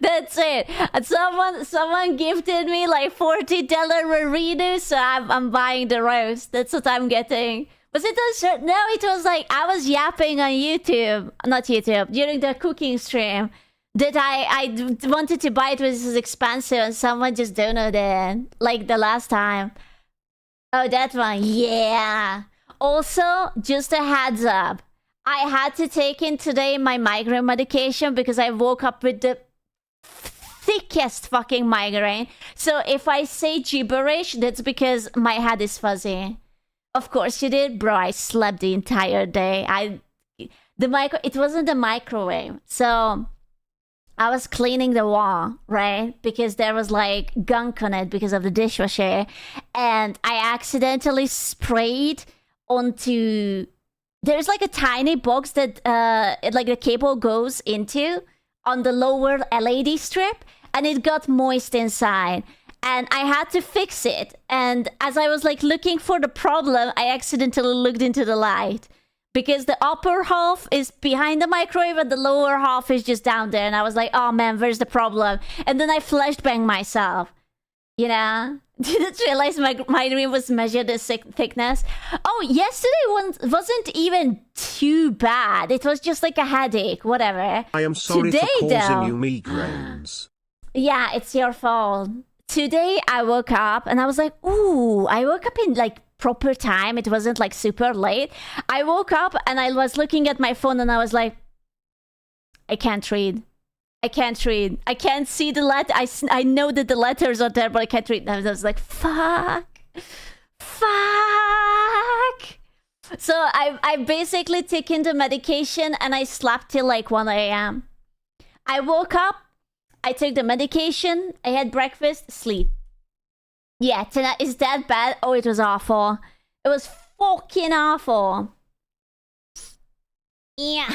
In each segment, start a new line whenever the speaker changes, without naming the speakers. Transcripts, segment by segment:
That's it. And someone gifted me like $40 Raridu, so I'm buying the roast. That's what I'm getting. Was it a shirt? No, it was like I was yapping on YouTube, not YouTube, during the cooking stream. That I wanted to buy it, was expensive, and someone just donated like the last time. Oh, that one, yeah. Also, just a heads up. I had to take in today my migraine medication because I woke up with the thickest fucking migraine. So if I say gibberish, that's because my head is fuzzy. Of course you did, bro. I slept the entire day. It wasn't the microwave. So I was cleaning the wall, right? Because there was like gunk on it because of the dishwasher. And I accidentally sprayed onto... There's like a tiny box that like the cable goes into on the lower LED strip, and it got moist inside. And I had to fix it. And as I was like looking for the problem, I accidentally looked into the light. Because the upper half is behind the microwave and the lower half is just down there. And I was like, oh man, where's the problem? And then I flashbanged myself. You know? Didn't realize my dream was measured as thickness. Oh, yesterday wasn't even too bad. It was just like a headache, whatever.
I am sorry
Today,
for causing
though,
you migraines.
Yeah, it's your fault. Today I woke up and I was like, ooh, I woke up in like proper time. It wasn't like super late. I woke up and I was looking at my phone and I was like, I can't read. I can't read. I can't see the letter. I know that the letters are there, but I can't read. I was like, fuck. So I basically taken the medication and I slept till like 1 a.m. I woke up, I took the medication, I had breakfast, sleep. Yeah, tonight is that bad? Oh, it was awful. It was fucking awful. Yeah.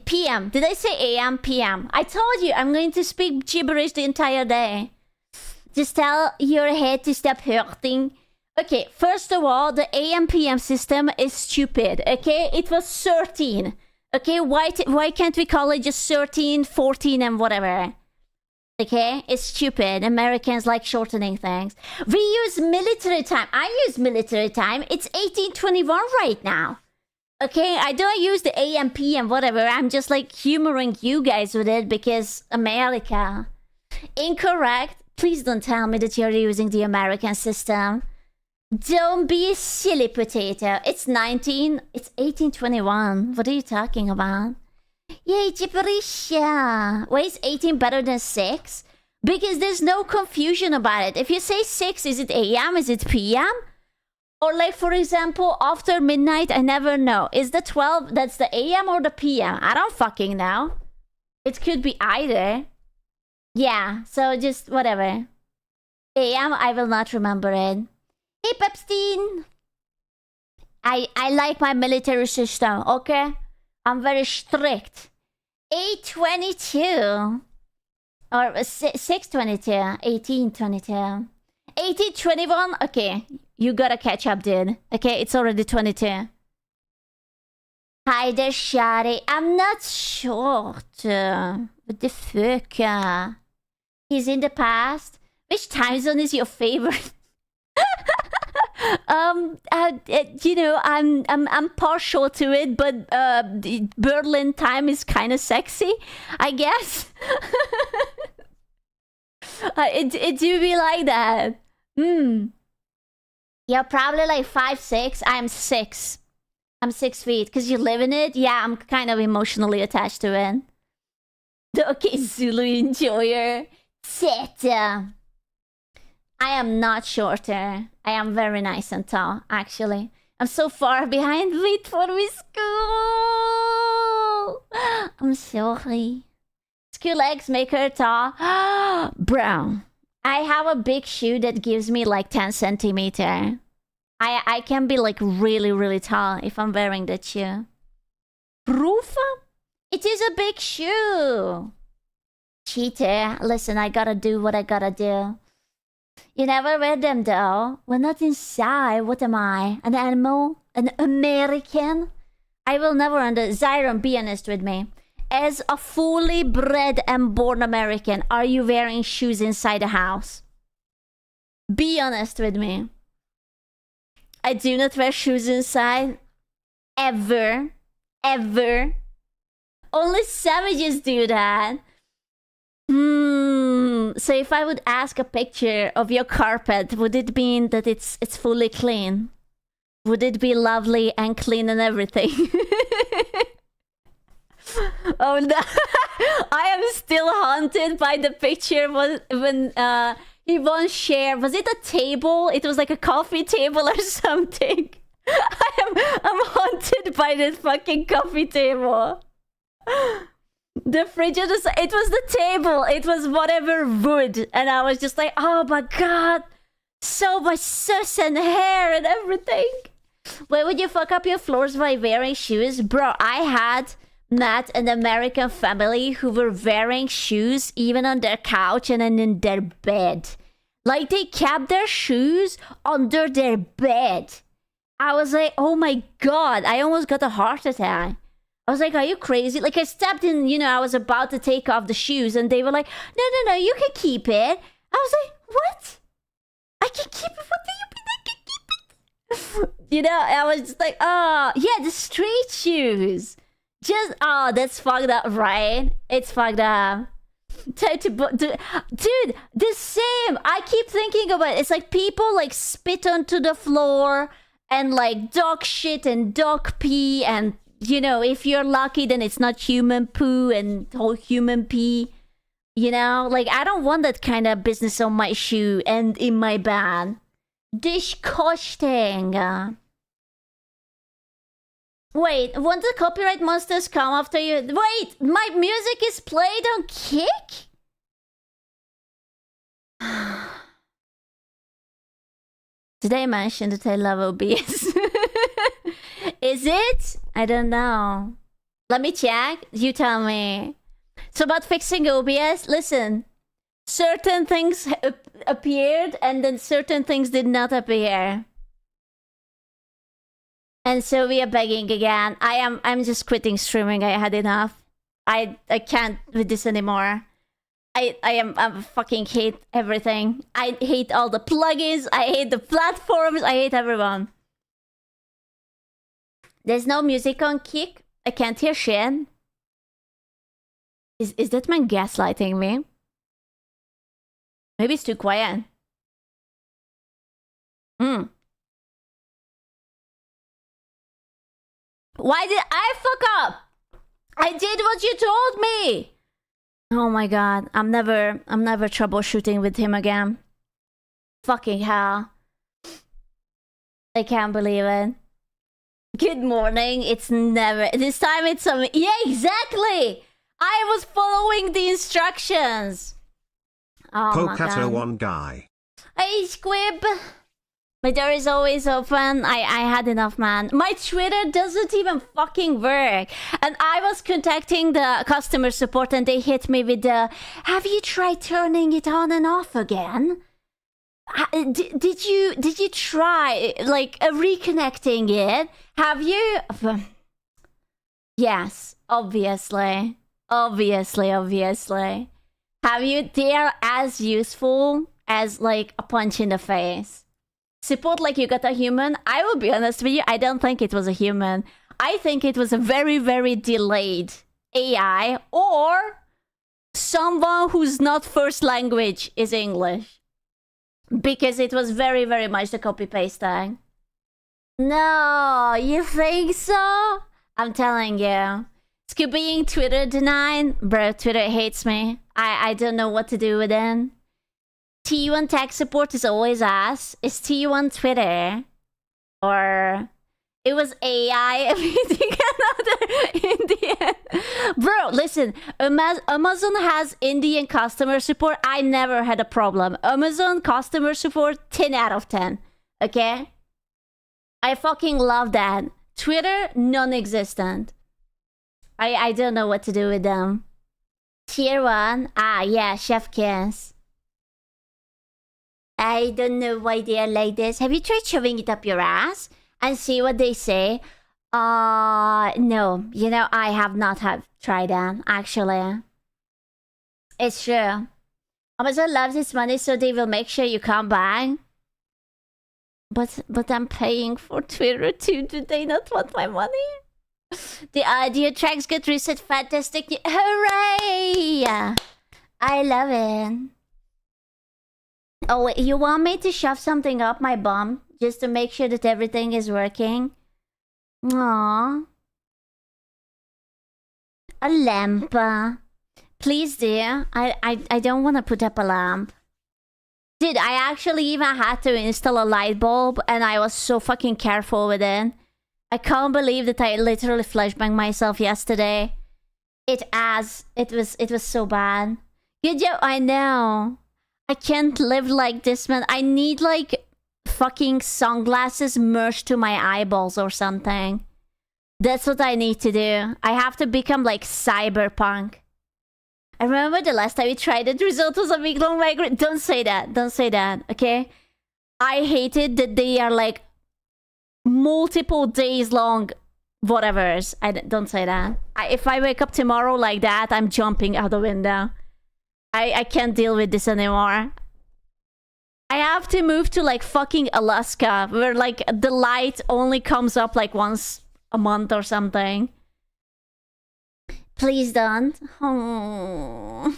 PM. Did I say AM? PM. I told you I'm going to speak gibberish the entire day. Just tell your head to stop hurting. Okay, first of all, the AM PM system is stupid. Okay, it was 13. Okay, why can't we call it just 13, 14, and whatever? Okay, it's stupid. Americans like shortening things. We use military time. I use military time. It's 1821 right now. Okay, I don't use the AM, PM, whatever. I'm just like humoring you guys with it because America. Incorrect. Please don't tell me that you're using the American system. Don't be a silly potato. It's 1821. What are you talking about? Yay, gibberish, yeah. Why is 18 better than 6? Because there's no confusion about it. If you say 6, is it AM? Is it PM? Or like, for example, after midnight, I never know. Is the 12, that's the AM or the PM? I don't fucking know. It could be either. Yeah, so just whatever. AM, I will not remember it. Hey, Pepstein! I like my military system, okay? I'm very strict. 822. Or 622. 1822. 1821? Okay. You gotta catch up, dude. Okay, it's already 22. Hi there, Shari. I'm not short. What the fuck? He's in the past. Which time zone is your favorite? You know, I'm partial to it, but Berlin time is kind of sexy, I guess. It do be like that. You're probably like 5'6". I'm 6. I'm 6 feet. Because you live in it? Yeah, I'm kind of emotionally attached to it. The okay Zulu enjoyer. Teta. I am not shorter. I am very nice and tall, actually. I'm so far behind. Wait for me, school. I'm sorry. School legs make her tall. Brown. I have a big shoe that gives me like 10 centimeter. I can be like really, really tall if I'm wearing that shoe. Rufa? It is a big shoe. Cheater. Listen, I gotta do what I gotta do. You never wear them though. We're not inside. What am I? An animal? An American? I will never under Zyron, be honest with me. as a fully bred and born American, are you wearing shoes inside the house? Be honest with me. I do not wear shoes inside. Ever. Ever. Only savages do that. So if I would ask a picture of your carpet, would it mean that it's fully clean? Would it be lovely and clean and everything? Oh no. I am still haunted by the picture when he once shared. Was it a table? It was like a coffee table or something. I'm haunted by this fucking coffee table. The fridge, it was the table. It was whatever wood. And I was just like, oh my god. So much sus and hair and everything. Why would you fuck up your floors by wearing shoes? Bro, I had met an American family who were wearing shoes even on their couch and then in their bed. Like, they kept their shoes under their bed. I was like, oh my god. I almost got a heart attack. I was like, are you crazy? Like, I stepped in, I was about to take off the shoes and they were like, no, you can keep it. I was like, what? I can keep it? What do you mean I can keep it? I was just like, oh, yeah, the street shoes. Just, oh, that's fucked up, right? It's fucked up. Dude, the same. I keep thinking about it. It's like people like spit onto the floor and like dog shit and dog pee and if you're lucky, then it's not human poo and whole human pee. Like, I don't want that kind of business on my shoe and in my bed. Disgusting. Wait, won't the copyright monsters come after you? Wait, my music is played on Kick? Did I mention that I love OBS? Is it? I don't know. Let me check. You tell me. So about fixing OBS, listen. Certain things appeared and then certain things did not appear. And so we are begging again. I'm just quitting streaming. I had enough. I can't with this anymore. I fucking hate everything. I hate all the plugins. I hate the platforms. I hate everyone. There's no music on Kick. I can't hear shit. Is that man gaslighting me? Maybe it's too quiet. Why did I fuck up? I did what you told me. Oh my god, I'm never troubleshooting with him again. Fucking hell. I can't believe it. Good morning. It's never. This time it's some. Yeah, exactly. I was following the instructions. Oh my god.
one guy.
Hey, Squib. My door is always open. I had enough, man. My Twitter doesn't even fucking work. And I was contacting the customer support and they hit me with the, have you tried turning it on and off again? Did you try like reconnecting it? Have you? Yes, obviously. Have you? They're as useful as like a punch in the face. Support like you got a human. I will be honest with you, I don't think it was a human. I think it was a very, very delayed AI or someone whose not first language is English. Because it was very, very much the copy-paste thing. No, you think so? I'm telling you. Scoobying Twitter denied. Bro, Twitter hates me. I don't know what to do with it. T1 tech support is always asked. Is T1 Twitter? Or it was AI meeting another Indian. Bro, listen. Amazon has Indian customer support. I never had a problem. Amazon customer support, 10 out of 10. Okay? I fucking love that. Twitter, non-existent. I don't know what to do with them. Tier 1. Ah, yeah, Chef Kiss. I don't know why they are like this. Have you tried shoving it up your ass? And see what they say? No. You know, I have not tried that, actually. It's true. Amazon loves its money, so they will make sure you come back. But I'm paying for Twitter too. Do they not want my money? The audio tracks get reset. Fantastic. Hooray! I love it. Oh, wait, you want me to shove something up my bum just to make sure that everything is working? Aww. A lamp. Please, dear. I don't want to put up a lamp. Dude, I actually even had to install a light bulb, and I was so fucking careful with it. I can't believe that I literally flashbanged myself yesterday. It was so bad. Good job, I know. I can't live like this, man. I need like fucking sunglasses merged to my eyeballs or something. That's what I need to do. I have to become like cyberpunk. I remember the last time we tried it, the result was a week-long migraine. Don't say that. Don't say that, okay? I hated that they are like multiple days long whatevers. Don't say that. If I wake up tomorrow like that, I'm jumping out the window. I can't deal with this anymore. I have to move to like fucking Alaska, where like the light only comes up like once a month or something. Please don't. Oh.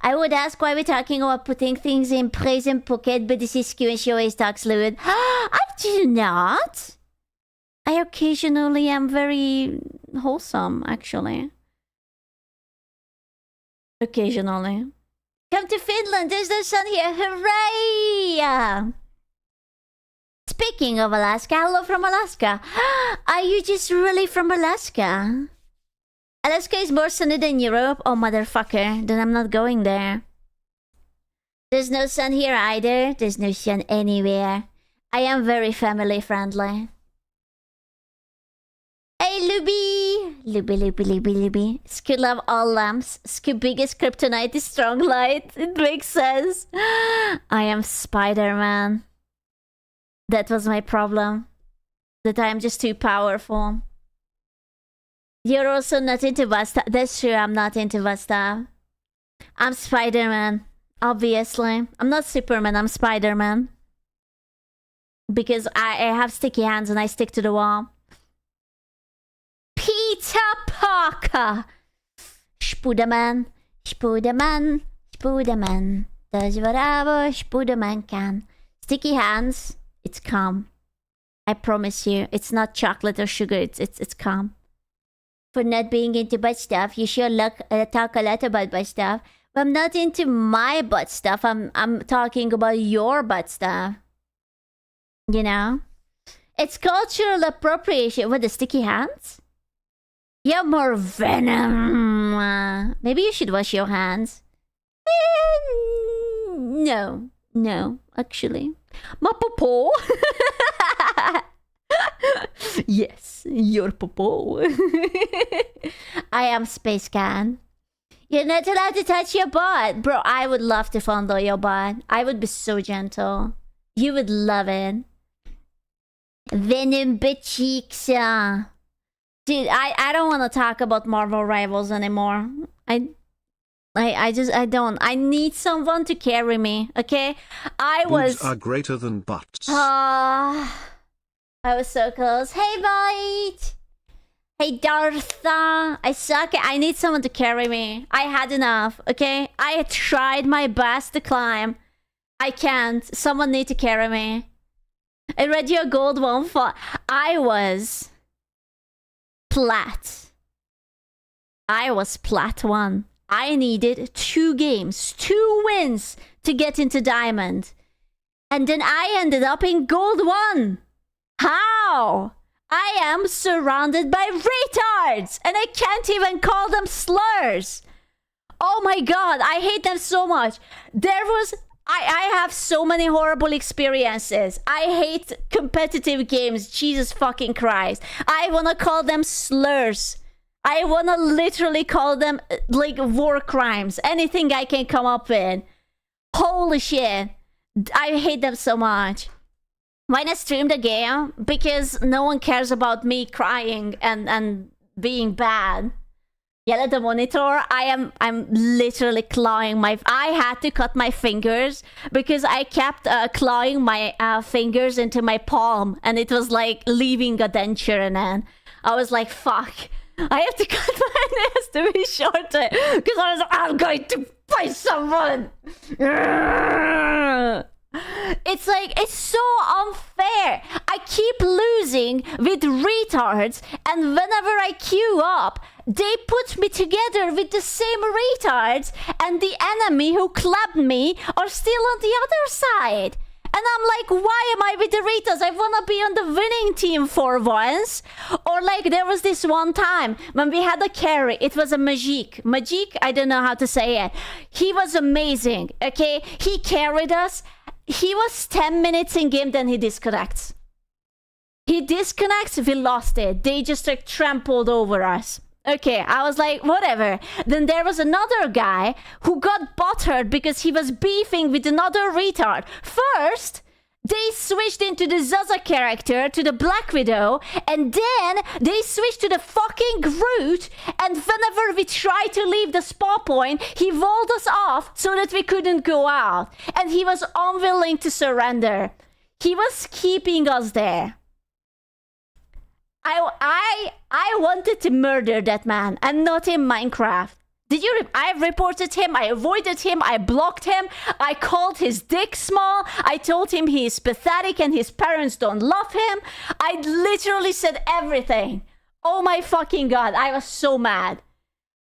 I would ask why we're talking about putting things in present pocket, but this is Q and she always talks fluid. I do not. I occasionally am very wholesome, actually. Occasionally. Come to Finland, there's no sun here. Hooray! Speaking of Alaska, hello from Alaska. Are you just really from Alaska? Alaska is more sunny than Europe. Oh, motherfucker. Then I'm not going there. There's no sun here either. There's no sun anywhere. I am very family friendly. Hey, Luby! Luby. Scoot love all lamps. Scoot biggest kryptonite is strong light. It makes sense. I am Spider-Man. That was my problem. That I am just too powerful. You're also not into butt stuff. That's true, I'm not into butt stuff. I'm Spider-Man, obviously. I'm not Superman, I'm Spider-Man. Because I have sticky hands and I stick to the wall. Peter Parker! Spider-Man, Spider-Man, Spider-Man. Does whatever Spider-Man can. Sticky hands, it's calm. I promise you, it's not chocolate or sugar, it's calm. For not being into butt stuff, you sure talk a lot about butt stuff. But I'm not into my butt stuff. I'm talking about your butt stuff. You know? It's cultural appropriation. What, the sticky hands? You have more venom. Maybe you should wash your hands. No, actually. My popo. Yes, your popo. I am Space Can. You're not allowed to touch your butt. Bro, I would love to fondle your butt. I would be so gentle. You would love it. Venom butt cheeks. Dude, I don't want to talk about Marvel Rivals anymore. I don't. I need someone to carry me, okay?
Boobs are greater than butts.
I was so close. Hey, Bite! Hey, Dartha! I suck. I need someone to carry me. I had enough, okay? I tried my best to climb. I can't. Someone need to carry me. I read your gold one for... I was... plat. I was plat 1. I needed 2 games, 2 wins to get into diamond. And then I ended up in gold 1. How? I am surrounded by retards and I can't even call them slurs. Oh my god, I hate them so much. I have so many horrible experiences. I hate competitive games, Jesus fucking Christ. I wanna call them slurs. I wanna literally call them like war crimes. Anything I can come up with. Holy shit. I hate them so much. Why not stream the game? Because no one cares about me crying and being bad. Yell at the monitor. I'm literally clawing I had to cut my fingers because I kept clawing my fingers into my palm, and it was like leaving a denture, and then I was like, fuck. I have to cut my nails to be shorter because I was like, I'm going to fight someone. It's like, it's so unfair. I keep losing with retards, and whenever I queue up, they put me together with the same retards, and the enemy who clapped me are still on the other side. And I'm like, why am I with the retards? I want to be on the winning team for once. Or like, there was this one time when we had a carry. It was a Magic. Magic, I don't know how to say it. He was amazing, okay? He carried us. He was 10 minutes in game, then he disconnects. He disconnects, we lost it. They just like trampled over us. Okay, I was like, whatever. Then there was another guy who got butthurt because he was beefing with another retard. First, they switched into the Zaza character to the Black Widow, and then they switched to the fucking Groot, and whenever we tried to leave the spawn point, he walled us off so that we couldn't go out. And he was unwilling to surrender. He was keeping us there. I wanted to murder that man, and not in Minecraft. Did you? I reported him, I avoided him, I blocked him, I called his dick small, I told him he is pathetic and his parents don't love him. I literally said everything. Oh my fucking god, I was so mad.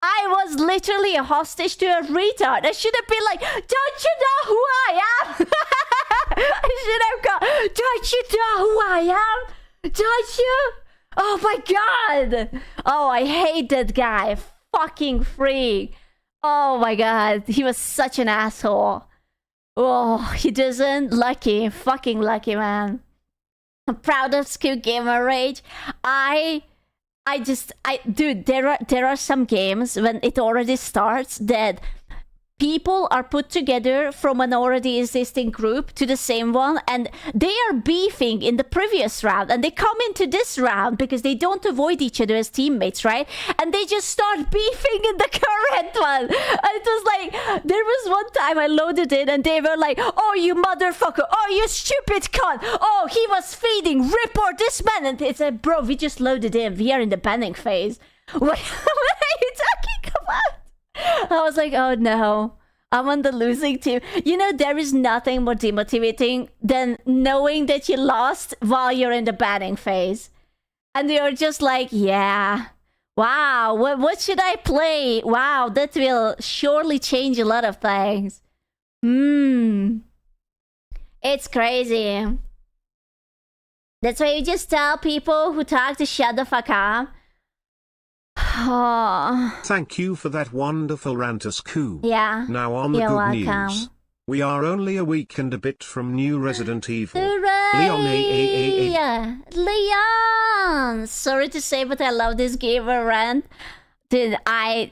I was literally a hostage to a retard. I should have been like, don't you know who I am? I should have gone, don't you know who I am? Don't you? Oh my god! Oh, I hate that guy. Fucking freak. Oh my god. He was such an asshole. Oh, he doesn't. Lucky. Fucking lucky, man. I'm proud of Scoot Gamer Rage. Dude, there are some games when it already starts that people are put together from an already existing group to the same one, and they are beefing in the previous round, and they come into this round because they don't avoid each other as teammates, right? And they just start beefing in the current one. And it was like, there was one time I loaded in and they were like, oh, you motherfucker, oh, you stupid cunt, oh, he was feeding, report this man. And it's like, bro, we just loaded in, we are in the banning phase. What are you talking about? I was like, oh no, I'm on the losing team. You know, there is nothing more demotivating than knowing that you lost while you're in the banning phase. And you're just like, yeah, wow, what should I play? Wow, that will surely change a lot of things. It's crazy. That's why you just tell people who talk to shut the fuck up. Oh.
Thank you for that wonderful rant, Scoop.
Yeah.
Now on the
You're
good
welcome.
news. We are only a week and a bit from new Resident Evil.
Hooray! Leon! Sorry to say, but I love this gamer rant. Dude, I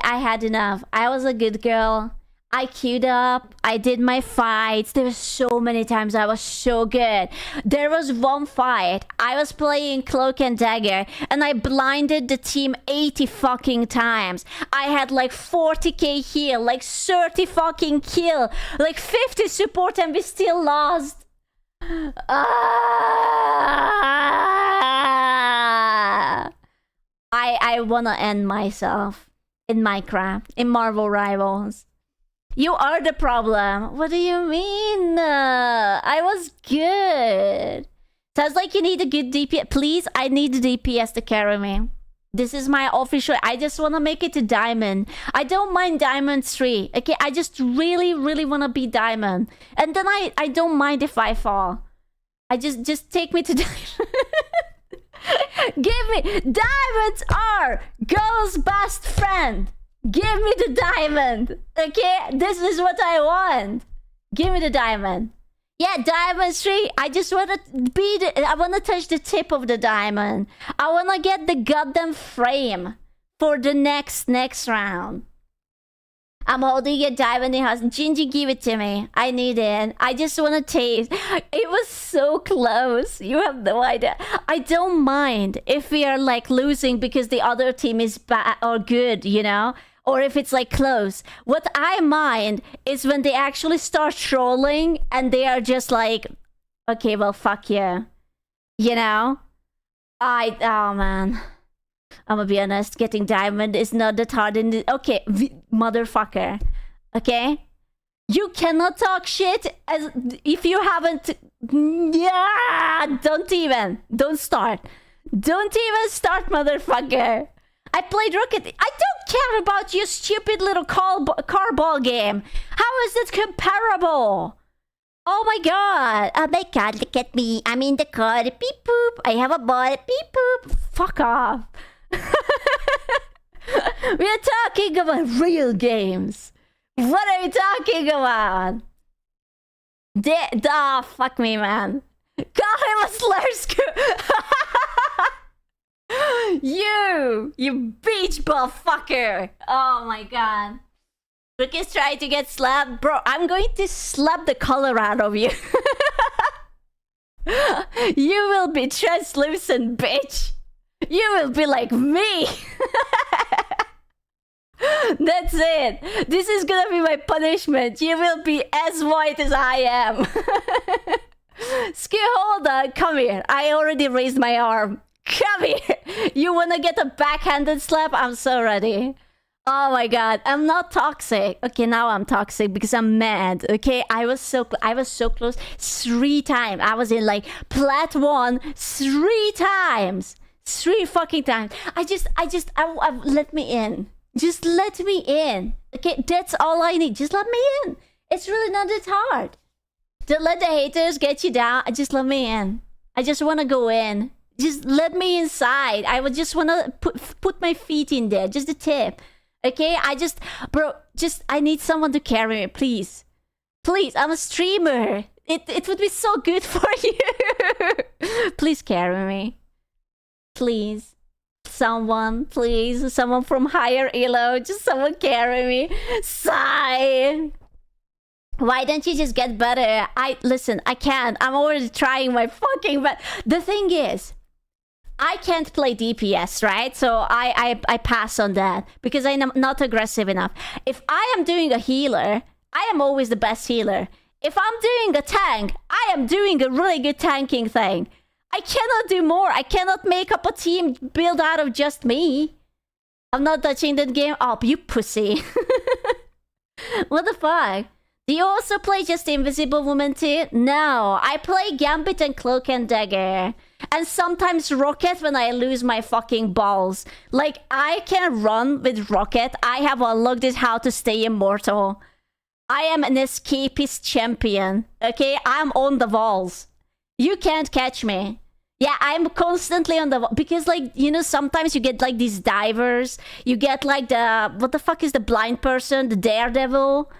had enough. I was a good girl. I queued up, I did my fights. There were so many times I was so good. There was one fight, I was playing Cloak and Dagger, and I blinded the team 80 fucking times. I had like 40k heal, like 30 fucking kill, like 50 support, and we still lost. I wanna end myself in Minecraft, in Marvel Rivals. You are the problem. What do you mean? I was good. Sounds like you need a good DPS. Please, I need the DPS to carry me. This is my official. I just want to make it to Diamond. I don't mind Diamond 3. Okay, I just really, really want to be Diamond. And then I don't mind if I fall. I just take me to Diamond. Give me. Diamonds are girl's best friend. Give me the diamond. Okay, this is what I want. Give me the diamond. Yeah, diamond 3. I just want to be I want to touch the tip of the diamond. I want to get the goddamn frame for the next round. I'm holding a diamond in house. Gingy, give it to me. I need it. I just want to taste. It was so close. You have no idea. I don't mind if we are like losing because the other team is bad or good, you know? Or if it's like close. What I mind is when they actually start trolling and they are just like, okay, well, fuck you. You know? Oh man. I'm gonna be honest, getting diamond is not that hard in the... Okay, motherfucker. Okay? You cannot talk shit as if you haven't... Yeah! Don't start. Don't even start, motherfucker. I played Rocket. I don't care about your stupid little car ball game. How is it comparable? Oh my god. Oh my god, look at me. I'm in the car. Beep boop. I have a ball. Beep boop. Fuck off. We are talking about real games. What are you talking about? Fuck me, man. God, I was You beach ball fucker. Oh my god. Rick is trying to get slapped. Bro, I'm going to slap the color out of you. You will be translucent, bitch. You will be like me. That's it. This is gonna be my punishment. You will be as white as I am. Skill, hold on. Come here. I already raised my arm. Come here. You wanna get a backhanded slap? I'm so ready. Oh my god. I'm not toxic. Okay, now I'm toxic because I'm mad. Okay, I was so close 3 times. I was in like plat 1 3 times. 3 fucking times. Let me in. Just let me in. Okay, that's all I need. Just let me in. It's really not that hard. Don't let the haters get you down. Just let me in. I just want to go in. Just let me inside. I would just want to put my feet in there. Just the tip. Okay, I need someone to carry me, please. Please, I'm a streamer. It would be so good for you. Please carry me. Please. Someone, please. Someone from higher elo. Just someone carry me. Sigh. Why don't you just get better? Listen, I can't. I'm already trying my fucking best. The thing is, I can't play DPS, right? So I pass on that because I'm not aggressive enough. If I am doing a healer, I am always the best healer. If I'm doing a tank, I am doing a really good tanking thing. I cannot do more. I cannot make up a team build out of just me. I'm not touching that game. Oh, you pussy. What the fuck? Do you also play just Invisible Woman too? No, I play Gambit and Cloak and Dagger. And sometimes Rocket when I lose my fucking balls. Like, I can run with Rocket. I have unlocked it how to stay immortal. I am an Escapist champion. Okay, I'm on the walls. You can't catch me. Yeah, I'm constantly on the wall. Because, like, you know, sometimes you get, like, these divers. You get, like, the... What the fuck is the blind person? The daredevil.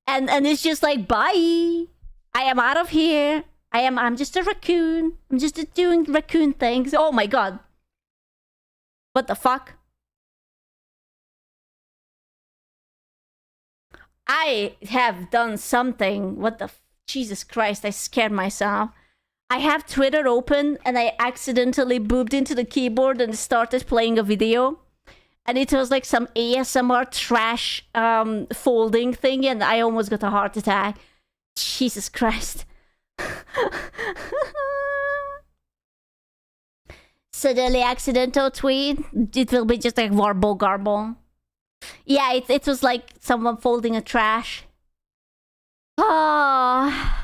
And it's just like, bye. I am out of here. I'm just a raccoon. I'm just doing raccoon things. Oh my god. What the fuck? I have done something. What the... Jesus Christ, I scared myself. I have Twitter open and I accidentally booped into the keyboard and started playing a video. And it was like some ASMR trash folding thing and I almost got a heart attack. Jesus Christ. Suddenly accidental tweet. It will be just like warble garble. Yeah, it was like someone folding a trash. Oh.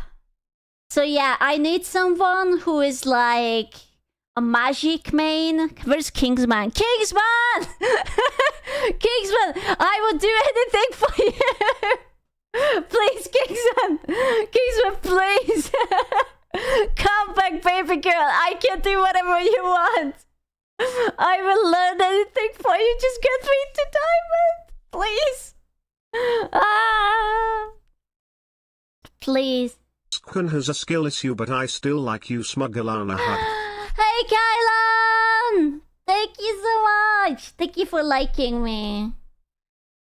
So yeah, I need someone who is like a magic main. Where's Kingsman? Kingsman! Kingsman! I will do anything for you! Please, Kingsman! Kingsman, please! Come back, baby girl! I can do whatever you want! I will learn anything for you! Just get me to diamond! Please! Ah! Please.
Skun has a skill issue, but I still like you, Smuggalana hug.
Hey, Kylan! Thank you so much! Thank you for liking me.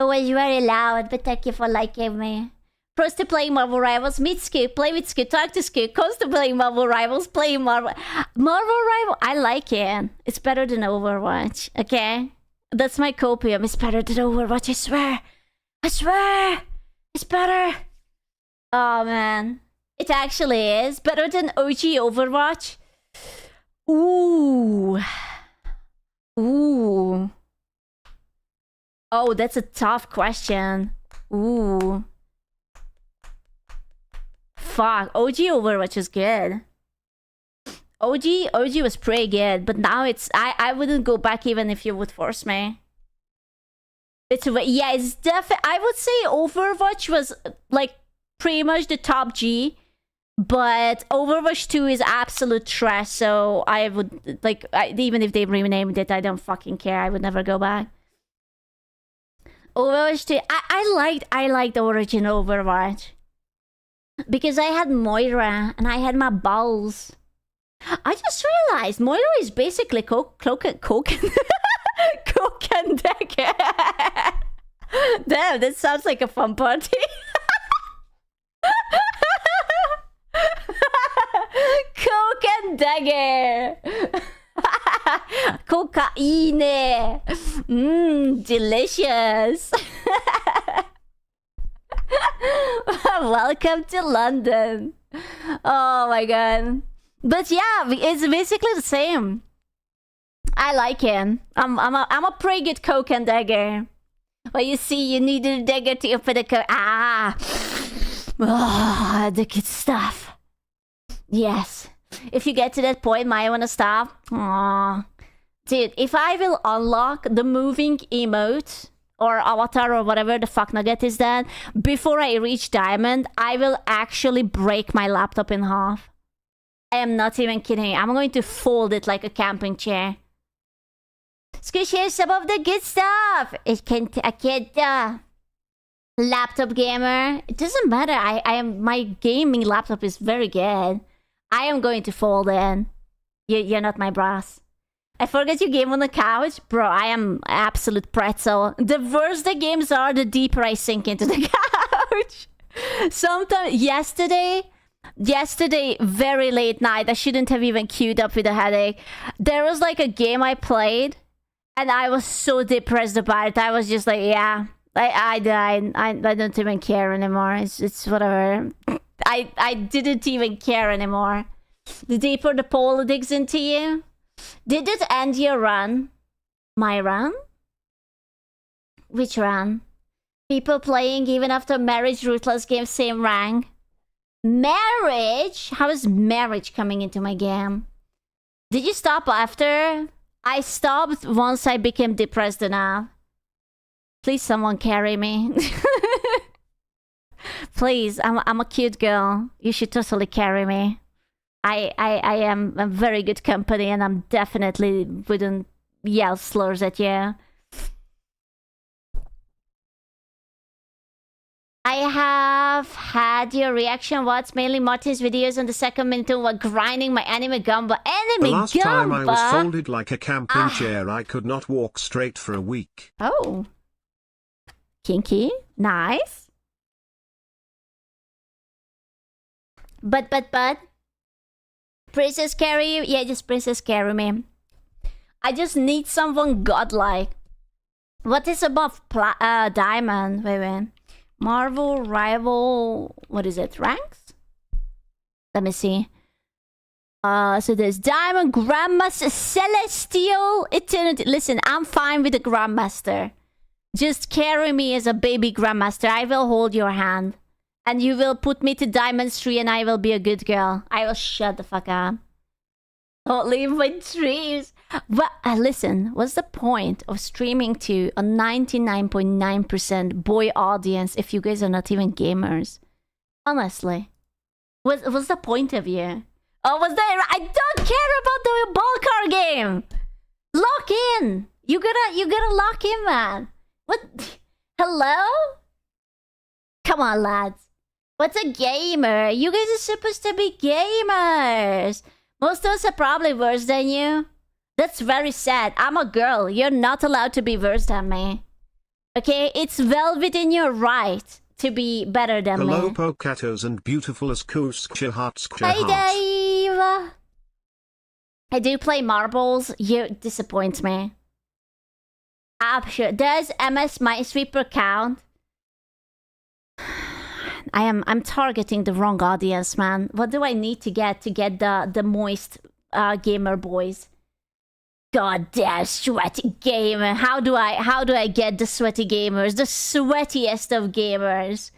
It was very loud, but thank you for liking me. Pros to playing Marvel Rivals. Meet Scoot. Play with Scoot. Talk to Scoot. Cons to playing Marvel Rivals. Playing Marvel Rival. I like it. It's better than Overwatch. Okay? That's my copium. It's better than Overwatch. I swear. I swear. It's better. Oh, man. It actually is. Better than OG Overwatch. Ooh. Ooh. Oh, that's a tough question. Ooh. Fuck. OG Overwatch was good. OG was pretty good, but now it's I wouldn't go back even if you would force me. It's definitely, I would say Overwatch was like pretty much the top G, but Overwatch 2 is absolute trash, so I would like even if they renamed it, I don't fucking care. I would never go back. Overwatch 2, I liked the original Overwatch. Because I had Moira and I had my balls. I just realized Moira is basically Coke and Dagger. Damn, that sounds like a fun party. Coke and Dagger. Cocaine. Delicious. Welcome to London. Oh my god. But yeah, it's basically the same. I like it. I'm a pretty good Coke and Dagger. Well, you see, you needed a dagger to open the Coke. Oh, the good stuff. Yes. If you get to that point, might wanna stop. Aww. Dude, if I will unlock the moving emote or avatar or whatever the fuck nugget is that, before I reach diamond, I will actually break my laptop in half. I am not even kidding. I'm going to fold it like a camping chair. Squish, here's some of the good stuff. It can laptop gamer. It doesn't matter. I am, my gaming laptop is very good. I am going to fold in. You're not my boss. I forget you game on the couch. Bro, I am absolute pretzel. The worse the games are, the deeper I sink into the couch. Sometimes, yesterday, very late night, I shouldn't have even queued up with a headache. There was like a game I played, and I was so depressed about it. I was just like, yeah, I died. I don't even care anymore. It's whatever. I didn't even care anymore. The deeper the pole digs into you. Did it end your run? My run? Which run? People playing even after marriage ruthless game same rank. Marriage? How is marriage coming into my game? Did you stop after? I stopped once I became depressed enough. Please someone carry me. Please, I'm a cute girl. You should totally carry me. I am a very good company and I'm definitely wouldn't yell slurs at you. I have had your reaction. What's mainly Martin's videos on the second minute while grinding my anime gamba.
The last time I was folded like a camping chair, I could not walk straight for a week.
Oh. Kinky. Nice. But. Princess carry you? Yeah, just princess carry me. I just need someone godlike. What is above diamond? Wait. Marvel rival. What is it? Ranks? Let me see. So there's diamond, grandmaster, celestial, eternity. Listen, I'm fine with the grandmaster. Just carry me as a baby grandmaster. I will hold your hand. And you will put me to Diamond 3 and I will be a good girl. I will shut the fuck up. Don't leave my dreams. But listen, what's the point of streaming to a 99.9% boy audience if you guys are not even gamers? Honestly. What's the point of you? Oh, was there? I don't care about the ball car game. Lock in. You gotta lock in, man. What? Hello? Come on, lads. What's a gamer? You guys are supposed to be gamers. Most of us are probably worse than you. That's very sad. I'm a girl. You're not allowed to be worse than me. Okay, it's well within your right to be better than me.
Hello, Pocatos, and beautiful as hearts.
Hi, Dave. I do play marbles. You disappoint me. Sure. Does MS Minesweeper count? I'm targeting the wrong audience, man. What do I need to get the moist gamer boys? God damn sweaty gamer. How do I get the sweaty gamers? The sweatiest of gamers.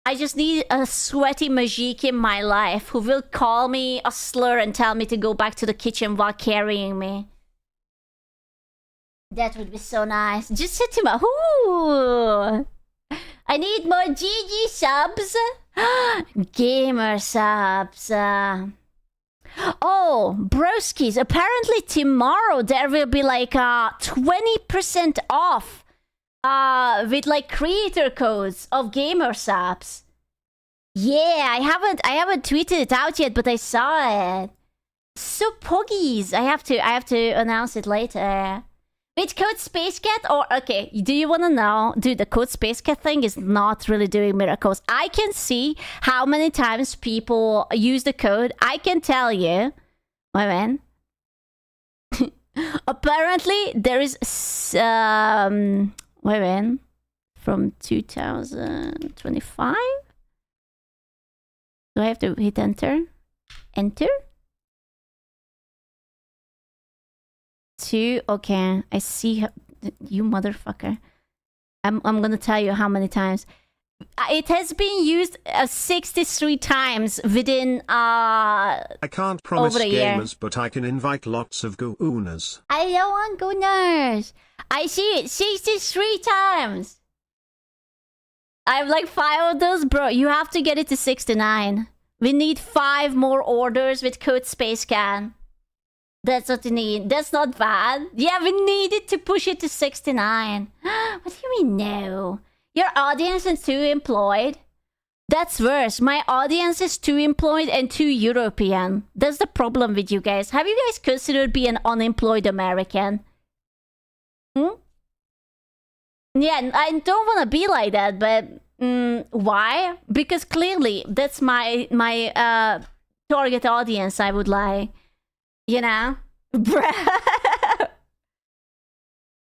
I just need a sweaty Majik in my life who will call me a slur and tell me to go back to the kitchen while carrying me. That would be so nice. Just sit to my... Ooh! I need more GG subs. Gamer subs. Oh, broskies. Apparently tomorrow there will be like 20% off with like creator codes of gamer subs. Yeah, I haven't tweeted it out yet, but I saw it. So poggies. I have to announce it later. With code SpaceCat or... Okay, do you want to know? Dude, the code SpaceCat thing is not really doing miracles. I can see how many times people use the code. I can tell you. Wait a minute. Apparently, there is... wait a minute. From 2025? Do I have to hit enter? Enter? Okay, I see you, motherfucker. I'm gonna tell you how many times. It has been used 63 times within
I can't promise
over a year.
gamers, but I can invite lots of gooners.
I don't want gooners. I see it 63 times. I have like 5 of those, bro. You have to get it to 69. We need 5 more orders with code SpaceCan. That's what you need. That's not bad. Yeah, we needed to push it to 69. What do you mean no? Your audience is too employed? That's worse. My audience is too employed and too European. That's the problem with you guys. Have you guys considered being an unemployed American? Yeah, I don't want to be like that, but why? Because clearly that's my target audience, I would like. You know? Bruh.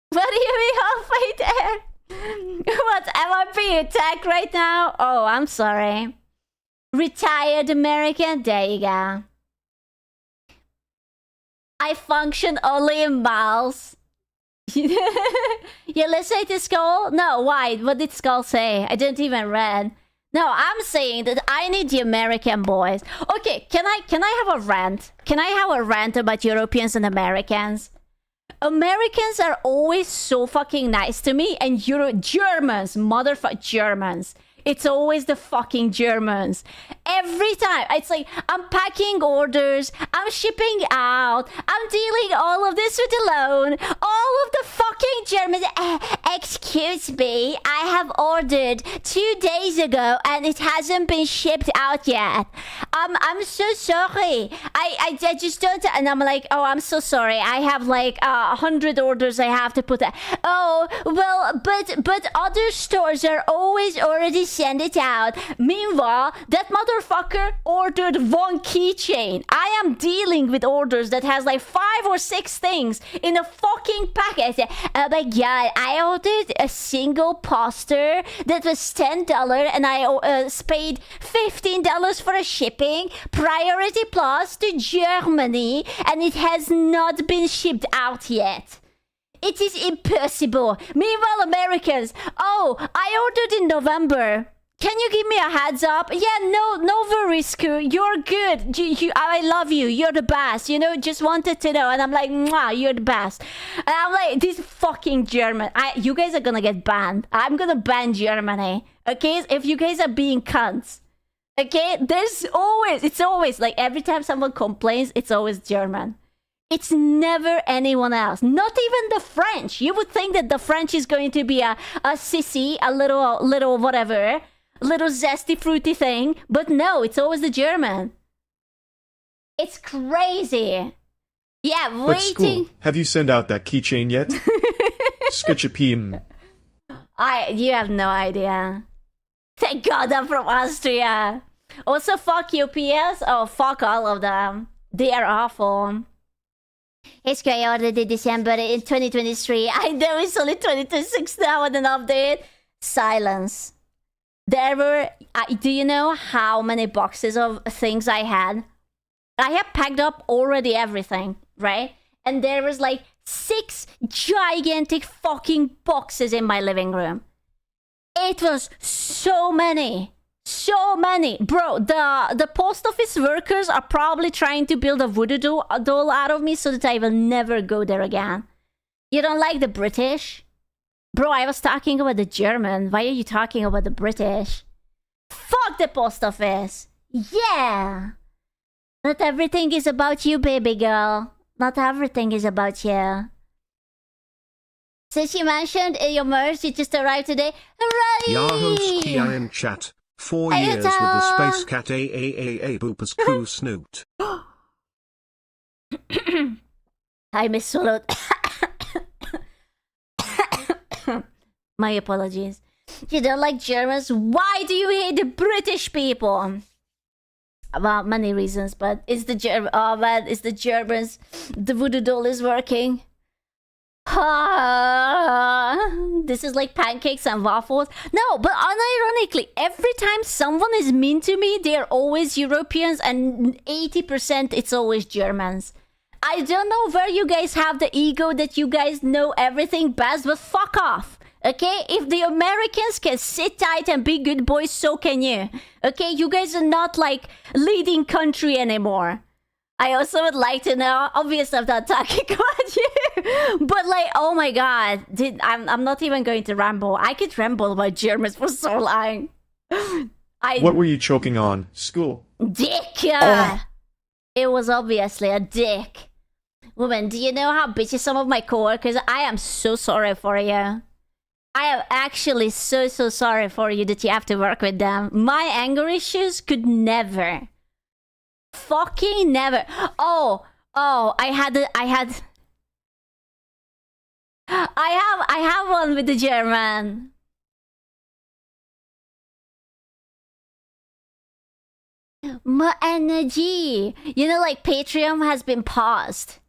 What do you mean halfway there? What, am I being attacked right now? Oh, I'm sorry. Retired American? There you go. I function only in miles. You listening to Skull? No, why? What did Skull say? I didn't even read. No, I'm saying that I need the American boys. Okay, can I have a rant? Can I have a rant about Europeans and Americans? Americans are always so fucking nice to me, and Germans, motherfucker Germans. It's always the fucking Germans. Every time. It's like, I'm packing orders. I'm shipping out. I'm dealing all of this with a loan. All of the fucking Germans. Excuse me. I have ordered 2 days ago and it hasn't been shipped out yet. I'm so sorry. I just don't... And I'm like, oh, I'm so sorry. I have like 100 orders I have to put out. Oh, well, but other stores are always already send it out. Meanwhile, that motherfucker ordered 1 keychain. I am dealing with orders that has like 5 or 6 things in a fucking packet. Oh my god, I ordered a single poster that was $10 and I paid $15 for a shipping. Priority plus to Germany, and it has not been shipped out yet. It is impossible. Meanwhile, Americans, oh, I ordered in November. Can you give me a heads up? Yeah, no worries, Screw. You're good. I love you. You're the best. You know, just wanted to know. And I'm like, mwah, you're the best. And I'm like, this fucking German. You guys are gonna get banned. I'm gonna ban Germany. Okay? If you guys are being cunts. Okay? It's always, like, every time someone complains, it's always German. It's never anyone else. Not even the French. You would think that the French is going to be a sissy, a little whatever, little zesty fruity thing, but no, it's always the German. It's crazy. Yeah,
But
waiting.
School, have you sent out that keychain yet? Sketchapim.
You have no idea. Thank God I'm from Austria. Also, fuck UPS. Oh, fuck all of them. They are awful. It's great. I ordered in December in 2023. I know it's only 2026 now and an update. Silence. There were... do you know how many boxes of things I had? I have packed up already everything, right? And there was like 6 gigantic fucking boxes in my living room. It was so many. So many. Bro, the post office workers are probably trying to build a voodoo doll out of me so that I will never go there again. You don't like the British? Bro, I was talking about the German. Why are you talking about the British? Fuck the post office. Yeah. Not everything is about you, baby girl. Not everything is about you. Since you mentioned in your merch, you just arrived today. Hooray!
Yahoo's Kia in chat. 4 years with the Space Cat AAAA Boopers Crew Snoot.
I misswallowed. My apologies. You don't like Germans? Why do you hate the British people? Well, many reasons, but it's the it's the Germans. The voodoo doll is working. This is like pancakes and waffles. No, but unironically, every time someone is mean to me, they're always Europeans, and 80% it's always Germans. I don't know where you guys have the ego that you guys know everything best, but fuck off. Okay, if the Americans can sit tight and be good boys, so can you. Okay, you guys are not like leading country anymore. I also would like to know, obviously I'm not talking about you, but like, oh my god, I'm not even going to ramble. I could ramble about Germans for so long.
What were you choking on? School.
Dick! It was obviously a dick. Woman, do you know how bitchy some of my coworkers? I am so sorry for you. I am actually so sorry for you that you have to work with them. My anger issues could never. Fucking never. Oh, I have one with the German. My energy. You know, like Patreon has been paused.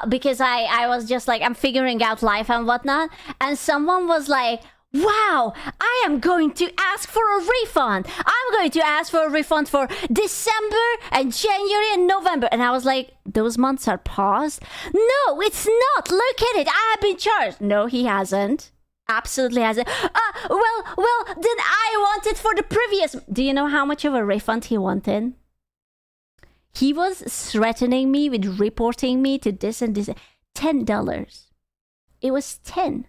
Because I was just like, I'm figuring out life and whatnot. And someone was like, wow, I am going to ask for a refund. I'm going to ask for a refund for December and January and November. And I was like, those months are paused? No, it's not. Look at it. I have been charged. No, he hasn't. Absolutely hasn't. Well, then I wanted for the previous. Do you know how much of a refund he wanted? He was threatening me with reporting me to this and this. $10. It was 10.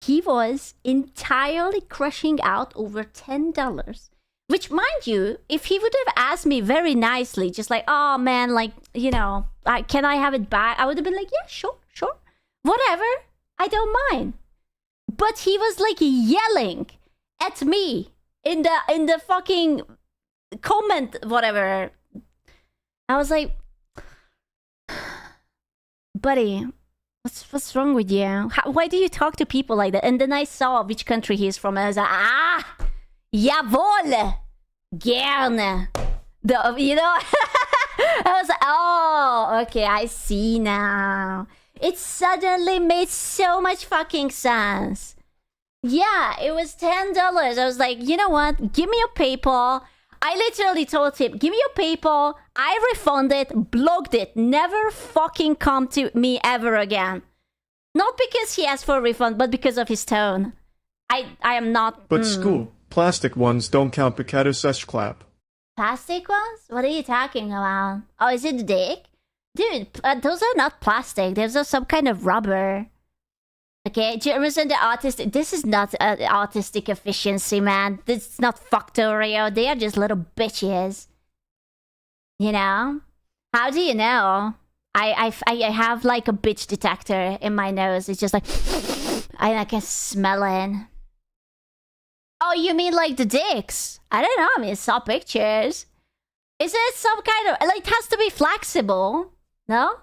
He was entirely crushing out over $10. Which, mind you, if he would have asked me very nicely, just like, oh man, like, you know, can I have it back? I would have been like, yeah, sure. Whatever. I don't mind. But he was like yelling at me in the fucking comment, whatever. I was like, buddy, what's wrong with you? Why do you talk to people like that? And then I saw which country he's from, and I was like, jawohl, gerne. You know? I was like, oh, okay, I see now. It suddenly made so much fucking sense. Yeah, it was $10. I was like, you know what? Give me your PayPal. I literally told him, give me your PayPal. I refunded, blocked it. Never fucking come to me ever again. Not because he asked for a refund, but because of his tone. I am not...
But school, plastic ones don't count because such clap.
Plastic ones? What are you talking about? Oh, is it the dick? Dude, those are not plastic. Those are some kind of rubber. Okay, Germans and the autistic. This is not autistic efficiency, man. This is not Factorio. They are just little bitches. You know? How do you know? I have like a bitch detector in my nose. It's just like I can smell it. Oh, you mean like the dicks? I don't know. I mean, I saw pictures. Is it some kind of like? It has to be flexible, no?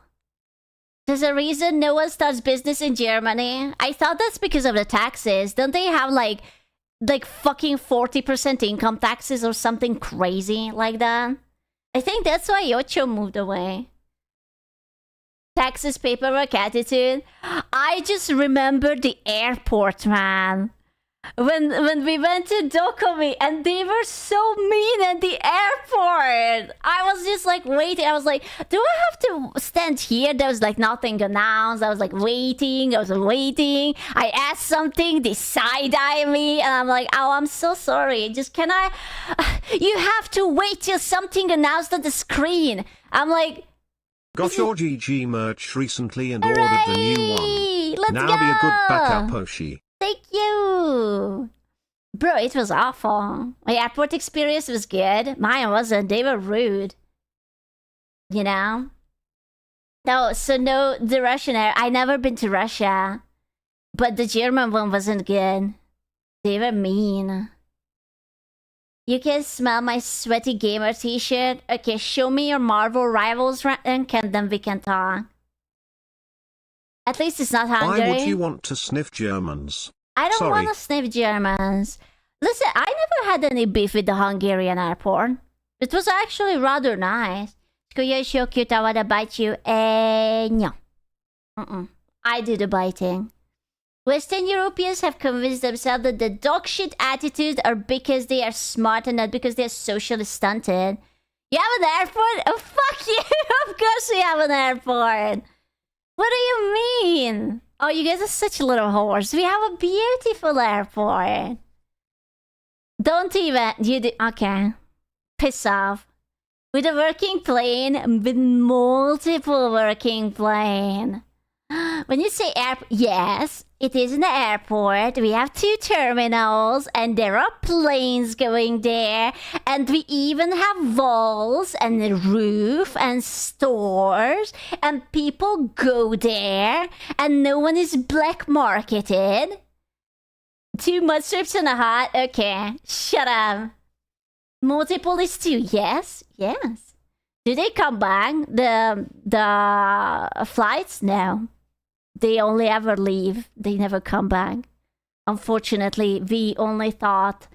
There's a reason no one starts business in Germany. I thought that's because of the taxes. Don't they have like fucking 40% income taxes or something crazy like that? I think that's why Yocho moved away. Taxes, paperwork, attitude. I just remember the airport, man. When we went to Dokumi and they were so mean at the airport. I was just like waiting. I was like, do I have to stand here? There was like nothing announced. I was like waiting. I asked something. They side-eye me. And I'm like, oh, I'm so sorry. Just can I... You have to wait till something announced on the screen. I'm like...
Got your GG merch recently and ordered the new one.
Let's
now
go!
be a good backup, Oshi.
Thank you! Bro, it was awful. My airport experience was good. Mine wasn't. They were rude. You know? No, so no, the Russian air. I never been to Russia. But the German one wasn't good. They were mean. You can smell my sweaty gamer t-shirt. Okay, show me your Marvel Rivals rank and then we can talk. At least it's not Hungary.
Why would you want to sniff Germans?
I don't
Sorry.
want to sniff Germans. Listen, I never had any beef with the Hungarian airport. It was actually rather nice. You're so cute, I want to bite you. No. I do the biting. Western Europeans have convinced themselves that the dog shit attitudes are because they are smart and not because they're socially stunted. You have an airport? Oh, fuck you! Of course we have an airport! What do you mean? Oh, you guys are such little whores. We have a beautiful airport. Don't even... You do... Okay. Piss off. With a working plane, with multiple working plane. When you say airport... Yes, it is an airport. We have 2 terminals, and there are planes going there. And we even have walls, and a roof, and stores. And people go there, and no one is black marketed. 2 mud strips and a hat? Okay, shut up. Multiple is 2. Yes. Do they come back? The flights? No. They only ever leave. They never come back. Unfortunately, we only thought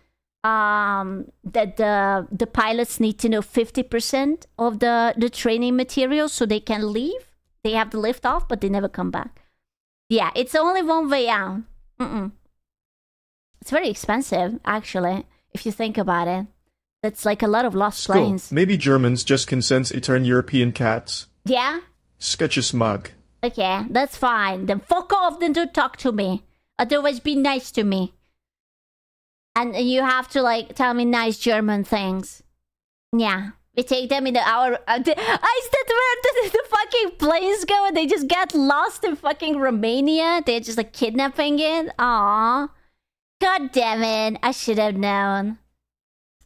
that the pilots need to know 50% of the training material so they can leave. They have the lift off, but they never come back. Yeah, it's only one way out. It's very expensive, actually, if you think about it. That's like a lot of lost planes.
Maybe Germans just can sense etern European cats.
Yeah?
Sketch a smug.
Okay, that's fine. Then fuck off, then don't talk to me. Otherwise, be nice to me. And you have to, like, tell me nice German things. Yeah. We take them in the hour... is that where the fucking planes go and they just get lost in fucking Romania? They're just, like, kidnapping it? Aww. God damn it. I should have known.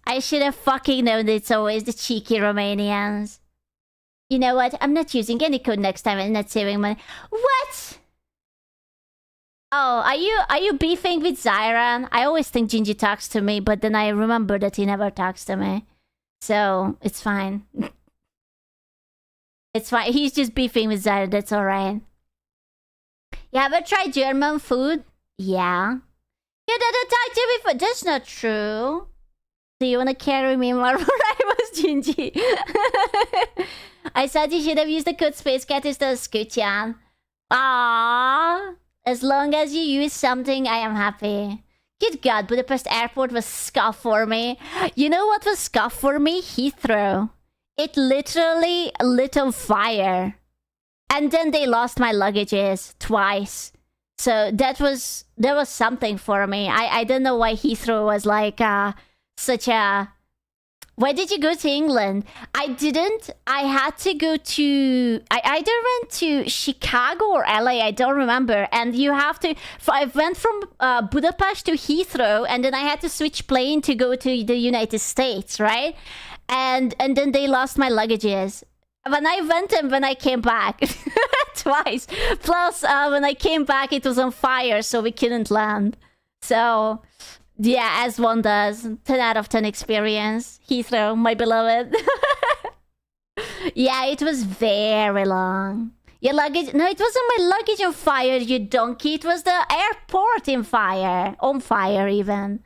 I should have fucking known that it's always the cheeky Romanians. You know what? I'm not using any code next time. I'm not saving money. What? Oh, are you beefing with Zyron? I always think Gingy talks to me, but then I remember that he never talks to me. So, it's fine. It's fine. He's just beefing with Zyron. That's alright. You ever tried German food? Yeah. You didn't talk to me for... That's not true. Do you want to carry me more? I was Gingy. I said you should have used the code Space Cat instead of Scootian. Aww. As long as you use something, I am happy. Good God, Budapest Airport was scuff for me. You know what was scuff for me? Heathrow. It literally lit on fire. And then they lost my luggages twice. So that was something for me. I don't know why Heathrow was like such a... Why did you go to England? I didn't. I had to go to... I either went to Chicago or LA. I don't remember. And you have to... I went from Budapest to Heathrow. And then I had to switch plane to go to the United States, right? And then they lost my luggages. When I went and when I came back. Twice. Plus, when I came back, it was on fire. So we couldn't land. So... Yeah, as one does. 10 out of 10 experience. Heathrow, my beloved. Yeah, it was very long. Your luggage... No, it wasn't my luggage on fire, you donkey. It was the airport in fire. On fire, even.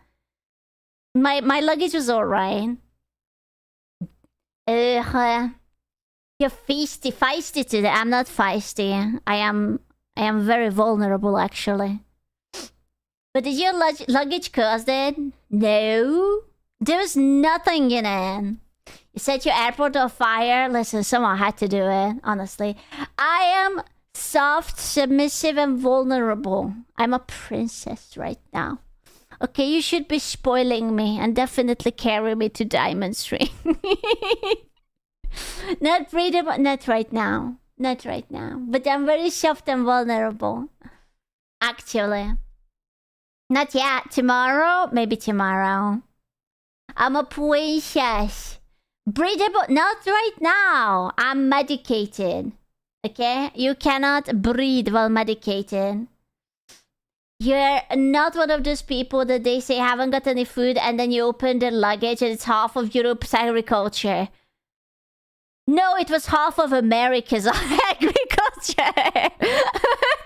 My luggage was alright. You're feisty today. I'm not feisty. I am very vulnerable, actually. But did your luggage cause it? No. There was nothing in it. You set your airport on fire. Listen, someone had to do it, honestly. I am soft, submissive, and vulnerable. I'm a princess right now. Okay, you should be spoiling me and definitely carry me to Diamond Street. Not breathable. Not right now. Not right now. But I'm very soft and vulnerable. Actually. Not yet. Tomorrow? Maybe tomorrow. I'm a princess. Breathable. Not right now. I'm medicated. Okay? You cannot breathe while medicated. You're not one of those people that they say haven't got any food and then you open their luggage and it's half of Europe's agriculture. No, it was half of America's agriculture.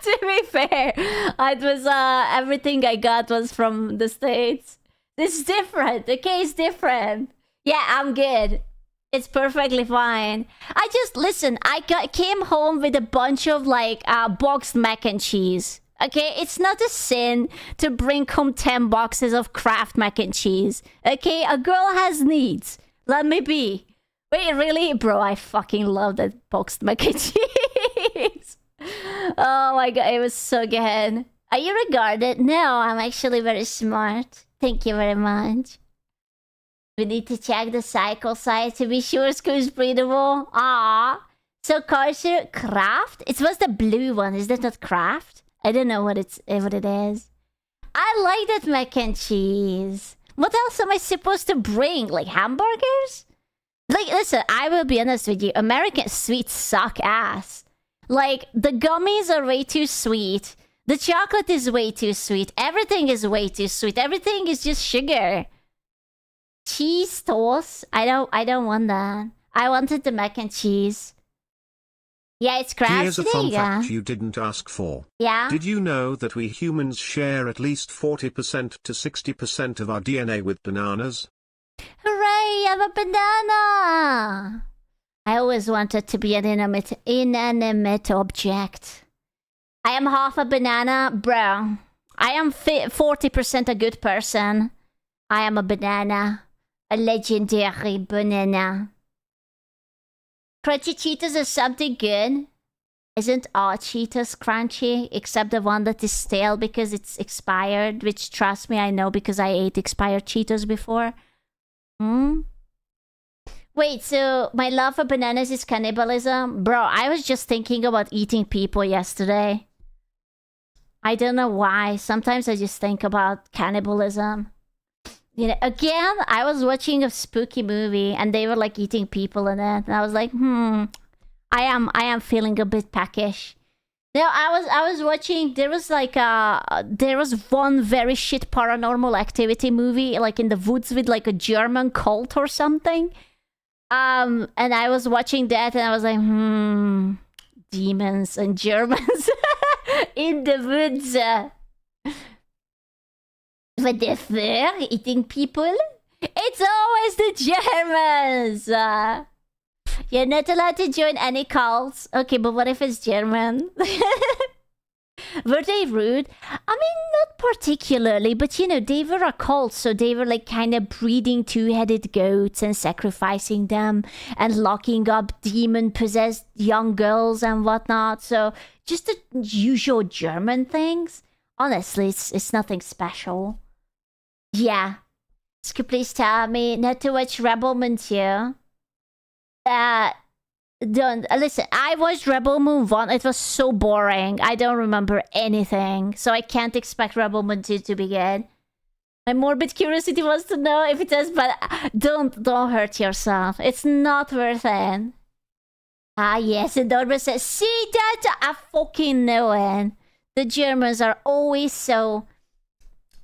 To be fair, it was everything I got was from the States. It's different. Okay, it's different. Yeah, I'm good. It's perfectly fine. I just listen. Came home with a bunch of like boxed mac and cheese. Okay, it's not a sin to bring home 10 boxes of Kraft mac and cheese. Okay, a girl has needs. Let me be. Wait, really? Bro, I fucking love that boxed mac and cheese. Oh my god, it was so good. Are you regarded? No, I'm actually very smart. Thank you very much. We need to check the cycle site to be sure school's breathable. Ah, so Carcer, Kraft? It was the blue one. Is that not Kraft? I don't know what it is. I like that mac and cheese. What else am I supposed to bring? Like hamburgers? Like, listen, I will be honest with you. American sweets suck ass. Like, the gummies are way too sweet. The chocolate is way too sweet. Everything is way too sweet. Everything is just sugar. Cheese toast? I don't want that. I wanted the mac and cheese. Yeah, it's crabs.
Here's a fun fact you didn't ask for.
Yeah?
Did you know that we humans share at least 40% to 60% of our DNA with bananas?
Hooray, I'm a banana! I always wanted to be an inanimate object. I am half a banana, bro. I am 40% a good person. I am a banana. A legendary banana. Crunchy Cheetos is something good. Isn't all Cheetos crunchy? Except the one that is stale because it's expired. Which, trust me, I know because I ate expired Cheetos before. Wait, so my love for bananas is cannibalism? Bro, I was just thinking about eating people yesterday. I don't know why. Sometimes I just think about cannibalism. You know, again, I was watching a spooky movie and they were like eating people in it. And I was like, I am feeling a bit peckish. No, I was watching, there was one very shit Paranormal Activity movie, like in the woods with like a German cult or something. And I was watching that and I was like, demons and Germans in the woods. With their fur, eating people? It's always the Germans! You're not allowed to join any cults. Okay, but what if it's German? Were they rude? I mean, not particularly, but you know, they were a cult, so they were like kind of breeding two-headed goats and sacrificing them and locking up demon-possessed young girls and whatnot. So, just the usual German things. Honestly, it's nothing special. Yeah. Could you please tell me not to watch Rebel Moon 2? Don't listen. I watched Rebel Moon 1. It was so boring. I don't remember anything, so I can't expect Rebel Moon 2 to be good. My morbid curiosity wants to know if it is, but don't hurt yourself. It's not worth it. Ah yes, and Dorma says, see that? I fucking know it. The Germans are always so,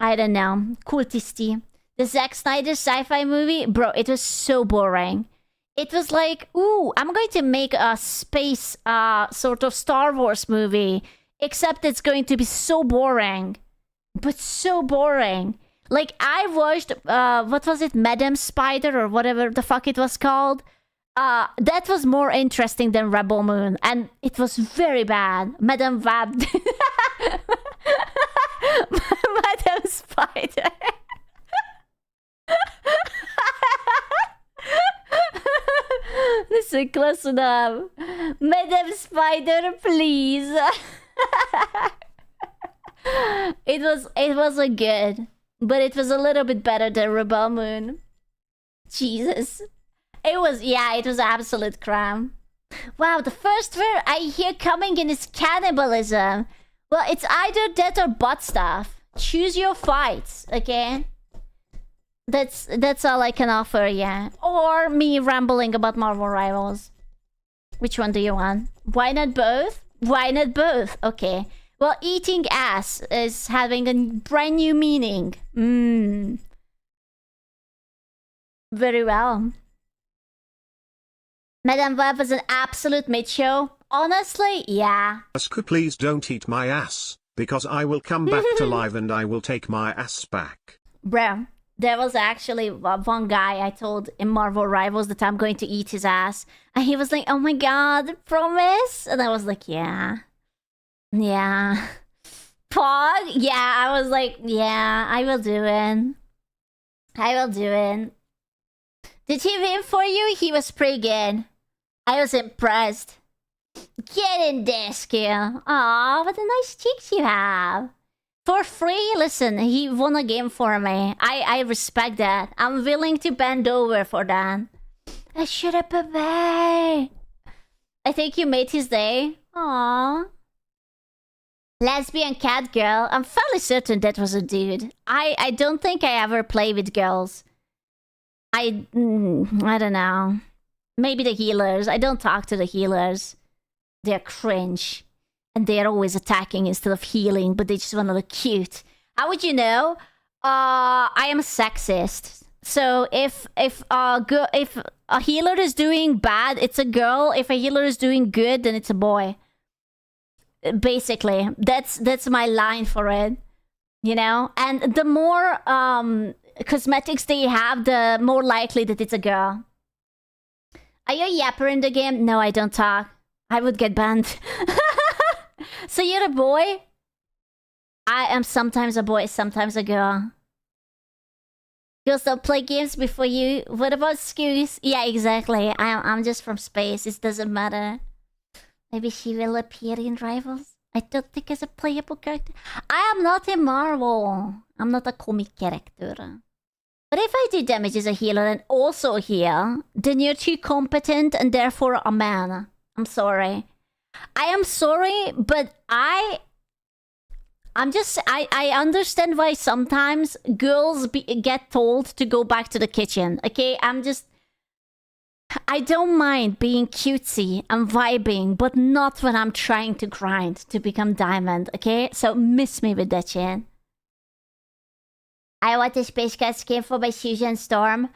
I don't know, cultisty. The Zack Snyder sci-fi movie, bro, it was so boring. it was like, ooh, I'm going to make a space sort of Star Wars movie, except it's going to be so boring. But so boring. Like, I watched, what was it, Madam Spider or whatever the fuck it was called? That was more interesting than Rebel Moon, and it was very bad. Madam Wab. Madam Spider. Listen close enough. Madam Spider, please. It wasn't good, but it was a little bit better than Rebel Moon. Jesus. It was absolute crap. Wow, the first word I hear coming in is cannibalism. Well, it's either that or butt stuff. Choose your fights, okay? That's all I can offer, yeah. Or me rambling about Marvel Rivals. Which one do you want? Why not both? Why not both? Okay. Well, eating ass is having a brand new meaning. Very well. Madame Web was an absolute mid-show. Honestly, yeah.
Asuka, please don't eat my ass, because I will come back to live and I will take my ass back.
Bro, there was actually one guy I told in Marvel Rivals that I'm going to eat his ass. And he was like, oh my god, promise? And I was like, yeah. Yeah. Pog? Yeah, I was like, yeah, I will do it. I will do it. Did he win for you? He was pretty good. I was impressed. Get in there, Skill. Aw, what a nice cheeks you have. For free? Listen, he won a game for me. I respect that. I'm willing to bend over for that. I should have been. I think you made his day. Aww. Lesbian cat girl. I'm fairly certain that was a dude. I don't think I ever play with girls. I don't know. Maybe the healers. I don't talk to the healers. They're cringe. And they're always attacking instead of healing, but they just want to look cute. How would you know? I am sexist. So if a healer is doing bad, it's a girl. If a healer is doing good, then it's a boy. Basically, that's my line for it. You know? And the more cosmetics they have, the more likely that it's a girl. Are you a yapper in the game? No, I don't talk. I would get banned. So you're a boy? I am sometimes a boy, sometimes a girl. Girls don't play games before you. What about Skews? Yeah, exactly. I'm just from space. It doesn't matter. Maybe she will appear in Rivals. I don't think as a playable character. I am not a Marvel. I'm not a comic character. But if I do damage as a healer and also heal, then you're too competent and therefore a man. I'm sorry. I am sorry, but I understand why sometimes girls get told to go back to the kitchen. Okay, I don't mind being cutesy and vibing, but not when I'm trying to grind to become diamond. Okay, so miss me with that shit. I want the Space Cat skin for my Susan Storm.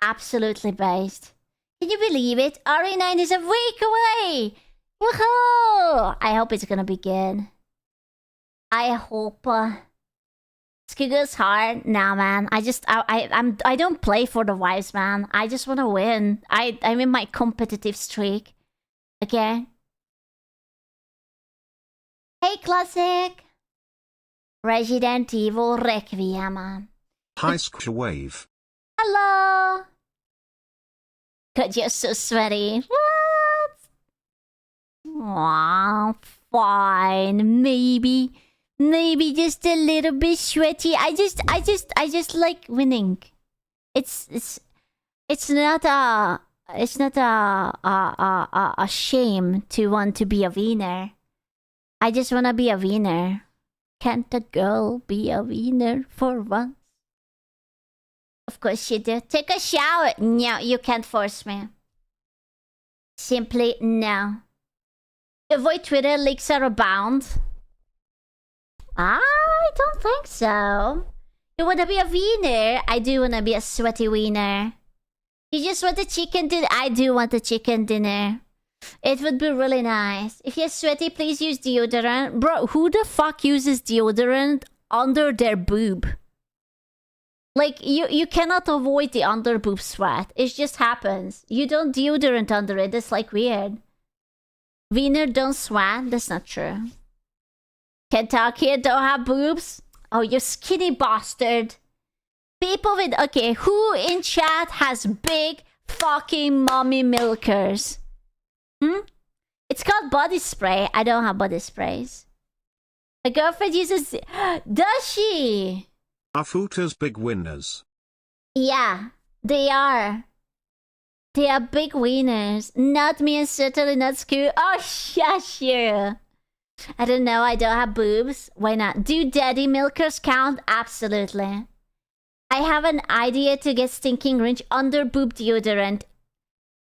Absolutely based. Can you believe it? RE9 is a week away! Woohoo! I hope it's gonna be good. I hope. Skiggo's hard. Nah, man. I don't play for the wives, man. I just wanna win. I'm in my competitive streak. Okay? Hey, Classic! Resident Evil Requiem, man.
Hi, Wave.
Hello! God, you're so sweaty. What? Aw, fine. Maybe just a little bit sweaty. I just like winning. It's not a shame to want to be a winner. I just wanna be a winner. Can't a girl be a winner for once? Of course she do. Take a shower. No, you can't force me. Simply no. Avoid Twitter, leaks are abound. I don't think so. You wanna be a wiener? I do wanna be a sweaty wiener. You just want a chicken dinner? I do want a chicken dinner. It would be really nice. If you're sweaty, please use deodorant. Bro, who the fuck uses deodorant under their boob? Like, you cannot avoid the under boob sweat. It just happens. You don't deodorant under it. That's like weird. Wiener don't sweat? That's not true. Kentucky don't have boobs? Oh, you skinny bastard. People with... Okay, who in chat has big fucking mommy milkers? It's called body spray. I don't have body sprays. My girlfriend uses... Does she?
Are footers big winners?
Yeah, they are. They are big wieners. Not me and certainly not Screw. Oh, sure. I don't know. I don't have boobs. Why not? Do daddy milkers count? Absolutely. I have an idea to get stinking range under boob deodorant.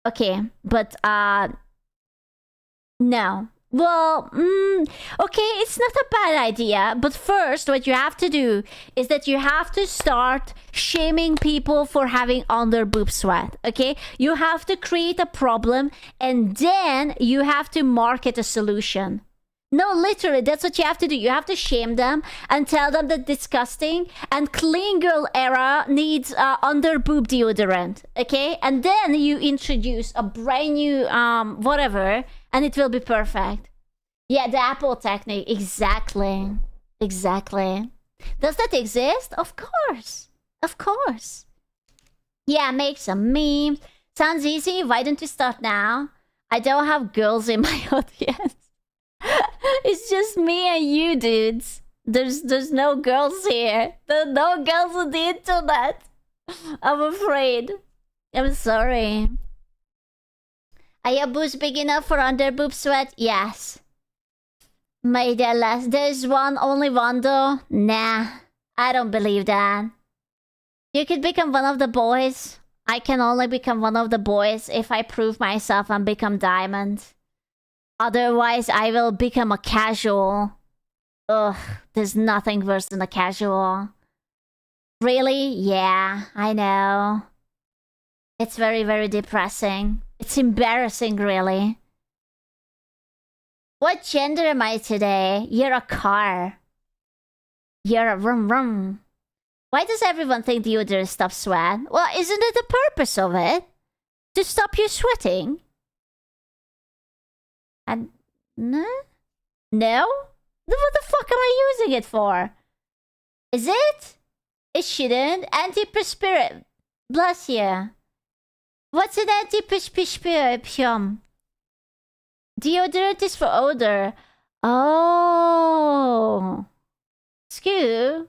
Okay, but no. Well, okay, it's not a bad idea. But first, what you have to do is that you have to start shaming people for having under boob sweat. Okay, you have to create a problem, and then you have to market a solution. No, literally, that's what you have to do. You have to shame them and tell them that disgusting and clean girl era needs under boob deodorant. Okay, and then you introduce a brand new whatever, and it will be perfect. Yeah, the Apple technique. Exactly. Exactly. Does that exist? Of course. Of course. Yeah, make some memes. Sounds easy. Why don't you start now? I don't have girls in my audience. It's just me and you, dudes. There's no girls here. There's no girls on the internet. I'm afraid. I'm sorry. Are your boobs big enough for under boob sweat? Yes. My dear lass, there's only one though? Nah, I don't believe that. You could become one of the boys. I can only become one of the boys if I prove myself and become diamond. Otherwise, I will become a casual. Ugh, there's nothing worse than a casual. Really? Yeah, I know. It's very, very depressing. It's embarrassing, really. What gender am I today? You're a car. You're a vroom vroom. Why does everyone think deodorant stops sweat? Well, isn't it the purpose of it? To stop you sweating? And no? No? Then what the fuck am I using it for? Is it? It shouldn't. Antiperspirant. Bless you. What's an antiperspirant? Deodorant is for odor. Oh. Screw.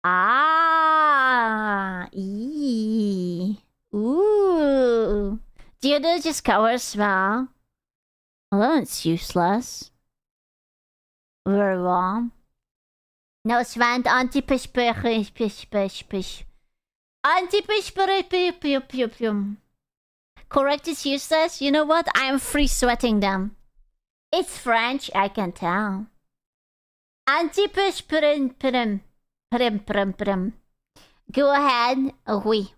Ah. Eee. Ooh. Deodorant just covers smell. Well, it's useless. Very well. No, Swan, antiperspirant. Correct is useless. You know what? I am free sweating them. It's French, I can tell. Antiperspirant. Go ahead. Oui.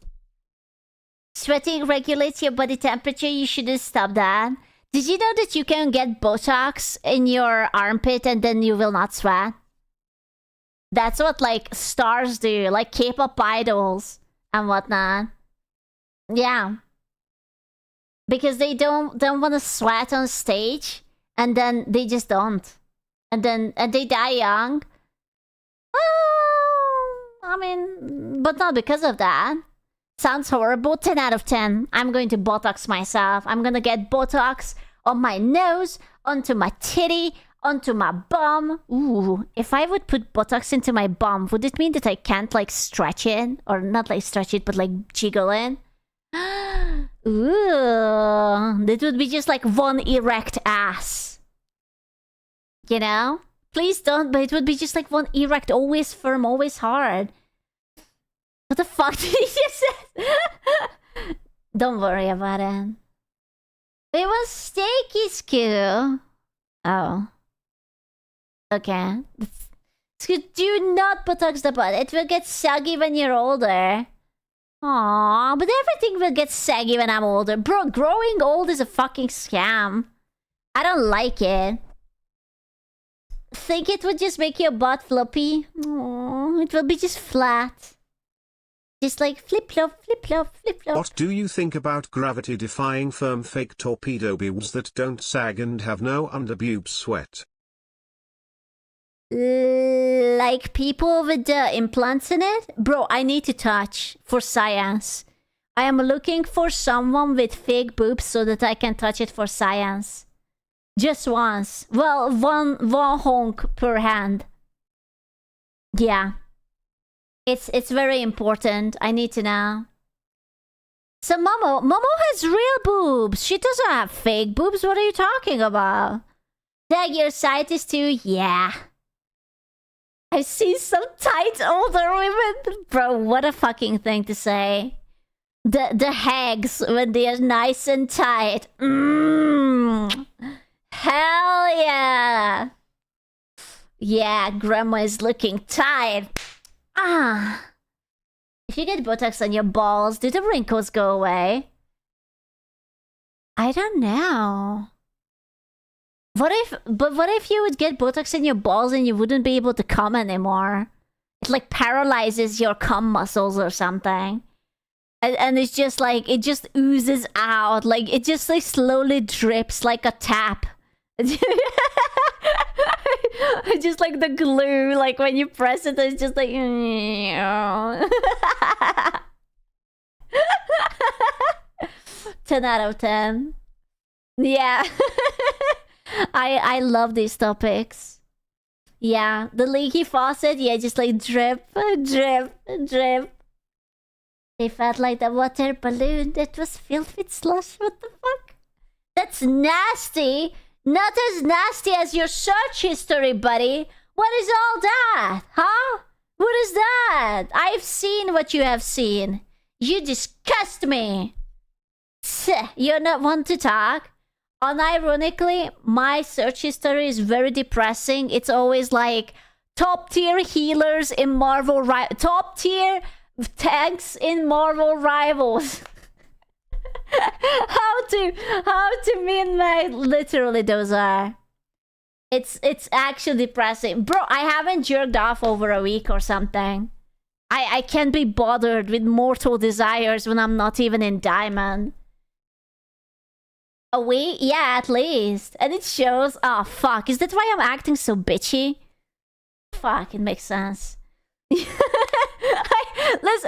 Sweating regulates your body temperature. You shouldn't stop that. Did you know that you can get Botox in your armpit and then you will not sweat? That's what, like, stars do. Like K-pop idols and whatnot. Yeah. Because they don't want to sweat on stage. And then they just don't. And they die young. Oh, I mean, but not because of that. Sounds horrible. 10 out of 10. I'm going to Botox myself. I'm gonna get Botox on my nose, onto my titty, onto my bum. Ooh, if I would put Botox into my bum, would it mean that I can't, like, stretch it? Or not, like, stretch it, but, like, jiggle it? Ooh, that would be just, like, one erect ass. You know? Please don't, but it would be just, like, one erect, always firm, always hard. What the fuck did he just say? Don't worry about it. It was steaky skew. Oh. Okay. Do not Botox the butt. It will get soggy when you're older. Aww, but everything will get saggy when I'm older. Bro, growing old is a fucking scam. I don't like it. Think it would just make your butt floppy? Aww, it will be just flat. Just like flip-flop, flip-flop, flip-flop.
What do you think about gravity-defying firm fake torpedo boobs that don't sag and have no underboob sweat?
Like people with the implants in it? Bro, I need to touch for science. I am looking for someone with fake boobs so that I can touch it for science. Just once. Well, one honk per hand. Yeah. It's very important. I need to know. So Momo has real boobs. She doesn't have fake boobs. What are you talking about? Tag your scientist too? Yeah. I've seen some tight older women. Bro, what a fucking thing to say. The hags when they are nice and tight. Hell yeah. Yeah, grandma is looking tight. If you get Botox on your balls, do the wrinkles go away? I don't know. What if you would get Botox in your balls and you wouldn't be able to come anymore? It like paralyzes your cum muscles or something. And it's just like, it just oozes out. Like, it just like slowly drips like a tap. Just like the glue, like when you press it, it's just like... 10 out of 10. Yeah. I love these topics. Yeah, the leaky faucet, yeah, just like drip, drip, drip. They felt like the water balloon that was filled with slush. What the fuck? That's nasty. Not as nasty as your search history, buddy. What is all that? Huh? What is that? I've seen what you have seen. You disgust me. You're not one to talk. Unironically, my search history is very depressing. It's always like top tier healers in Marvel, top tier tanks in Marvel Rivals. how to min-max, literally those are. It's actually depressing. Bro, I haven't jerked off over a week or something. I can't be bothered with mortal desires when I'm not even in diamond. A week? Yeah, at least. And it shows. Oh, fuck. Is that why I'm acting so bitchy? Fuck, it makes sense. Listen,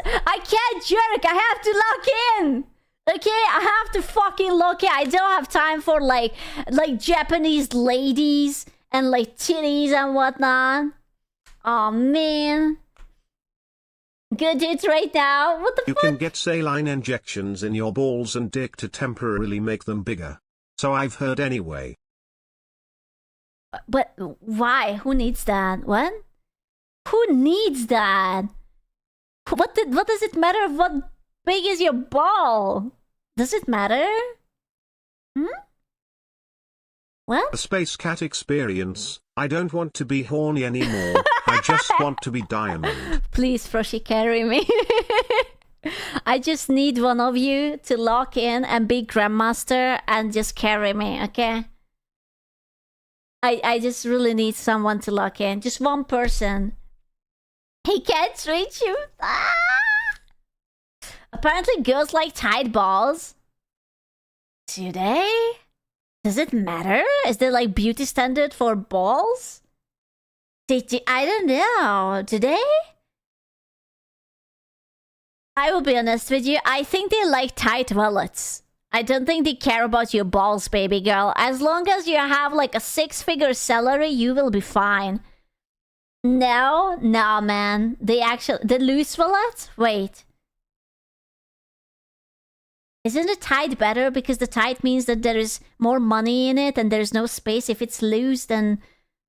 I can't jerk. I have to lock in. Okay, I have to fucking lock in. I don't have time for like Japanese ladies and like titties and whatnot. Oh man. Good dudes right now. What the fuck?
You can get saline injections in your balls and dick to temporarily make them bigger. So I've heard anyway.
But why? Who needs that? What? Who needs that? What does it matter what big is your ball? Does it matter? What?
A space cat experience. I don't want to be horny anymore. I just want to be diamond.
Please, Froshi, carry me. I just need one of you to lock in and be Grandmaster and just carry me, okay? I just really need someone to lock in. Just one person. He can't reach you. Ah! Apparently girls like tight balls. Do they? Does it matter? Is there like beauty standard for balls? I don't know. Do they? I will be honest with you. I think they like tight wallets. I don't think they care about your balls, baby girl. As long as you have like a 6-figure salary, you will be fine. No, man. The loose wallet? Wait. Isn't it tight better because the tight means that there is more money in it and there's no space? If it's loose, then...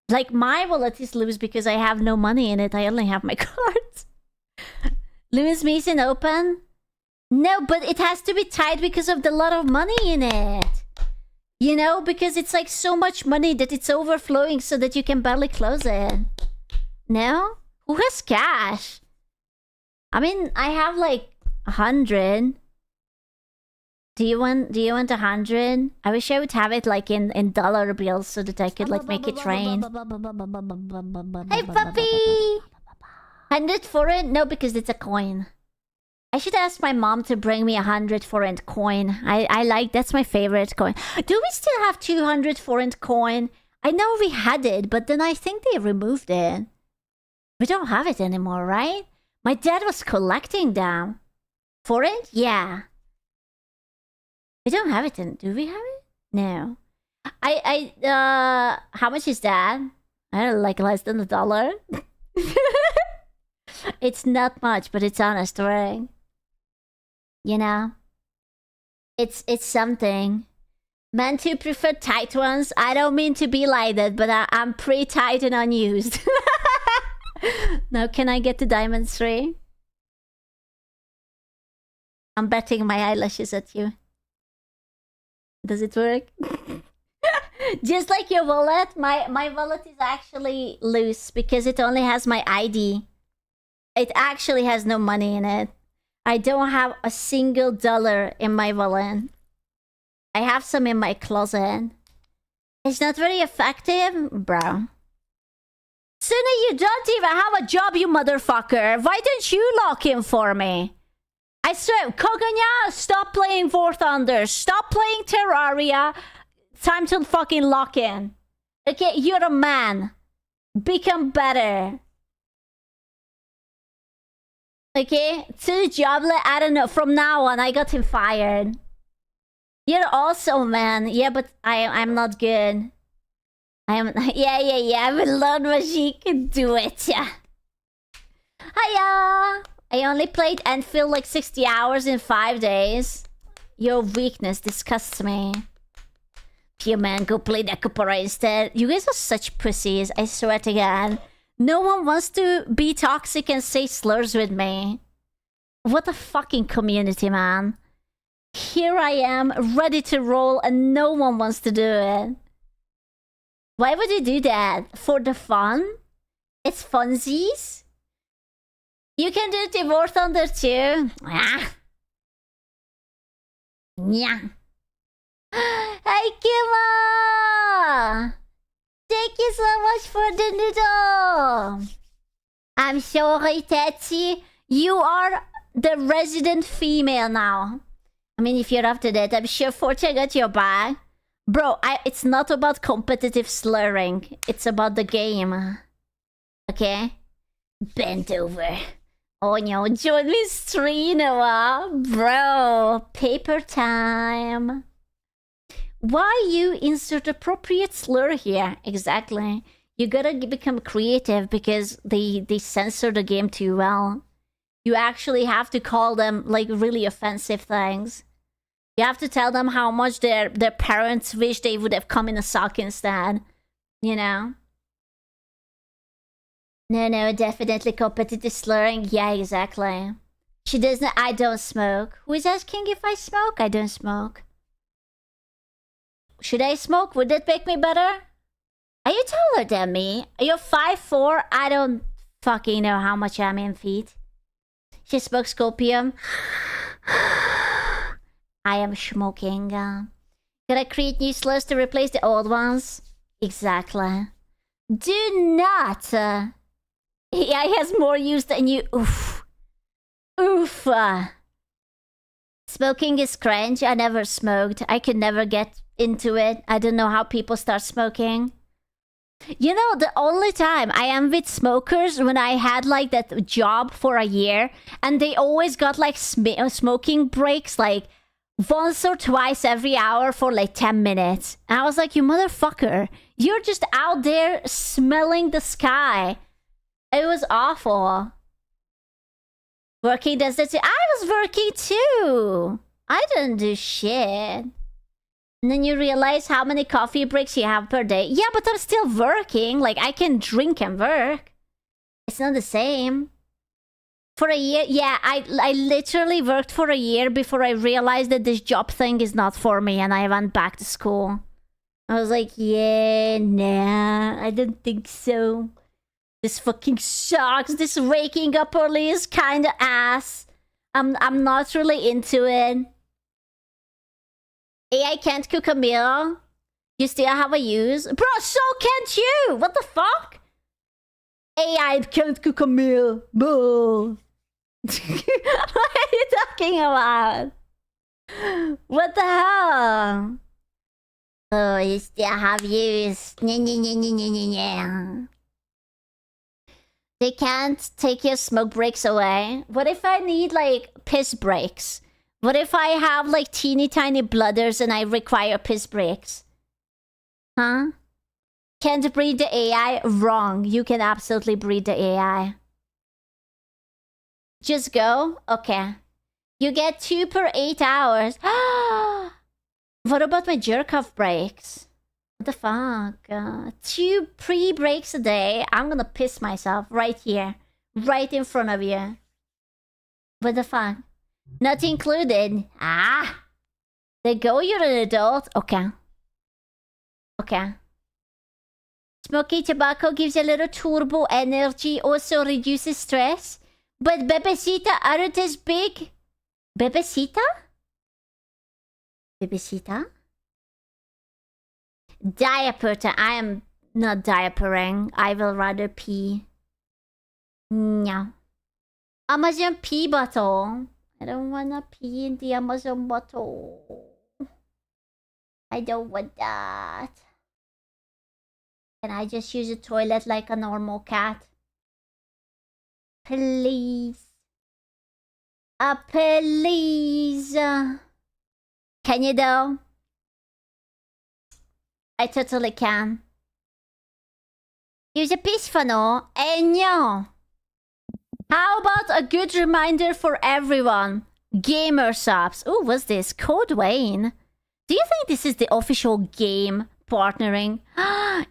Like, my wallet is loose because I have no money in it. I only have my cards. Lewis Mason open? No, but it has to be tight because of the lot of money in it. You know, because it's like so much money that it's overflowing so that you can barely close it. No? Who has cash? I mean, I have like 100. Do you want 100? I wish I would have it like in dollar bills so that I could like make it rain. Hey puppy! 100 foreign? No, because it's a coin. I should ask my mom to bring me 100 foreign coin. I like, that's my favorite coin. Do we still have 200 foreign coin? I know we had it, but then I think they removed it. We don't have it anymore, right? My dad was collecting them. Foreign? Yeah. We don't have it in... Do we have it? No. How much is that? I don't know, like less than $1. It's not much, but it's honest, right? You know? It's something. Men too prefer tight ones. I don't mean to be like that, but I'm pretty tight and unused. Now, can I get the diamond 3? I'm betting my eyelashes at you. Does it work? Just like your wallet, my wallet is actually loose because it only has my ID. It actually has no money in it. I don't have a single dollar in my wallet. I have some in my closet. It's not very effective, bro. Sunny, you don't even have a job, you motherfucker. Why don't you lock in for me? I swear, Koganya, stop playing War Thunder. Stop playing Terraria. Time to fucking lock in. Okay, you're a man. Become better. Okay, to the job, I don't know. From now on, I got him fired. You're also a man. Yeah, but I'm not good. Yeah. I'm a Lord Magic. Do it. Yeah. Hiya. I only played Enfield like 60 hours in 5 days. Your weakness disgusts me. Pure man, go play Decupara instead. You guys are such pussies, I swear to God. No one wants to be toxic and say slurs with me. What a fucking community, man. Here I am, ready to roll, and no one wants to do it. Why would you do that? For the fun? It's funsies? You can do the War Thunder too. Ah. Yeah. Hey, Kima! Thank you so much for the noodle. I'm sorry, Tetsi. You are the resident female now. I mean, if you're after that, I'm sure Fortune got your back. Bro, it's not about competitive slurring. It's about the game. Okay? Bent over. Oh no, join me stream, bro. Paper time. Why you insert appropriate slur here? Exactly. You gotta become creative because they censor the game too well. You actually have to call them like really offensive things. You have to tell them how much their parents wish they would have come in a sock instead. You know? No, definitely competitive slurring. Yeah, exactly. She doesn't. I don't smoke. Who is asking if I smoke? I don't smoke. Should I smoke? Would that make me better? Are you taller than me? You're 5'4". I don't fucking know how much I'm in feet. She smokes copium. I am smoking. Gotta create new slurs to replace the old ones. Exactly. Do not. He has more use than you. Oof. Oof. Smoking is cringe. I never smoked. I could never get into it. I don't know how people start smoking. You know, the only time I am with smokers when I had like that job for a year, and they always got like smoking breaks like once or twice every hour for like 10 minutes. And I was like, you motherfucker, you're just out there smelling the sky. It was awful. Working does that too. I was working too. I didn't do shit. And then you realize how many coffee breaks you have per day. Yeah, but I'm still working. Like, I can drink and work. It's not the same. For a year, yeah, I literally worked for a year before I realized that this job thing is not for me, and I went back to school. I was like, yeah, nah, I don't think so. This fucking sucks. This waking up early is kinda ass. I'm not really into it. AI can't cook a meal. You still have a use? Bro, so can't you! What the fuck? AI can't cook a meal. Boo. What are you talking about? What the hell? Oh, you still have use. They can't take your smoke breaks away. What if I need like piss breaks? What if I have like teeny tiny bladders and I require piss breaks? Huh? Can't breed the AI? Wrong. You can absolutely breed the AI. Just go? Okay. You get 2 per 8 hours. What about my jerk off breaks? What the fuck? 2 pre-breaks a day. I'm gonna piss myself right here. Right in front of you. What the fuck? Not included. Ah! There go, you're an adult. Okay. Okay. Smoky tobacco gives a little turbo energy. Also reduces stress. But bebecita aren't as big. Bebecita? Bebecita? Diaper time. I am not diapering. I will rather pee. No. Amazon pee bottle. I don't wanna pee in the Amazon bottle. I don't want that. Can I just use a toilet like a normal cat? Please. Please. Can you though? I totally can. Use a piece funnel. No. How about a good reminder for everyone? Gamer subs. Ooh, what's this? Code Wayne. Do you think this is the official game partnering?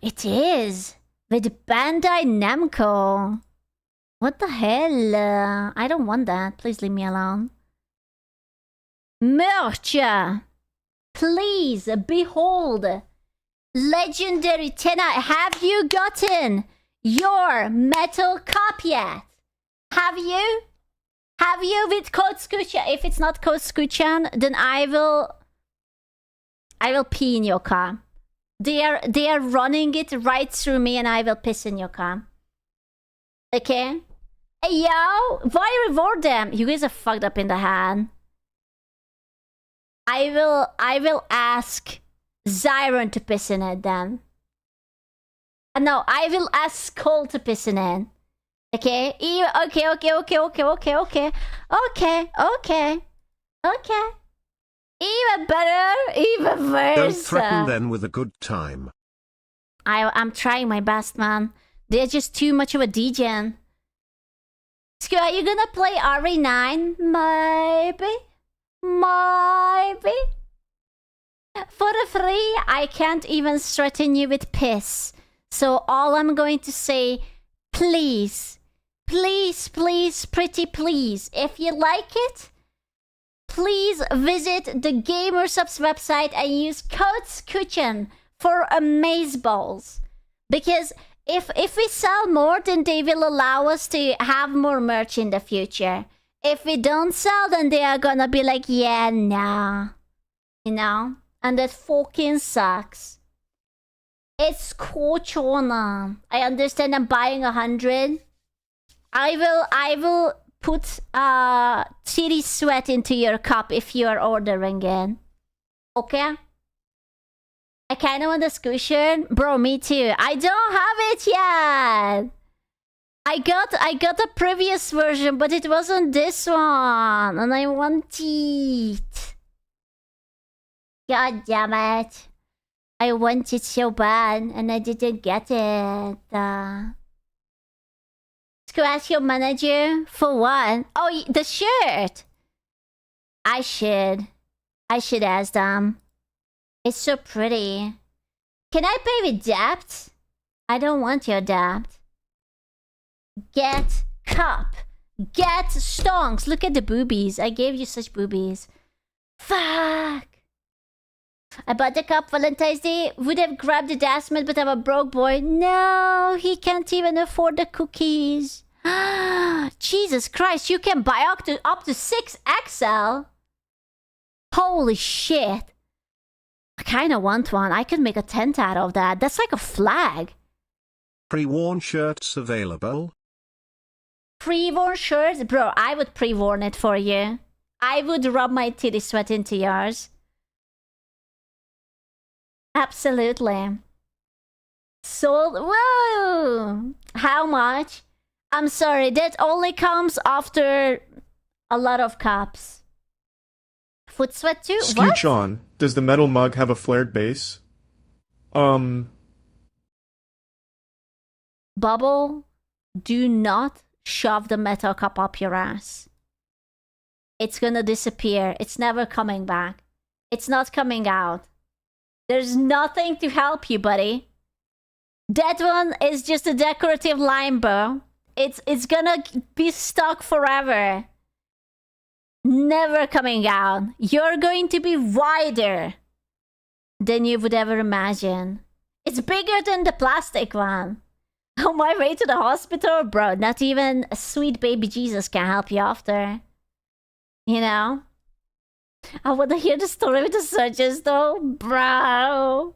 It is. With Bandai Namco. What the hell? I don't want that. Please leave me alone. Merch. Please, behold. Legendary Tenna, have you gotten your metal cup yet? Have you? Have you with code Scuchan? If it's not code Scuchan, then I will pee in your car. They are running it right through me and I will piss in your car. Okay? Hey, yo! Why reward them? You guys are fucked up in the head. I will ask Zyron to piss in it then. No, I will ask Skull to piss in it. Okay? Okay. Even better, even worse.
Don't threaten them with a good time.
I'm trying my best, man. They're just too much of a degen. Sku, are you gonna play RE9? Maybe. For the free, I can't even threaten you with piss. So all I'm going to say, please, pretty please, if you like it, please visit the Gamersubs website and use code SCUCHAN for amazeballs. Because if we sell more, then they will allow us to have more merch in the future. If we don't sell, then they are gonna be like, yeah, nah. You know? And that fucking sucks. It's Cochona. I understand I'm buying 100. I will put titty sweat into your cup if you are ordering it. Okay? I kinda want the cushion. Bro, me too. I don't have it yet. I got a previous version, but it wasn't this one. And I want it. God damn it. I want it so bad, and I didn't get it. Ask your manager for what? Oh, the shirt. I should ask them. It's so pretty. Can I pay with debt? I don't want your debt. Get cup. Get stonks. Look at the boobies. I gave you such boobies. Fuck. I bought the cup Valentine's Day. Would have grabbed the Dasmit, but I'm a broke boy. No, he can't even afford the cookies. Jesus Christ, you can buy up to 6XL? Holy shit. I kind of want one. I could make a tent out of that. That's like a flag.
Pre-worn shirts available.
Pre-worn shirts? Bro, I would pre-worn it for you. I would rub my titty sweat into yours. Absolutely. Sold. Whoa! How much? I'm sorry, that only comes after a lot of cups. Foot sweat too? What?
Scooch-on, does the metal mug have a flared base?
Bubble, do not shove the metal cup up your ass. It's gonna disappear. It's never coming back. It's not coming out. There's nothing to help you, buddy. That one is just a decorative line, bro. It's gonna be stuck forever. Never coming out. You're going to be wider than you would ever imagine. It's bigger than the plastic one. On my way to the hospital, bro, not even a sweet baby Jesus can help you after. You know? I want to hear the story with the surgeons though, bro.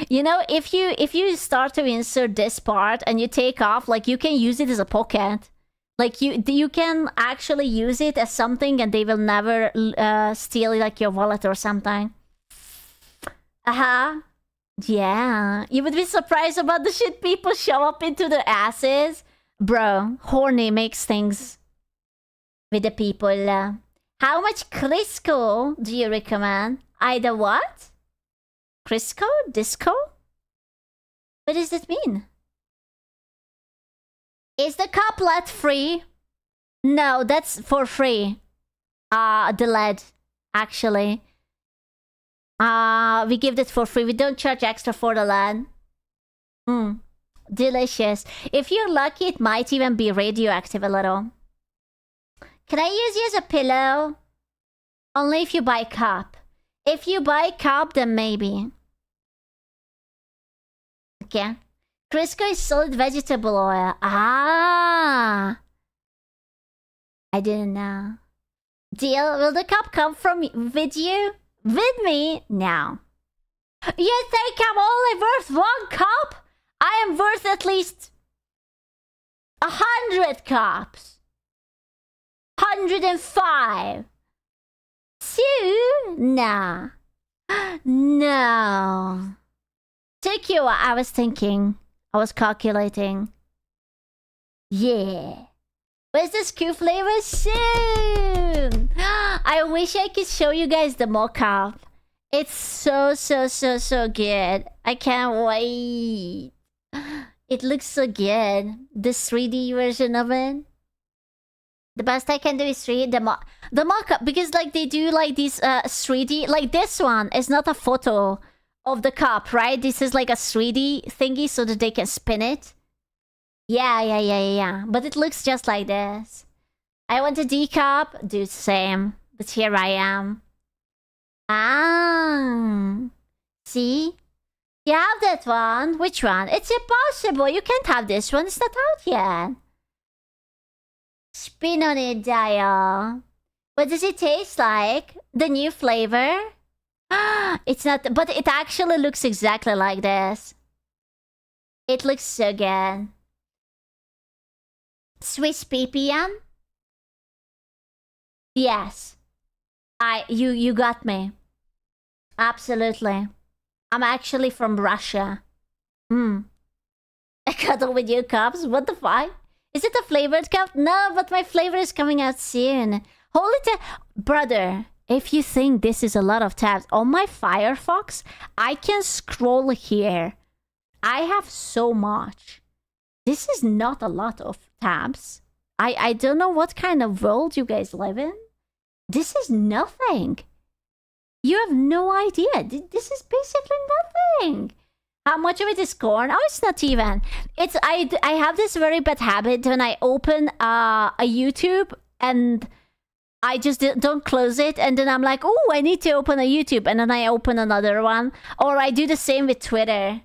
You know, if you start to insert this part and you take off, like, you can use it as a pocket. Like, you can actually use it as something and they will never steal, like, your wallet or something. Uh-huh. Yeah. You would be surprised about the shit people show up into their asses. Bro, horny makes things with the people. How much Crisco do you recommend? Either what? Crisco? Disco? What does that mean? Is the couplet free? No, that's for free. The lead, actually. We give it for free. We don't charge extra for the lead. Delicious. If you're lucky, it might even be radioactive a little. Can I use you as a pillow? Only if you buy cup. If you buy cup, then maybe. Okay. Crisco is solid vegetable oil. Ah. I didn't know. Deal? Will the cup come from with you? With me? No. You think I'm only worth one cup? I am worth at least 100 cups. 105. 2? Nah. No. Took you. I was thinking. I was calculating. Yeah. Where's the scoop flavor soon? I wish I could show you guys the mock-up. It's so good. I can't wait. It looks so good. The 3D version of it. The best I can do is read the mock-up, because like they do like these 3D, like this one is not a photo of the cup, right? This is like a 3D thingy so that they can spin it. Yeah. But it looks just like this. I want a D cup, do the same. But here I am. Ah. See? You have that one. Which one? It's impossible. You can't have this one. It's not out yet. Spin on it, dial. What does it taste like? The new flavor? It's not, but it actually looks exactly like this. It looks so good. Swiss ppm? Yes. You got me. Absolutely. I'm actually from Russia. I cuddle with your cups? What the fuck? Is it a flavored cup? No, but my flavor is coming out soon. Holy brother, if you think this is a lot of tabs, on my Firefox, I can scroll here. I have so much. This is not a lot of tabs. I don't know what kind of world you guys live in. This is nothing. You have no idea. This is basically nothing. How much of it is corn? Oh, it's not even. It's I have this very bad habit when I open a YouTube and I just don't close it, and then I'm like, oh, I need to open a YouTube, and then I open another one, or I do the same with Twitter,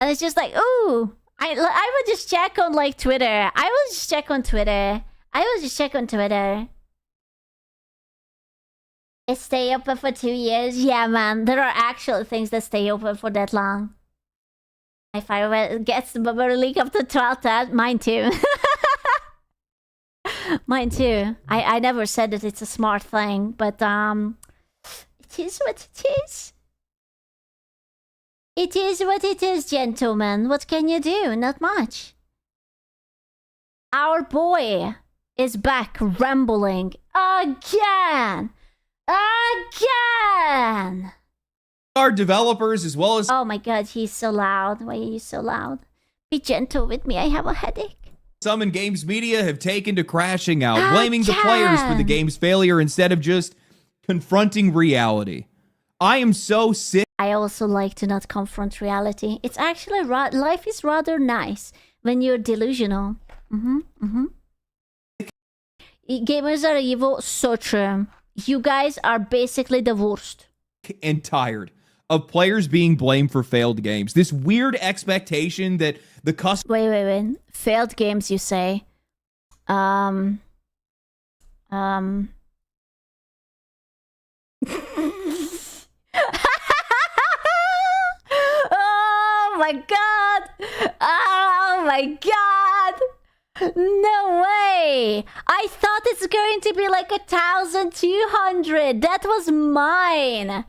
and it's just like, oh, I would just check on like Twitter. I will just check on Twitter. It stay open for 2 years. Yeah, man. There are actual things that stay open for that long. If I gets the bubble leak up to 12, mine too. Mine too. I never said that it's a smart thing, but it is what it is. It is what it is, gentlemen. What can you do? Not much. Our boy is back rambling again.
Our developers as well as
Oh my god, he's so loud. Why are you so loud? Be gentle with me. I have a headache.
some in games media have taken to crashing out, blaming the players for the game's failure instead of just confronting reality. I am so sick.
I also like to not confront reality. It's actually life is rather nice when you're delusional. Gamers are evil, so true. You guys are basically the worst.
And tired of players being blamed for failed games. This weird expectation that the customer...
Wait. Failed games, you say? Oh my god! Oh my god! No way! I thought it's going to be like 1,200. That was mine.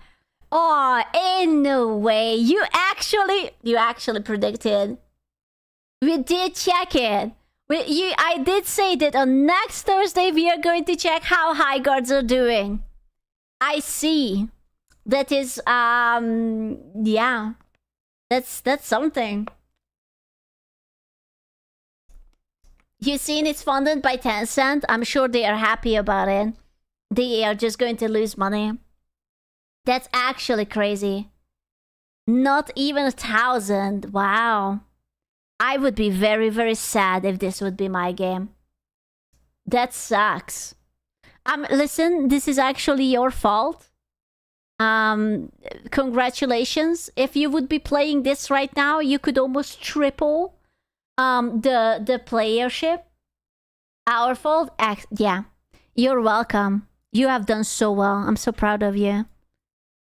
Oh, in no way. You actually predicted. We did check it. I did say that on next Thursday we are going to check how Highguards are doing. I see. That is yeah. That's something. You seen it's funded by Tencent? I'm sure they are happy about it. They are just going to lose money. That's actually crazy. Not even 1,000. Wow. I would be very, very sad if this would be my game. That sucks. Listen, this is actually your fault. Congratulations. If you would be playing this right now, you could almost triple the playership. Our fault. Yeah. You're welcome. You have done so well. I'm so proud of you.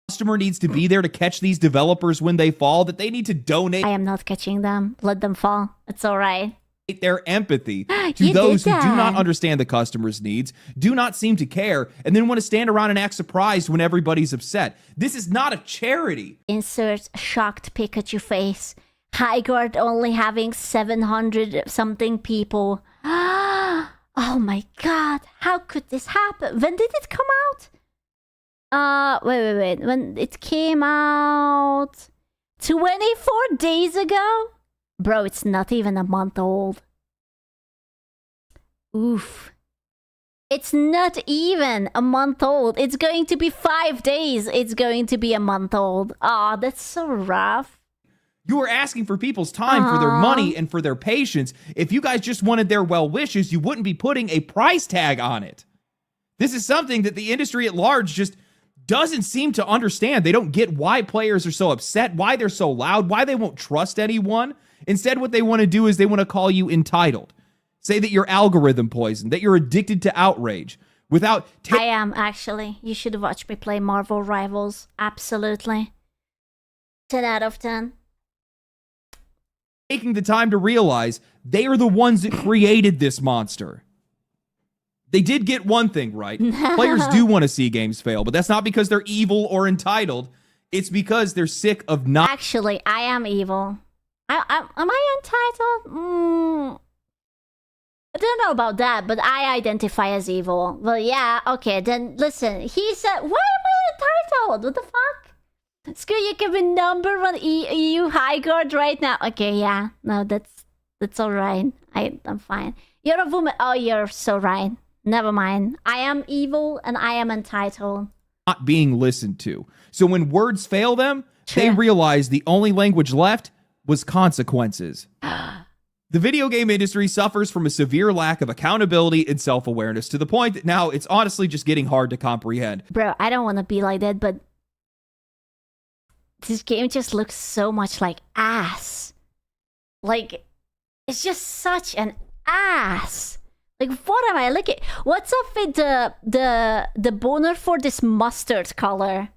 Customer needs to be there to catch these developers when they fall, that they need to donate
I am not catching them. Let them fall. It's all right.
their empathy to those who do not understand the customer's needs, do not seem to care, and then want to stand around and act surprised when everybody's upset. This is not a charity.
Insert shocked Pikachu face. Highguard only having 700 something people. Oh my god, how could this happen? When did it come out? Wait. When it came out 24 days ago? Bro, it's not even a month old. Oof. It's not even a month old. It's going to be 5 days. It's going to be a month old. Aw, that's so rough.
You are asking for people's time, for their money, and for their patience. If you guys just wanted their well wishes, you wouldn't be putting a price tag on it. This is something that the industry at large just doesn't seem to understand. They don't get why players are so upset, why they're so loud, why they won't trust anyone. Instead, what they want to do is they want to call you entitled. Say that you're algorithm poisoned, that you're addicted to outrage. Without
I am, actually. You should watch me play Marvel Rivals. Absolutely. 10 out of 10.
Taking the time to realize they are the ones that created this monster. They did get one thing right. Players do want to see games fail, but that's not because they're evil or entitled. It's because they're sick of not...
Actually, I am evil. Am I entitled? I don't know about that, but I identify as evil. Well, yeah, okay, then listen. He said, why am I entitled? What the fuck? Screw you, can be number one EU Highguard right now. Okay, yeah, no, that's all right. I'm fine. You're a woman. Oh, you're so right. Never mind. I am evil and I am entitled.
Not being listened to. So when words fail them, they realize the only language left was consequences. The video game industry suffers from a severe lack of accountability and self-awareness to the point that now it's honestly just getting hard to comprehend.
Bro, I don't want to be like that, but this game just looks so much like ass. Like, is just such an ass. Like, what am I looking? What's up with the boner for this mustard color?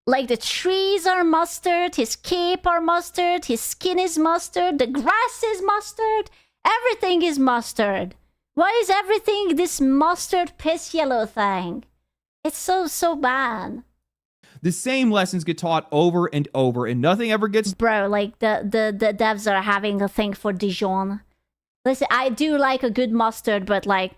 Like, the trees are mustard, his cape are mustard, his skin is mustard, the grass is mustard, everything is mustard. Why is everything this mustard piss yellow thing? It's so bad.
The same lessons get taught over and over, and nothing ever gets...
Bro, like, the devs are having a thing for Dijon. Listen, I do like a good mustard, but, like,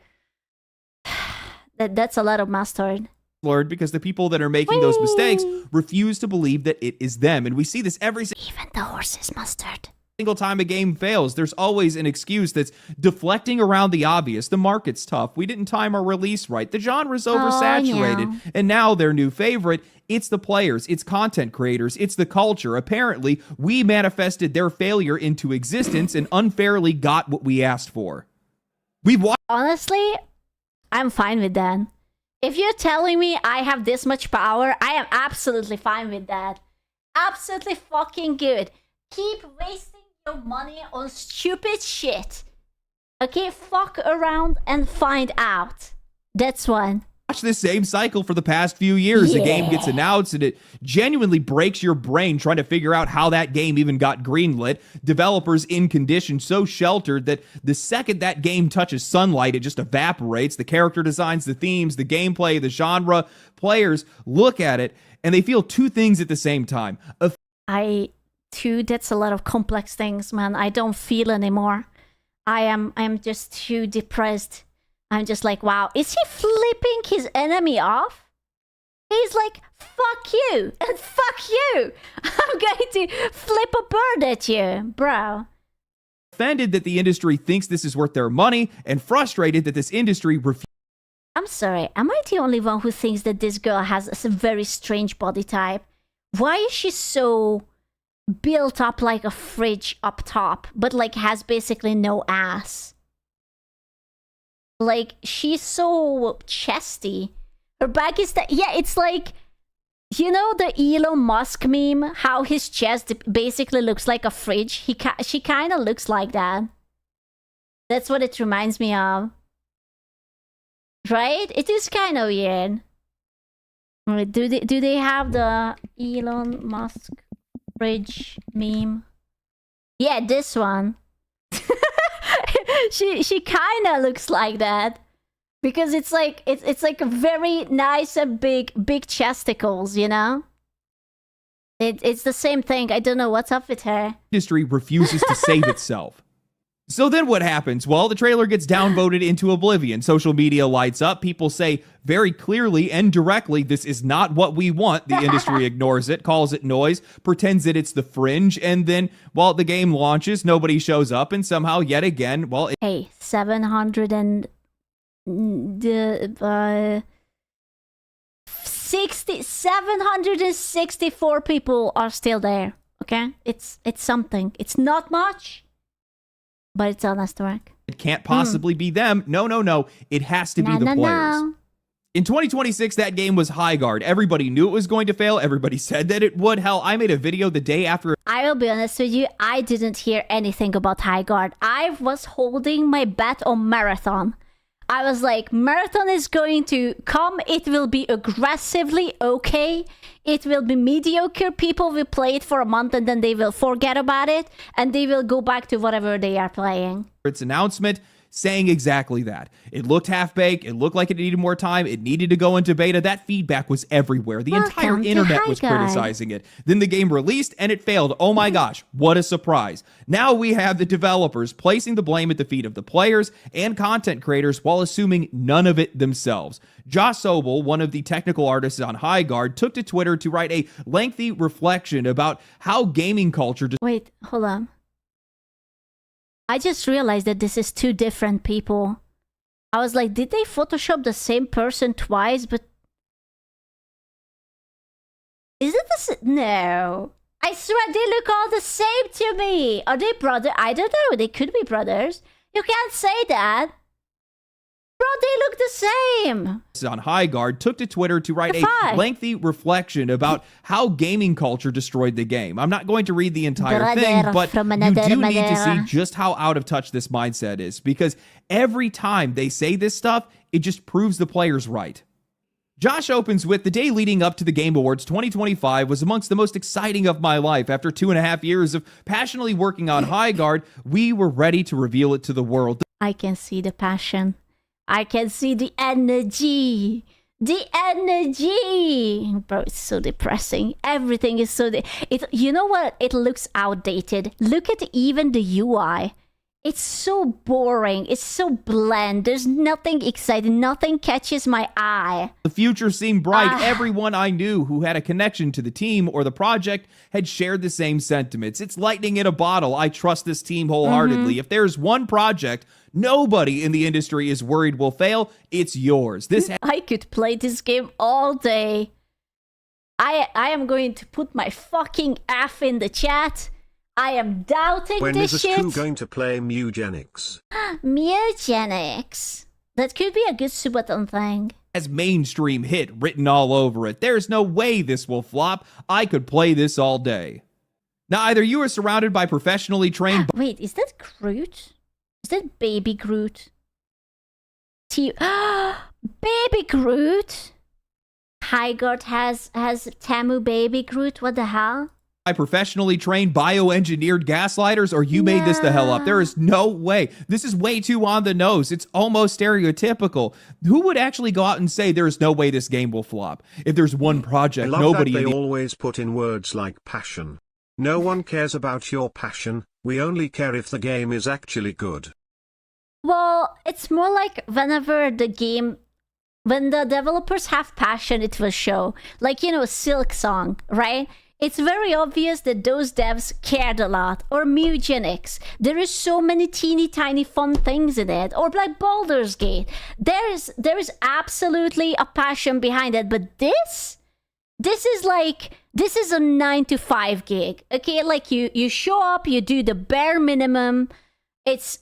that's a lot of mustard.
Lord, because the people that are making those mistakes refuse to believe that it is them. And we see this every
Even the horse is mustard.
single time a game fails. There's always an excuse that's deflecting around the obvious. The market's tough. We didn't time our release right. The genre's oversaturated.
Yeah.
And now their new favorite, it's the players, it's content creators, it's the culture. Apparently, we manifested their failure into existence and unfairly got what we asked for. We've watched...
Honestly, I'm fine with that. If you're telling me I have this much power, I am absolutely fine with that. Absolutely fucking good. Keep wasting your money on stupid shit. Okay, fuck around and find out. That's one.
Watch this same cycle for the past few years. A game gets announced and it genuinely breaks your brain trying to figure out how that game even got greenlit. Developers in conditions so sheltered that the second that game touches sunlight, it just evaporates. The character designs, the themes, the gameplay, the genre. Players look at it and they feel two things at the same time.
That's a lot of complex things, man. I don't feel anymore. I'm just too depressed. I'm just like, wow, is he flipping his enemy off? He's like, fuck you and fuck you. I'm going to flip a bird at you, bro.
Offended that the industry thinks this is worth their money and frustrated that this industry
I'm sorry, am I the only one who thinks that this girl has a very strange body type? Why is she so built up like a fridge up top, but like has basically no ass? Like, she's so chesty. Her back is that... Yeah, it's like... You know the Elon Musk meme? How his chest basically looks like a fridge? She kind of looks like that. That's what it reminds me of. Right? It is kind of weird. Do they have the Elon Musk fridge meme? Yeah, this one. she kind of looks like that because it's like a very nice and big chesticles, you know. It's the same thing. I don't know what's up with her.
industry refuses to save itself. So then what happens? Well, the trailer gets downvoted into oblivion. Social media lights up. People say very clearly and directly, this is not what we want. The industry ignores it, calls it noise, pretends that it's the fringe. And then, well, the game launches, nobody shows up. And somehow, yet again, well...
Hey, 764 people are still there. Okay? It's something. It's not much. But it's honest work.
It can't possibly be them. No. It has to be the players.
No.
In 2026, that game was Highguard. Everybody knew it was going to fail. Everybody said that it would. Hell, I made a video the day after.
I will be honest with you. I didn't hear anything about Highguard. I was holding my bet on Marathon. I was like, Marathon is going to come. It will be aggressively okay. It will be mediocre. People will play it for a month and then they will forget about it. And they will go back to whatever they are playing.
Its announcement saying exactly that. It looked half-baked. It looked like it needed more time. It needed to go into beta. That feedback was everywhere. The entire internet was criticizing it. Then the game released and it failed. Oh my gosh, what a surprise. Now we have the developers placing the blame at the feet of the players and content creators while assuming none of it themselves. Josh Sobel, one of the technical artists on Highguard, took to Twitter to write a lengthy reflection about how gaming culture...
Wait, hold on. I just realized that this is two different people. I was like, did they Photoshop the same person twice? But is it the same? No. I swear they look all the same to me. Are they brothers? I don't know. They could be brothers. You can't say that. Bro, they look the same.
On Highguard took to Twitter to write
Fine.
a lengthy reflection about how gaming culture destroyed the game. I'm not going to read the entire thing,
Brother
but
from
you
another
do need to
mother.
see just how out of touch this mindset is, because every time they say this stuff, it just proves the players right. Josh opens with, the day leading up to the Game Awards 2025 was amongst the most exciting of my life. After 2.5 years of passionately working on Highguard, we were ready to reveal it to the world.
I can see the passion. I can see the energy. The energy. Bro, it's so depressing. Everything is so... you know what? It looks outdated. Look at even the UI. It's so boring. It's so bland. There's nothing exciting. Nothing catches my eye.
The future seemed bright. Everyone I knew who had a connection to the team or the project had shared the same sentiments. It's lightning in a bottle. I trust this team wholeheartedly. If there's one project nobody in the industry is worried will fail, it's yours.
I could play this game all day. I am going to put my fucking F in the chat. I am doubting
When
this
is
shit.
Asku going to play Mugenics?
Mugenics. That could be a good Subathon thing.
Has mainstream hit written all over it. There's no way this will flop. I could play this all day. Now, either you are surrounded by professionally trained...
Wait, is that Groot? Is that Baby Groot? Baby Groot? Highguard has Tamu Baby Groot? What the hell?
by professionally trained bioengineered gaslighters, or you made this the hell up. There is no way. This is way too on the nose. It's almost stereotypical. Who would actually go out and say there's no way this game will flop? If there's one project,
I love
nobody
that
in
they
the
always put in words like passion. No one cares about your passion, we only care if the game is actually good.
Well, it's more like whenever the game, when the developers have passion, it will show. Like, you know, Silk Song, right? It's very obvious that those devs cared a lot. Or Mugenics. There is so many teeny tiny fun things in it. Or like Baldur's Gate. There is absolutely a passion behind it. But this is a 9 to 5 gig. Okay, like you show up, you do the bare minimum. It's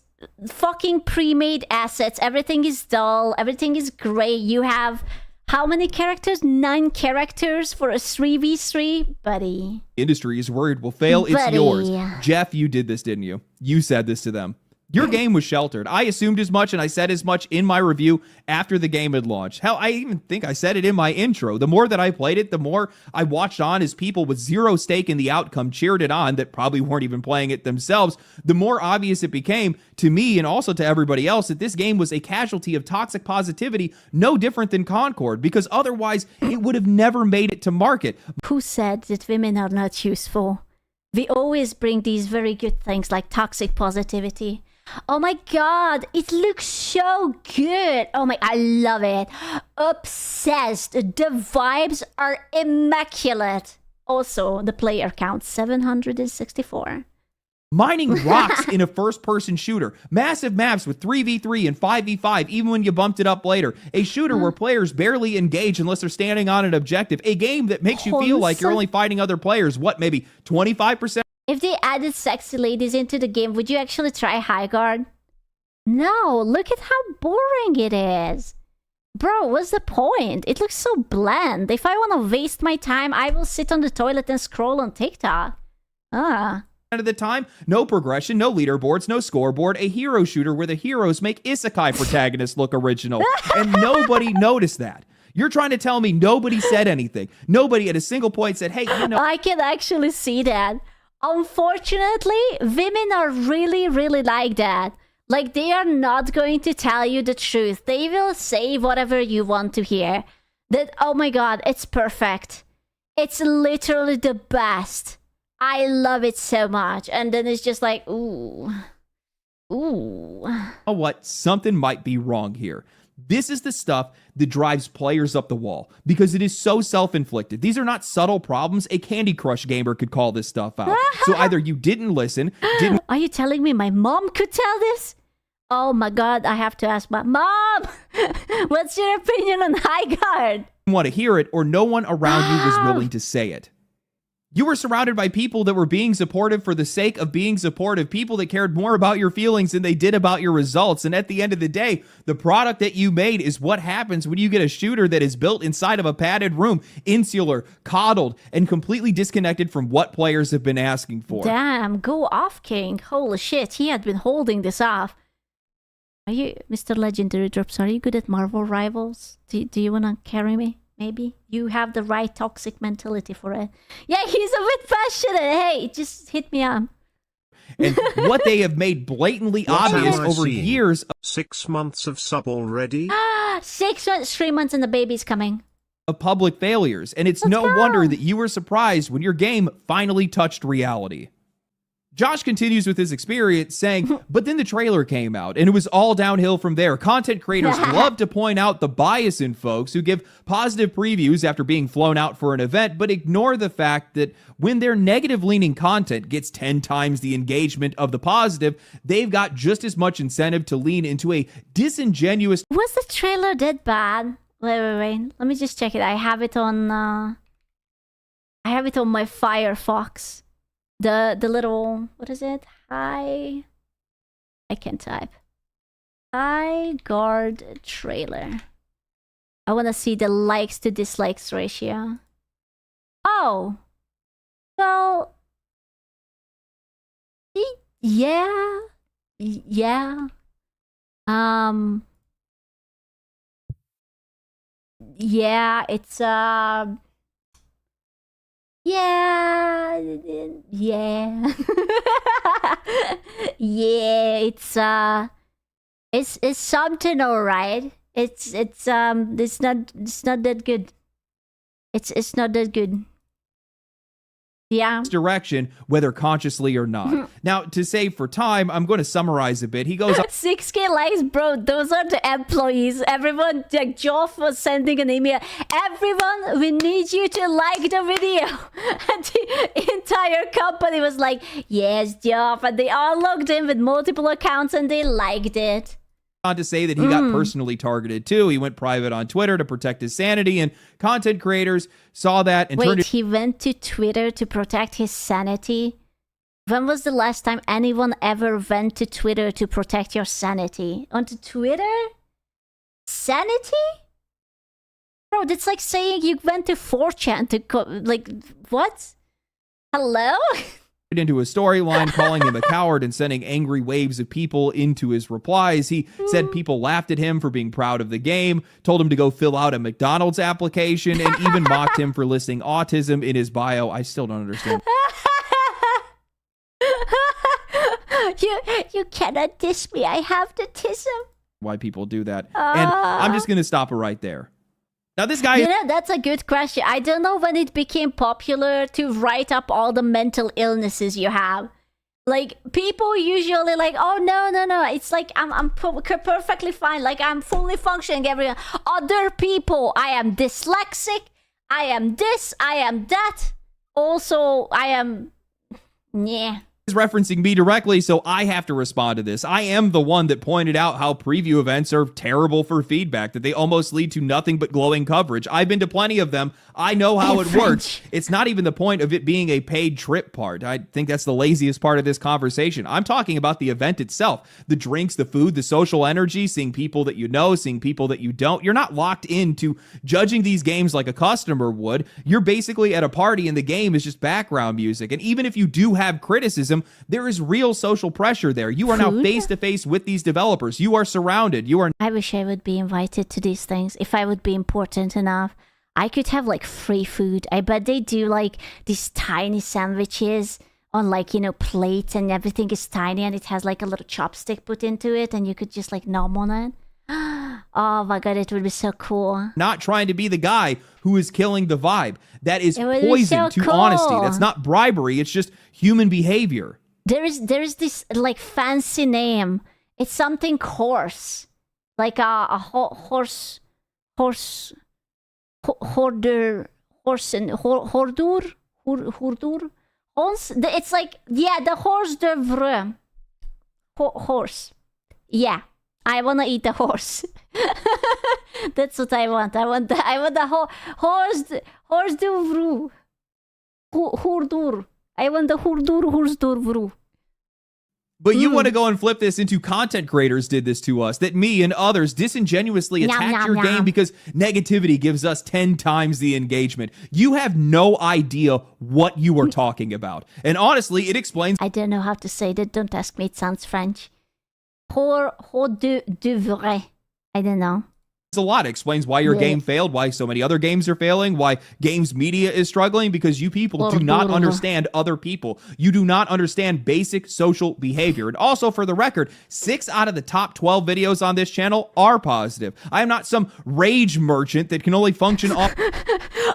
fucking pre-made assets. Everything is dull. Everything is gray. You have how many characters? 9 characters for a 3v3? Buddy.
industry is worried will fail. It's
Buddy.
yours. Jeff, you did this, didn't you? You said this to them. Your game was sheltered. I assumed as much, and I said as much in my review after the game had launched. Hell, I even think I said it in my intro. The more that I played it, the more I watched on as people with zero stake in the outcome cheered it on that probably weren't even playing it themselves. The more obvious it became to me and also to everybody else that this game was a casualty of toxic positivity, no different than Concord, because otherwise it would have never made it to market.
Who said that women are not useful? We always bring these very good things like toxic positivity. Oh my god, it looks so good. Oh my, I love it. Obsessed. The vibes are immaculate. Also, the player count 764.
Mining rocks in a first-person shooter. Massive maps with 3v3 and 5v5, even when you bumped it up later. A shooter where players barely engage unless they're standing on an objective. A game that makes you feel like you're only fighting other players. What, maybe 25%?
If they added sexy ladies into the game, would you actually try Highguard? No, look at how boring it is. Bro, what's the point? It looks so bland. If I want to waste my time, I will sit on the toilet and scroll on TikTok.
Of the time, no progression, no leaderboards, no scoreboard, a hero shooter where the heroes make isekai protagonists look original. And nobody noticed that. You're trying to tell me nobody said anything. Nobody at a single point said, hey, you know.
I can actually see that. Unfortunately, women are really, really like that. Like, they are not going to tell you the truth. They will say whatever you want to hear. That, oh my god, it's perfect. It's literally the best. I love it so much. And then it's just like, ooh. Ooh.
What? Something might be wrong here. This is the stuff that drives players up the wall because it is so self-inflicted. These are not subtle problems. A Candy Crush gamer could call this stuff out. So either you didn't listen, didn't...
Are you telling me my mom could tell this? Oh my god, I have to ask my mom. What's your opinion on Highguard?
want to hear it, or no one around you was willing to say it. You were surrounded by people that were being supportive for the sake of being supportive, people that cared more about your feelings than they did about your results. And at the end of the day, the product that you made is what happens when you get a shooter that is built inside of a padded room, insular, coddled, and completely disconnected from what players have been asking for.
Damn, go off, King. Holy shit, he had been holding this off. Are you, Mr. Legendary Drops, are you good at Marvel Rivals? Do you want to carry me? Maybe you have the right toxic mentality for it. Yeah, he's a bit passionate. Hey, just hit me up.
And what they have made blatantly obvious over years.
6 months of sub already?
6 months, 3 months, and the baby's coming.
Of public failures. And it's
Let's
no
go.
wonder that you were surprised when your game finally touched reality. Josh continues with his experience saying, but then the trailer came out and it was all downhill from there. Content creators love to point out the bias in folks who give positive previews after being flown out for an event, but ignore the fact that when their negative leaning content gets 10 times the engagement of the positive, they've got just as much incentive to lean into a disingenuous.
Was the trailer that bad? Wait. Let me just check it. I have it on my Firefox. The little, what is it? I can't type. Highguard trailer. I want to see the likes to dislikes ratio. Oh. Well. Yeah. Yeah. Yeah, it's yeah. Yeah, it's something, all right. It's not that good. It's not that good. Yeah.
Direction, whether consciously or not. Now, to save for time, I'm going to summarize a bit. He goes,
6K likes, bro. Those are the employees. Everyone, like Joff was sending an email. Everyone, we need you to like the video. And the entire company was like, yes, Joff. And they all logged in with multiple accounts and they liked it.
on to say that he got personally targeted too. He went private on Twitter to protect his sanity, and content creators saw that and turned it.
He went to Twitter to protect his sanity? When was the last time anyone ever went to Twitter to protect your sanity? Onto Twitter? Sanity? Bro, that's like saying you went to 4chan to like, what? Hello?
Into a storyline calling him a coward and sending angry waves of people into his replies. He said people laughed at him for being proud of the game, told him to go fill out a McDonald's application, and even mocked him for listing autism in his bio. I still don't understand.
You cannot diss me. I have to diss him.
Why people do that. And I'm just going to stop it right there. Now, this guy...
You know, that's a good question. I don't know when it became popular to write up all the mental illnesses you have. Like, people usually like, oh, no. It's like, I'm perfectly fine. Like, I'm fully functioning. Everyone. Other people, I am dyslexic. I am this. I am that. Also, I am... Yeah.
Is referencing me directly, so I have to respond to this. I am the one that pointed out how preview events are terrible for feedback, that they almost lead to nothing but glowing coverage. I've been to plenty of them. I know how it works. It's not even the point of it being a paid trip part. I think that's the laziest part of this conversation. I'm talking about the event itself. The drinks, the food, the social energy, seeing people that you know, seeing people that you don't. You're not locked into judging these games like a customer would. You're basically at a party and the game is just background music. And even if you do have criticism, there is real social pressure there. You are now face to face with these developers. You are surrounded. You are...
I wish I would be invited to these things. If I would be important enough, I could have like free food. I bet they do like these tiny sandwiches on like, you know, plates, and everything is tiny and it has like a little chopstick put into it and you could just like nom on it. Oh my god, it would be so cool.
Not trying to be the guy who is killing the vibe. That is poison to honesty. That's not bribery. It's just human behavior.
There is this like fancy name. It's something horse, like a horse, hoarder, horse and hordur. It's like, yeah, the horse d'oeuvre. Horse. Yeah. I want to eat a horse. That's what I want. I want the horse d'oeuvre. Hurdur. I want the hurdur vru.
But you want to go and flip this into content creators did this to us, that me and others disingenuously attacked your game because negativity gives us 10 times the engagement. You have no idea what you are talking about. And honestly, it explains...
I don't know how to say that. Don't ask me. It sounds French. De vrai. I don't know.
A lot. It explains why your game failed, why so many other games are failing, why games media is struggling, because you people do not understand other people. You do not understand basic social behavior. And also, for the record, 6 out of the top 12 videos on this channel are positive. I am not some rage merchant that can only function off...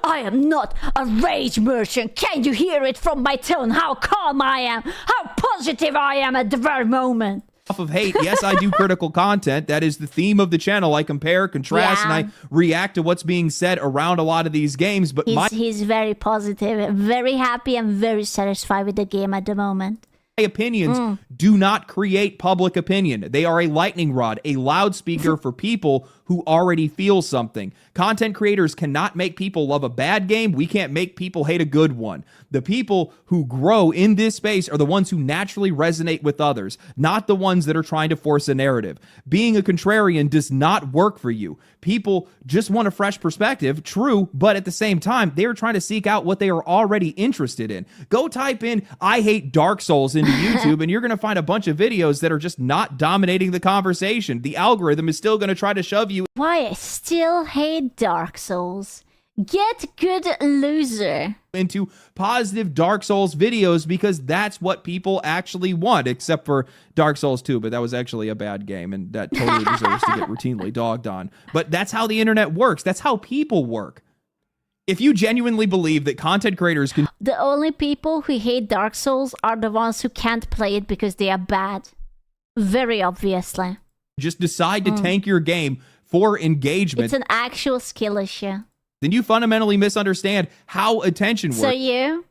I am not a rage merchant. Can you hear it from my tone? How calm I am. How positive I am at the very moment.
Of hate. Yes, I do critical content. That is the theme of the channel. I compare, contrast, and I react to what's being said around a lot of these games. But
he's very positive, very happy, and very satisfied with the game at the moment.
My opinions do not create public opinion. They are a lightning rod, a loudspeaker for people who already feel something. Content creators cannot make people love a bad game. We can't make people hate a good one. The people who grow in this space are the ones who naturally resonate with others, not the ones that are trying to force a narrative. Being a contrarian does not work for you. People just want a fresh perspective, true, but at the same time, they are trying to seek out what they are already interested in. Go type in, I hate Dark Souls into YouTube, and you're going to find a bunch of videos that are just not dominating the conversation. The algorithm is still going to try to shove you.
Why I still hate Dark Souls. Get good, loser.
Into positive Dark Souls videos because that's what people actually want, except for Dark Souls 2, but that was actually a bad game and that totally deserves to get routinely dogged on. But that's how the internet works. That's how people work. If you genuinely believe that content creators can...
The only people who hate Dark Souls are the ones who can't play it because they are bad. Very obviously.
Just decide to tank your game for engagement.
It's an actual skill issue.
Then you fundamentally misunderstand how attention works.
So you?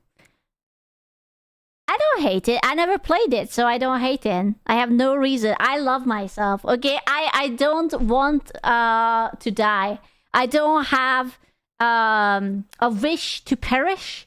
I don't hate it. I never played it, so I don't hate it. I have no reason. I love myself, okay? I don't want to die. I don't have a wish to perish.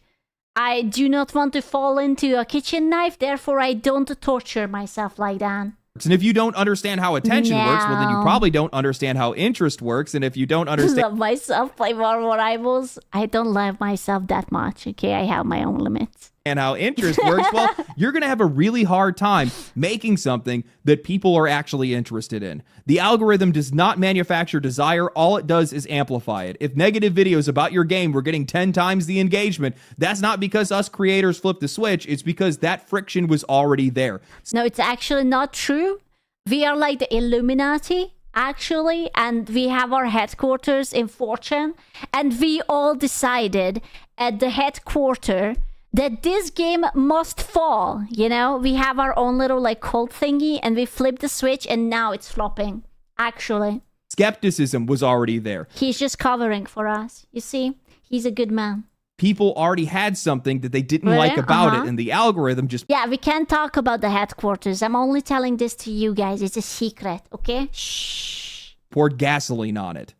I do not want to fall into a kitchen knife, therefore I don't torture myself like that.
And if you don't understand how attention works, well, then you probably don't understand how interest works. And if you don't understand...
love myself, play more rivals. I don't love myself that much, okay? I have my own limits.
And how interest works, well, you're going to have a really hard time making something that people are actually interested in. The algorithm does not manufacture desire. All it does is amplify it. If negative videos about your game were getting 10 times the engagement, that's not because us creators flipped the switch. It's because that friction was already there.
No, it's actually not true. We are like the Illuminati, actually, and we have our headquarters in Fortune, and we all decided at the headquarters that this game must fall, you know? We have our own little like cult thingy and we flipped the switch and now it's flopping, actually.
Skepticism was already there.
He's just covering for us, you see? He's a good man.
People already had something that they didn't like about it and the algorithm just...
Yeah, we can't talk about the headquarters. I'm only telling this to you guys. It's a secret, okay? Shh.
Poured gasoline on it.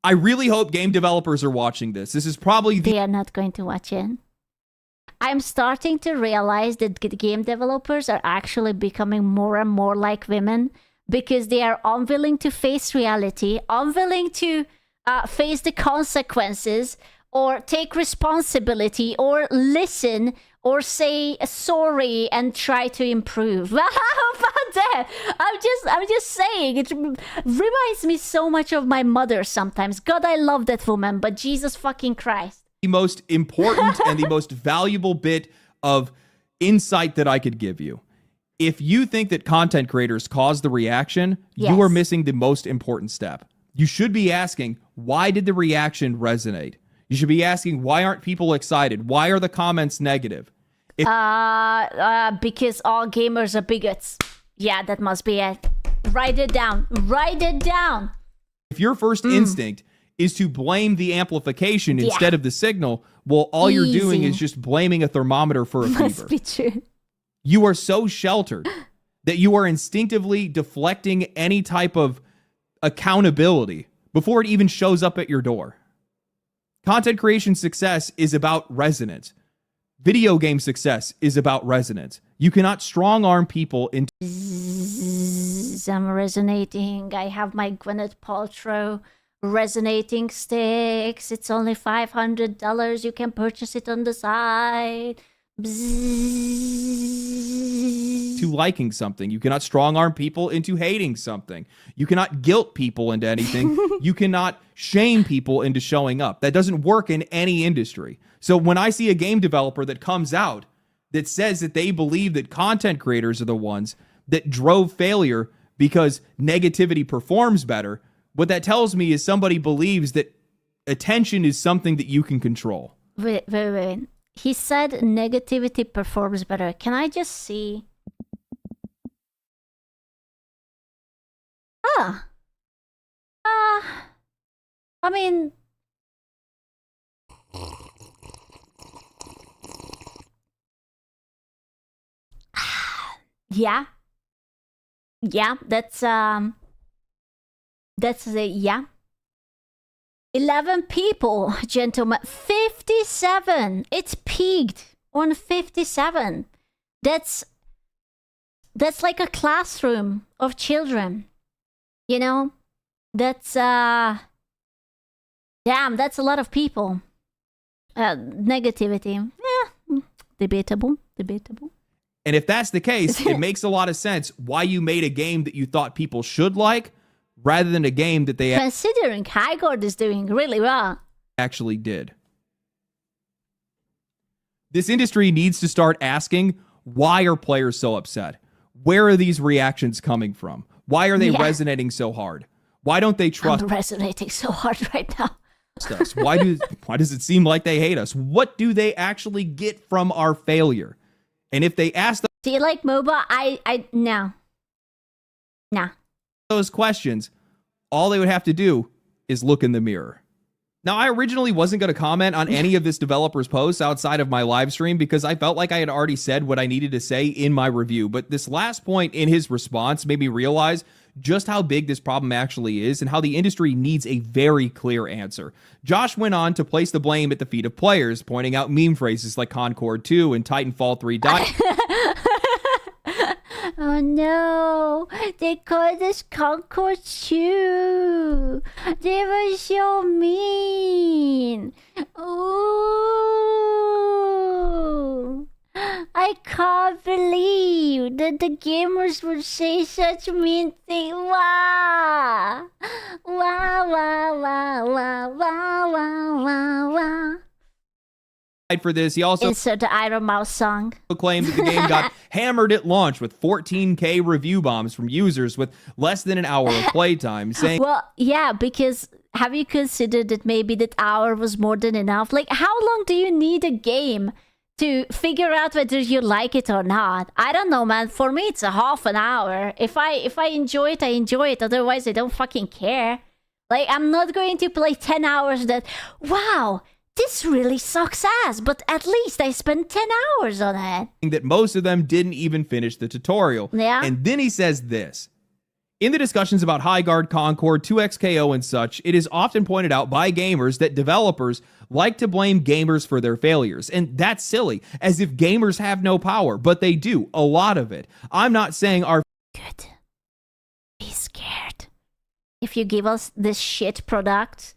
I really hope game developers are watching this. This is probably
They are not going to watch it. I'm starting to realize that game developers are actually becoming more and more like women because they are unwilling to face reality, unwilling to face the consequences or take responsibility or listen or say sorry and try to improve. How about that? I'm just saying, it reminds me so much of my mother sometimes. God, I love that woman, but Jesus fucking Christ.
The most important and the most valuable bit of insight that I could give you. If you think that content creators cause the reaction, you are missing the most important step. You should be asking, why did the reaction resonate? You should be asking, why aren't people excited? Why are the comments negative?
Because all gamers are bigots. Yeah, that must be it. Write it down. Write it down.
If your first instinct is to blame the amplification instead of the signal, well, all you're doing is just blaming a thermometer for a fever.
Must be true.
You are so sheltered that you are instinctively deflecting any type of accountability before it even shows up at your door. Content creation success is about resonance. Video game success is about resonance. You cannot strong arm people into
I'm resonating. I have my Gwyneth Paltrow resonating sticks. It's only $500. You can purchase it on the side.
to liking something. You cannot strong arm people into hating something. You cannot guilt people into anything. You cannot shame people into showing up. That doesn't work in any industry. So when I see a game developer that comes out that says that they believe that content creators are the ones that drove failure because negativity performs better, what that tells me is somebody believes that attention is something that you can control.
Wait. He said negativity performs better. Can I just see? I mean... Yeah, that's yeah. 11 people, gentlemen. 57. It's peaked on 57. That's like a classroom of children. You know? That's damn, that's a lot of people. Negativity. Yeah. Debatable.
And if that's the case, it makes a lot of sense why you made a game that you thought people should like rather than a game that they
considering Highguard is doing really well.
Actually did. This industry needs to start asking, why are players so upset? Where are these reactions coming from? Why are they resonating so hard? Why don't they trust
I'm resonating so hard right now.
us? Why does it seem like they hate us? What do they actually get from our failure? And if they ask
do you like MOBA? I no. Nah.
Those questions, all they would have to do is look in the mirror. Now, I originally wasn't going to comment on any of this developer's posts outside of my live stream because I felt like I had already said what I needed to say in my review. But this last point in his response made me realize just how big this problem actually is and how the industry needs a very clear answer. Josh went on to place the blame at the feet of players, pointing out meme phrases like Concord 2 and Titanfall 3.
Oh no, they called us Concord 2. They were so mean. Ooh. I can't believe that the gamers would say such mean things. Wow. Wow.
For this, he also
insert the Iron Mouse song.
Claimed that the game got hammered at launch with 14K review bombs from users with less than an hour of playtime, saying,
well, yeah, because have you considered that maybe that hour was more than enough? Like, how long do you need a game to figure out whether you like it or not? I don't know, man. For me, it's a half an hour. If I enjoy it, I enjoy it. Otherwise, I don't fucking care. Like, I'm not going to play 10 hours that, wow, this really sucks ass, but at least I spent 10 hours on it.
That most of them didn't even finish the tutorial.
Yeah.
And then he says this. In the discussions about Highguard, Concord, 2XKO, and such, it is often pointed out by gamers that developers like to blame gamers for their failures. And that's silly, as if gamers have no power, but they do, a lot of it. I'm not saying our...
Good. Be scared. If you give us this shit product,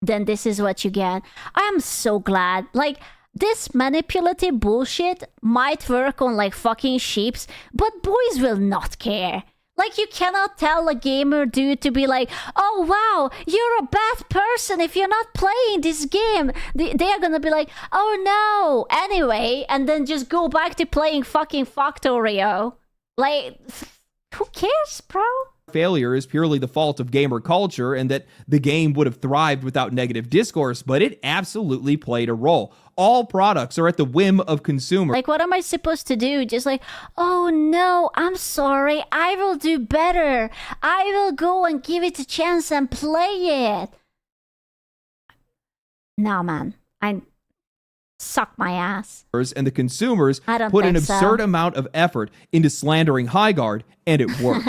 then this is what you get. I'm so glad. Like, this manipulative bullshit might work on, like, fucking sheeps, but boys will not care. Like, you cannot tell a gamer dude to be like, oh, wow, you're a bad person if you're not playing this game. They are gonna be like, oh, no. Anyway, and then just go back to playing fucking Factorio. Like, who cares, bro?
Failure is purely the fault of gamer culture and that the game would have thrived without negative discourse, but it absolutely played a role. All products are at the whim of consumers.
Like, what am I supposed to do? Just like, oh no, I'm sorry, I will do better. I will go and give it a chance and play it. No, man, I suck my ass.
And the consumers
I don't
put an
think so.
absurd amount of effort into slandering Highguard, and it worked.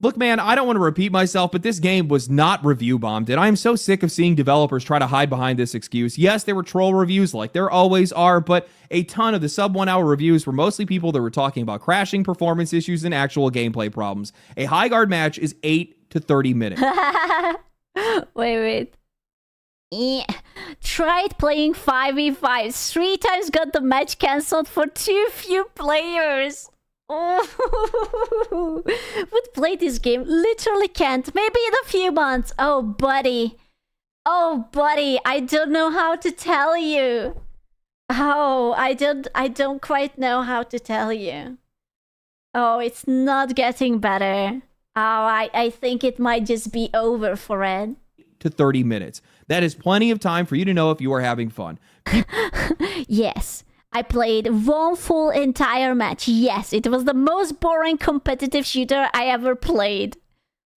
Look, man, I don't want to repeat myself, but this game was not review bombed, and I am so sick of seeing developers try to hide behind this excuse. Yes, there were troll reviews like there always are, but a ton of the sub 1 hour reviews were mostly people that were talking about crashing, performance issues, and actual gameplay problems. A Highguard match is 8 to 30 minutes.
Wait. Tried playing 5v5. 3 times got the match cancelled for too few players. Oh, would play this game. Literally can't. Maybe in a few months. Oh, buddy. I don't know how to tell you. Oh, I don't quite know how to tell you. Oh, it's not getting better. Oh, I think it might just be over for it.
To 30 minutes. That is plenty of time for you to know if you are having fun.
Yes. I played 1 full entire match. Yes, it was the most boring competitive shooter I ever played.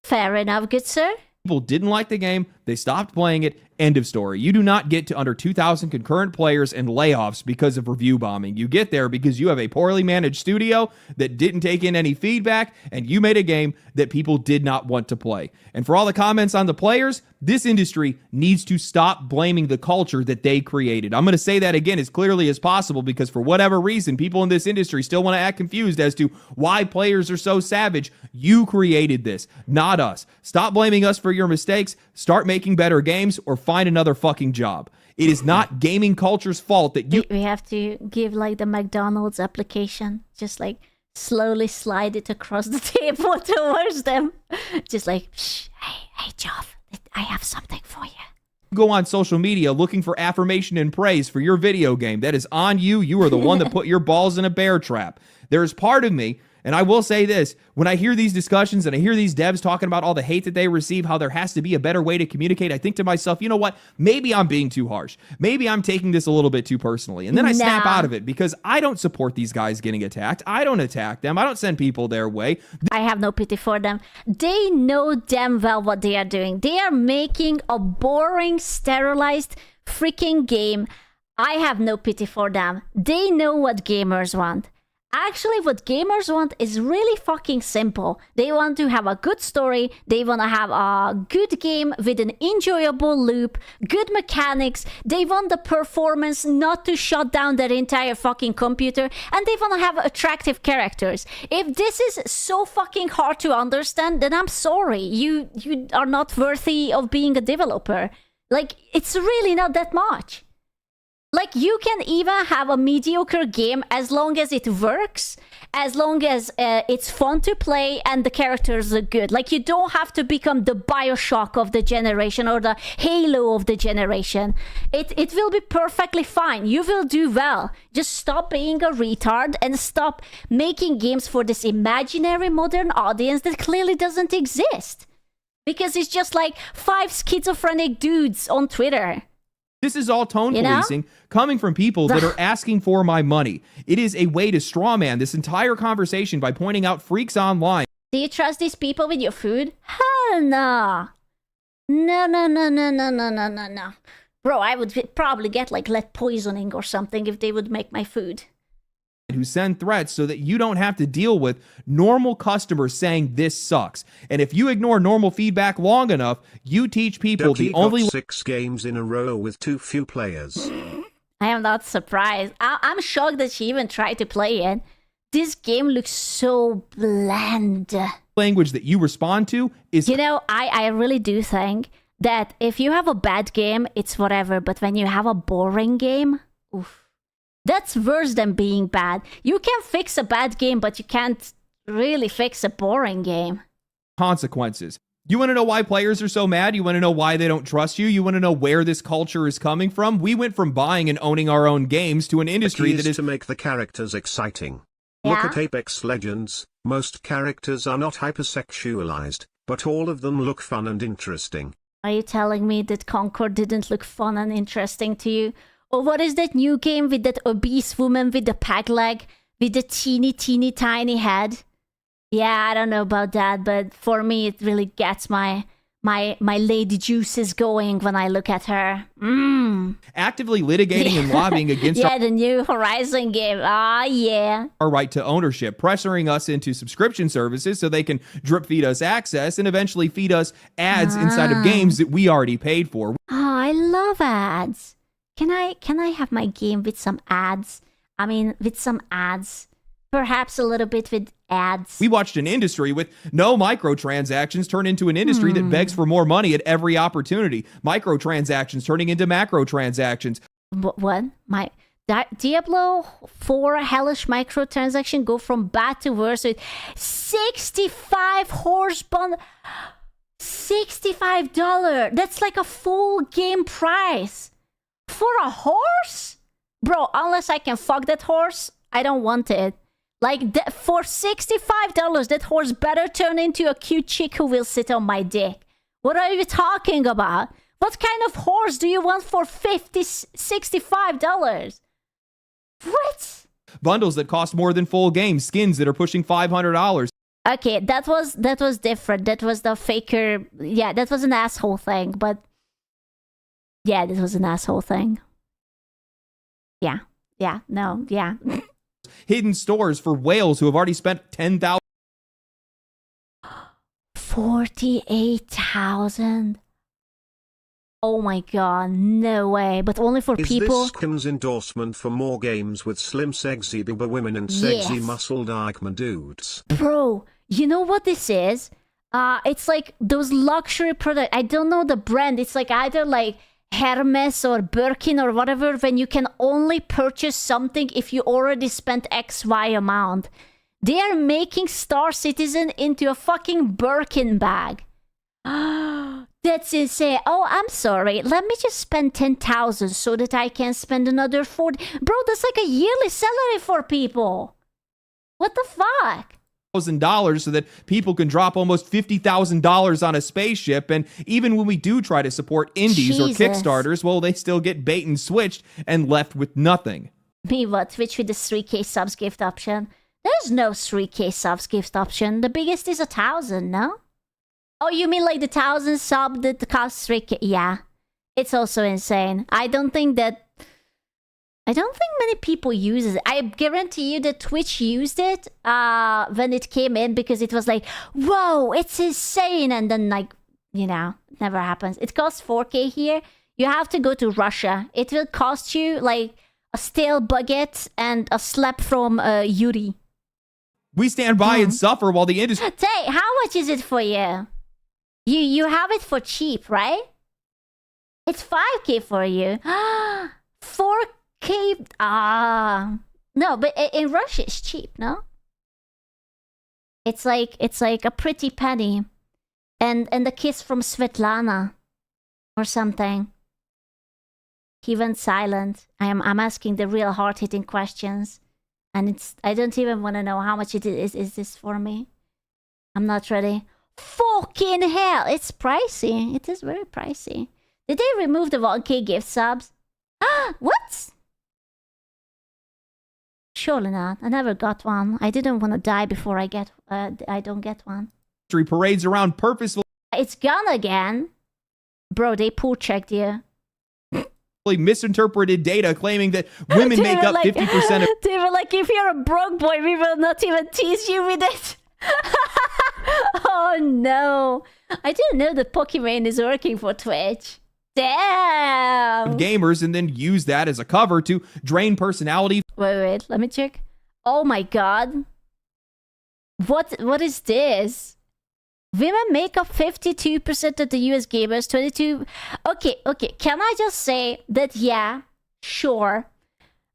Fair enough, good sir.
People didn't like the game, they stopped playing it, end of story. You do not get to under 2,000 concurrent players and layoffs because of review bombing. You get there because you have a poorly managed studio that didn't take in any feedback, and you made a game that people did not want to play. And for all the comments on the players, this industry needs to stop blaming the culture that they created. I'm going to say that again as clearly as possible because for whatever reason, people in this industry still want to act confused as to why players are so savage. You created this, not us. Stop blaming us for your mistakes. Start making better games or find another fucking job. It is not gaming culture's fault that you...
We have to give like the McDonald's application. Just like slowly slide it across the table towards them. Just like, shh, hey, Joff, I have something for you.
Go on social media looking for affirmation and praise for your video game. That is on you. You are the one that put your balls in a bear trap. There is part of me, and I will say this, when I hear these discussions and I hear these devs talking about all the hate that they receive, how there has to be a better way to communicate, I think to myself, you know what? Maybe I'm being too harsh. Maybe I'm taking this a little bit too personally. And then I snap out of it because I don't support these guys getting attacked. I don't attack them. I don't send people their way.
I have no pity for them. They know damn well what they are doing. They are making a boring, sterilized freaking game. I have no pity for them. They know what gamers want. Actually, what gamers want is really fucking simple. They want to have a good story, they want to have a good game with an enjoyable loop, good mechanics, they want the performance not to shut down their entire fucking computer, and they want to have attractive characters. If this is so fucking hard to understand, then I'm sorry. You are not worthy of being a developer. Like, it's really not that much. Like, you can even have a mediocre game as long as it works, as long as it's fun to play and the characters are good. Like, you don't have to become the Bioshock of the generation or the Halo of the generation. It will be perfectly fine. You will do well. Just stop being a retard and stop making games for this imaginary modern audience that clearly doesn't exist. Because it's just like 5 schizophrenic dudes on Twitter.
This is all tone policing coming from people that are asking for my money. It is a way to strawman this entire conversation by pointing out freaks online.
Do you trust these people with your food? Hell no. No. Bro, I would probably get like lead poisoning or something if they would make my food.
Who send threats so that you don't have to deal with normal customers saying this sucks. And if you ignore normal feedback long enough, you teach people the only...
6 games in a row with too few players.
I am not surprised. I'm shocked that she even tried to play it. This game looks so bland.
Language that you respond to is...
You know, I really do think that if you have a bad game, it's whatever. But when you have a boring game, oof. That's worse than being bad. You can fix a bad game, but you can't really fix a boring game.
Consequences. You want to know why players are so mad? You want to know why they don't trust you? You want to know where this culture is coming from? We went from buying and owning our own games to an industry that is
to make the characters exciting.
Yeah?
Look at Apex Legends. Most characters are not hypersexualized, but all of them look fun and interesting.
Are you telling me that Concord didn't look fun and interesting to you? Or what is that new game with that obese woman with the peg leg, with the teeny tiny head? Yeah, I don't know about that, but for me it really gets my my lady juices going when I look at her.
Actively litigating and lobbying against
Yeah, the new Horizon game. Ah, yeah.
our right to ownership, pressuring us into subscription services so they can drip feed us access and eventually feed us ads inside of games that we already paid for.
Oh, I love ads. Can I have my game with some ads? I mean, with some ads. Perhaps a little bit with ads.
We watched an industry with no microtransactions turn into an industry that begs for more money at every opportunity. Microtransactions turning into macrotransactions.
What? Diablo 4 hellish microtransaction go from bad to worse with 65 horse bond. $65. That's like a full game price. For a horse? Bro, unless I can fuck that horse, I don't want it. Like, for $65, that horse better turn into a cute chick who will sit on my dick. What are you talking about? What kind of horse do you want for $65? What?
Bundles that cost more than full games. Skins that are pushing $500.
Okay, that was different. That was the faker. Yeah, that was an asshole thing. But yeah, this was an asshole thing. Yeah.
Hidden stores for whales who have already spent $10,000.
48,000. Oh my god, no way. But only for
Is
people.
this Kim's endorsement for more games with slim sexy booba women and sexy
Yes.
muscled Eichmann dudes?
Bro, you know what this is? It's like those luxury products. I don't know the brand. It's like either like Hermes or Birkin or whatever, when you can only purchase something if you already spent XY amount. They are making Star Citizen into a fucking Birkin bag. That's insane. Oh, I'm sorry. Let me just spend 10,000 so that I can spend another 40. Bro, that's like a yearly salary for people. What the fuck?
$1,000 so that people can drop almost $50,000 on a spaceship. And even when we do try to support indies
Jesus.
or Kickstarters, well, they still get bait and switched and left with nothing.
Me what? Twitch with the 3K subs gift option? There's no 3K subs gift option. The biggest is 1,000, no? Oh, you mean like the 1,000 sub that costs 3K? Yeah. It's also insane. I don't think many people use it. I guarantee you that Twitch used it when it came in because it was like, whoa, it's insane. And then like, you know, it never happens. It costs 4K here. You have to go to Russia. It will cost you like a stale baguette and a slap from Yuri.
We stand by and suffer while the industry...
Say, how much is it for you? You have it for cheap, right? It's 5K for you. 4K. No, but in Russia it's cheap, no? It's like a pretty penny, and the kiss from Svetlana, or something. He went silent. I'm asking the real hard-hitting questions, and I don't even want to know how much it is. Is this for me? I'm not ready. Fucking hell! It's pricey. It is very pricey. Did they remove the 1K gift subs? What? Surely not. I never got one. I didn't want to die before I don't get one.
parades around purposefully
It's gone again. Bro, they pull checked you.
misinterpreted data claiming that women make up 50% of...
They were like, if you're a broke boy, we will not even tease you with it. Oh no. I didn't know that Pokimane is working for Twitch. Damn.
gamers and then use that as a cover to drain personality.
Wait, let me check. Oh my god. What is this? Women make up 52% of the US gamers, 22... Okay, can I just say that, yeah, sure.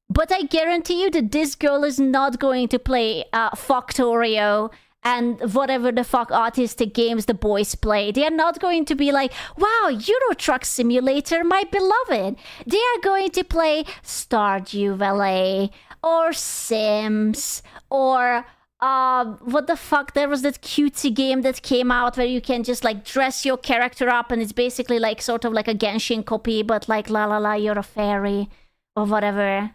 But I guarantee you that this girl is not going to play Factorio and whatever the fuck autistic games the boys play. They are not going to be like, wow, Euro Truck Simulator, my beloved. They are going to play Stardew Valley or Sims or... what the fuck? There was that cutesy game that came out where you can just like dress your character up and it's basically like sort of like a Genshin copy, but like la la la, you're a fairy or whatever.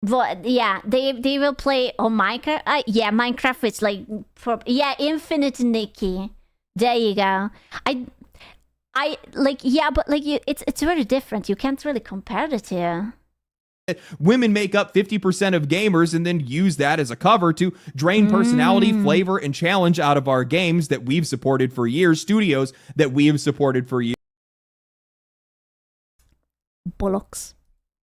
But yeah, they will play on Minecraft. Yeah, Minecraft is like Infinite Nikki. There you go. I like, yeah, but like it's very different. You can't really compare the two.
Women make up 50% of gamers and then use that as a cover to drain personality, flavor, and challenge out of our games that we've supported for years, studios that we have supported for
Bollocks.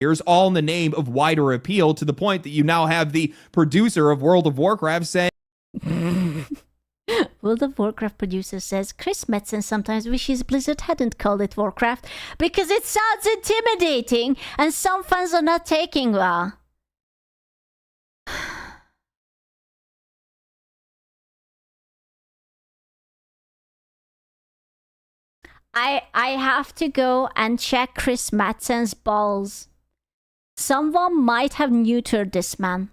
years, all in the name of wider appeal, to the point that you now have the producer of World of Warcraft saying,
World of Warcraft producer says Chris Metzen sometimes wishes Blizzard hadn't called it Warcraft because it sounds intimidating and some fans are not taking well. I have to go and check Chris Metzen's balls. Someone might have neutered this man.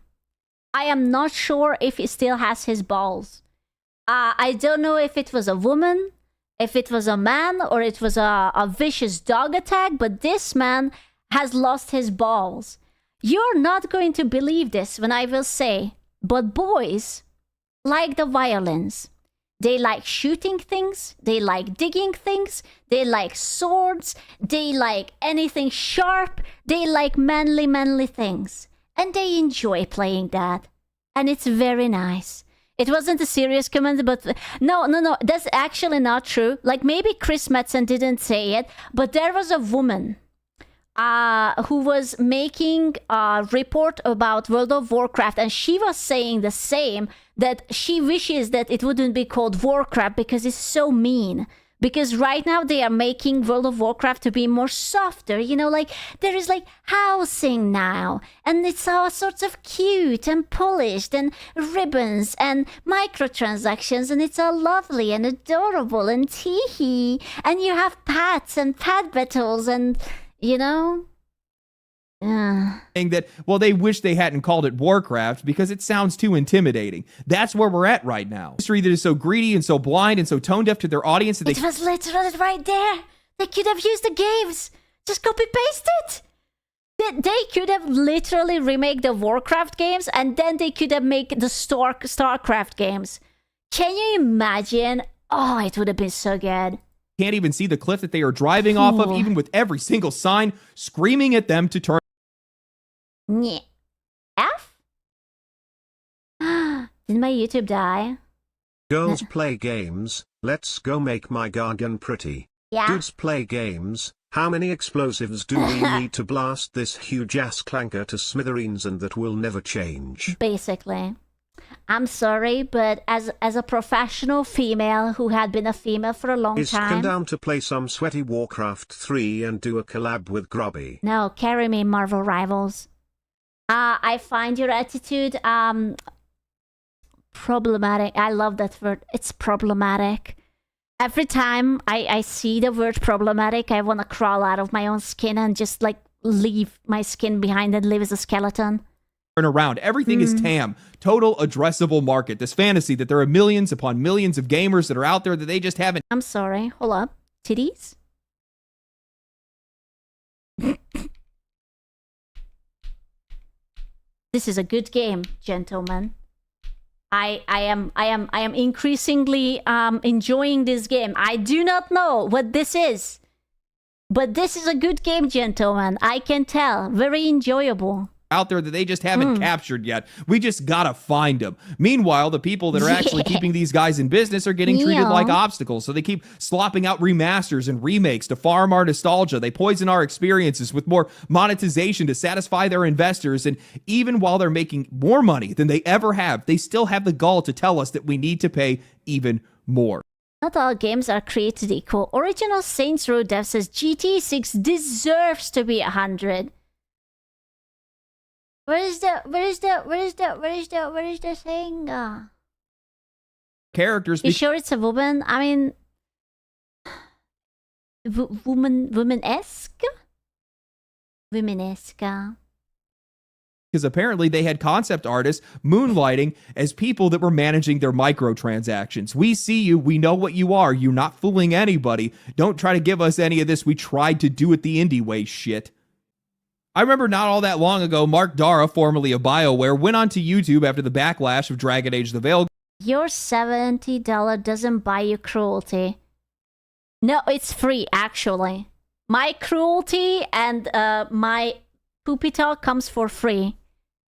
I am not sure if he still has his balls. I don't know if it was a woman, if it was a man, or it was a vicious dog attack, but this man has lost his balls. You're not going to believe this when I will say, but boys like the violence. They like shooting things, they like digging things, they like swords, they like anything sharp, they like manly things. And they enjoy playing that. And it's very nice. It wasn't a serious comment, but no, that's actually not true. Like, maybe Chris Metzen didn't say it, but there was a woman who was making a report about World of Warcraft, and she was saying the same, that she wishes that it wouldn't be called Warcraft because it's so mean. Because right now they are making World of Warcraft to be more softer, you know, like there is like housing now, and it's all sorts of cute and polished and ribbons and microtransactions, and it's all lovely and adorable and teehee, and you have pets and pet battles and, you know.
saying that, well, they wish they hadn't called it Warcraft because it sounds too intimidating. That's where we're at right now. History that is so greedy and so blind and so tone deaf to their audience that
It was literally right there. They could have used the games. Just copy paste it. They could have literally remake the Warcraft games, and then they could have made the Starcraft games. Can you imagine? Oh, it would have been so good.
can't even see the cliff that they are driving off of, even with every single sign screaming at them to turn.
Yeah. F? Did my YouTube die?
Girls play games, let's go make my gargan pretty.
Yeah.
Dudes play games, how many explosives do we need to blast this huge ass clanker to smithereens, and that will never change?
Basically. I'm sorry, but as a professional female who had been a female for a long
Is
time...
down to play some sweaty Warcraft 3 and do a collab with Grubby?
No, carry me, Marvel Rivals. I find your attitude problematic. I love that word. It's problematic. Every time I see the word problematic, I want to crawl out of my own skin and just like leave my skin behind and live as a skeleton.
Around. Everything is TAM, total addressable market. This fantasy that there are millions upon millions of gamers that are out there that they just haven't.
I'm sorry. Hold up. Titties? This is a good game, gentlemen. I am increasingly enjoying this game. I do not know what this is, but this is a good game, gentlemen. I can tell. Very enjoyable.
Out there that they just haven't captured yet. We just gotta find them. Meanwhile, the people that are actually keeping these guys in business are getting treated like obstacles. So they keep slopping out remasters and remakes to farm our nostalgia. They poison our experiences with more monetization to satisfy their investors. And even while they're making more money than they ever have, they still have the gall to tell us that we need to pay even more.
Not all games are created equal. Original Saints Row dev says GTA 6 deserves to be 100. Where is the thing?
Characters.
You sure it's a woman? I mean, woman-esque? Women-esque.
Because apparently they had concept artists moonlighting as people that were managing their microtransactions. We see you. We know what you are. You're not fooling anybody. Don't try to give us any of this. We tried to do it the indie way shit. I remember not all that long ago, Mark Dara, formerly of BioWare, went onto YouTube after the backlash of Dragon Age: The Veil
Your $70 doesn't buy you cruelty. No, it's free, actually. My cruelty and my poopy talk comes for free.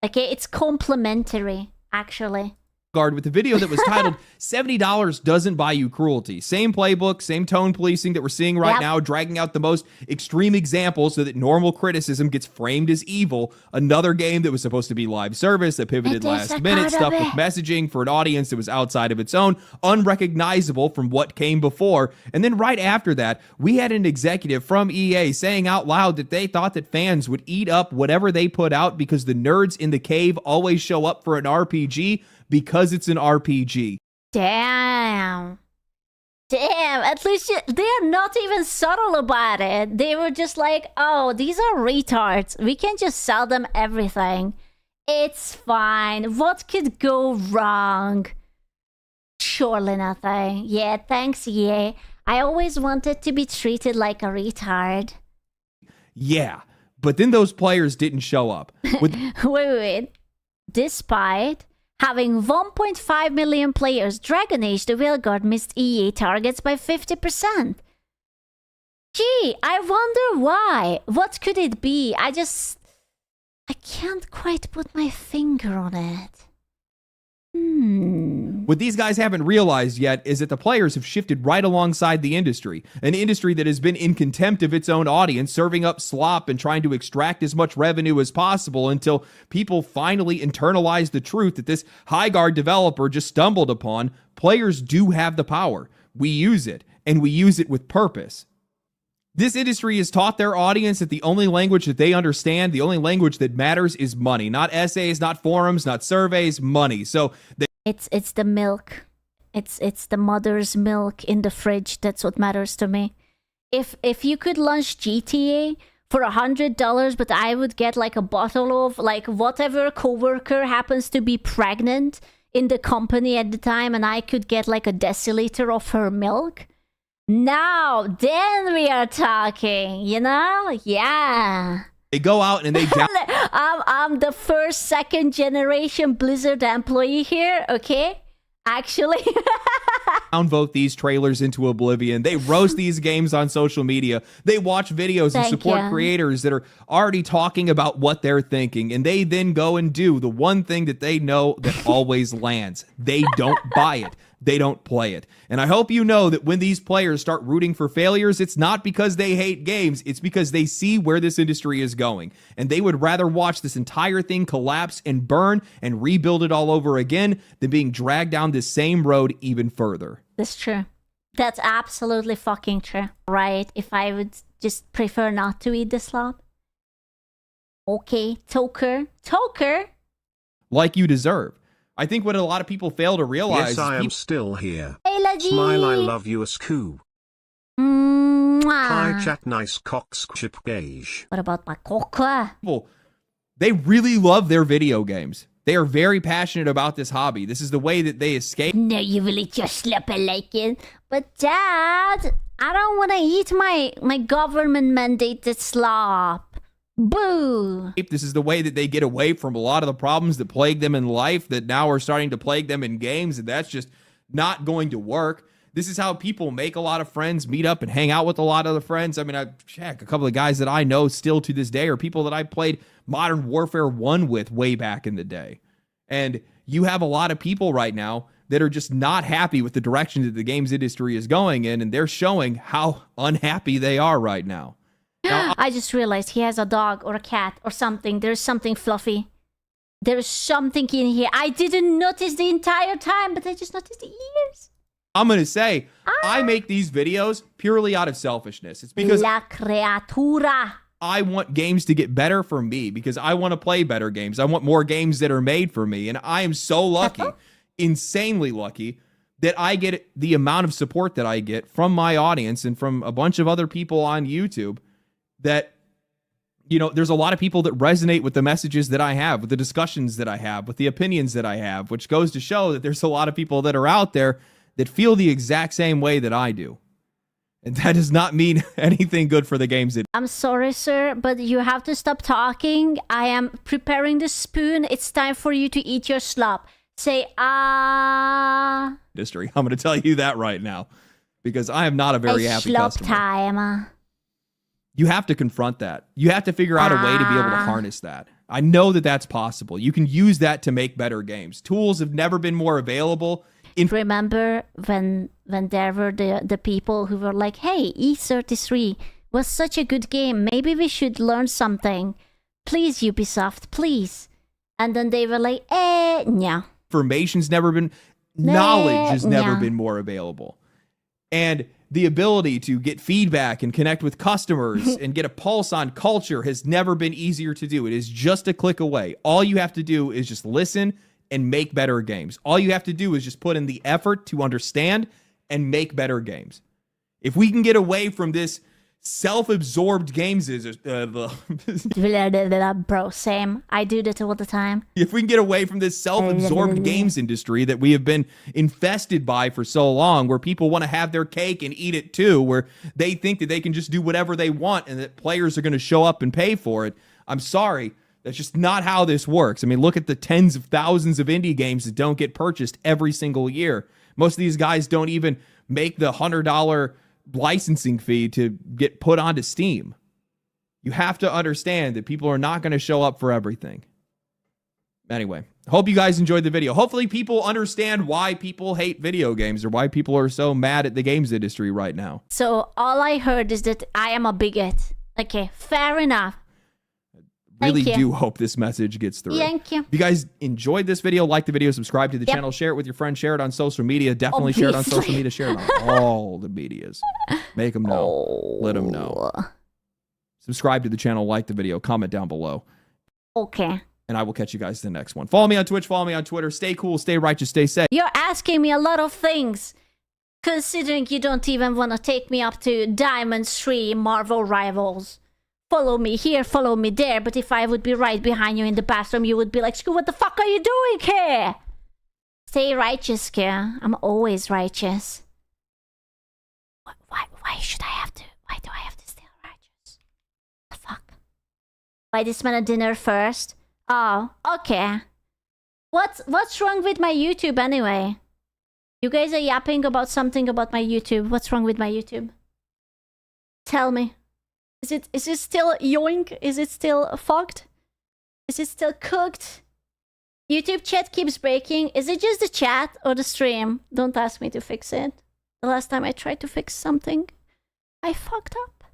Okay, it's complimentary, actually.
Guard with the video that was titled $70 doesn't buy you cruelty. Same playbook, same tone policing that we're seeing right now, dragging out the most extreme examples so that normal criticism gets framed as evil. Another game that was supposed to be live service that pivoted last minute, stuff with messaging for an audience that was outside of its own, unrecognizable from what came before. And then right after that, we had an executive from EA saying out loud that they thought that fans would eat up whatever they put out because the nerds in the cave always show up for an RPG because it's an RPG.
Damn. At least they're not even subtle about it. They were just like, oh, these are retards. We can just sell them everything. It's fine. What could go wrong? Surely nothing. Yeah, thanks, yeah. I always wanted to be treated like a retard.
Yeah, but then those players didn't show up.
Wait. Despite having 1.5 million players, Dragon Age the Veilguard missed EA targets by 50%. Gee, I wonder why. What could it be? I can't quite put my finger on it.
What these guys haven't realized yet is that the players have shifted right alongside the industry, an industry that has been in contempt of its own audience, serving up slop and trying to extract as much revenue as possible until people finally internalize the truth that this Highguard developer just stumbled upon. Players do have the power. We use it, and we use it with purpose. This industry has taught their audience that the only language that they understand, the only language that matters is money. Not essays, not forums, not surveys, money. So
it's the milk. It's the mother's milk in the fridge. That's what matters to me. If you could launch GTA for $100, but I would get like a bottle of like whatever coworker happens to be pregnant in the company at the time, and I could get like a deciliter of her milk. Now, then we are talking, you know? Yeah.
They go out and they
I'm the first, second generation Blizzard employee here, okay? Actually.
downvote these trailers into oblivion. They roast these games on social media. They watch videos and support creators that are already talking about what they're thinking. And they then go and do the one thing that they know that always lands. They don't buy it. They don't play it. And I hope you know that when these players start rooting for failures, it's not because they hate games. It's because they see where this industry is going. And they would rather watch this entire thing collapse and burn and rebuild it all over again than being dragged down this same road even further.
That's true. That's absolutely fucking true. Right? If I would just prefer not to eat the slop. Okay, Toker.
Like you deserve. I think what a lot of people fail to realize
is I am still here.
Hey, Laji.
Smile, I love you, Asku. Hi, chat, nice cocks, chip gauge.
What about my coca?
People, they really love their video games. They are very passionate about this hobby. This is the way that they escape.
No, you will eat your slop, I like it. But Dad, I don't want to eat my government mandated slop. Boo!
This is the way that they get away from a lot of the problems that plague them in life that now are starting to plague them in games, and that's just not going to work. This is how people make a lot of friends, meet up and hang out with a lot of the friends. I mean, a couple of guys that I know still to this day are people that I played Modern Warfare 1 with way back in the day. And you have a lot of people right now that are just not happy with the direction that the games industry is going in, and they're showing how unhappy they are right now. Now,
I just realized he has a dog or a cat or something. There's something fluffy. There's something in here. I didn't notice the entire time, but I just noticed the ears.
I'm going to say, I make these videos purely out of selfishness. It's because
La criatura.
I want games to get better for me because I want to play better games. I want more games that are made for me. And I am so lucky, insanely lucky, that I get the amount of support that I get from my audience and from a bunch of other people on YouTube. That, you know, there's a lot of people that resonate with the messages that I have, with the discussions that I have, with the opinions that I have, which goes to show that there's a lot of people that are out there that feel the exact same way that I do. And that does not mean anything good for the games.
I'm sorry, sir, but you have to stop talking. I am preparing the spoon. It's time for you to eat your slop. Say
Industry. I'm going to tell you that right now because I am not a very happy customer.
time.
You have to confront that. You have to figure out a way to be able to harness that. I know that that's possible. You can use that to make better games. Tools have never been more available.
Remember when there were the people who were like, hey, E33 was such a good game. Maybe we should learn something. Please, Ubisoft, please. And then they were like, no.
Information's never been, knowledge has never been more available. And the ability to get feedback and connect with customers and get a pulse on culture has never been easier to do. It is just a click away. All you have to do is just listen and make better games. All you have to do is just put in the effort to understand and make better games. If we can get away from this self-absorbed games
Bro, same. I do that all the time.
If we can get away from this self-absorbed games industry that we have been infested by for so long, where people want to have their cake and eat it too, where they think that they can just do whatever they want and that players are going to show up and pay for it, I'm sorry. That's just not how this works. I mean, look at the tens of thousands of indie games that don't get purchased every single year. Most of these guys don't even make the $100 licensing fee to get put onto Steam. You have to understand that people are not going to show up for everything. Anyway, hope you guys enjoyed the video. Hopefully people understand why people hate video games or why people are so mad at the games industry right now.
So all I heard is that I am a bigot. Okay, fair enough.
Really do hope this message gets through.
Thank you.
If you guys enjoyed this video, like the video, subscribe to the channel, share it with your friends, share it on social media. Definitely share it on social media. Share it on all the medias. Make them know. Let them know. Subscribe to the channel, like the video, comment down below.
Okay.
And I will catch you guys in the next one. Follow me on Twitch, follow me on Twitter. Stay cool, stay righteous, stay safe.
You're asking me a lot of things, considering you don't even want to take me up to Diamond 3 Marvel Rivals. Follow me here, follow me there, but if I would be right behind you in the bathroom, you would be like, Screw, what the fuck are you doing here? Stay righteous, Scare. I'm always righteous. Why should I have to? Why do I have to stay righteous? The fuck? Buy this man a dinner first? Oh, okay. What's wrong with my YouTube anyway? You guys are yapping about something about my YouTube. What's wrong with my YouTube? Tell me. Is it still yoink? Is it still fucked? Is it still cooked? YouTube chat keeps breaking. Is it just the chat or the stream? Don't ask me to fix it. The last time I tried to fix something, I fucked up.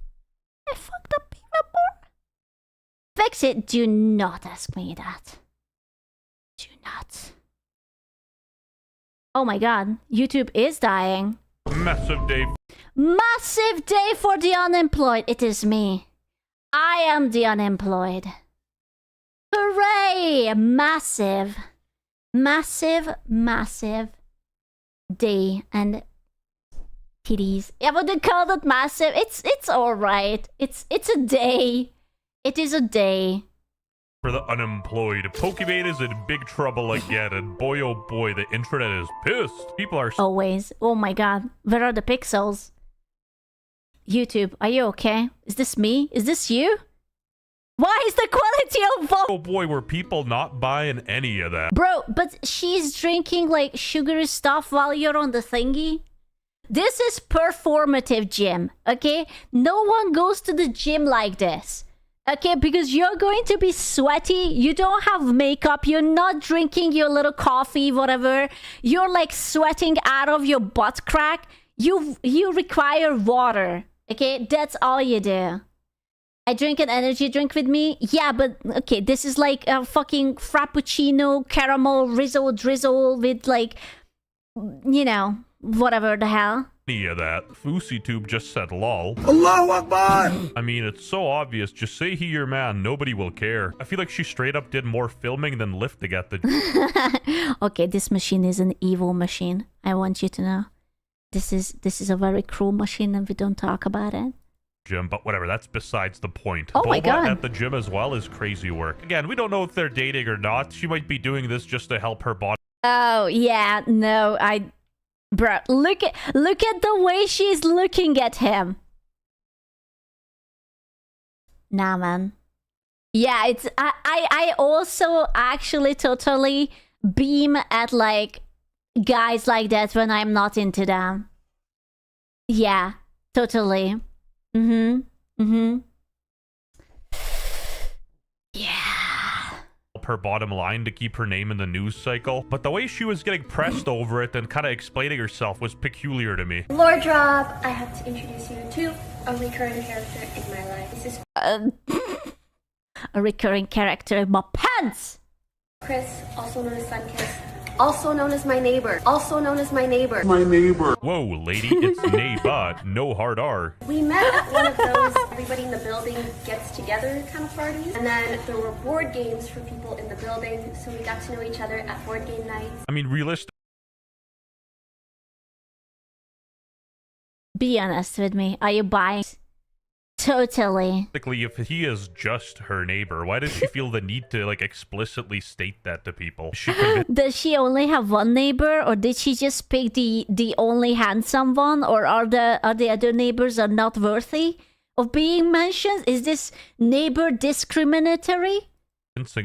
I fucked up even more. Fix it. Do not ask me that. Do not. Oh my god. YouTube is dying.
Massive day.
Massive day for the unemployed. It is me. I am the unemployed. Hooray! Massive. Massive day. And titties. Yeah, but they call it massive. It's alright. It's a day. It is a day.
For the unemployed, Pokemon is in big trouble again, and boy oh boy, the internet is pissed. People are
always. Oh my god. Where are the pixels? YouTube, are you okay? Is this me? Is this you? Why is the quality of voice?
oh boy, were people not buying any of that?
Bro, but she's drinking like sugary stuff while you're on the thingy. This is performative gym, okay? No one goes to the gym like this. Okay, because you're going to be sweaty, you don't have makeup, you're not drinking your little coffee, whatever. You're like sweating out of your butt crack. You require water, okay? That's all you do. I drink an energy drink with me? Yeah, but okay, this is like a fucking frappuccino, caramel, drizzle with like, you know, whatever the hell.
Any of that. FouseyTube just said lol.
Allahu Akbar!
I mean, it's so obvious. Just say he your man. Nobody will care. I feel like she straight up did more filming than lifting at the
Okay, this machine is an evil machine. I want you to know. This is a very cruel machine and we don't talk about it.
gym, but whatever, that's besides the point.
Oh my god.
At the gym as well is crazy work. Again, we don't know if they're dating or not. She might be doing this just to help her body.
Oh, yeah, no, Bro, look at the way she's looking at him. Nah, man. Yeah, I also actually totally beam at like guys like that when I'm not into them. Yeah, totally. Yeah.
her bottom line to keep her name in the news cycle, but the way she was getting pressed over it and kind of explaining herself was peculiar to me.
Lord Drop, I have to introduce you to a recurring character in my life. This is
a recurring character in my pants!
Chris, also known as Sunkiss, also known as my neighbor, also known as my neighbor.
Whoa, lady, it's neighbor, no hard R.
We met at one of those everybody in the building gets together kind of parties, and then there were board games for people in the building, so we got to know each other at board game nights.
I mean, realistically,
Be honest with me. Are you buying? Totally.
if he is just her neighbor, why does she feel the need to, like, explicitly state that to people? She convinced
Does she only have one neighbor, or did she just pick the only handsome one, or are the other neighbors are not worthy of being mentioned? Is this neighbor discriminatory?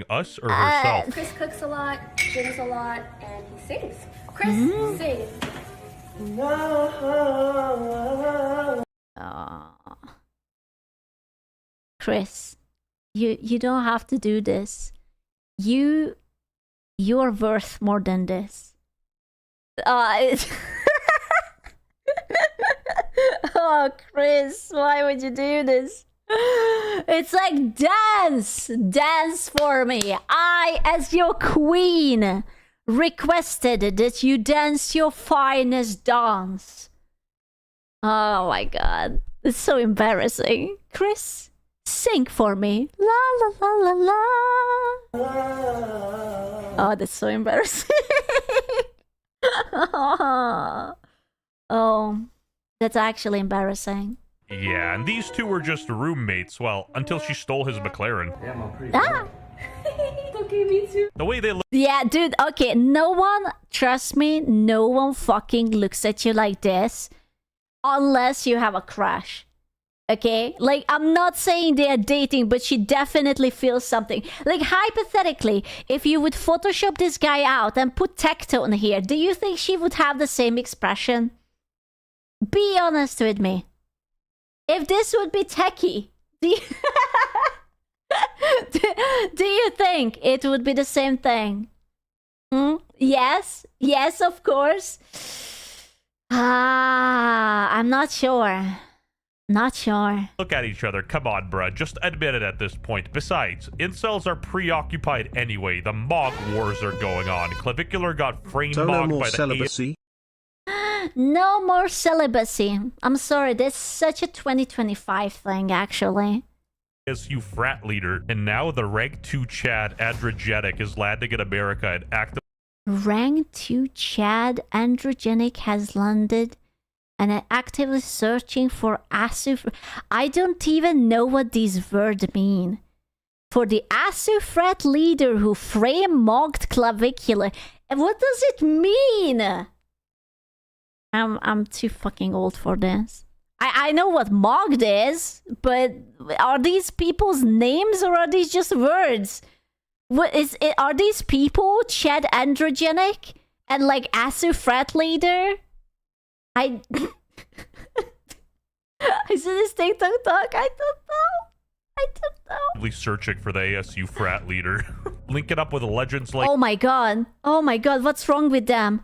us or herself?
Chris cooks a lot, gyms a lot, and he sings. Chris, sing.
Aw. Chris, you don't have to do this. You're worth more than this. Oh, Chris, why would you do this? It's like dance for me. I, as your queen, requested that you dance your finest dance. Oh my god, it's so embarrassing. Chris, sing for me. La la la la la. Oh, that's so embarrassing. Oh, that's actually embarrassing.
Yeah, and these two were just roommates, well, until she stole his McLaren.
Ah.
Okay, me too.
The way they look
Yeah, dude, okay, no one, trust me, no one fucking looks at you like this unless you have a crush. Okay? Like, I'm not saying they are dating, but she definitely feels something. Like, hypothetically, if you would Photoshop this guy out and put Tectone here, do you think she would have the same expression? Be honest with me. If this would be techie, do you... do you think it would be the same thing? Yes, of course. I'm not sure. Not sure.
look at each other. Come on, bruh. Just admit it at this point. Besides, incels are preoccupied anyway. The Mog wars are going on. Clavicular got frame
So no
mogged
more
by the
celibacy.
No more celibacy. I'm sorry, that's such a 2025 thing, actually.
ASU frat leader, and now the Rank 2 Chad Androgenic is landing in America and actively
Rank 2 Chad Androgenic has landed and are actively searching for ASU. I don't even know what these words mean. For the ASU frat leader who frame mocked clavicular. And what does it mean? I'm too fucking old for this. I know what mocked is, but are these people's names or are these just words? What is it? Are these people Chad Androgenic and like ASU frat leader? I is this TikTok talk? I don't know.
searching for the ASU frat leader. Link it up with legends like
Oh my god. Oh my god, what's wrong with them?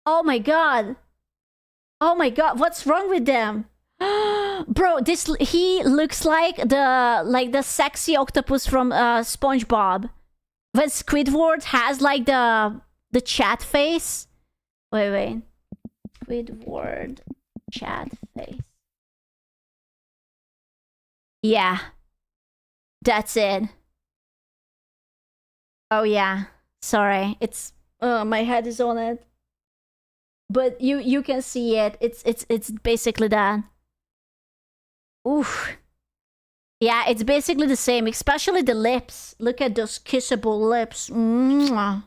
Oh my god. Oh my god, what's wrong with them? Bro, he looks like the sexy octopus from SpongeBob. When Squidward has like the chat face. Wait. Squidward chat face. Yeah. That's it. Oh yeah. Sorry. It's my head is on it. But you can see it. It's basically that. Oof. Yeah, it's basically the same, especially the lips. Look at those kissable lips. Mwah.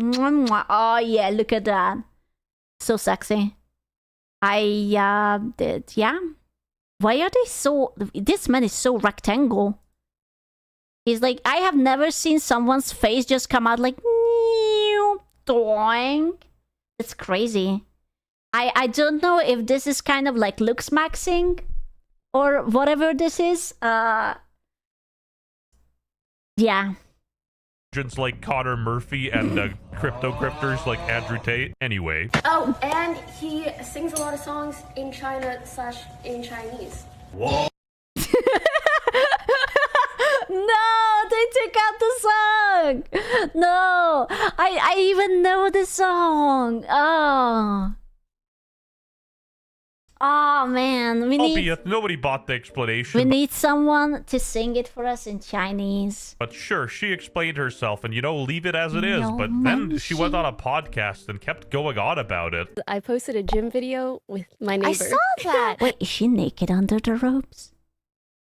Mwah, mwah. Oh yeah, look at that. So sexy. I did, yeah. Why are they so... This man is so rectangle. He's like, I have never seen someone's face just come out like... doing. It's crazy. I don't know if this is kind of like looks maxing or whatever this is. Yeah.
Like Connor Murphy and crypto grifters like Andrew Tate. Anyway.
Oh, and he sings a lot of songs in China/in Chinese.
Whoa.
No, they took out the song. No, I even know the song. Oh man,
Albeit nobody bought the explanation.
we need someone to sing it for us in Chinese.
But sure, she explained herself and, leave it as it is. But then she went on a podcast and kept going on about it.
I posted a gym video with my neighbor.
I saw that.
Wait, is she naked under the ropes?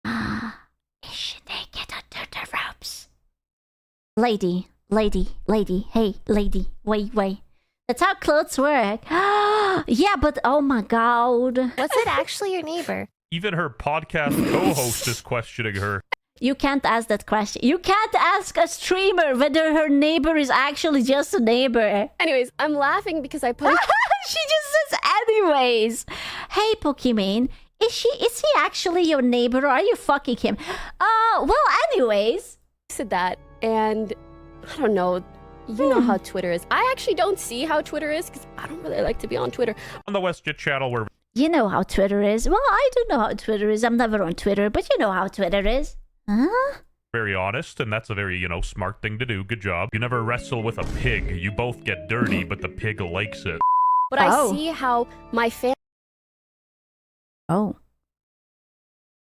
Is she naked under the ropes? Lady, hey, lady, wait. That's how clothes work. Yeah, but oh my god.
Was it actually your neighbor?
Even her podcast co-host is questioning her.
You can't ask that question. You can't ask a streamer whether her neighbor is actually just a neighbor.
Anyways, I'm laughing because I posted.
She just says anyways. Hey, Pokimane, is he actually your neighbor or are you fucking him? Well, anyways.
That, and I don't know. You know how Twitter is. I actually don't see how Twitter is because I don't really like to be on Twitter.
On the WestJet channel, we're
You know how Twitter is. Well, I don't know how Twitter is. I'm never on Twitter, but you know how Twitter is. Huh?
very honest, and that's a very, smart thing to do. Good job. You never wrestle with a pig. You both get dirty, but the pig likes it.
But I see how my
Oh.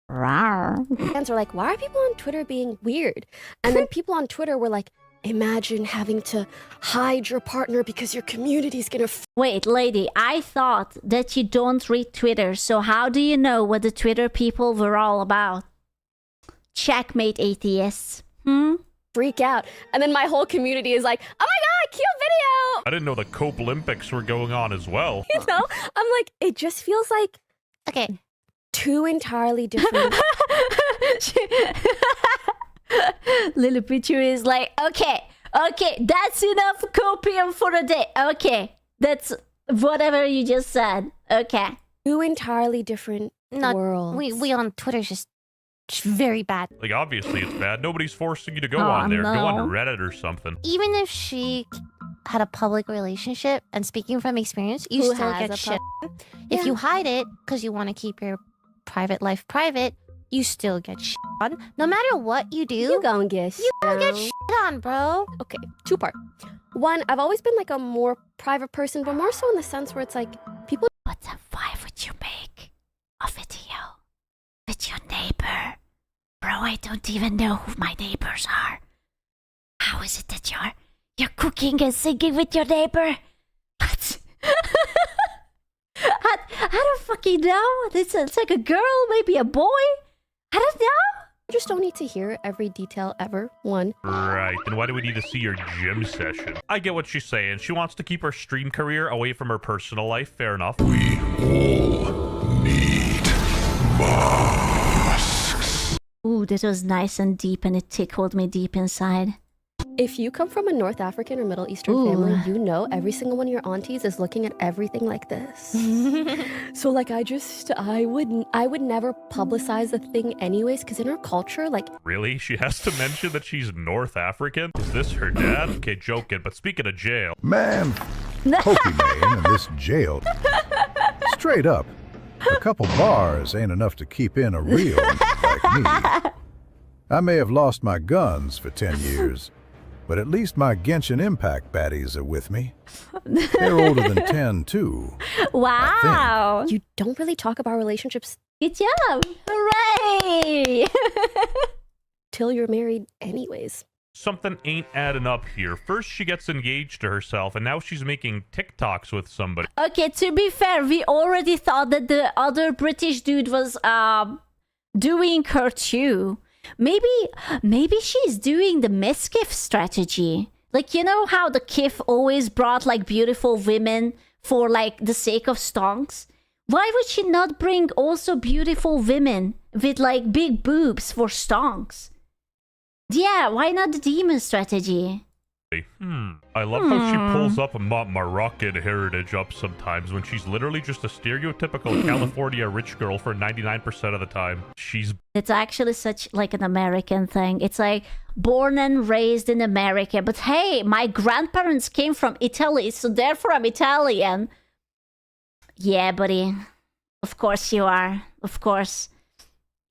Rawr.
fans are like, why are people on Twitter being weird? And then people on Twitter were like, imagine having to hide your partner because your community's gonna
Wait, lady, I thought that you don't read Twitter, so how do you know what the Twitter people were all about? Checkmate, atheists.
freak out. And then my whole community is like, oh my god, cute video!
I didn't know the Cope Olympics were going on as well.
You know? I'm like, it just feels like
Okay.
two entirely different...
Little picture is like, okay, that's enough copium for a day. Okay, that's whatever you just said. Okay.
two entirely different worlds.
We on Twitter's just very bad.
Like, obviously it's bad. Nobody's forcing you to go
Oh,
on there. Go
no.
on Reddit or something.
Even if she had a public relationship, and speaking from experience, you
Who
still
has
get
a
shit.
Yeah.
If you hide it because you want to keep your private life private, you still get shit on. No matter what you do,
You gonna get
you gonna get
on.
shit on, bro.
Okay, two-part. One, I've always been like a more private person, but more so in the sense where it's like, people...
But then why would you make a video with your neighbor? Bro, I don't even know who my neighbors are. How is it that you're cooking and singing with your neighbor? What? I don't fucking know. It's like a girl, maybe a boy. I don't know.
You just don't need to hear every detail ever. One.
Right, then why do we need to see your gym session? I get what she's saying. She wants to keep her stream career away from her personal life. Fair enough.
We all need masks.
Ooh, this was nice and deep and it tickled me deep inside.
If you come from a North African or Middle Eastern
Ooh.
family, you know every single one of your aunties is looking at everything like this. So like I would never publicize the thing anyways, because in our culture, like...
Really? She has to mention that she's North African? Is this her dad? Okay, joking, but speaking of jail.
Man, Pokimane in this jail. Straight up, a couple bars ain't enough to keep in a real like me. I may have lost my guns for 10 years, but at least my Genshin Impact baddies are with me. They're older than 10, too.
Wow.
You don't really talk about relationships
Good job. Hooray.
till you're married anyways.
Something ain't adding up here. First she gets engaged to herself, and now she's making TikToks with somebody.
Okay, to be fair, we already thought that the other British dude was doing her too. Maybe she's doing the Miskiff strategy. Like, you know how the Kif always brought like beautiful women for like the sake of stonks? Why would she not bring also beautiful women with like big boobs for stonks? Yeah, why not the demon strategy?
I love how she pulls up Moroccan heritage up sometimes when she's literally just a stereotypical California rich girl for 99% of the time.
It's actually such like an American thing. It's like born and raised in America, but hey, my grandparents came from Italy, so therefore I'm Italian. Yeah, buddy. Of course you are. Of course.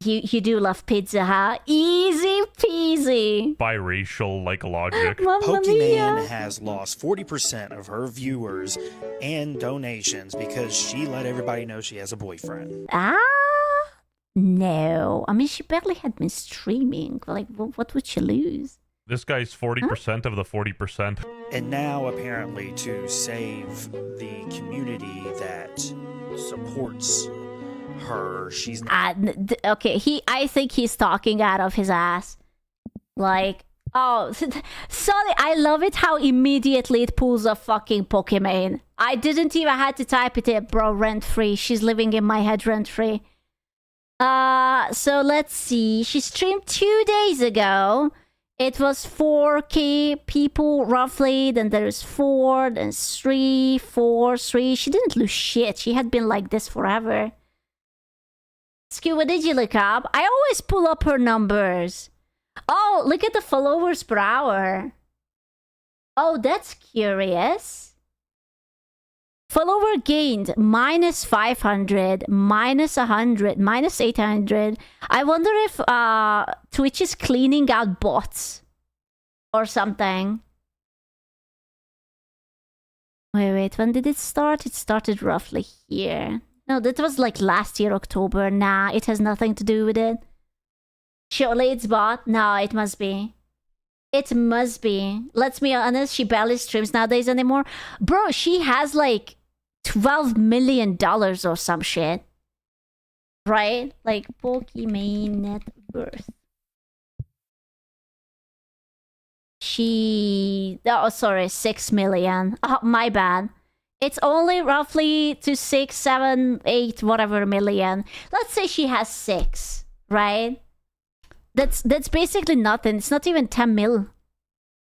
You do love pizza, huh? Easy peasy.
Biracial, like, logic.
Pokimane has lost 40% of her viewers and donations because she let everybody know she has a boyfriend.
No. I mean, she barely had been streaming. Like, what would she lose?
This guy's 40% of the 40%.
And now, apparently, to save the community that supports her, she's
okay, I think he's talking out of his ass. Like, oh, sorry, I love it how immediately it pulls a fucking Pokimane. I didn't even have to type it in, bro, rent-free. She's living in my head rent-free. So let's see. She streamed 2 days ago. It was 4K people roughly, then there's 4, then 3, 4, 3. She didn't lose shit. She had been like this forever. Skew, what did you look up? I always pull up her numbers. Oh, look at the followers per hour. Oh, that's curious. Follower gained minus 500, minus 100, minus 800. I wonder if Twitch is cleaning out bots or something. Wait, when did it start? It started roughly here. No, that was like last year, October. Nah, it has nothing to do with it. Surely it's bot? No, it must be. It must be. Let's be honest, she barely streams nowadays anymore. Bro, she has like $12 million or some shit. Right? Like, Pokimane net worth. Oh, sorry, 6 million. Oh, my bad. It's only roughly to 6, 7, 8, whatever million. Let's say she has 6, right? That's basically nothing. It's not even 10 mil.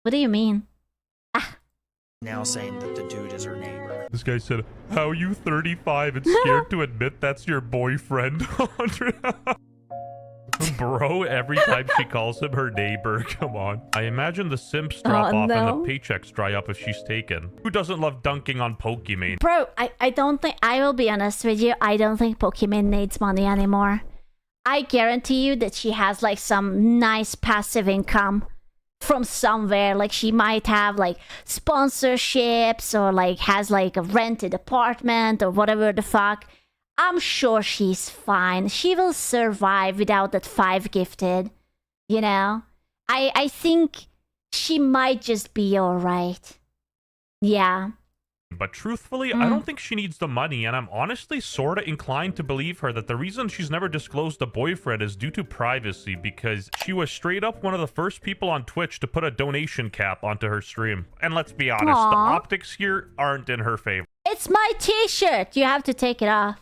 What do you mean?
now saying that the dude is her neighbor.
This guy said, "How are you 35 and scared to admit that's your boyfriend?" Bro, every time she calls him her neighbor, come on. I imagine the simps drop off and the paychecks dry up if she's taken. Who doesn't love dunking on Pokimane?
Bro, I don't think, I will be honest with you, I don't think Pokimane needs money anymore. I guarantee you that she has like some nice passive income from somewhere. Like she might have like sponsorships or like has like a rented apartment or whatever the fuck. I'm sure she's fine. She will survive without that 5 gifted. You know? I think she might just be alright. Yeah.
But truthfully, I don't think she needs the money, and I'm honestly sorta inclined to believe her that the reason she's never disclosed a boyfriend is due to privacy, because she was straight up one of the first people on Twitch to put a donation cap onto her stream. And let's be honest, the optics here aren't in her favor.
It's my t-shirt! You have to take it off.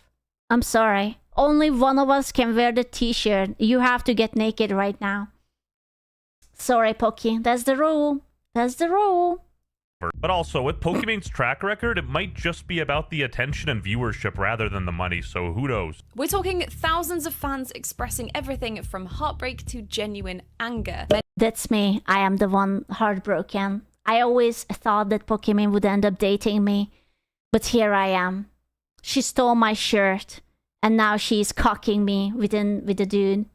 I'm sorry. Only one of us can wear the t-shirt. You have to get naked right now. Sorry, Poki. That's the rule. That's the rule.
But also, with Pokimane's track record, it might just be about the attention and viewership rather than the money, so who knows?
We're talking thousands of fans expressing everything from heartbreak to genuine anger.
That's me. I am the one heartbroken. I always thought that Pokimane would end up dating me. But here I am. She stole my shirt, and now she's cocking me with the dude.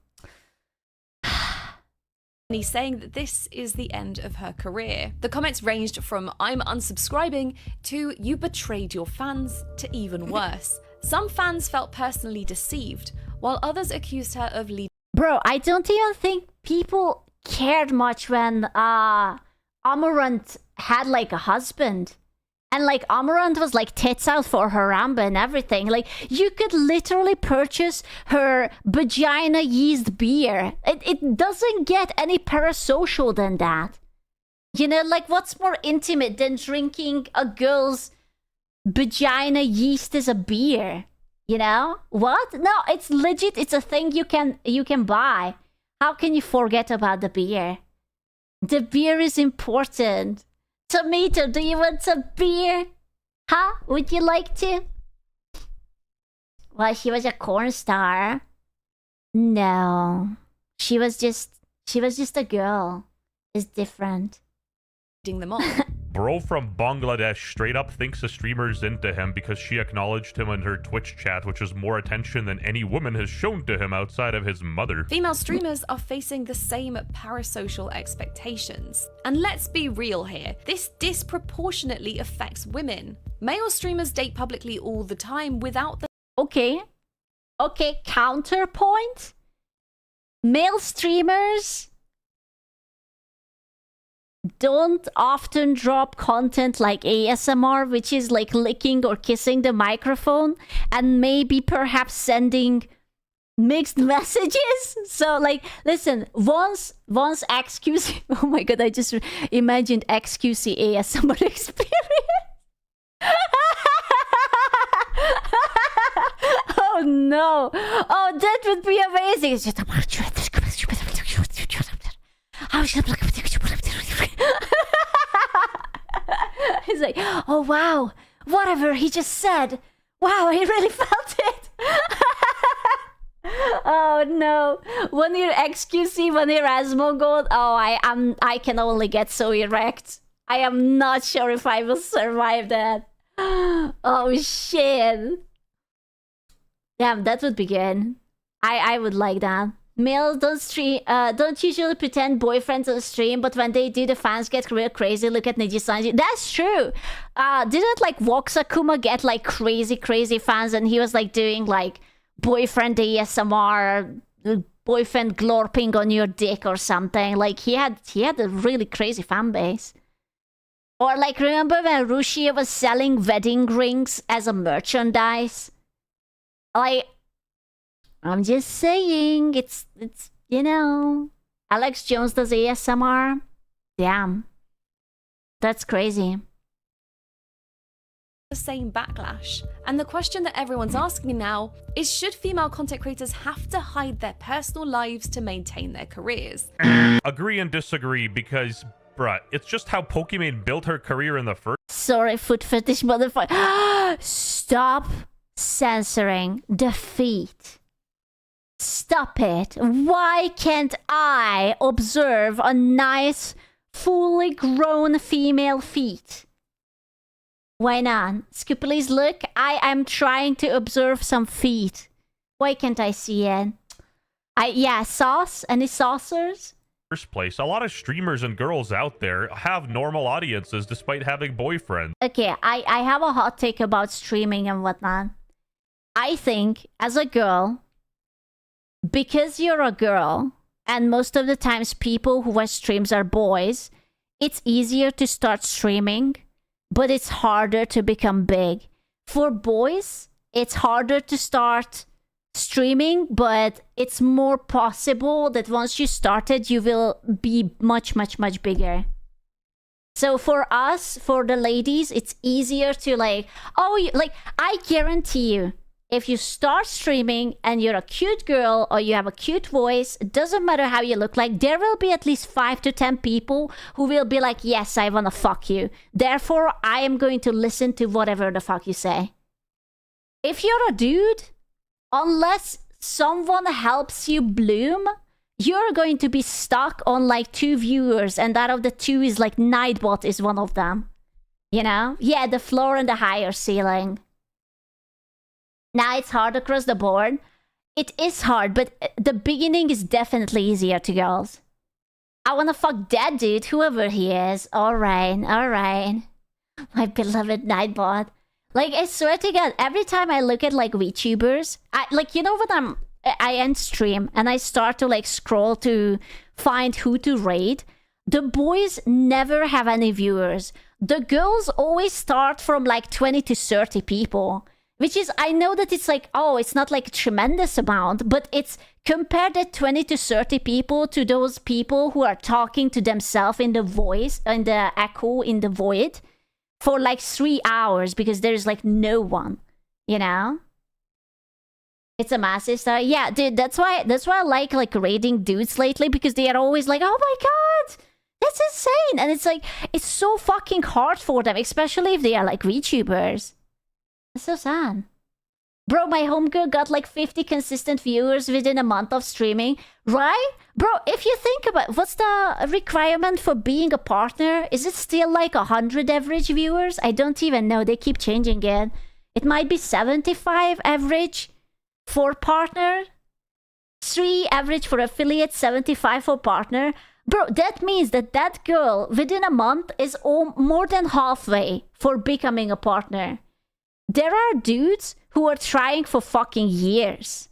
He's saying that this is the end of her career. The comments ranged from "I'm unsubscribing" to "you betrayed your fans" to even worse. Some fans felt personally deceived, while others accused her of leading.
Bro, I don't even think people cared much when Amarant had like a husband. And like Amarant was like tits out for her Ramba and everything. Like you could literally purchase her vagina yeast beer. It doesn't get any parasocial than that. You know, like what's more intimate than drinking a girl's vagina yeast as a beer? You know? What? No, it's legit. It's a thing you can buy. How can you forget about the beer? The beer is important. Tomato, do you want some beer? Huh? Would you like to? Well, she was a corn star. No. She was just a girl. It's different.
Them on.
Bro from Bangladesh straight up thinks a streamer's into him because she acknowledged him in her Twitch chat, which is more attention than any woman has shown to him outside of his mother.
Female streamers are facing the same parasocial expectations. And let's be real here, this disproportionately affects women. Male streamers date publicly all the time without the...
Okay, counterpoint. Male streamers don't often drop content like ASMR, which is like licking or kissing the microphone, and maybe perhaps sending mixed messages. So like, listen, once XQC, oh my god, I just imagined XQC ASMR experience. Oh no, oh that would be amazing. It's just he's like, oh wow, whatever he just said, wow, I really felt it. Oh no, 1 year XQC, 1 year Asmongold. Oh, I can only get so erect. I am not sure if I will survive that. Oh shit. Damn, that would be good. I would like that. Males don't usually pretend boyfriends on stream, but when they do, the fans get real crazy. Look at Niji-sanji. That's true. Didn't like Woksakuma get like crazy fans, and he was like doing like boyfriend ASMR, boyfriend glorping on your dick or something. Like he had a really crazy fan base. Or like, remember when Rushia was selling wedding rings as a merchandise? Like, I'm just saying, it's you know, Alex Jones does ASMR. Damn, that's crazy.
The same backlash. And the question that everyone's asking now is, should female content creators have to hide their personal lives to maintain their careers?
Agree and disagree, because bruh, it's just how Pokimane built her career in the first.
Sorry, foot fetish motherfucker. Stop censoring the feet. Stop it. Why can't I observe a nice, fully grown female feet? Why not? Scoopleys, look, I am trying to observe some feet. Why can't I see it? Yeah, sauce? Any saucers?
First place, a lot of streamers and girls out there have normal audiences despite having boyfriends.
Okay, I have a hot take about streaming and whatnot. I think, as a girl, because you're a girl, and most of the times people who watch streams are boys, it's easier to start streaming, but it's harder to become big. For boys, it's harder to start streaming, but it's more possible that once you started, you will be much bigger. So for us, for the ladies, it's easier to like, oh, like, I guarantee you, if you start streaming and you're a cute girl or you have a cute voice, it doesn't matter how you look like, there will be at least 5 to 10 people who will be like, yes, I wanna fuck you. Therefore, I am going to listen to whatever the fuck you say. If you're a dude, unless someone helps you bloom, you're going to be stuck on like 2 viewers, and out of the 2 is like Nightbot is one of them. You know? Yeah, the floor and the higher ceiling. Now it's hard across the board. It is hard, but the beginning is definitely easier to girls. I wanna fuck that dude, whoever he is. Alright. My beloved Nightbot. Like, I swear to God, every time I look at like VTubers, like, you know, when I end stream and I start to like scroll to find who to raid, the boys never have any viewers. The girls always start from like 20 to 30 people. Which is, I know that it's like, oh, it's not like a tremendous amount, but it's compared at 20 to 30 people to those people who are talking to themselves in the voice, in the echo, in the void, for like 3 hours because there's like no one, you know? It's a massive star. Yeah, dude, that's why I like raiding dudes lately, because they are always like, oh my god, That's insane. And it's like, it's so fucking hard for them, especially if they are like VTubers. It's so sad. Bro, my homegirl got like 50 consistent viewers within a month of streaming. Right? Bro, if you think about what's the requirement for being a partner? Is it still like 100 average viewers? I don't even know. They keep changing it. It might be 75 average for partner. 3 average for affiliate, 75 for partner. Bro, that means that that girl within a month is more than halfway for becoming a partner. There are dudes who are trying for fucking years.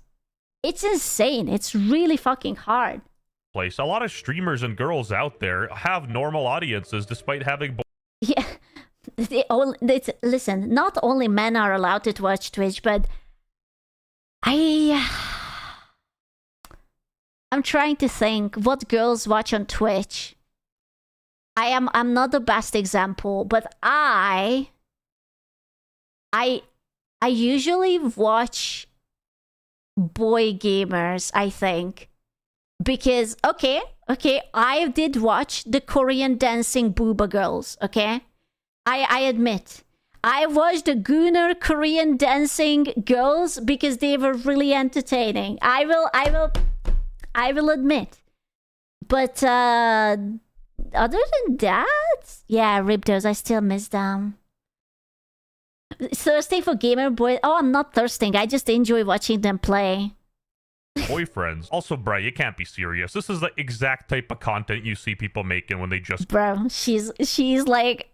It's insane. It's really fucking hard.
Place. A lot of streamers and girls out there have normal audiences despite having.
Yeah. Listen, not only men are allowed to watch Twitch, but I'm trying to think what girls watch on Twitch. I'm not the best example, but I usually watch boy gamers, I think. Because okay, I did watch the Korean dancing booba girls, okay? I admit. I watched the Gunnar Korean dancing girls because they were really entertaining. I will admit. But other than that, yeah, Riptos, I still miss them. Thirsting for gamer boy? Oh, I'm not thirsting. I just enjoy watching them play.
Boyfriends. Also, bruh, you can't be serious. This is the exact type of content you see people making when they just.
Bro, she's like,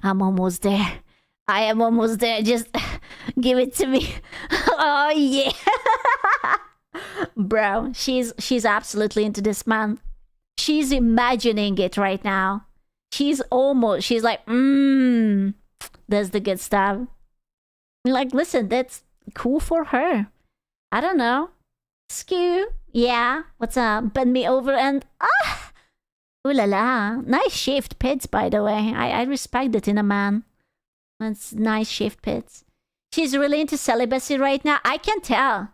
I'm almost there. I am almost there. Just give it to me. Oh yeah. Bro, she's absolutely into this, man. She's imagining it right now. She's like, that's the good stuff. Like, listen, that's cool for her. I don't know. Skew, yeah, what's up? Bend me over and ooh la la. Nice shaved pits, by the way. I respect it in a man. That's nice shaved pits. She's really into celibacy right now. I can tell.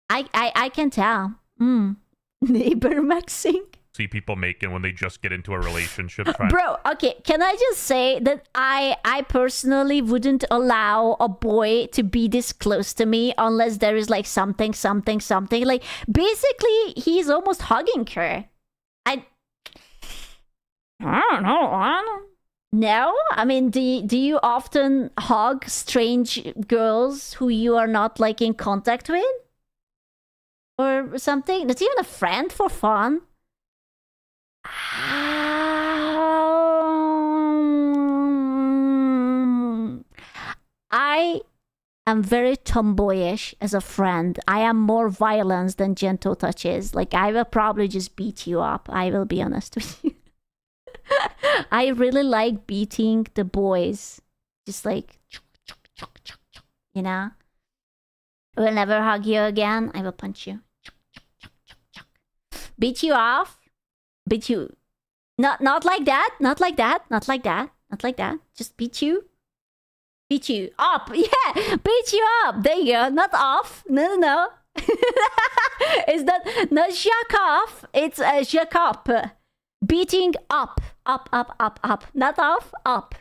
I can tell. Neighbor maxing.
See people making when they just get into a relationship.
Bro, okay, can I just say that I personally wouldn't allow a boy to be this close to me unless there is like something. Like, basically, he's almost hugging her. I don't know. No? I mean, do you often hug strange girls who you are not like in contact with? Or something? Not even a friend for fun? I am very tomboyish as a friend. I am more violence than gentle touches. Like, I will probably just beat you up. I will be honest with you. I really like beating the boys. Just like, you know? I will never hug you again. I will punch you. Beat you off. Beat you. Not like that. Not like that. Not like that. Not like that. Just beat you. Beat you up. Yeah. Beat you up. There you go. Not off. No. It's not jack off. It's jack up. Beating up. Up. Not off. Up.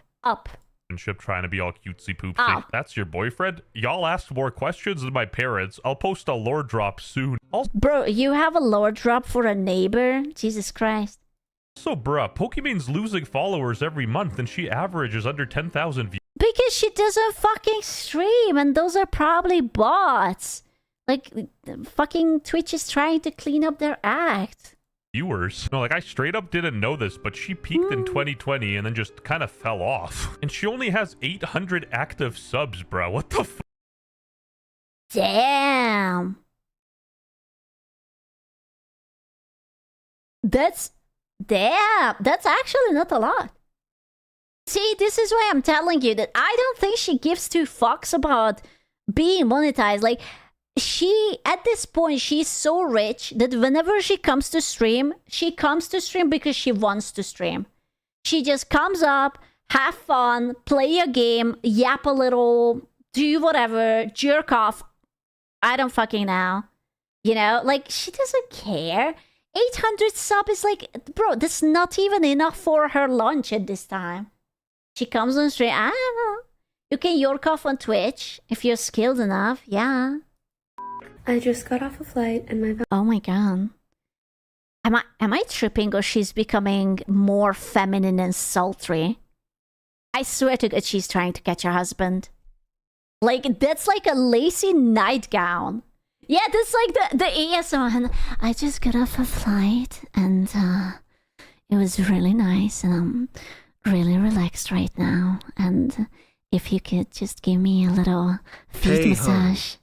Trying to be all cutesy poopsy. That's your boyfriend? Y'all asked more questions than my parents. I'll post a lore drop soon.
Bro, you have a lore drop for a neighbor? Jesus Christ.
Also, bruh, Pokemon's losing followers every month and she averages under 10,000 views.
Because she doesn't fucking stream and those are probably bots. Like, fucking Twitch is trying to clean up their act.
Viewers. No, like, I straight up didn't know this, but she peaked in 2020 and then just kind of fell off. And she only has 800 active subs, bro. What the f?
Damn. That's actually not a lot. See, this is why I'm telling you that I don't think she gives two fucks about being monetized. Like, at this point, she's so rich that whenever she comes to stream because she wants to stream. She just comes up, have fun, play a game, yap a little, do whatever, jerk off. I don't fucking know. You know, like, she doesn't care. 800 sub is like, bro, that's not even enough for her lunch at this time. She comes on stream. I don't know. You can york off on Twitch if you're skilled enough. Yeah.
I just got off a flight and my
Oh my god. Am I tripping or she's becoming more feminine and sultry? I swear to God she's trying to catch her husband. Like, that's like a lacy nightgown. Yeah, that's like the ASMR. And I just got off a flight and it was really nice and I'm really relaxed right now. And if you could just give me a little feet
Hey-ho.
massage.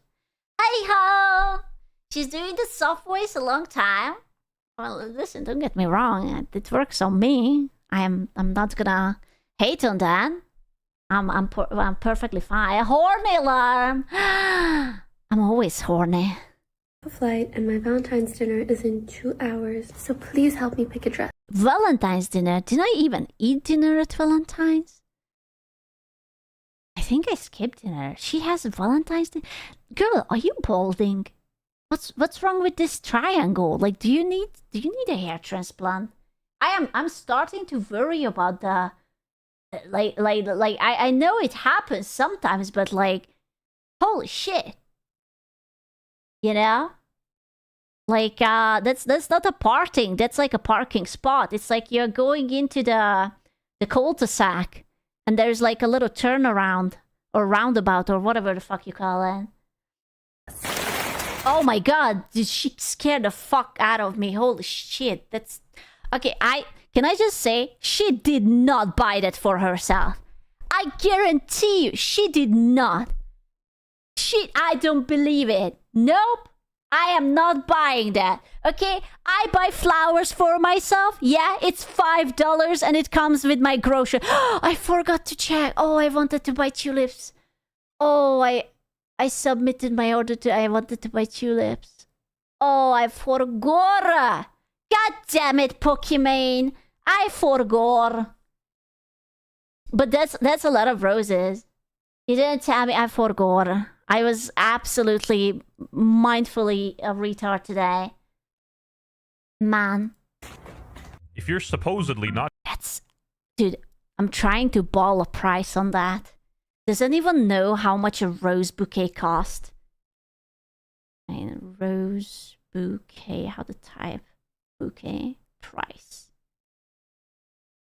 Hey-ho! She's doing the soft voice a long time. Well, listen, don't get me wrong. It works on me. I'm not gonna hate on that. I'm perfectly fine. Horny alarm. I'm always horny.
flight and my Valentine's dinner is in 2 hours. So please help me pick a dress.
Valentine's dinner? Did I even eat dinner at Valentine's? I think I skipped dinner. She has a Valentine's dinner. Girl, are you balding? What's wrong with this triangle? Like, do you need a hair transplant? I'm starting to worry about the I know it happens sometimes, but like, holy shit. You know? Like, that's not a parking. That's like a parking spot. It's like you're going into the cul-de-sac, and there's like a little turnaround or roundabout or whatever the fuck you call it. Oh my god, she scared the fuck out of me. Holy shit. That's okay. Can I just say she did not buy that for herself. I guarantee you, she did not. I don't believe it. Nope. I am not buying that. Okay? I buy flowers for myself. Yeah, it's $5 and it comes with my grocery. I forgot to check. Oh, I wanted to buy tulips. Oh, I submitted my order to... I wanted to buy tulips. Oh, I forgot. God damn it, Pokemon. I forgot. But that's a lot of roses. You didn't tell me. I forgot. I was absolutely mindfully a retard today. Man.
If you're supposedly not...
Dude, I'm trying to ball a price on that. Does anyone know how much a rose bouquet cost? Rose bouquet, how to type bouquet price.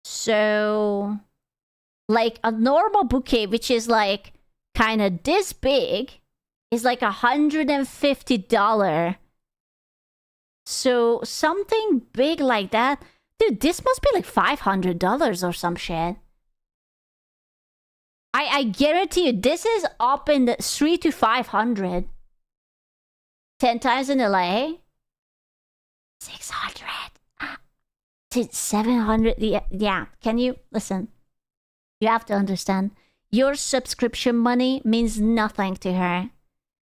So, like a normal bouquet, which is like kind of this big, is like $150. So something big like that, dude, this must be like $500 or some shit. I guarantee you, this is up in the 300 to 500. 10 times in LA, 600 to 700. Yeah. Can you listen? You have to understand. Your subscription money means nothing to her.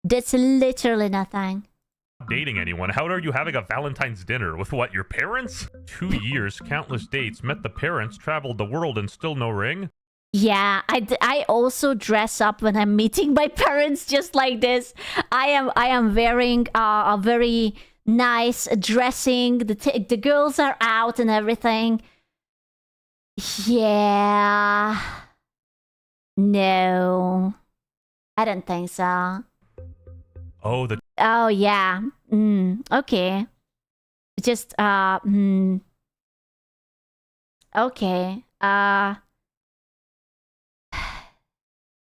That's literally nothing.
dating anyone. How are you having a Valentine's dinner? With what, your parents? 2 years, countless dates, met the parents, traveled the world, and still no ring?
Yeah, I also dress up when I'm meeting my parents just like this. I am wearing a very nice dressing. The girls are out and everything. Yeah. No. I don't think so.
Oh,
Oh, yeah. Okay. Just, okay.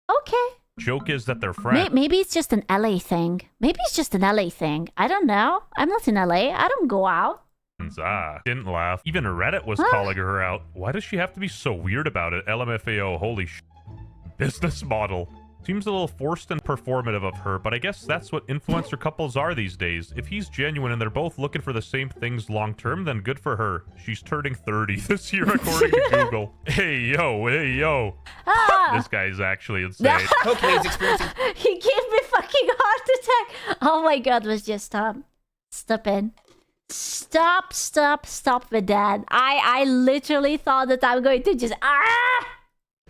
Okay.
Joke is that they're friends.
Maybe it's just an LA thing. Maybe it's just an LA thing. I don't know. I'm not in LA. I don't go out.
Didn't laugh. Even Reddit was calling her out. Why does she have to be so weird about it? LMFAO, holy sh... Business model. Seems a little forced and performative of her, but I guess that's what influencer couples are these days. If he's genuine and they're both looking for the same things long term, then good for her. She's turning 30 this year according to Google. Hey yo. This guy's actually insane.
Okay, he's experiencing...
He gave me fucking heart attack. Oh my god, was just stop it. Stop with that. I literally thought that I'm going to just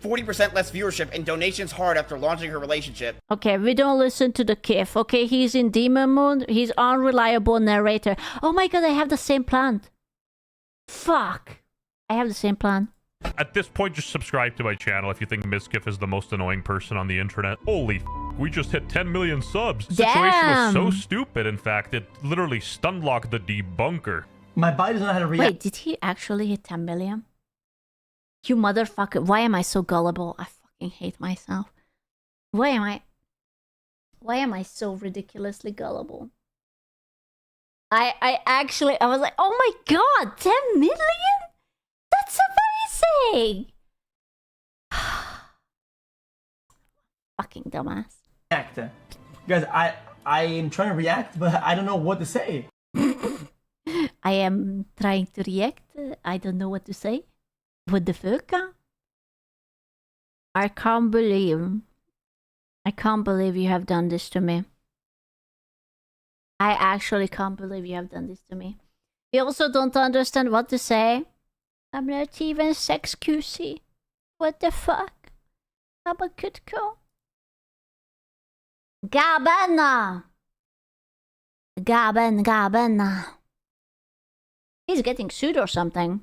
40% less viewership and donations hard after launching her relationship.
Okay, we don't listen to the kif. Okay, he's in demon mode. He's unreliable narrator. Oh my god, I have the same plant. Fuck. I have the same plan.
At this point, just subscribe to my channel if you think Miskiff is the most annoying person on the internet. Holy we just hit 10 million subs. The situation was so stupid, in fact, it literally stun-locked the debunker.
My body doesn't know how to react.
Wait, did he actually hit 10 million? You motherfucker. Why am I so gullible? I fucking hate myself. Why am I so ridiculously gullible? I was like, oh my god, 10 million? That's amazing! Fucking dumbass.
Guys, I am trying to react, but I don't know what to say.
I am trying to react. I don't know what to say. What the fuck? I can't believe you have done this to me. I actually can't believe you have done this to me. You also don't understand what to say. I'm not even sex QC. What the fuck? I'm a good girl. Gaben. He's getting sued or something.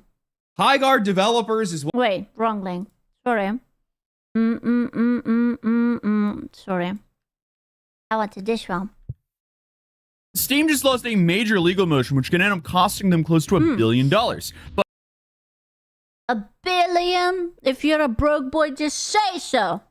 Highguard developers is...
Wait, wrong link. Sorry. Sorry. I wanted this one.
Steam just lost a major legal motion which can end up costing them close to $1 billion. But
$1 billion? If you're a broke boy, just say so.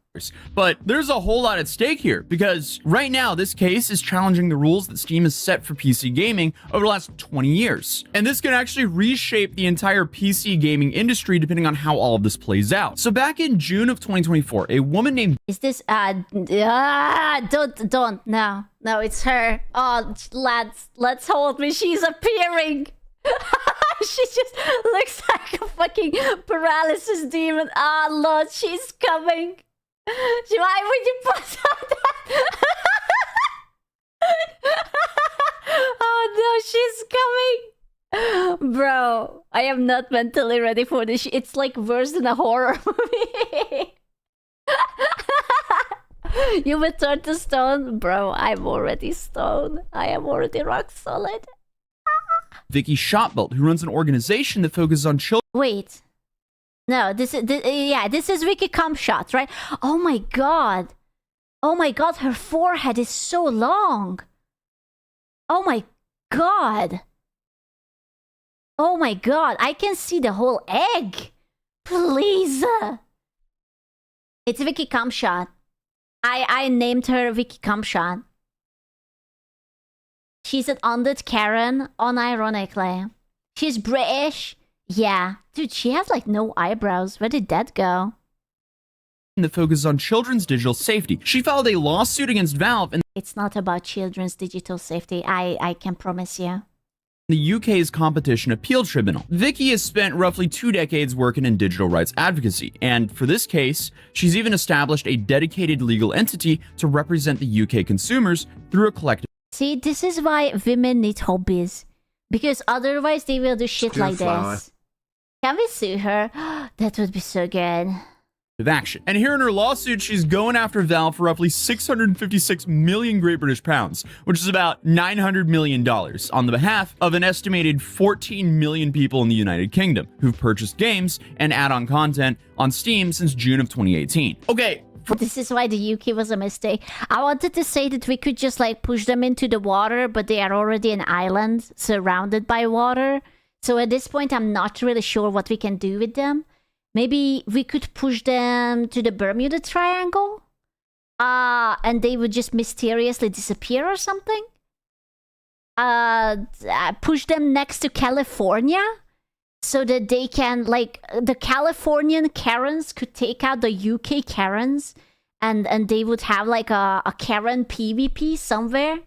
But there's a whole lot at stake here, because right now this case is challenging the rules that Steam has set for PC gaming over the last 20 years. And this can actually reshape the entire PC gaming industry depending on how all of this plays out. So back in June of 2024, a woman named...
Is this, don't, no, it's her. Oh, lads, let's hold me, she's appearing. She just looks like a fucking paralysis demon. Ah, Lord, she's coming. Why would you put on that? Oh no, she's coming. Bro, I am not mentally ready for this. It's like worse than a horror movie. You would turn to stone? Bro, I'm already stoned. I am already rock solid.
Vicky Shotbelt, who runs an organization that focuses on children.
Wait. No, this is Vicky Cumshot, right? Oh my god. Oh my god, her forehead is so long. Oh my god. Oh my god, I can see the whole egg. Please. It's Vicky Cumshot. I named her Vicky Cumshot. She's an undead Karen, unironically. She's British. Yeah. Dude, she has like no eyebrows. Where did that go?
That focuses on children's digital safety. She filed a lawsuit against Valve and
it's not about children's digital safety. I can promise you.
The UK's Competition Appeal Tribunal. Vicky has spent roughly 2 decades working in digital rights advocacy, and for this case, she's even established a dedicated legal entity to represent the UK consumers through a collective.
See, this is why women need hobbies. Because otherwise they will do shit like this. Can we sue her? That would be so good.
Action. And here in her lawsuit, she's going after Valve for roughly 656 million Great British pounds, which is about $900 million, on the behalf of an estimated 14 million people in the United Kingdom who've purchased games and add-on content on Steam since June of 2018. Okay.
This is why the UK was a mistake. I wanted to say that we could just like push them into the water, but they are already an island surrounded by water. So at this point, I'm not really sure what we can do with them. Maybe we could push them to the Bermuda Triangle? And they would just mysteriously disappear or something? Push them next to California? So that they can, like, the Californian Karens could take out the UK Karens. And they would have, like, a Karen PvP somewhere?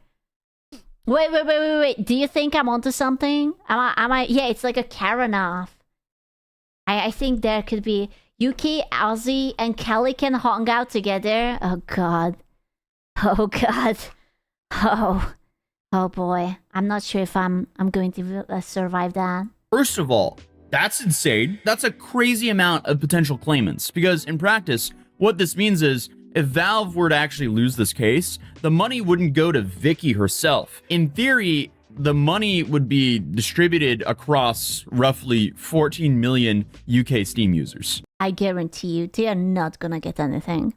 Wait. Do you think I'm onto something? Am I? Yeah, it's like a Karen off. I think there could be UK, Aussie, and Kelly can hang out together. Oh god. Oh god. Oh boy. I'm not sure if I'm going to survive that.
First of all, That's insane. That's a crazy amount of potential claimants, because in practice, what this means is if Valve were to actually lose this case, the money wouldn't go to Vicky herself. In theory, the money would be distributed across roughly 14 million UK Steam users.
I guarantee you, they are not gonna get anything.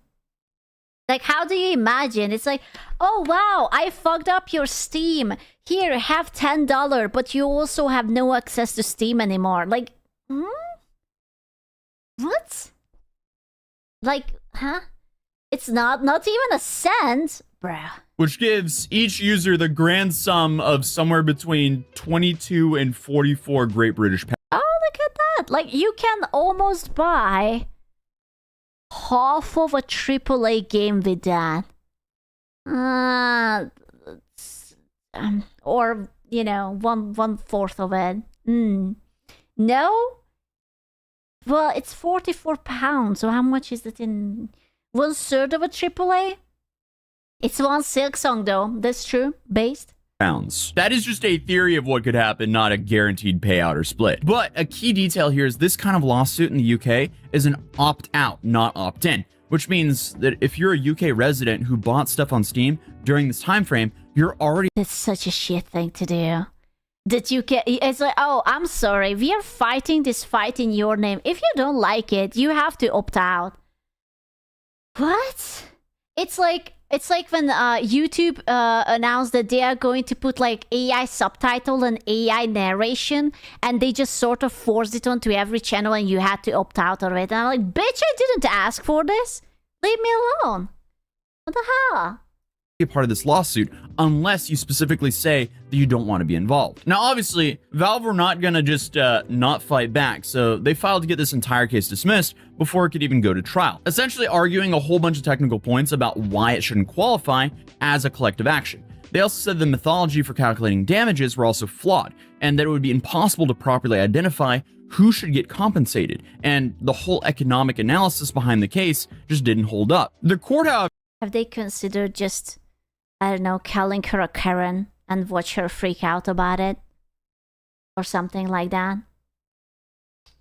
Like, how do you imagine? It's like, oh wow, I fucked up your Steam. Here, have $10, but you also have no access to Steam anymore. Like, what? Like, huh? It's not even a cent, bruh.
Which gives each user the grand sum of somewhere between 22 and 44 Great British pounds.
Oh, look at that. Like, you can almost buy half of a AAA game with that. Or, you know, one fourth of it. No? Well, it's £44, so how much is it in 1/3 of a AAA? It's one Silk Song, though. That's true. Based.
Pounds. That is just a theory of what could happen, not a guaranteed payout or split. But a key detail here is this kind of lawsuit in the UK is an opt-out, not opt-in, which means that if you're a UK resident who bought stuff on Steam during this time frame, you're already...
That's such a shit thing to do. That you can... It's like, oh, I'm sorry. We are fighting this fight in your name. If you don't like it, you have to opt out. What? It's like when YouTube announced that they are going to put like AI subtitle and AI narration, and they just sort of forced it onto every channel, and you had to opt out of it. And I'm like, bitch, I didn't ask for this. Leave me alone. What the hell?
A part of this lawsuit unless you specifically say that you don't want to be involved. Now, obviously, Valve were not going to just not fight back, so they filed to get this entire case dismissed before it could even go to trial, essentially arguing a whole bunch of technical points about why it shouldn't qualify as a collective action. They also said the methodology for calculating damages were also flawed, and that it would be impossible to properly identify who should get compensated, and the whole economic analysis behind the case just didn't hold up. The court, however,
have they considered just, I don't know, calling her a Karen and watch her freak out about it? Or something like that?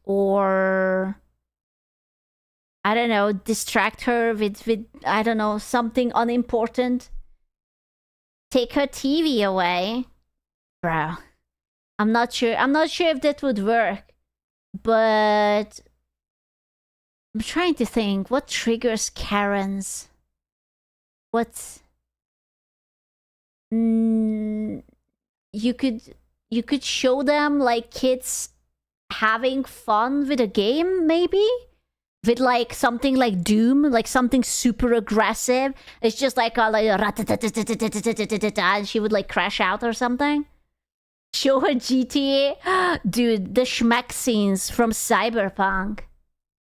Or, I don't know, distract her with I don't know, something unimportant? Take her TV away? Bro, I'm not sure if that would work. But I'm trying to think, what triggers Karens? What... you could show them like kids having fun with a game, maybe with like something like Doom, like something super aggressive. It's just like a and she would like crash out or something. Show her GTA, dude, the schmeck scenes from Cyberpunk.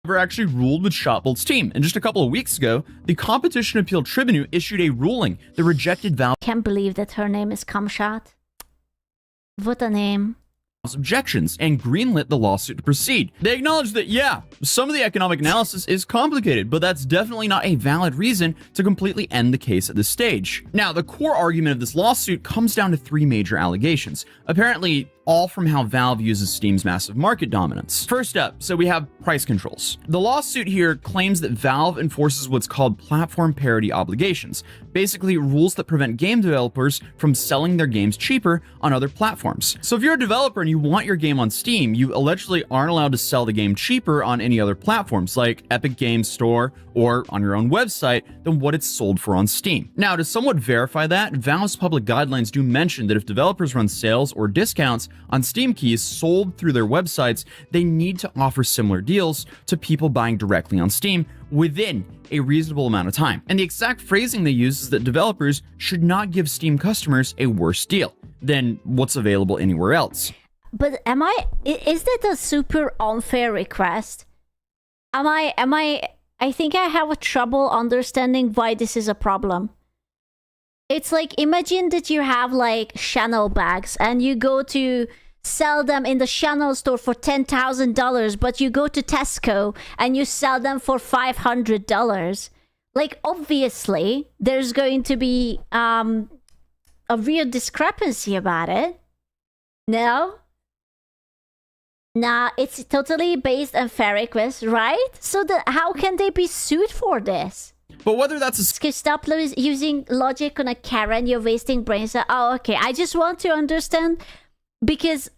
Actually ruled with Shotbolt's team, and just a couple of weeks ago, the Competition Appeal Tribunal issued a ruling that rejected Valve's
Can't believe that her name is Cumshot. What a name.
objections and greenlit the lawsuit to proceed. They acknowledged that, yeah, some of the economic analysis is complicated, but that's definitely not a valid reason to completely end the case at this stage. Now, the core argument of this lawsuit comes down to three major allegations, apparently all from how Valve uses Steam's massive market dominance. First up, so we have price controls. The lawsuit here claims that Valve enforces what's called platform parity obligations, basically rules that prevent game developers from selling their games cheaper on other platforms. So if you're a developer and you want your game on Steam, you allegedly aren't allowed to sell the game cheaper on any other platforms like Epic Games Store or on your own website than what it's sold for on Steam. Now, to somewhat verify that, Valve's public guidelines do mention that if developers run sales or discounts on Steam keys sold through their websites, they need to offer similar deals to people buying directly on Steam within a reasonable amount of time. And the exact phrasing they use is that developers should not give Steam customers a worse deal than what's available anywhere else.
But is that a super unfair request? I think I have a trouble understanding why this is a problem. It's like, imagine that you have like Chanel bags and you go to sell them in the Chanel store for $10,000, but you go to Tesco and you sell them for $500. Like, obviously, there's going to be a real discrepancy about it. No? Nah, it's totally based on fair request, right? So how can they be sued for this?
But whether that's a
Stop using logic on a Karen, you're wasting brains. Oh, okay. I just want to understand because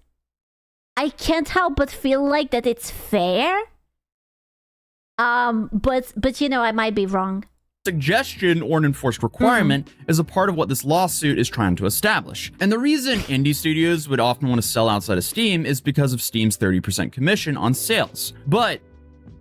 I can't help but feel like that it's fair. But you know, I might be wrong.
suggestion or an enforced requirement is a part of what this lawsuit is trying to establish. And the reason indie studios would often want to sell outside of Steam is because of Steam's 30% commission on sales. But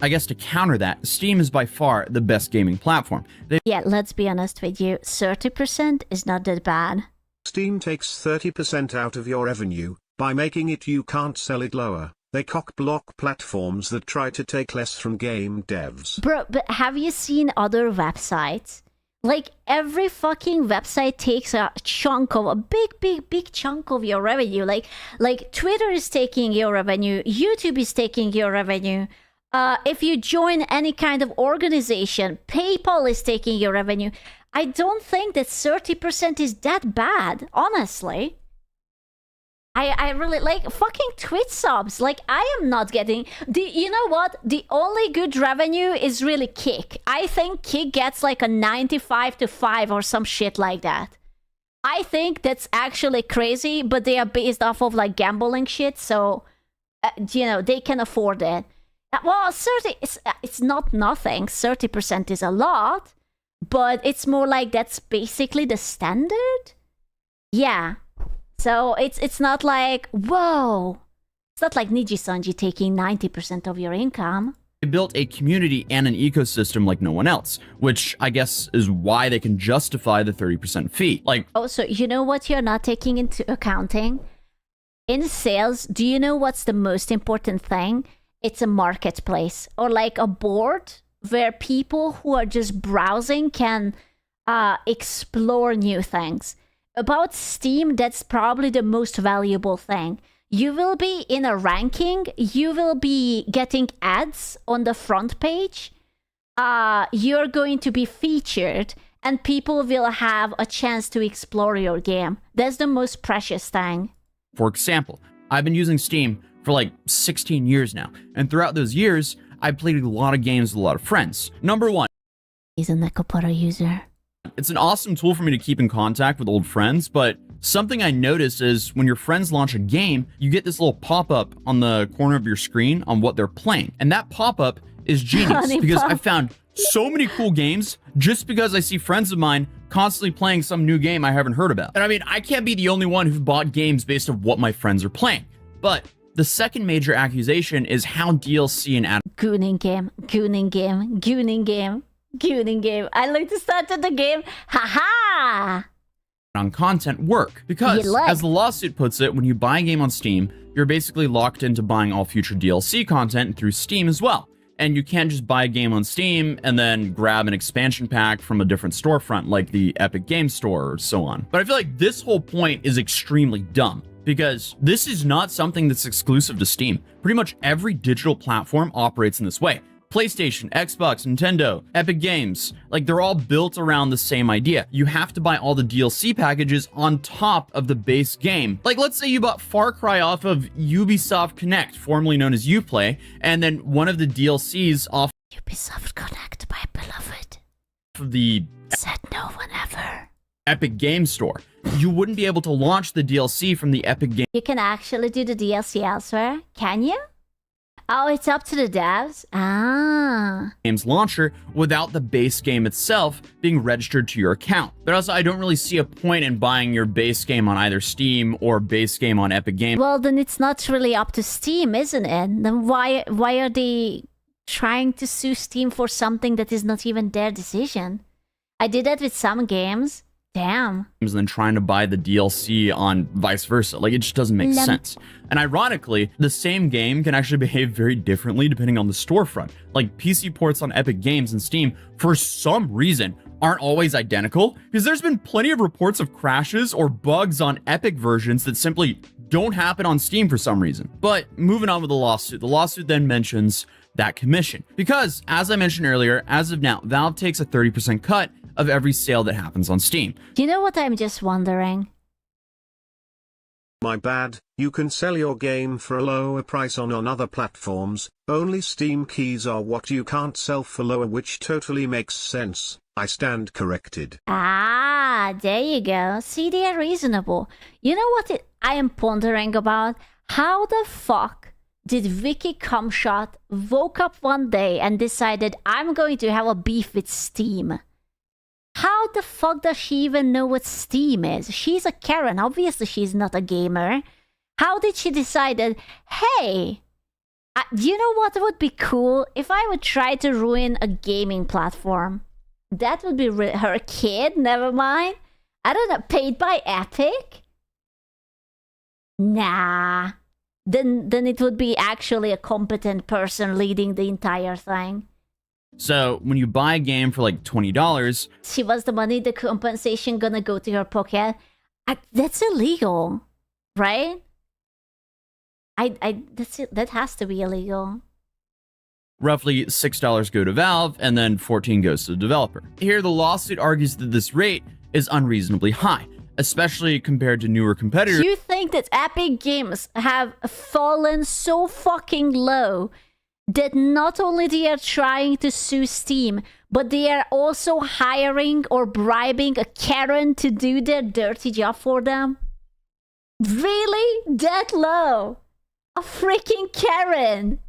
I guess to counter that, Steam is by far the best gaming platform.
Yeah, let's be honest with you. 30% is not that bad.
Steam takes 30% out of your revenue by making it you can't sell it lower. They cock-block platforms that try to take less from game devs.
Bro, but have you seen other websites? Like, every fucking website takes a chunk of, a big chunk of your revenue. Like Twitter is taking your revenue, YouTube is taking your revenue. If you join any kind of organization, PayPal is taking your revenue. I don't think that 30% is that bad, honestly. I really like fucking Twitch subs. Like, I am not getting you know what? The only good revenue is really Kick. I think Kick gets like a 95-5 or some shit like that. I think that's actually crazy, but they are based off of like gambling shit, so you know, they can afford it. Well, 30 it's not nothing. 30% is a lot, but it's more like that's basically the standard. Yeah. So it's not like, whoa. It's not like Niji-sanji taking 90% of your income.
They built a community and an ecosystem like no one else, which I guess is why they can justify the 30% fee. Like,
also, you know what you're not taking into accounting? In sales, do you know what's the most important thing? It's a marketplace or like a board where people who are just browsing can explore new things. About Steam, that's probably the most valuable thing. You will be in a ranking, you will be getting ads on the front page, you're going to be featured, and people will have a chance to explore your game. That's the most precious thing.
For example, I've been using Steam for like 16 years now, and throughout those years, I played a lot of games with a lot of friends. Number one,
he's a Nekopara user.
It's an awesome tool for me to keep in contact with old friends, but something I noticed is when your friends launch a game, you get this little pop-up on the corner of your screen on what they're playing. And that pop-up is genius because I found so many cool games just because I see friends of mine constantly playing some new game I haven't heard about. And I mean, I can't be the only one who bought games based on what my friends are playing. But the second major accusation is how DLC and
gooning game. I like to start at the game. Haha!
On content work. Because, as the lawsuit puts it, when you buy a game on Steam, you're basically locked into buying all future DLC content through Steam as well. And you can't just buy a game on Steam and then grab an expansion pack from a different storefront like the Epic Game Store or so on. But I feel like this whole point is extremely dumb, because this is not something that's exclusive to Steam. Pretty much every digital platform operates in this way. PlayStation, Xbox, Nintendo, Epic Games, like they're all built around the same idea. You have to buy all the DLC packages on top of the base game. Like, let's say you bought Far Cry off of Ubisoft Connect, formerly known as Uplay, and then one of the DLCs off
Ubisoft Connect, my beloved.
Of the
said no one ever.
Epic Game Store. You wouldn't be able to launch the DLC from the Epic Game.
You can actually do the DLC elsewhere, can you? Oh, it's up to the devs?
Games launcher without the base game itself being registered to your account. But also, I don't really see a point in buying your base game on either Steam or base game on Epic Games.
Well, then it's not really up to Steam, isn't it? Then why are they trying to sue Steam for something that is not even their decision? I did that with some games. Damn.
And then trying to buy the DLC on vice versa. Like, it just doesn't make sense. And ironically, the same game can actually behave very differently depending on the storefront. Like, PC ports on Epic Games and Steam, for some reason, aren't always identical, because there's been plenty of reports of crashes or bugs on Epic versions that simply don't happen on Steam for some reason. But moving on with the lawsuit then mentions that commission. Because, as I mentioned earlier, as of now, Valve takes a 30% cut of every sale that happens on Steam.
Do you know what I'm just wondering?
My bad, you can sell your game for a lower price on other platforms, only Steam keys are what you can't sell for lower, which totally makes sense. I stand corrected.
Ah, there you go. See, they are reasonable. You know what I am pondering about? How the fuck did Vicky Cumshot woke up one day and decided, I'm going to have a beef with Steam? How the fuck does she even know what Steam is? She's a Karen. Obviously, she's not a gamer. How did she decide that, hey, you know what would be cool? If I would try to ruin a gaming platform. That would be her kid, never mind. I don't know, paid by Epic? Nah. Then it would be actually a competent person leading the entire thing.
So when you buy a game for like $20,
See, was the money, the compensation gonna go to her pocket? That's illegal, right? That's it. That has to be illegal.
roughly $6 go to Valve, and then $14 goes to the developer. Here, the lawsuit argues that this rate is unreasonably high, especially compared to newer competitors.
You think that Epic Games have fallen so fucking low that not only they are trying to sue Steam, but they are also hiring or bribing a Karen to do their dirty job for them? Really? That low? A freaking Karen?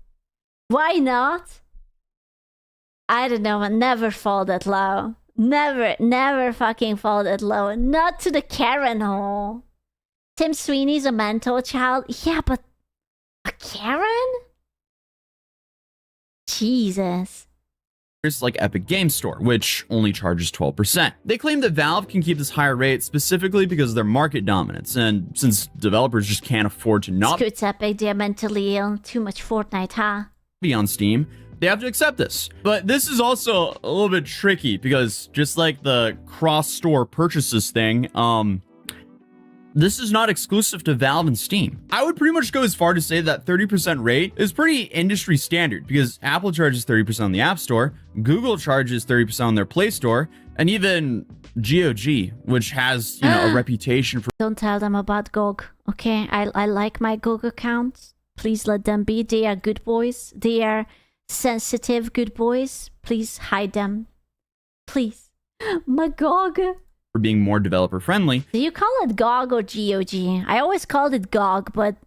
Why not? I don't know, never fall that low. Never fucking fall that low. Not to the Karen hole. Tim Sweeney's a mental child. Yeah, but a Karen? Jesus.
Like Epic Games Store, which only charges 12%. They claim that Valve can keep this higher rate specifically because of their market dominance, and since developers just can't afford to not
Scoots Epic, they're mentally ill. Too much Fortnite, huh?
be on Steam, they have to accept this. But this is also a little bit tricky because just like the cross-store purchases thing, this is not exclusive to Valve and Steam. I would pretty much go as far to say that 30% rate is pretty industry standard because Apple charges 30% on the App Store, Google charges 30% on their Play Store, and even GOG, which has, you know, a reputation for...
Don't tell them about GOG, okay? I like my GOG accounts. Please let them be. They are good boys. They are sensitive good boys. Please hide them. Please. My GOG.
For being more developer friendly.
Do you call it GOG or GOG? I always called it GOG, but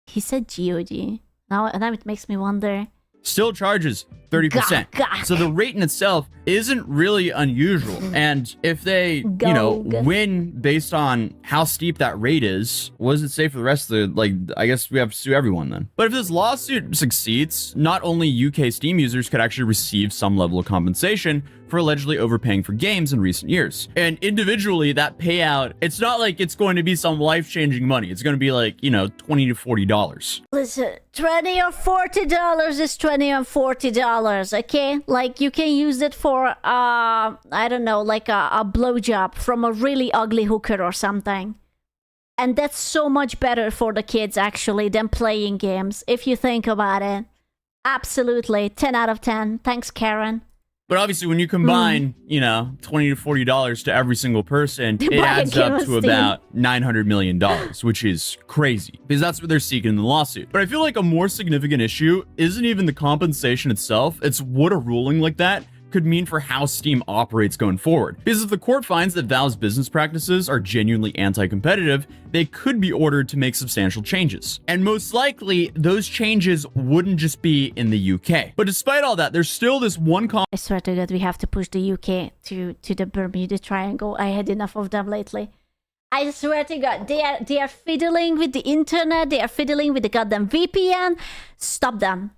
he said GOG. Now it makes me wonder.
Still charges 30%.
GOG.
So the rate in itself isn't really unusual. And if they, you know, win based on how steep that rate is, what does it say for the rest of the, like, I guess we have to sue everyone then. But if this lawsuit succeeds, not only UK Steam users could actually receive some level of compensation for allegedly overpaying for games in recent years. And individually, that payout, it's not like it's going to be some life-changing money. It's going to be like, you know, $20 to $40.
Listen, $20 or $40 is $20 or $40, okay? Like, you can use it for, I don't know, like a blowjob from a really ugly hooker or something. And that's so much better for the kids, actually, than playing games, if you think about it. Absolutely. 10 out of 10. Thanks, Karen.
But obviously, when you combine, you know, $20 to $40 to every single person, it adds up to about $900 million, which is crazy because that's what they're seeking in the lawsuit. But I feel like a more significant issue isn't even the compensation itself. It's what a ruling like that could mean for how Steam operates going forward. Because if the court finds that Valve's business practices are genuinely anti-competitive, they could be ordered to make substantial changes. And most likely, those changes wouldn't just be in the UK. But despite all that, there's still this one
I swear to God, we have to push the UK to the Bermuda Triangle. I had enough of them lately. I swear to God, they are fiddling with the internet. They are fiddling with the goddamn VPN. Stop them.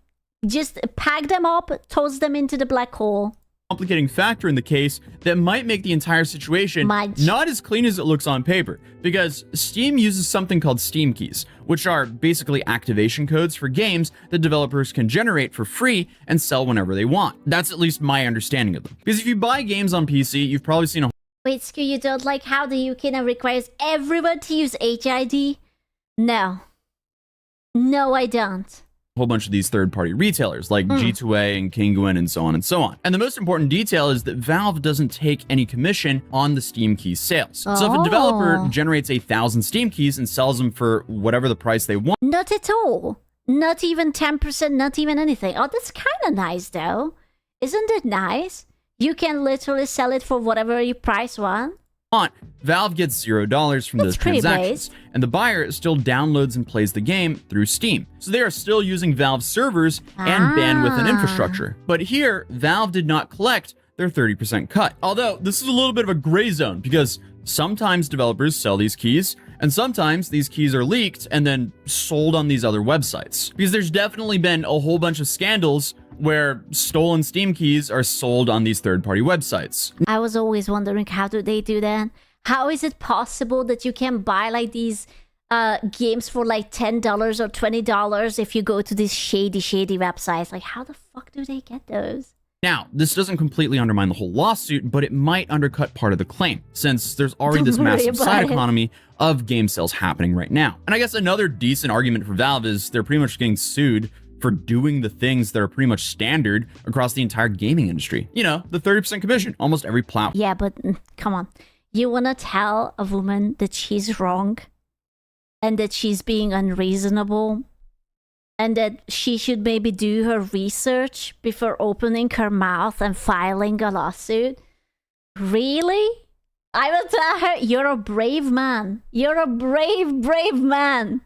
Just pack them up, toss them into the black hole.
Complicating factor in the case that might make the entire situation not as clean as it looks on paper, because Steam uses something called Steam keys, which are basically activation codes for games that developers can generate for free and sell whenever they want. That's at least my understanding of them. Because if you buy games on PC, you've probably seen a...
Wait, Skew, you don't like how the UK now requires everyone to use HID? No. No, I don't.
whole bunch of these third-party retailers like G2A and Kinguin and so on and so on. And the most important detail is that Valve doesn't take any commission on the Steam keys sales. So if a developer generates 1,000 Steam keys and sells them for whatever the price they want,
Not at all. Not even 10%, not even anything. Oh, that's kind of nice though. Isn't it nice? You can literally sell it for whatever you price want.
Valve gets $0 from those transactions, and the buyer still downloads and plays the game through Steam. So they are still using Valve's servers and bandwidth and infrastructure. But here, Valve did not collect their 30% cut. Although, this is a little bit of a gray zone, because sometimes developers sell these keys, and sometimes these keys are leaked and then sold on these other websites. Because there's definitely been a whole bunch of scandals where stolen Steam keys are sold on these third-party websites.
I was always wondering, how do they do that? How is it possible that you can buy like these games for like $10 or $20 if you go to these shady websites? Like, how the fuck do they get those?
Now, this doesn't completely undermine the whole lawsuit, but it might undercut part of the claim, since there's already this massive side economy of game sales happening right now. And I guess another decent argument for Valve is they're pretty much getting sued for doing the things that are pretty much standard across the entire gaming industry. You know, the 30% commission, almost every platform.
Yeah, but come on. You want to tell a woman that she's wrong and that she's being unreasonable and that she should maybe do her research before opening her mouth and filing a lawsuit? Really? I will tell her, you're a brave man. You're a brave man.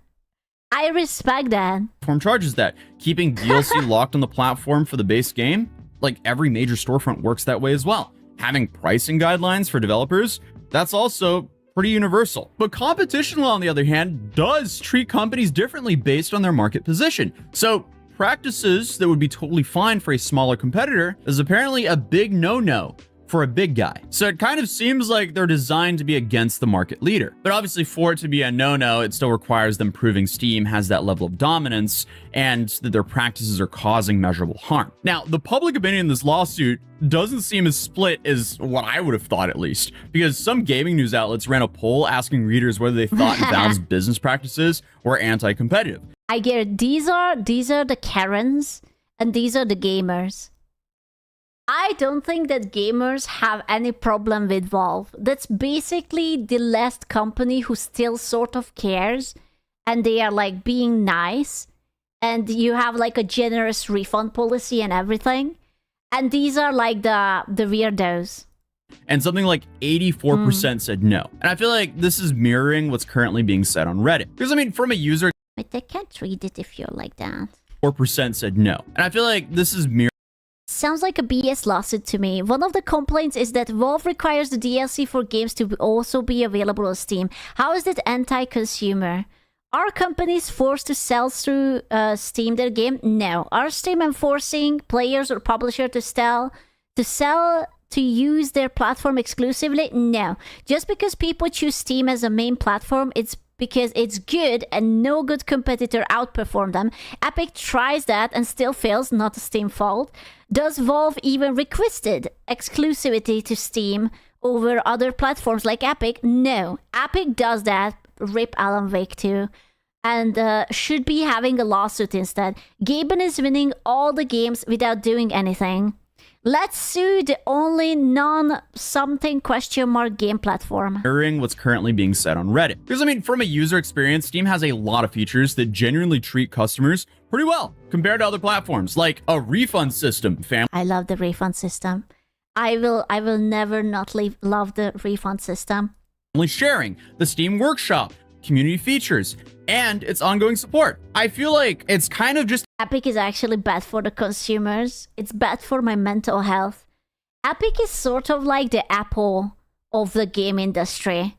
I respect that.
Platform charges that. Keeping DLC locked on the platform for the base game, like every major storefront works that way as well. Having pricing guidelines for developers, that's also pretty universal. But competition law, on the other hand, does treat companies differently based on their market position. So practices that would be totally fine for a smaller competitor is apparently a big no-no for a big guy. So it kind of seems like they're designed to be against the market leader. But obviously for it to be a no-no, it still requires them proving Steam has that level of dominance and that their practices are causing measurable harm. Now, the public opinion in this lawsuit doesn't seem as split as what I would have thought, at least, because some gaming news outlets ran a poll asking readers whether they thought Valve's business practices were anti-competitive.
I get it. These are the Karens and these are the gamers. I don't think that gamers have any problem with Valve. That's basically the last company who still sort of cares and they are like being nice and you have like a generous refund policy and everything. And these are like the weirdos.
And something like 84% said no. And I feel like this is mirroring what's currently being said on Reddit. Because I mean, from a user...
But they can't read it if you're like that.
4% said no. And I feel like this is mirroring...
Sounds like a BS lawsuit to me. One of the complaints is that Valve requires the DLC for games to also be available on Steam. How is that anti-consumer? Are companies forced to sell through Steam their game? No. Are Steam enforcing players or publisher to use their platform exclusively? No. Just because people choose Steam as a main platform, it's because it's good and no good competitor outperformed them. Epic tries that and still fails, not a Steam fault. Does Valve even requested exclusivity to Steam over other platforms like Epic? No. Epic does that. Rip Alan Wake 2. And should be having a lawsuit instead. Gaben is winning all the games without doing anything. Let's sue the only non-something question mark game platform.
Mirroring what's currently being said on Reddit. Because I mean, from a user experience, Steam has a lot of features that genuinely treat customers pretty well compared to other platforms, like a refund system.
I love the refund system. I will never not love the refund system.
Family sharing, the Steam Workshop, community features, and its ongoing support. I feel like it's kind of just...
Epic is actually bad for the consumers. It's bad for my mental health. Epic is sort of like the Apple of the game industry.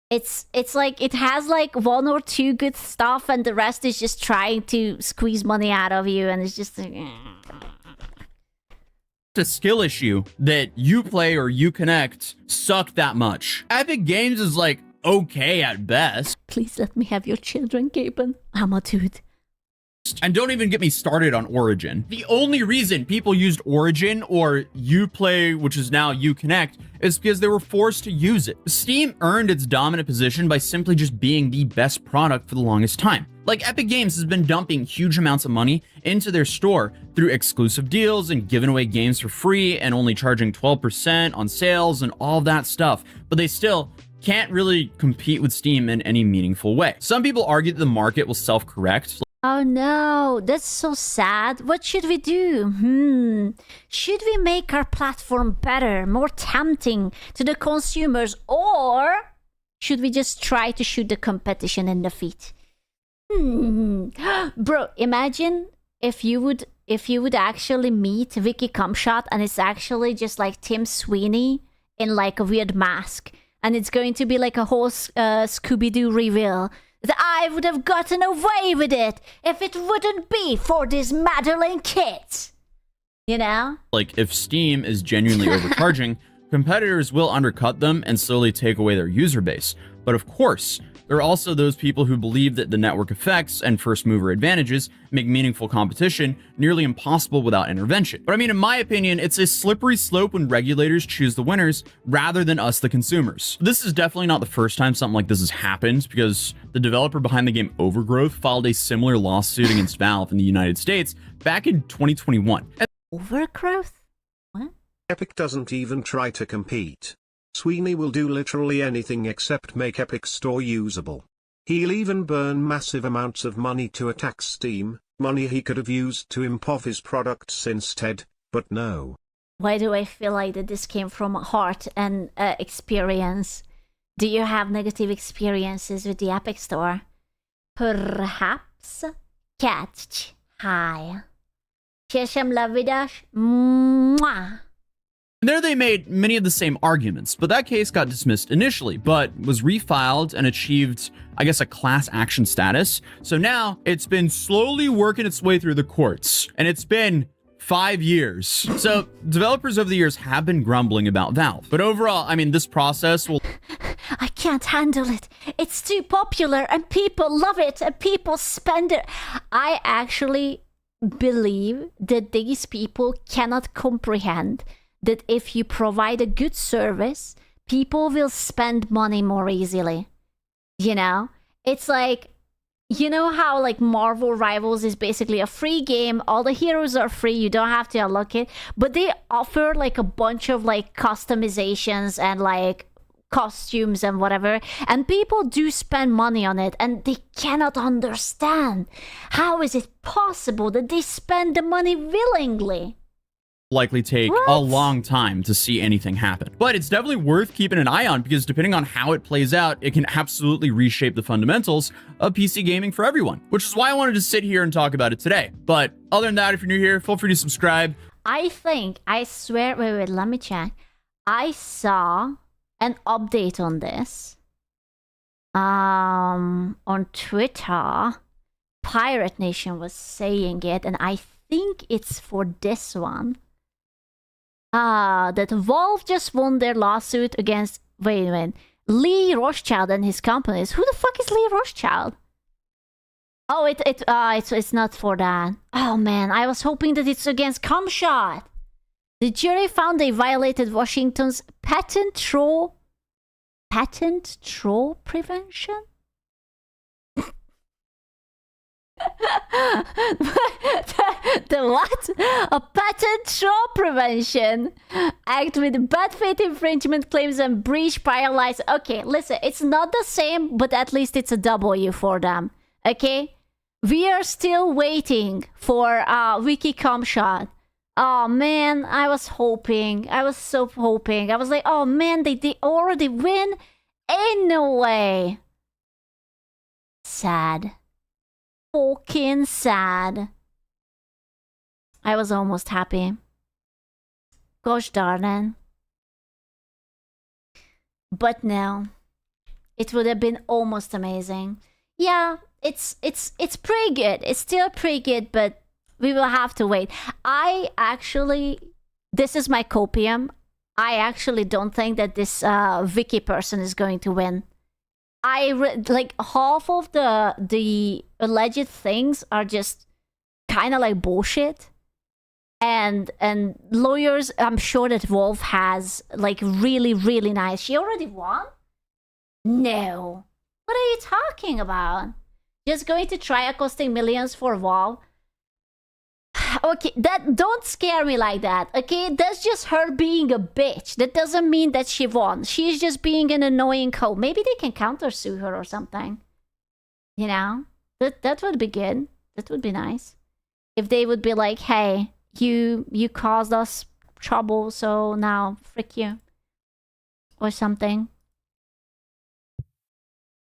It's like it has like one or two good stuff and the rest is just trying to squeeze money out of you and it's just like...
a skill issue that you play or you connect suck that much. Epic Games is like okay at best.
Please let me have your children, Gaben. I'm a dude.
And don't even get me started on Origin. The only reason people used Origin or Uplay, which is now Uconnect, is because they were forced to use it. Steam earned its dominant position by simply just being the best product for the longest time. Like, Epic Games has been dumping huge amounts of money into their store through exclusive deals and giving away games for free and only charging 12% on sales and all that stuff. But they still can't really compete with Steam in any meaningful way. Some people argue that the market will self-correct.
Oh no, that's so sad. What should we do? Should we make our platform better, more tempting to the consumers, or should we just try to shoot the competition in the feet? Bro, imagine if you would actually meet Vicky Cumshot and it's actually just like Tim Sweeney in like a weird mask, and it's going to be like a whole Scooby-Doo reveal. That I would have gotten away with it if it wouldn't be for these meddling kids. You know?
Like, if Steam is genuinely overcharging, competitors will undercut them and slowly take away their user base. But of course, there are also those people who believe that the network effects and first mover advantages make meaningful competition nearly impossible without intervention. But I mean, in my opinion, it's a slippery slope when regulators choose the winners rather than us, the consumers. This is definitely not the first time something like this has happened, because the developer behind the game Overgrowth filed a similar lawsuit against Valve in the United States back in 2021.
Overgrowth? What?
Epic doesn't even try to compete. Sweeney will do literally anything except make Epic's store usable. He'll even burn massive amounts of money to attack Steam, money he could have used to improve his products instead, but no.
Why do I feel like that this came from heart and experience? Do you have negative experiences with the Epic Store? Perhaps? Catch. Hi. Cieszam lavidash. Mwah.
There they made many of the same arguments, but that case got dismissed initially, but was refiled and achieved, I guess, a class action status. So now it's been slowly working its way through the courts, and it's been 5 years. So developers over the years have been grumbling about Valve, but overall, I mean, this process will...
I can't handle it. It's too popular and people love it and people spend it. I actually believe that these people cannot comprehend that if you provide a good service, people will spend money more easily. You know? It's like, you know how like Marvel Rivals is basically a free game, all the heroes are free, you don't have to unlock it, but they offer like a bunch of like customizations and like costumes and whatever, and people do spend money on it, and they cannot understand how is it possible that they spend the money willingly.
Likely take a long time to see anything happen. But it's definitely worth keeping an eye on, because depending on how it plays out, it can absolutely reshape the fundamentals of PC gaming for everyone, which is why I wanted to sit here and talk about it today. But other than that, if you're new here, feel free to subscribe.
I swear, wait, let me check. I saw an update on this on Twitter. Pirate Nation was saying it, and I think it's for this one. That Valve just won their lawsuit against, wait a minute, Lee Rothschild and his companies. Who the fuck is Lee Rothschild? Oh, it's not for that. Oh man, I was hoping that it's against Cumshot. The jury found they violated Washington's patent troll prevention. The what? A patent troll prevention act with bad faith infringement claims and breach prior license. Okay, listen, it's not the same, but at least it's a W for them. Okay, we are still waiting for Wiki Cumshot. Oh man, I was so hoping. I was like, oh man, they already win. Ain't no way. Sad. Fucking sad. I was almost happy. Gosh darn it. But no. It would have been almost amazing. Yeah, it's pretty good. It's still pretty good, but we will have to wait. This is my copium. I actually don't think that this Vicky person is going to win. Like half of the alleged things are just kind of like bullshit. And lawyers, I'm sure that Wolf has like really, really nice. She already won? No. What are you talking about? Just going to try costing millions for Wolf? Okay, that don't scare me like that, okay? That's just her being a bitch. That doesn't mean that she won. She's just being an annoying hoe. Maybe they can countersue her or something. You know? That would be good. That would be nice. If they would be like, hey, you caused us trouble, so now frick you. Or something.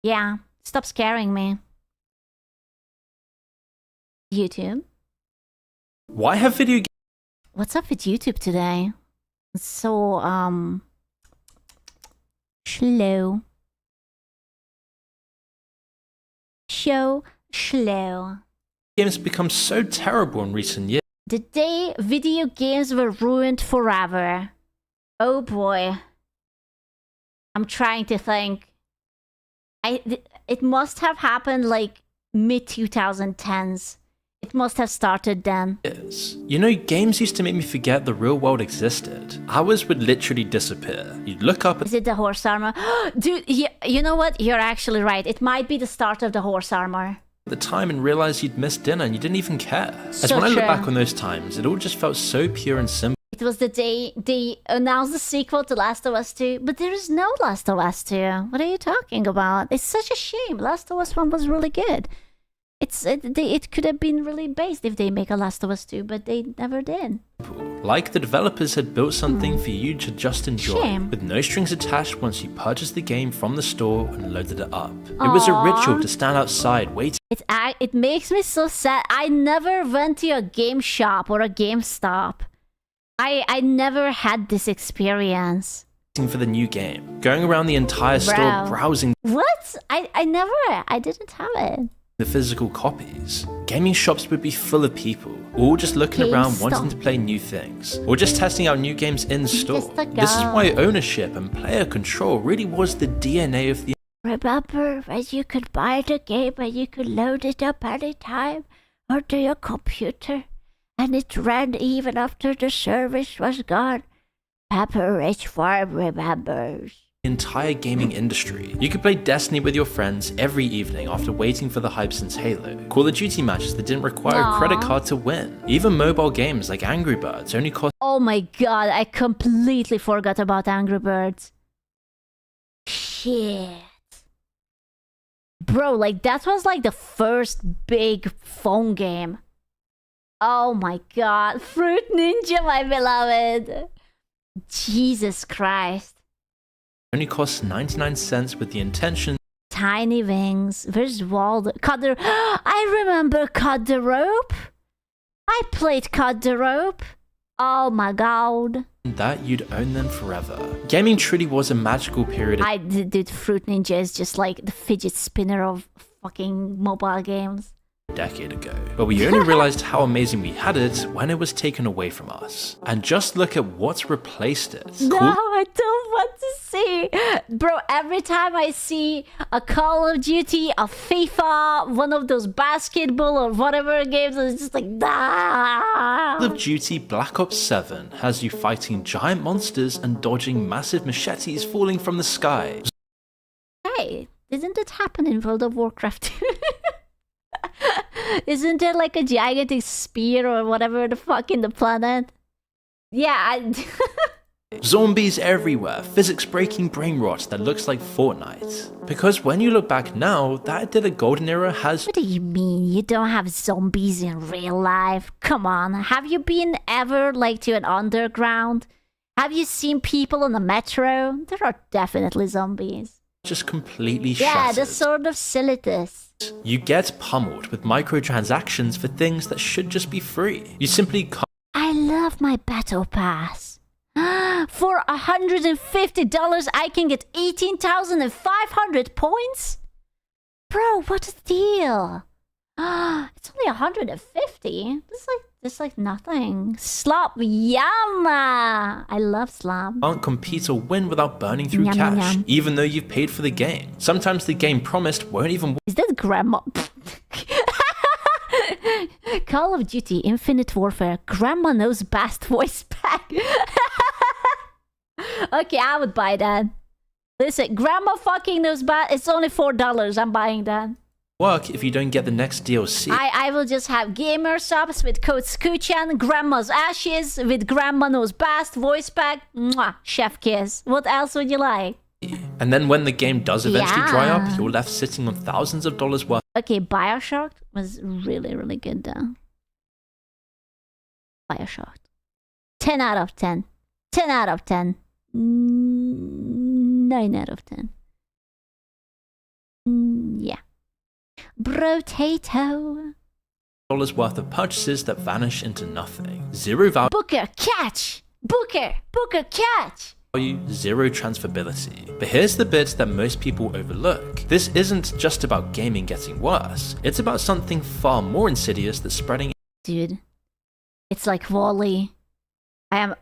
Yeah, stop scaring me. YouTube?
Why have video games?
What's up with YouTube today? It's so, slow. Slow.
Games become so terrible in recent years?
The day video games were ruined forever. Oh boy. I'm trying to think. It must have happened like mid-2010s. It must have started then.
You know, games used to make me forget the real world existed. Hours would literally disappear. You'd look up at...
Is it the horse armor? Dude, you know what? You're actually right. It might be the start of the horse armor.
the time and realize you'd missed dinner and you didn't even care. As
So
when I look
true.
back on those times, it all just felt so pure and simple.
It was the day they announced the sequel to Last of Us 2, but there is no Last of Us 2. What are you talking about? It's such a shame. Last of Us 1 was really good. It could have been really based if they make a Last of Us 2, but they never did.
Like the developers had built something for you to just enjoy,
Shame.
with no strings attached once you purchased the game from the store and loaded it up. It was a ritual to stand outside waiting
It makes me so sad. I never went to a game shop or a GameStop. I never had this experience.
for the new game, going around the entire store
Bro.
browsing
What? I didn't have it.
the physical copies. Gaming shops would be full of people, all just looking around wanting to play new things, or just testing out new games in store. This is why ownership and player control really was the DNA of the
Remember when you could buy the game and you could load it up anytime onto your computer and it ran even after the service was gone? Pepper Rich Farm remembers.
entire gaming industry. You could play Destiny with your friends every evening after waiting for the hype since Halo. Call of Duty matches that didn't require a credit card to win. Even mobile games like Angry Birds only cost
Oh my god, I completely forgot about Angry Birds. Shit. Bro, like that was like the first big phone game. Oh my god. Fruit Ninja, my beloved. Jesus Christ.
only costs 99 cents with the intention
Tiny Wings. Where's Waldo? Cut the... I remember Cut the Rope. I played Cut the Rope. Oh my god.
that you'd own them forever. Gaming truly was a magical period
I did Fruit Ninja is just like the fidget spinner of fucking mobile games.
a decade ago, but we only realized how amazing we had it when it was taken away from us. And just look at what's replaced it.
No, I don't want to see. Bro, every time I see a Call of Duty, a FIFA, one of those basketball or whatever games, it's just like, nah.
Call of Duty Black Ops 7 has you fighting giant monsters and dodging massive machetes falling from the sky.
Hey, didn't it happen in World of Warcraft? Isn't there like a gigantic spear or whatever the fuck in the planet? Yeah,
Zombies everywhere, physics-breaking brain rot that looks like Fortnite. Because when you look back now, that did a golden era has...
What do you mean you don't have zombies in real life? Come on, have you been ever like to an underground? Have you seen people on the metro? There are definitely zombies.
just completely
Yeah,
shattered.
the sword of Silithus.
You get pummeled with microtransactions for things that should just be free. You simply can't
I love my battle pass. For $150, I can get 18,500 points? Bro, what a deal. It's only 150. That's like nothing. Slop Yama. I love slop.
compete or win without burning through
Yum, yum,
cash,
yum.
even though you've paid for the game. Sometimes the game promised won't even
Is that grandma? Call of Duty, Infinite Warfare, Grandma Knows Best voice pack. Okay, I would buy that. Listen, Grandma fucking knows best. It's only $4. I'm buying that.
Work if you don't get the next DLC.
I will just have gamer subs with code Scoochan, Grandma's Ashes with Grandma Knows Best voice pack. Mwah, chef kiss. What else would you like?
And then when the game does eventually dry
Yeah.
up, you're left sitting on thousands of dollars worth.
Okay, Bioshock was really, really good though. Bioshock. 10 out of 10. 10 out of 10. 9 out of 10. Yeah. Brotato.
Dollars worth of purchases that vanish into nothing. Zero
Booker, catch! Booker, catch!
value, zero transferability. But here's the bit that most people overlook. This isn't just about gaming getting worse. It's about something far more insidious that's spreading.
Dude, it's like Wall-E. I am...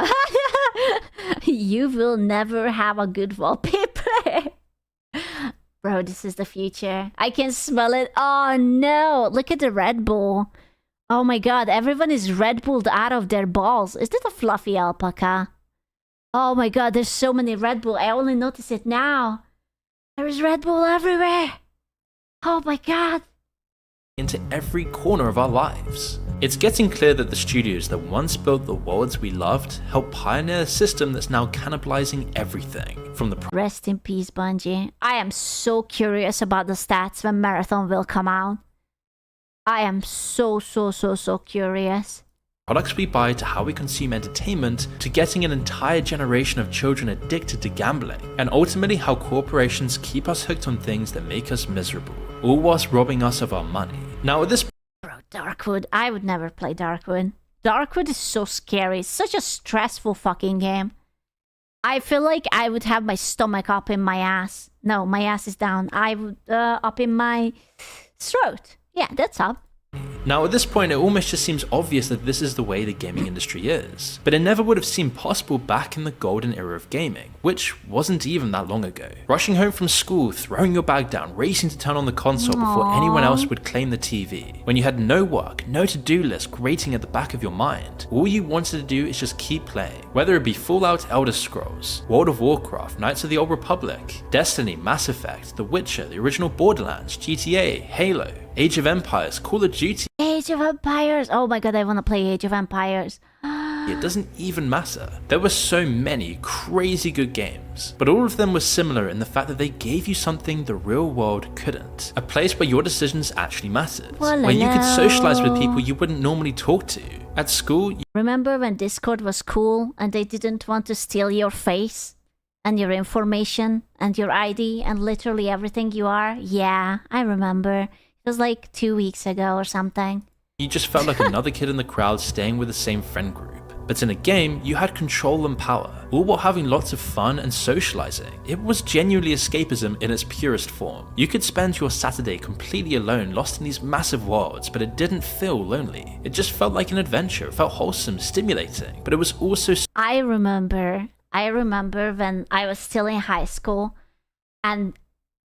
You will never have a good wallpaper. Bro, this is the future. I can smell it. Oh no, look at the Red Bull. Oh my god, everyone is Red Bulled out of their balls. Is that a fluffy alpaca? Oh my god, there's so many Red Bull. I only notice it now. There's Red Bull everywhere. Oh my god.
Into every corner of our lives. It's getting clear that the studios that once built the worlds we loved helped pioneer a system that's now cannibalizing everything from the
Rest in peace, Bungie. I am so curious about the stats when Marathon will come out. I am so curious.
products we buy to how we consume entertainment to getting an entire generation of children addicted to gambling, and ultimately how corporations keep us hooked on things that make us miserable, all whilst robbing us of our money. Now at this
Bro, Darkwood. I would never play Darkwood. Darkwood is so scary. It's such a stressful fucking game. I feel like I would have my stomach up in my ass. No, my ass is down. I would up in my throat. Yeah, that's up.
Now at this point it almost just seems obvious that this is the way the gaming industry is, but it never would have seemed possible back in the golden era of gaming, which wasn't even that long ago. Rushing home from school, throwing your bag down, racing to turn on the console before anyone else would claim the TV. When you had no work, no to-do list grating at the back of your mind, all you wanted to do is just keep playing. Whether it be Fallout, Elder Scrolls, World of Warcraft, Knights of the Old Republic, Destiny, Mass Effect, The Witcher, the original Borderlands, GTA, Halo, Age of Empires, Call of Duty.
Age of Empires. Oh my god, I want to play Age of Empires.
It doesn't even matter. There were so many crazy good games, but all of them were similar in the fact that they gave you something the real world couldn't. A place where your decisions actually mattered, where you could socialize with people you wouldn't normally talk to. At school,
Remember when Discord was cool and they didn't want to steal your face and your information and your ID and literally everything you are? Yeah, I remember. It was like 2 weeks ago or something.
you just felt like another kid in the crowd staying with the same friend group. But in a game, you had control and power, all while having lots of fun and socializing. It was genuinely escapism in its purest form. You could spend your Saturday completely alone, lost in these massive worlds, but it didn't feel lonely. It just felt like an adventure, it felt wholesome, stimulating, but it was also...
I remember when I was still in high school, and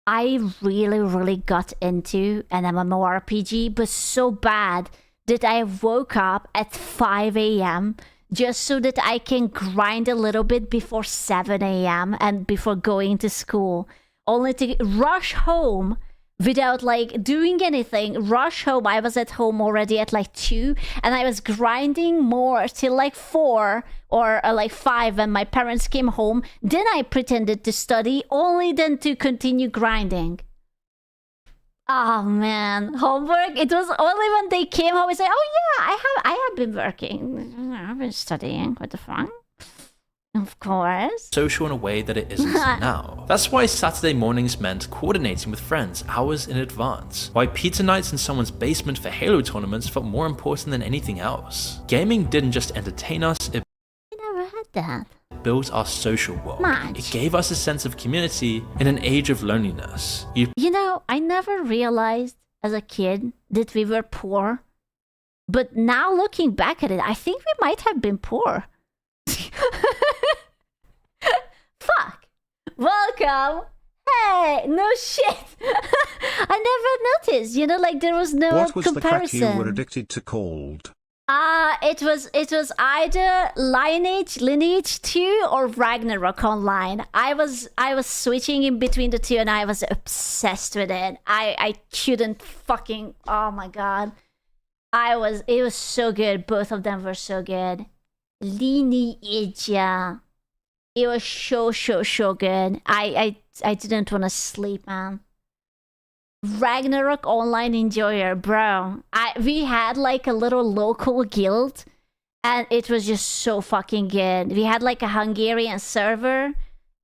I really got into an MMORPG, but so bad that I woke up at 5 a.m. just so that I can grind a little bit before 7 a.m. and before going to school, only to rush home without like doing anything. Rush home. I was at home already at like 2, and I was grinding more till like 4 or like 5 when my parents came home. Then I pretended to study, only then to continue grinding. Oh man, homework. It was only when they came home I said, "Oh yeah, I have been working. I've been studying. What the fuck?" Of course.
social in a way that it isn't now. That's why Saturday mornings meant coordinating with friends hours in advance. Why pizza nights in someone's basement for Halo tournaments felt more important than anything else. Gaming didn't just entertain us, it
I never had that.
built our social world.
Much.
It gave us a sense of community in an age of loneliness.
You know, I never realized as a kid that we were poor. But now looking back at it, I think we might have been poor. Fuck. Welcome. way! No shit! I never noticed, you know, like there was no
What was
comparison.
the crack you were addicted to called?
It was either Lineage 2 or Ragnarok Online. I was switching in between the two and I was obsessed with it. I couldn't fucking, oh my god. It was so good. Both of them were so good. Lineage, yeah. It was so good. I didn't want to sleep, man. Ragnarok Online Enjoyer, bro. We had like a little local guild and it was just so fucking good. We had like a Hungarian server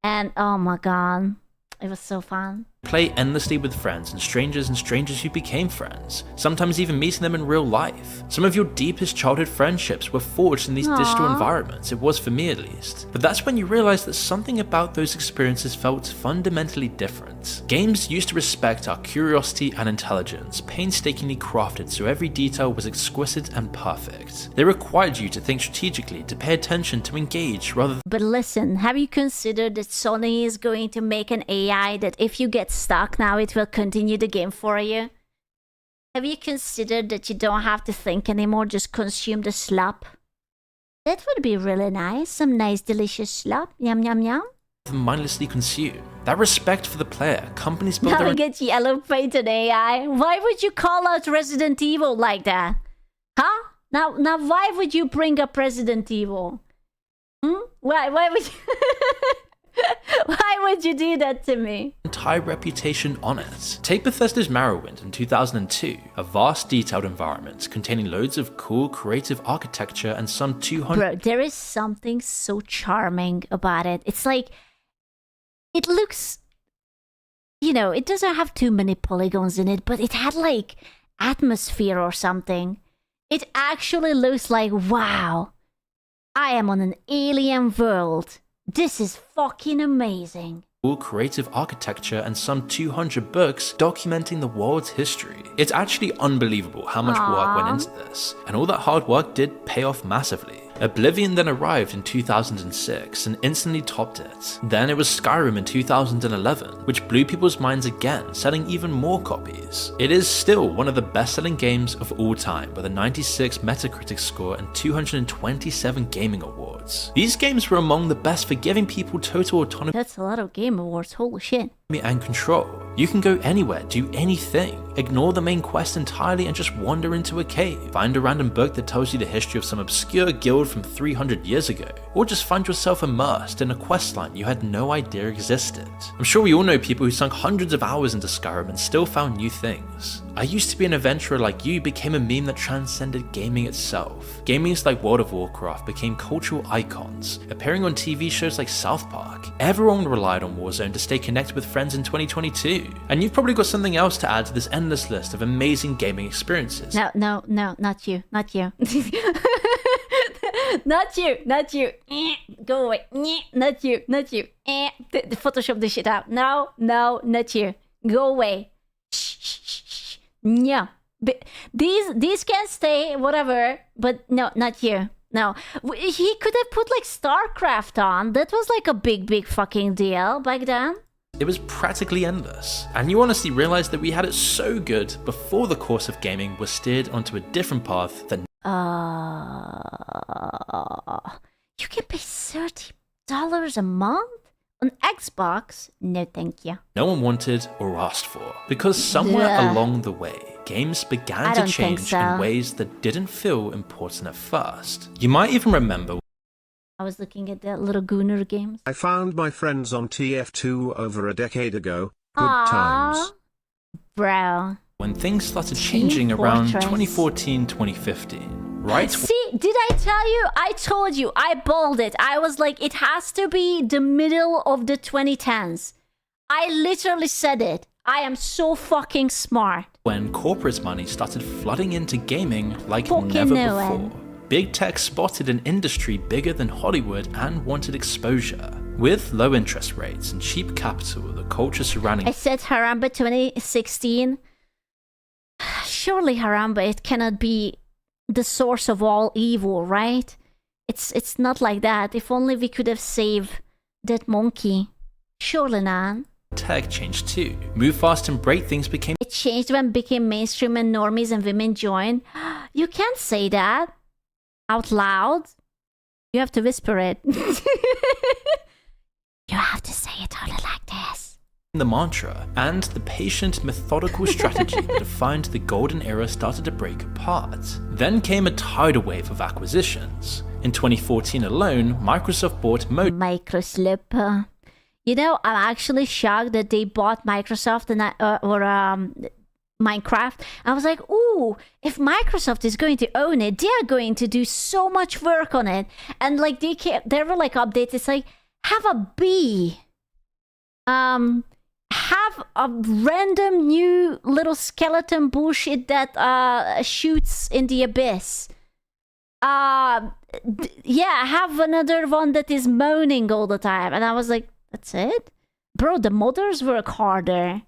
and oh my god, it was so fun.
Play endlessly with friends and strangers who became friends, sometimes even meeting them in real life. Some of your deepest childhood friendships were forged in these digital environments, it was for me at least. But that's when you realize that something about those experiences felt fundamentally different. Games used to respect our curiosity and intelligence, painstakingly crafted so every detail was exquisite and perfect. They required you to think strategically, to pay attention, to engage rather than...
But listen, have you considered that Sony is going to make an AI that if you get stuck now it will continue the game for you? Have you considered that you don't have to think anymore, just consume the slop? That would be really nice. Some nice delicious slop. Yum yum yum.
mindlessly consume. That respect for the player, companies build their...
Now get yellow painted AI. Why would you call out Resident Evil like that? Huh? Now why would you bring up Resident Evil? Why would you... Why would you do that to me?
Entire reputation on it. Take Bethesda's Morrowind in 2002, a vast detailed environment containing loads of cool creative architecture and some 200...
Bro, there is something so charming about it. It's like, it looks, you know, it doesn't have too many polygons in it, but it had like atmosphere or something. It actually looks like, wow, I am on an alien world. This is fucking amazing.
Creative architecture and some 200 books documenting the world's history. It's actually unbelievable how much work went into this, and all that hard work did pay off massively. Oblivion then arrived in 2006 and instantly topped it. Then it was Skyrim in 2011, which blew people's minds again, selling even more copies. It is still one of the best-selling games of all time, with a 96 Metacritic score and 227 gaming awards. These games were among the best for giving people total autonomy.
That's a lot of game awards, holy shit.
And control. You can go anywhere, do anything, ignore the main quest entirely and just wander into a cave, find a random book that tells you the history of some obscure guild from 300 years ago, or just find yourself immersed in a questline you had no idea existed. I'm sure we all know people who sunk hundreds of hours into Skyrim and still found new things. I used to be an adventurer like you became a meme that transcended gaming itself. Gamers like World of Warcraft became cultural icons, appearing on TV shows like South Park. Everyone relied on Warzone to stay connected with friends in 2022. And you've probably got something else to add to this endless list of amazing gaming experiences.
No, not you. Not you. Not you. Go away. Not you. Photoshop this shit out. No, not you. Go away. Shh. Yeah. These can stay, whatever, but no, not you. No. He could have put like StarCraft on. That was like a big fucking deal back then.
It was practically endless, and you honestly realized that we had it so good before the course of gaming was steered onto a different path than...
You can pay $30 a month? On Xbox? No thank you.
No one wanted or asked for, because somewhere along the way, games began to change in ways that didn't feel important at first. You might even remember...
I was looking at the little Gooner games.
I found my friends on TF2 over a decade ago. Good times.
Bro.
When things started changing around 2014-2015, right?
See, did I tell you? I told you. I balled it. I was like, it has to be the middle of the 2010s. I literally said it. I am so fucking smart.
When corporate money started flooding into gaming like never before. Big tech spotted an industry bigger than Hollywood and wanted exposure. With low interest rates and cheap capital, the culture surrounding...
I said Harambe 2016. Surely Harambe, it cannot be the source of all evil, right? It's not like that. If only we could have saved that monkey. Surely not.
tech changed too. Move fast and break things became
It changed when it became mainstream and normies and women joined. You can't say that out loud. You have to whisper it. You have to say it only like this.
the mantra, and the patient, methodical strategy that defined the golden era started to break apart. Then came a tidal wave of acquisitions. In 2014 alone, Microsoft bought
Microsoft. You know, I'm actually shocked that they bought Microsoft and Minecraft. I was like, ooh, if Microsoft is going to own it, they are going to do so much work on it. And like there were like updates. It's like, have a bee. Have a random new little skeleton bullshit that shoots in the abyss. Yeah, have another one that is moaning all the time. And I was like, that's it? Bro, the modders work harder.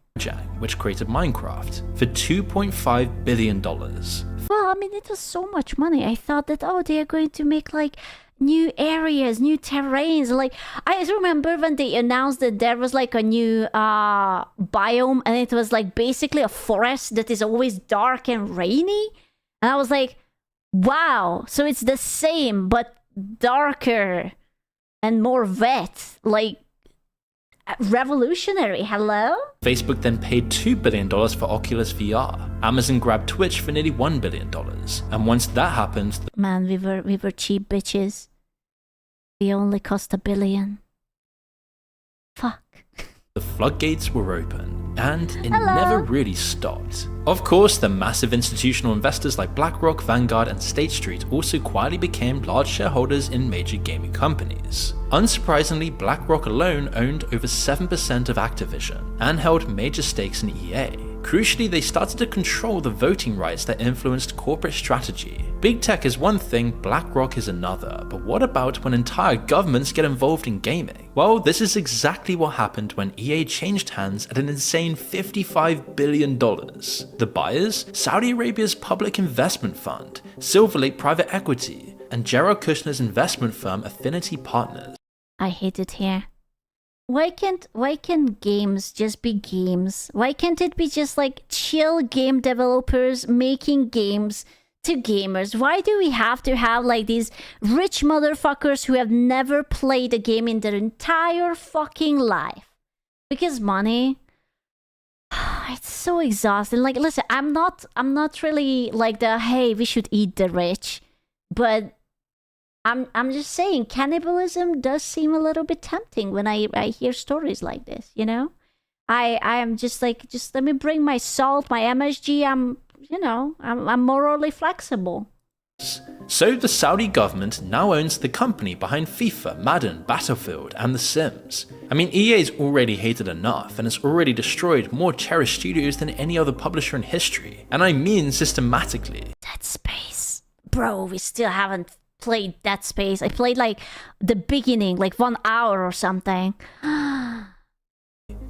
Which created Minecraft for $2.5 billion.
Well, I mean, it was so much money. I thought that, oh, they are going to make like new areas, new terrains. Like, I remember when they announced that there was like a new biome, and it was like basically a forest that is always dark and rainy. And I was like, wow, so it's the same but darker and more wet. Like, revolutionary. Hello?
Facebook then paid $2 billion for Oculus VR. Amazon grabbed Twitch for nearly $1 billion. And once that happened...
Man, we were cheap bitches. We only cost $1 billion. Fuck.
The floodgates were open. And it never really stopped. Of course, the massive institutional investors like BlackRock, Vanguard, and State Street also quietly became large shareholders in major gaming companies. Unsurprisingly, BlackRock alone owned over 7% of Activision and held major stakes in EA. Crucially, they started to control the voting rights that influenced corporate strategy. Big tech is one thing, BlackRock is another, but what about when entire governments get involved in gaming? Well, this is exactly what happened when EA changed hands at an insane $55 billion. The buyers? Saudi Arabia's public investment fund, Silver Lake Private Equity, and Jared Kushner's investment firm Affinity Partners.
I hate it here. Why can't games just be games? Why can't it be just like chill game developers making games to gamers? Why do we have to have like these rich motherfuckers who have never played a game in their entire fucking life? Because money, it's so exhausting. Like, listen, I'm not really like the, hey, we should eat the rich, but I'm just saying, cannibalism does seem a little bit tempting when I hear stories like this, you know? I am just like, just let me bring my salt, my MSG, I'm morally flexible.
So the Saudi government now owns the company behind FIFA, Madden, Battlefield, and The Sims. I mean, EA's already hated enough, and it's already destroyed more cherished studios than any other publisher in history. And I mean systematically.
Dead Space. Bro, we still haven't played Dead Space. I played like the beginning, like 1 hour or something.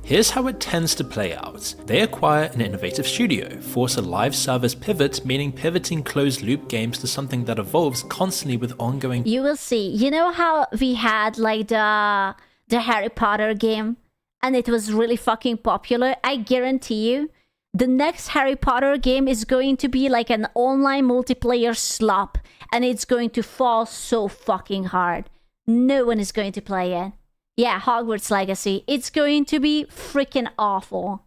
Here's how it tends to play out. They acquire an innovative studio, force a live service pivot, meaning pivoting closed loop games to something that evolves constantly with ongoing...
You will see. You know how we had like the Harry Potter game and it was really fucking popular? I guarantee you, the next Harry Potter game is going to be like an online multiplayer slop, and it's going to fall so fucking hard. No one is going to play it. Yeah, Hogwarts Legacy. It's going to be freaking awful.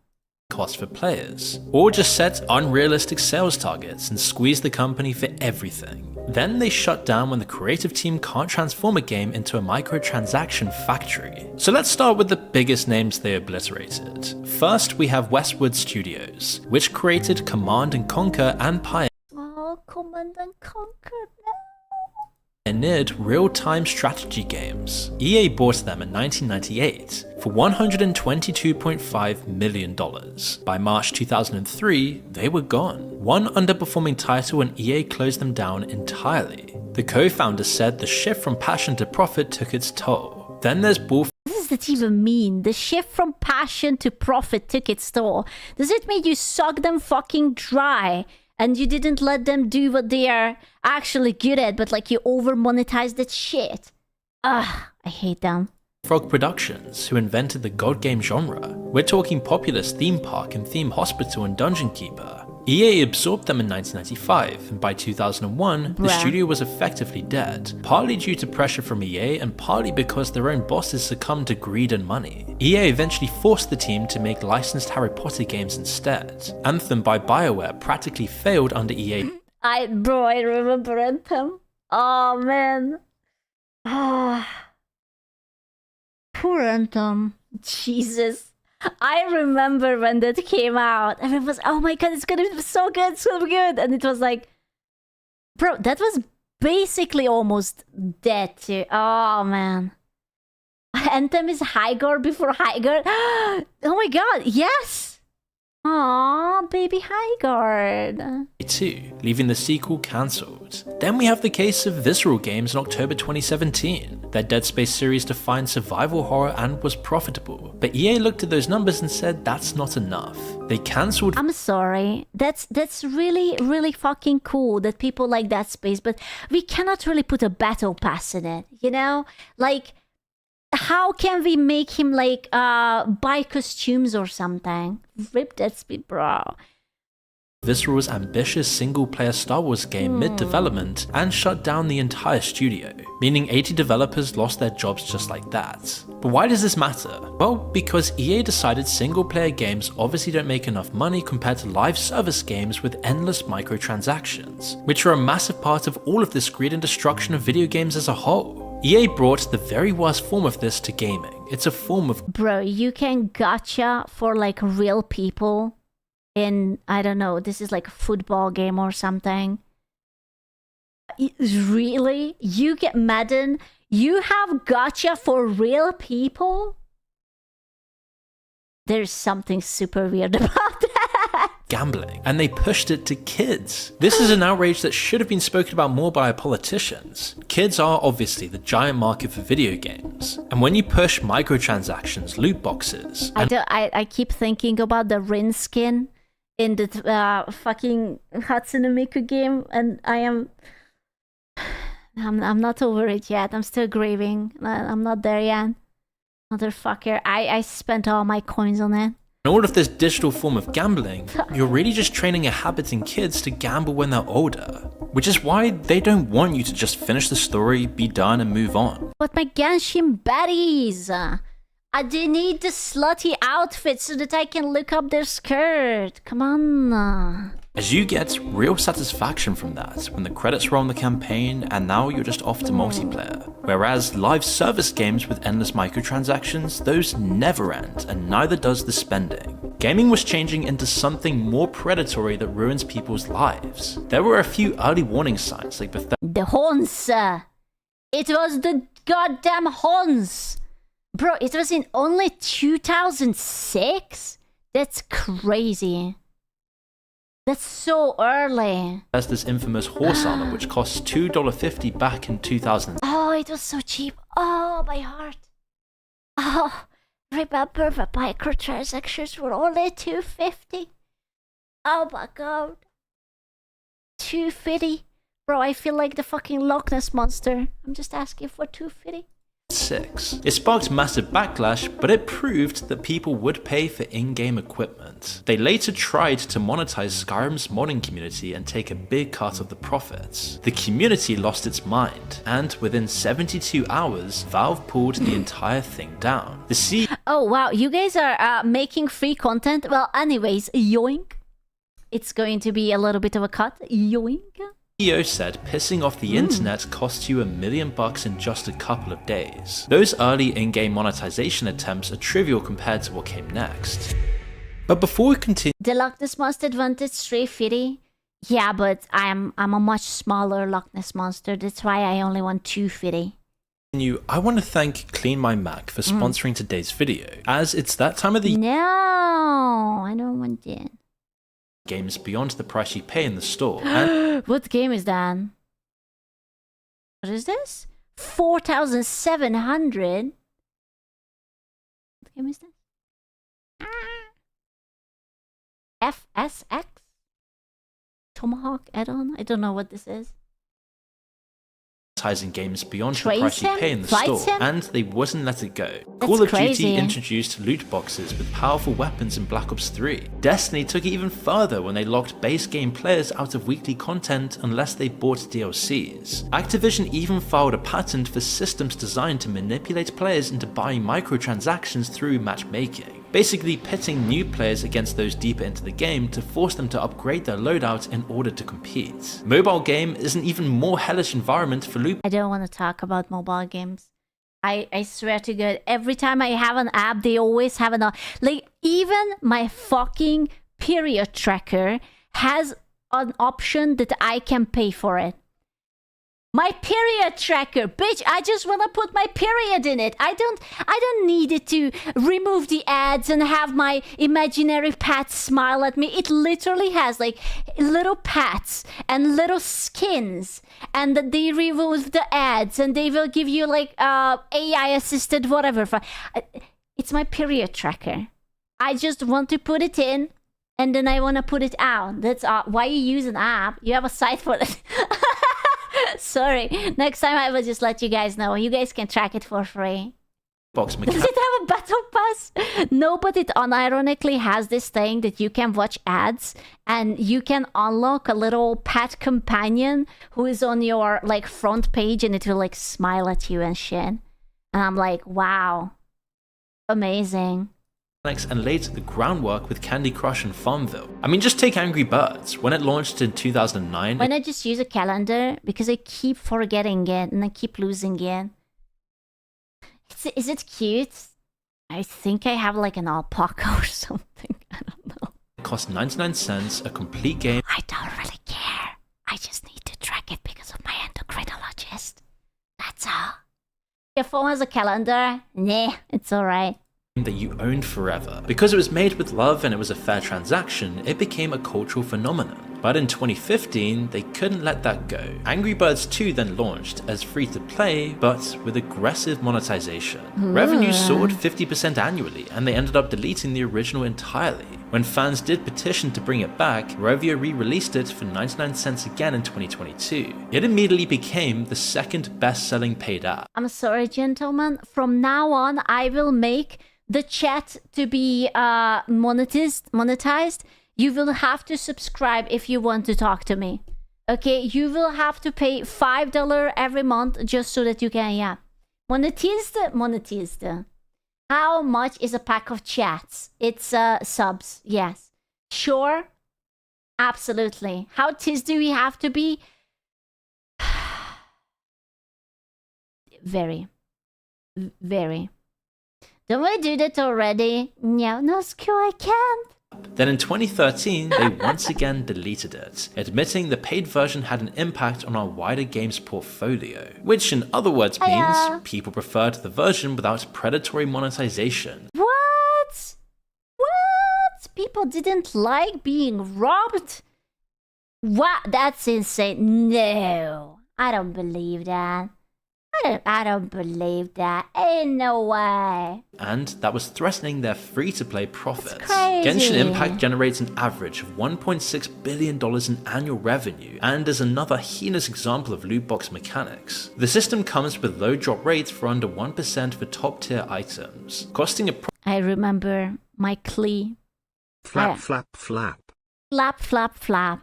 Cost for players, or just set unrealistic sales targets and squeeze the company for everything. Then they shut down when the creative team can't transform a game into a microtransaction factory. So let's start with the biggest names they obliterated. First, we have Westwood Studios, which created Command & Conquer and pioneered
Command & Conquer.
pioneered real-time strategy games. EA bought them in 1998 for $122.5 million. By March 2003, they were gone. One underperforming title, and EA closed them down entirely. The co-founder said the shift from passion to profit took its toll. Then there's
What does that even mean? The shift from passion to profit took its toll. Does it mean you suck them fucking dry and you didn't let them do what they are actually good at, but like you over-monetized that shit? Ugh, I hate them.
Frog Productions, who invented the god game genre, We're talking Populous Theme Park and Theme Hospital and Dungeon Keeper. EA absorbed them in 1995, and by 2001, the studio was effectively dead, partly due to pressure from EA and partly because their own bosses succumbed to greed and money. EA eventually forced the team to make licensed Harry Potter games instead. Anthem by BioWare practically failed under EA.
I remember Anthem. Oh man. Poor Anthem. Jesus. I remember when that came out. Everyone was, oh my god, it's gonna be so good, so good. And it was like, bro, that was basically almost dead too. Oh man. Anthem is Highguard before Highguard. Oh my god, yes! Aw, baby Highguard.
2, leaving the sequel cancelled. Then we have the case of Visceral Games in October 2017. Their Dead Space series defined survival horror and was profitable, but EA looked at those numbers and said that's not enough. They cancelled.
I'm sorry, that's really fucking cool that people like Dead Space, but we cannot really put a battle pass in it, you know? Like, how can we make him like buy costumes or something? Rip Dead Space, bro.
Visceral's ambitious single-player Star Wars game mid-development and shut down the entire studio, meaning 80 developers lost their jobs just like that. But why does this matter? Well, because EA decided single-player games obviously don't make enough money compared to live service games with endless microtransactions, which are a massive part of all of this greed and destruction of video games as a whole. EA brought the very worst form of this to gaming. It's a form of—
Bro, you can gacha for like real people in, I don't know, this is like a football game or something. Really? You get Madden? You have gacha for real people? There's something super weird about that.
Gambling, and they pushed it to kids. This is an outrage that should have been spoken about more by our politicians. Kids are obviously the giant market for video games, and when you push microtransactions, loot boxes,
I keep thinking about the Rin skin in the fucking Hatsune Miku game, and I'm not over it yet. I'm still grieving. I'm not there yet. Motherfucker, I spent all my coins on it.
in all of this digital form of gambling, you're really just training a habit in kids to gamble when they're older. Which is why they don't want you to just finish the story, be done, and move on.
But my Genshin baddies! I do need the slutty outfit so that I can look up their skirt. Come on.
As you get real satisfaction from that when the credits roll on the campaign and now you're just off to multiplayer. Whereas live service games with endless microtransactions, those never end and neither does the spending. Gaming was changing into something more predatory that ruins people's lives. There were a few early warning signs like
the horns. It was the goddamn horns. Bro, it was in only 2006? That's crazy. That's so early.
There's this infamous horse armor which costs $2.50 back in 2000.
Oh, it was so cheap. Oh, my heart. Oh, remember the microtransactions were only $2.50? Oh my god. $2.50? Bro, I feel like the fucking Loch Ness monster. I'm just asking for $2.50.
It sparked massive backlash, but it proved that people would pay for in-game equipment. They later tried to monetize Skyrim's modding community and take a big cut of the profits. The community lost its mind, and within 72 hours, Valve pulled the entire thing down.
Oh wow, you guys are making free content? Well, anyways, yoink. It's going to be a little bit of a cut. Yoink.
CEO said pissing off the internet cost you $1 million in just a couple of days. Those early in-game monetization attempts are trivial compared to what came next. But before we continue,
the Loch Ness Monster wanted $3.50. Yeah, but I'm a much smaller Loch Ness Monster. That's why I only want $2.50.
I want to thank Clean My Mac for sponsoring today's video, as it's that time of the
No, I don't want it.
Games beyond the price you pay in the store. And
what game is that? What is this? 4,700. What game is that? FSX? Tomahawk add-on? I don't know what this is.
monetizing games beyond the
Trace
price you
him?
pay in the
Flights
store,
him?
and they wouldn't let it go.
That's
Call of
crazy.
Duty introduced loot boxes with powerful weapons in Black Ops 3. Destiny took it even further when they locked base game players out of weekly content unless they bought DLCs. Activision even filed a patent for systems designed to manipulate players into buying microtransactions through matchmaking, basically pitting new players against those deeper into the game to force them to upgrade their loadout in order to compete. Mobile game is an even more hellish environment for loot.
I don't want to talk about mobile games. I swear to God, every time I have an app, they always have like, even my fucking period tracker has an option that I can pay for it. My period tracker, bitch, I just want to put my period in it. I don't need it to remove the ads and have my imaginary pet smile at me. It literally has like little pets and little skins, and they remove the ads and they will give you like AI assisted whatever. It's my period tracker. I just want to put it in and then I want to put it out. That's why you use an app. You have a site for it. Sorry. Next time I will just let you guys know. You guys can track it for free. Does it have a battle pass? No, but it unironically has this thing that you can watch ads and you can unlock a little pet companion who is on your like front page and it will like smile at you and shit. And I'm like, wow. Amazing.
And laid the groundwork with Candy Crush and Farmville. I mean, just take Angry Birds. When it launched in 2009...
Why not just use a calendar? Because I keep forgetting it and I keep losing it. Is it cute? I think I have like an alpaca or something. I don't know.
It cost 99 cents, a complete game.
I don't really care. I just need to track it because of my endocrinologist. That's all. Your phone has a calendar? Nah, it's alright.
That you owned forever. Because it was made with love and it was a fair transaction, it became a cultural phenomenon. But in 2015, they couldn't let that go. Angry Birds 2 then launched as free-to-play, but with aggressive monetization. Revenue soared 50% annually, and they ended up deleting the original entirely. When fans did petition to bring it back, Rovio re-released it for 99 cents again in 2022. It immediately became the second best-selling paid app.
I'm sorry, gentlemen. From now on, I will make the chat to be monetized. You will have to subscribe if you want to talk to me. Okay, you will have to pay $5 every month just so that you can, yeah. Monetized. How much is a pack of chats? It's subs, yes. Sure, absolutely. How tis do we have to be? Very. Don't we do that already? No, Skill, I can't.
Then in 2013, they once again deleted it, admitting the paid version had an impact on our wider games portfolio, which in other words means people preferred the version without predatory monetization.
What? People didn't like being robbed? What? That's insane. No, I don't believe that. I don't believe that. Ain't no way.
And that was threatening their free-to-play profits.
Crazy.
Genshin Impact generates an average of $1.6 billion in annual revenue, and is another heinous example of loot box mechanics. The system comes with low drop rates for under 1% for top-tier items, costing
I remember my plea.
Flap.
Flap.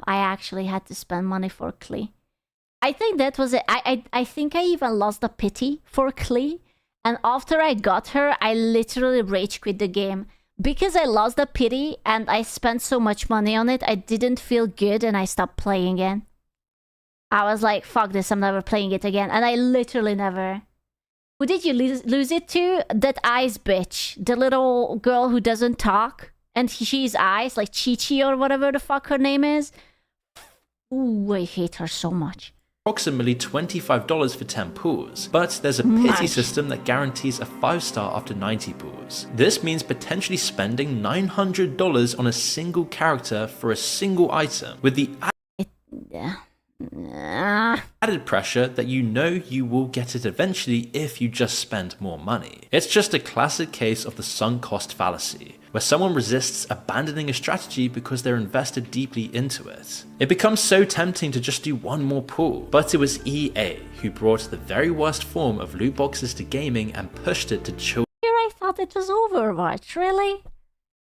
I actually had to spend money for Klee. I think that was it. I think I even lost the pity for Klee. And after I got her, I literally rage quit the game. Because I lost the pity and I spent so much money on it, I didn't feel good and I stopped playing it. I was like, fuck this, I'm never playing it again. And I literally never. Who did you lose it to? That Ice bitch. The little girl who doesn't talk. And she's Ice, like Chi-Chi or whatever the fuck her name is. Ooh, I hate her so much.
Approximately $25 for 10 pools, but there's a pity system that guarantees a 5-star after 90 pools. This means potentially spending $900 on a single character for a single item, with the added pressure that you know you will get it eventually if you just spend more money. It's just a classic case of the sunk cost fallacy. where someone resists abandoning a strategy because they're invested deeply into it. It becomes so tempting to just do one more pool, but it was EA who brought the very worst form of loot boxes to gaming and pushed it to children.
Here I thought it was Overwatch, really?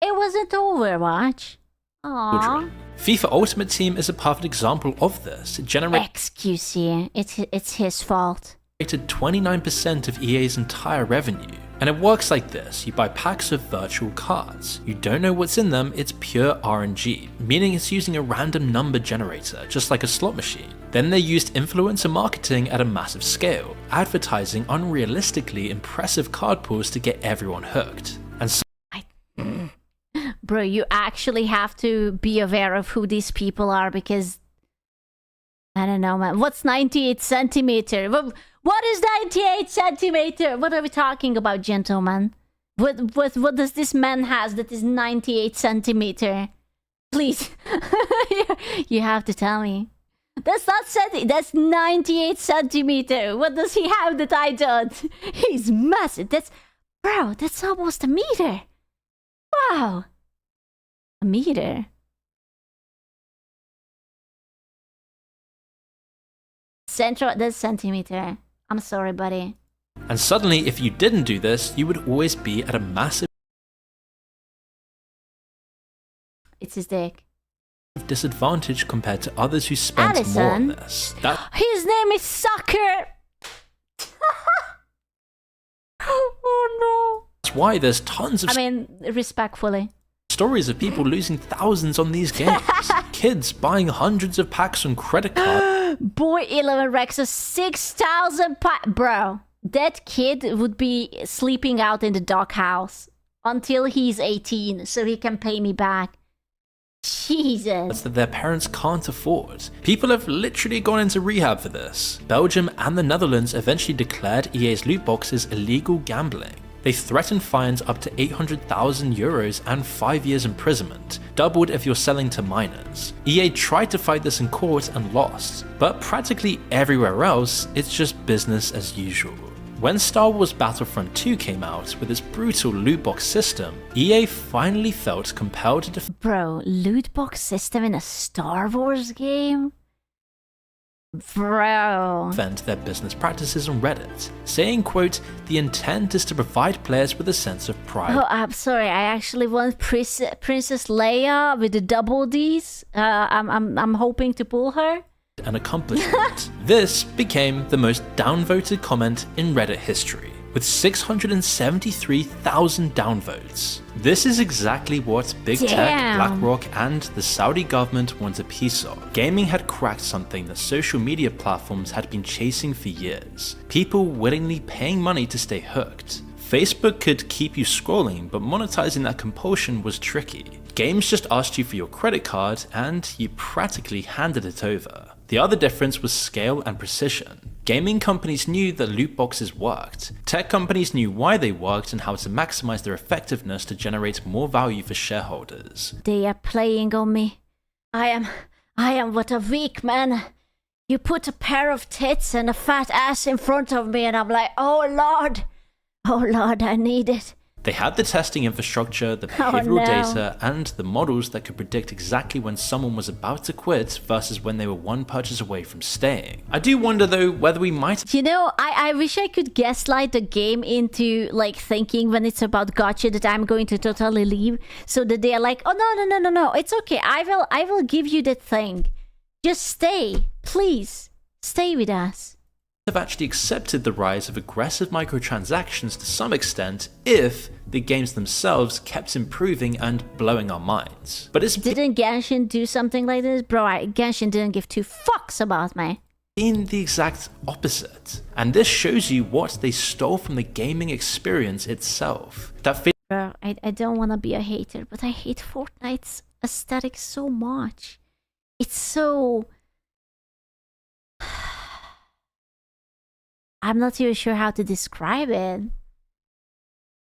It wasn't Overwatch. Aww.
FIFA Ultimate Team is a perfect example of this. It generated
Excuse you, it's his fault.
29% of EA's entire revenue. And it works like this: you buy packs of virtual cards. You don't know what's in them, it's pure RNG, meaning it's using a random number generator, just like a slot machine. Then they used influencer marketing at a massive scale, advertising unrealistically impressive card pools to get everyone hooked. And so
Bro, you actually have to be aware of who these people are because I don't know, man. What's 98 centimeter? What is 98 centimeter? What are we talking about, gentlemen? What does this man has that is 98 centimeter? Please, you have to tell me. That's not that's 98 centimeter. What does he have that I don't? He's massive. Bro, that's almost a meter. Wow. A meter. That's centimeter. I'm sorry, buddy.
And suddenly, if you didn't do this, you would always be at a massive
It's his dick.
disadvantage compared to others who spent
Addison.
more on this.
His name is Sucker. Oh
That's why there's tons of
no. I mean, respectfully.
stories of people losing thousands on these games. Kids buying hundreds of packs on credit card.
Boy 11 Rex 6,000 Bro, that kid would be sleeping out in the doghouse until he's 18 so he can pay me back. Jesus.
That their parents can't afford. People have literally gone into rehab for this. Belgium and the Netherlands eventually declared EA's loot boxes illegal gambling. They threatened fines up to 800,000 euros and 5 years imprisonment, doubled if you're selling to minors. EA tried to fight this in court and lost, but practically everywhere else, it's just business as usual. When Star Wars Battlefront 2 came out with its brutal loot box system, EA finally felt compelled to
Bro, loot box system in a Star Wars game? Bro.
defend their business practices on Reddit, saying, quote, "The intent is to provide players with a sense of pride."
Oh, I'm sorry. I actually want Princess Leia with the double D's. I'm hoping to pull her.
An accomplishment. This became the most downvoted comment in Reddit history, with 673,000 downvotes. This is exactly what Big Tech, BlackRock, and the Saudi government want a piece of. Gaming had cracked something that social media platforms had been chasing for years. People willingly paying money to stay hooked. Facebook could keep you scrolling, but monetizing that compulsion was tricky. Games just asked you for your credit card, and you practically handed it over. The other difference was scale and precision. Gaming companies knew that loot boxes worked. Tech companies knew why they worked and how to maximize their effectiveness to generate more value for shareholders.
They are playing on me. I am what a weak man. You put a pair of tits and a fat ass in front of me and I'm like, oh Lord, I need it.
They had the testing infrastructure, the behavioral data, and the models that could predict exactly when someone was about to quit versus when they were one purchase away from staying. I do wonder though whether we might...
You know, I wish I could gaslight the game into like thinking when it's about gotcha that I'm going to totally leave, so that they are like, oh no, it's okay. I will give you that thing. Just stay, please, stay with us.
Have actually accepted the rise of aggressive microtransactions to some extent if the games themselves kept improving and blowing our minds. But it's
Didn't Genshin do something like this? Bro, Genshin didn't give two fucks about me.
been the exact opposite. And this shows you what they stole from the gaming experience itself.
Bro, I don't want to be a hater, but I hate Fortnite's aesthetic so much. It's so... I'm not even sure how to describe it.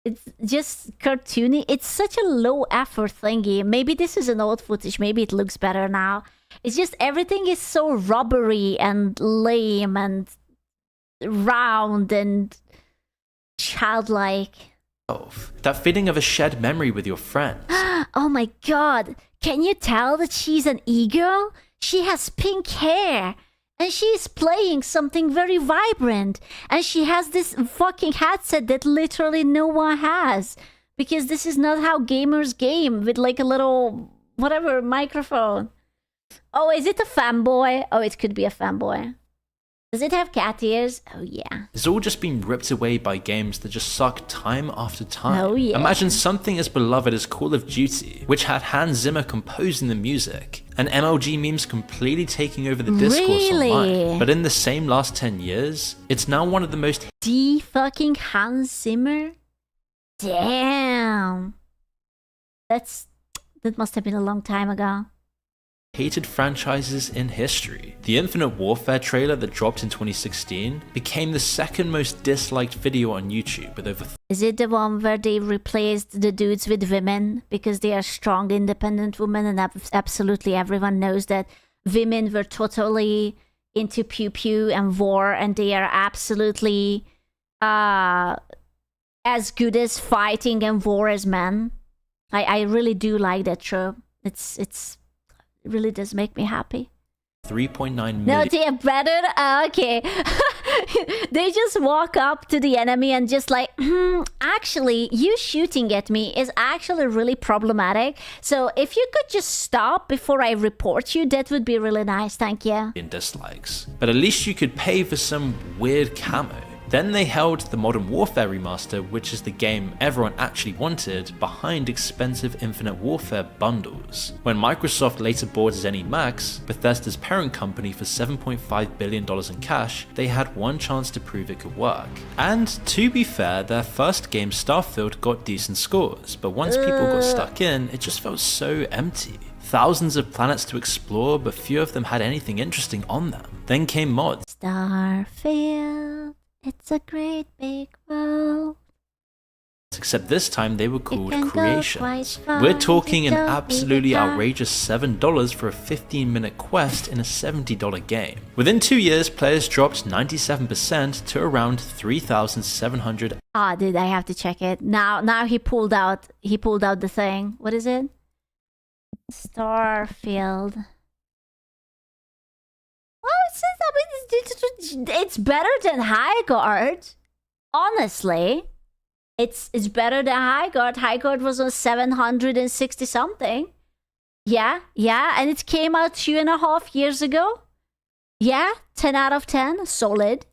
It's just cartoony. It's such a low effort thingy. Maybe this is an old footage. Maybe it looks better now. It's just everything is so rubbery and lame and round and childlike.
That feeling of a shared memory with your friends.
Oh my god. Can you tell that she's an e-girl? She has pink hair. And she's playing something very vibrant. And she has this fucking headset that literally no one has. Because this is not how gamers game with like a little, whatever, microphone. Oh, is it a fanboy? Oh, it could be a fanboy. Does it have cat ears? Oh, yeah.
It's all just been ripped away by games that just suck time after time.
Oh, yeah.
Imagine something as beloved as Call of Duty, which had Hans Zimmer composing the music, and MLG memes completely taking over the discourse online. But in the same last 10 years, it's now one of the most
fucking Hans Zimmer? Damn. That must have been a long time ago.
hated franchises in history. The Infinite Warfare trailer that dropped in 2016 became the second most disliked video on YouTube with over...
Is it the one where they replaced the dudes with women because they are strong, independent women, and absolutely everyone knows that women were totally into pew pew and war, and they are absolutely as good as fighting and war as men. I really do like that trope. It really does make me happy.
3.9 million.
No, they are better. Okay. They just walk up to the enemy and just like, actually, you shooting at me is actually really problematic. So if you could just stop before I report you, that would be really nice. Thank you.
In dislikes. But at least you could pay for some weird camo. Then they held the Modern Warfare remaster, which is the game everyone actually wanted, behind expensive Infinite Warfare bundles. When Microsoft later bought ZeniMax, Bethesda's parent company, for $7.5 billion in cash, they had one chance to prove it could work. And to be fair, their first game, Starfield, got decent scores, but once people got stuck in, it just felt so empty. Thousands of planets to explore, but few of them had anything interesting on them. Then came mods.
Starfield. It's a great big world.
Except this time they were called creations. We're talking an absolutely outrageous $7 for a 15-minute quest in a $70 game. Within 2 years, players dropped 97% to around 3,700.
Ah, dude, I have to check it. Now he pulled out the thing. What is it? Starfield. It's better than Highguard. Honestly, it's better than Highguard. Highguard was on 760 something. Yeah, and it came out 2.5 years ago. Yeah, 10 out of 10, solid.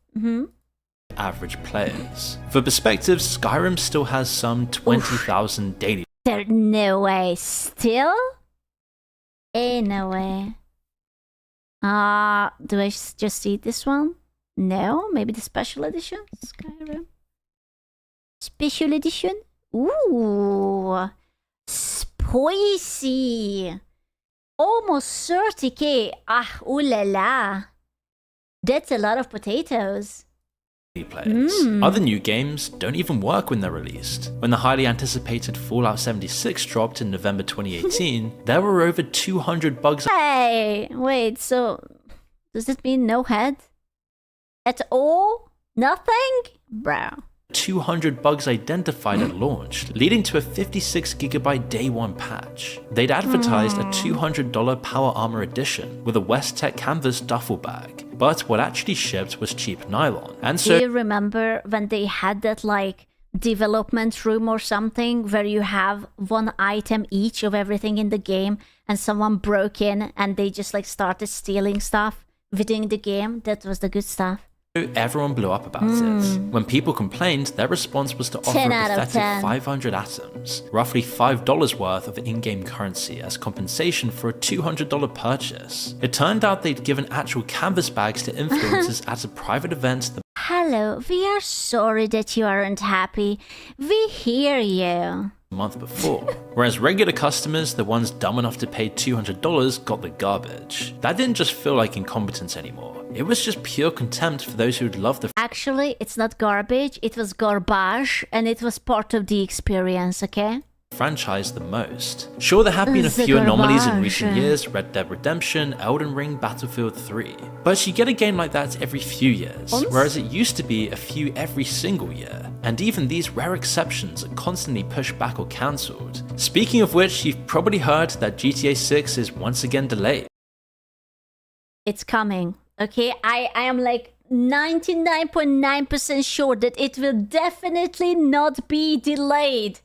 Average players. For perspective, Skyrim still has some 20,000 daily.
There's no way. Still? Ain't no way. Do I just see this one? No, maybe the special edition? Skyrim. Special edition? Ooh. Spicy. Almost 30k. Ah, ooh la la. That's a lot of potatoes.
Players. Other new games don't even work when they're released. When the highly anticipated Fallout 76 dropped in November 2018, there were over 200 bugs.
Hey, wait, so does it mean no head? At all? Nothing? Bro.
200 bugs identified at launch, leading to a 56GB day one patch. They'd advertised a $200 Power Armor edition with a West Tech canvas duffel bag, but what actually shipped was cheap nylon. And so,
do you remember when they had that like development room or something where you have one item each of everything in the game, and someone broke in and they just like started stealing stuff within the game? That was the good stuff.
Everyone blew up about it. When people complained, their response was to offer a pathetic 500 atoms, roughly $5 worth of in-game currency, as compensation for a $200 purchase. It turned out they'd given actual canvas bags to influencers at a private event.
Hello, we are sorry that you aren't happy. We hear you.
Month before, whereas regular customers, the ones dumb enough to pay $200, got the garbage. That didn't just feel like incompetence anymore. It was just pure contempt for those who'd love the...
Actually, it's not garbage, it was garbage, and it was part of the experience, okay?
franchise the most. Sure, there have been a few anomalies in recent years, Red Dead Redemption, Elden Ring, Battlefield 3, but you get a game like that every few years, whereas it used to be a few every single year, and even these rare exceptions are constantly pushed back or cancelled. Speaking of which, you've probably heard that GTA 6 is once again delayed.
It's coming, okay? I am like 99.9% sure that it will definitely not be delayed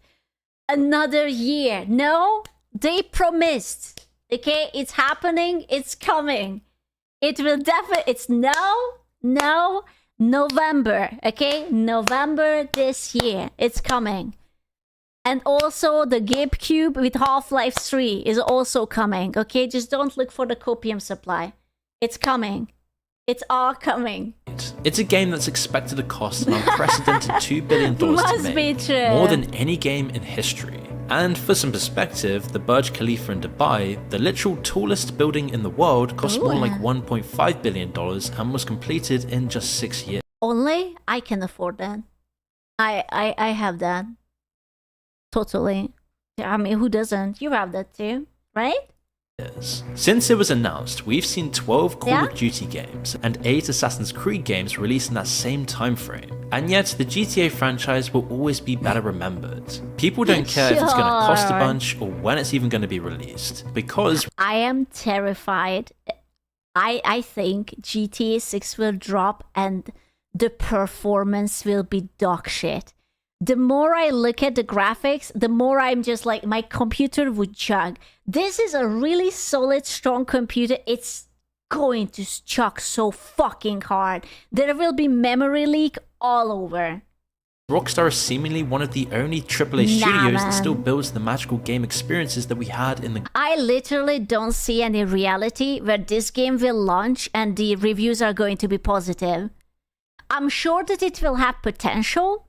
another year. No, they promised. Okay, it's happening. It's coming. It will definitely. It's November. Okay, November this year. It's coming. And also the GameCube with Half-Life 3 is also coming. Okay, just don't look for the copium supply. It's coming. It's all coming.
It's a game that's expected to cost an unprecedented $2 billion to make, more than any game in history. And for some perspective, the Burj Khalifa in Dubai, the literal tallest building in the world, cost more like $1.5 billion and was completed in just 6 years.
Only I can afford that. I have that. Totally. I mean, who doesn't? You have that too, right?
Since it was announced, we've seen 12 Call of Duty games and 8 Assassin's Creed games released in that same time frame. And yet, the GTA franchise will always be better remembered. People don't care if it's going to cost a bunch or when it's even going to be released, because
I am terrified. I think GTA 6 will drop and the performance will be dog shit. The more I look at the graphics, the more I'm just like, my computer would chug. This is a really solid, strong computer. It's going to chug so fucking hard. There will be memory leak all over.
Rockstar is seemingly one of the only AAA studios that still builds the magical game experiences that we had in the...
I literally don't see any reality where this game will launch and the reviews are going to be positive. I'm sure that it will have potential,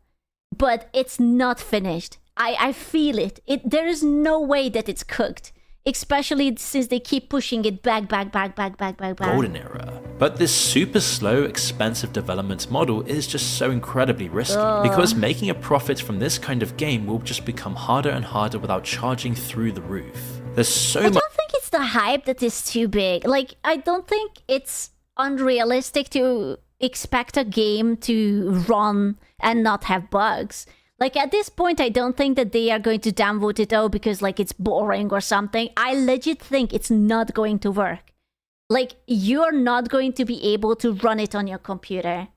but it's not finished. I feel it. There is no way that it's cooked. Especially since they keep pushing it back.
Golden era. But this super slow, expensive development model is just so incredibly risky, because making a profit from this kind of game will just become harder and harder without charging through the roof. There's so much...
I don't think it's the hype that is too big. Like, I don't think it's unrealistic to expect a game to run and not have bugs. Like, at this point, I don't think that they are going to downvote it because like it's boring or something. I legit think it's not going to work. Like, you're not going to be able to run it on your computer.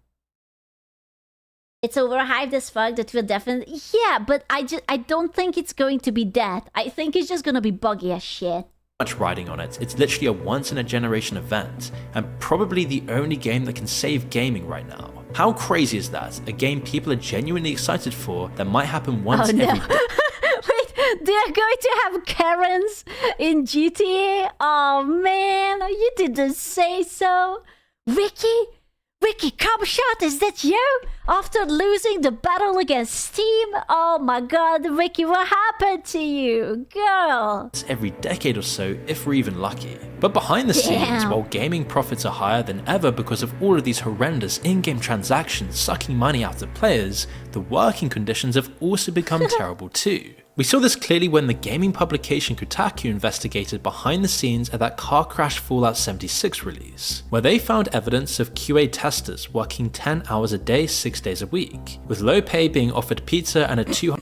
It's overhyped as fuck. That will definitely... Yeah, but I don't think it's going to be that. I think it's just gonna be buggy as shit.
Much riding on it. It's literally a once-in-a-generation event, and probably the only game that can save gaming right now. How crazy is that? A game people are genuinely excited for that might happen once every day.
Wait, they're going to have Karens in GTA? Oh man, you didn't say so. Ricky, come shot, is that you? After losing the battle against Steam? Oh my god, Ricky, what happened to you? Girl.
Every decade or so, if we're even lucky. But behind the scenes, while gaming profits are higher than ever because of all of these horrendous in-game transactions sucking money out of players, the working conditions have also become terrible too. We saw this clearly when the gaming publication Kotaku investigated behind the scenes at that car crash Fallout 76 release, where they found evidence of QA testers working 10 hours a day, 6 days a week, with low pay being offered pizza and a $200.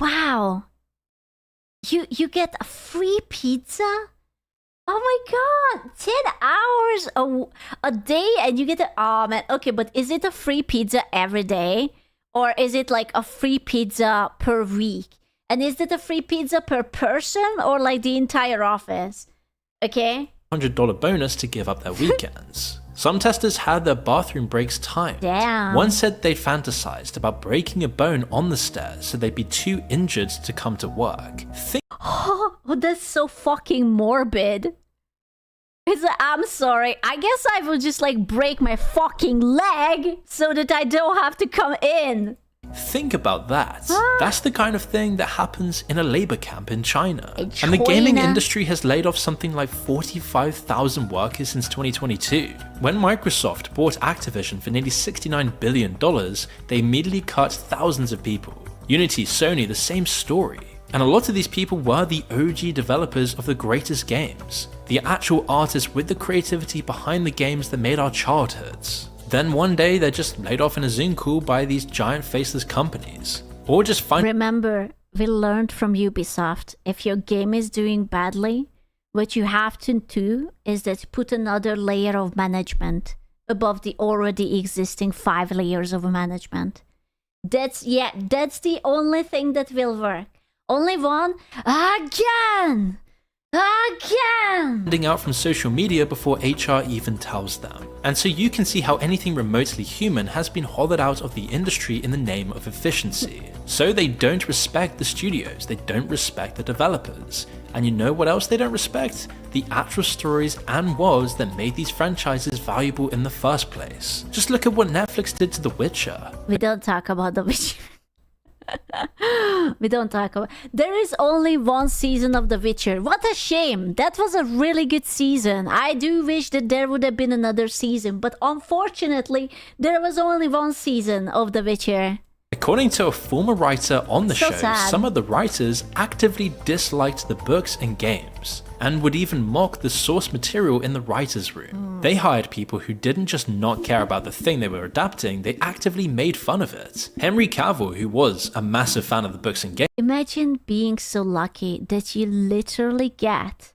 Wow. You get a free pizza? Oh my god, 10 hours a day and you get oh man, okay, but is it a free pizza every day? Or is it like a free pizza per week? And is it a free pizza per person or like the entire office? Okay?
$100 bonus to give up their weekends. Some testers had their bathroom breaks timed.
Damn.
One said they fantasized about breaking a bone on the stairs so they'd be too injured to come to work.
Oh, that's so fucking morbid. I'm sorry. I guess I will just like break my fucking leg so that I don't have to come in.
Think about that. That's the kind of thing that happens in a labor camp in China. And the gaming industry has laid off something like 45,000 workers since 2022. When Microsoft bought Activision for nearly $69 billion, they immediately cut thousands of people. Unity, Sony, the same story. And a lot of these people were the OG developers of the greatest games, the actual artists with the creativity behind the games that made our childhoods. Then one day they're just laid off in a Zoom call by these giant faceless companies. Or just find—
Remember, we learned from Ubisoft, if your game is doing badly, what you have to do is that put another layer of management above the already existing 5 layers of management. That's the only thing that will work. Only one. Again!
finding out from social media before HR even tells them. And so you can see how anything remotely human has been hollowed out of the industry in the name of efficiency. So they don't respect the studios, they don't respect the developers. And you know what else they don't respect? The actual stories and woes that made these franchises valuable in the first place. Just look at what Netflix did to The Witcher.
We don't talk about The Witcher. We don't talk about. There is only one season of The Witcher. What a shame. That was a really good season. I do wish that there would have been another season, but unfortunately, there was only one season of The Witcher.
According to a former writer on the show,
sad.
some of the writers actively disliked the books and games, and would even mock the source material in the writer's room. They hired people who didn't just not care about the thing they were adapting, they actively made fun of it. Henry Cavill, who was a massive fan of the books and games.
Imagine being so lucky that you literally get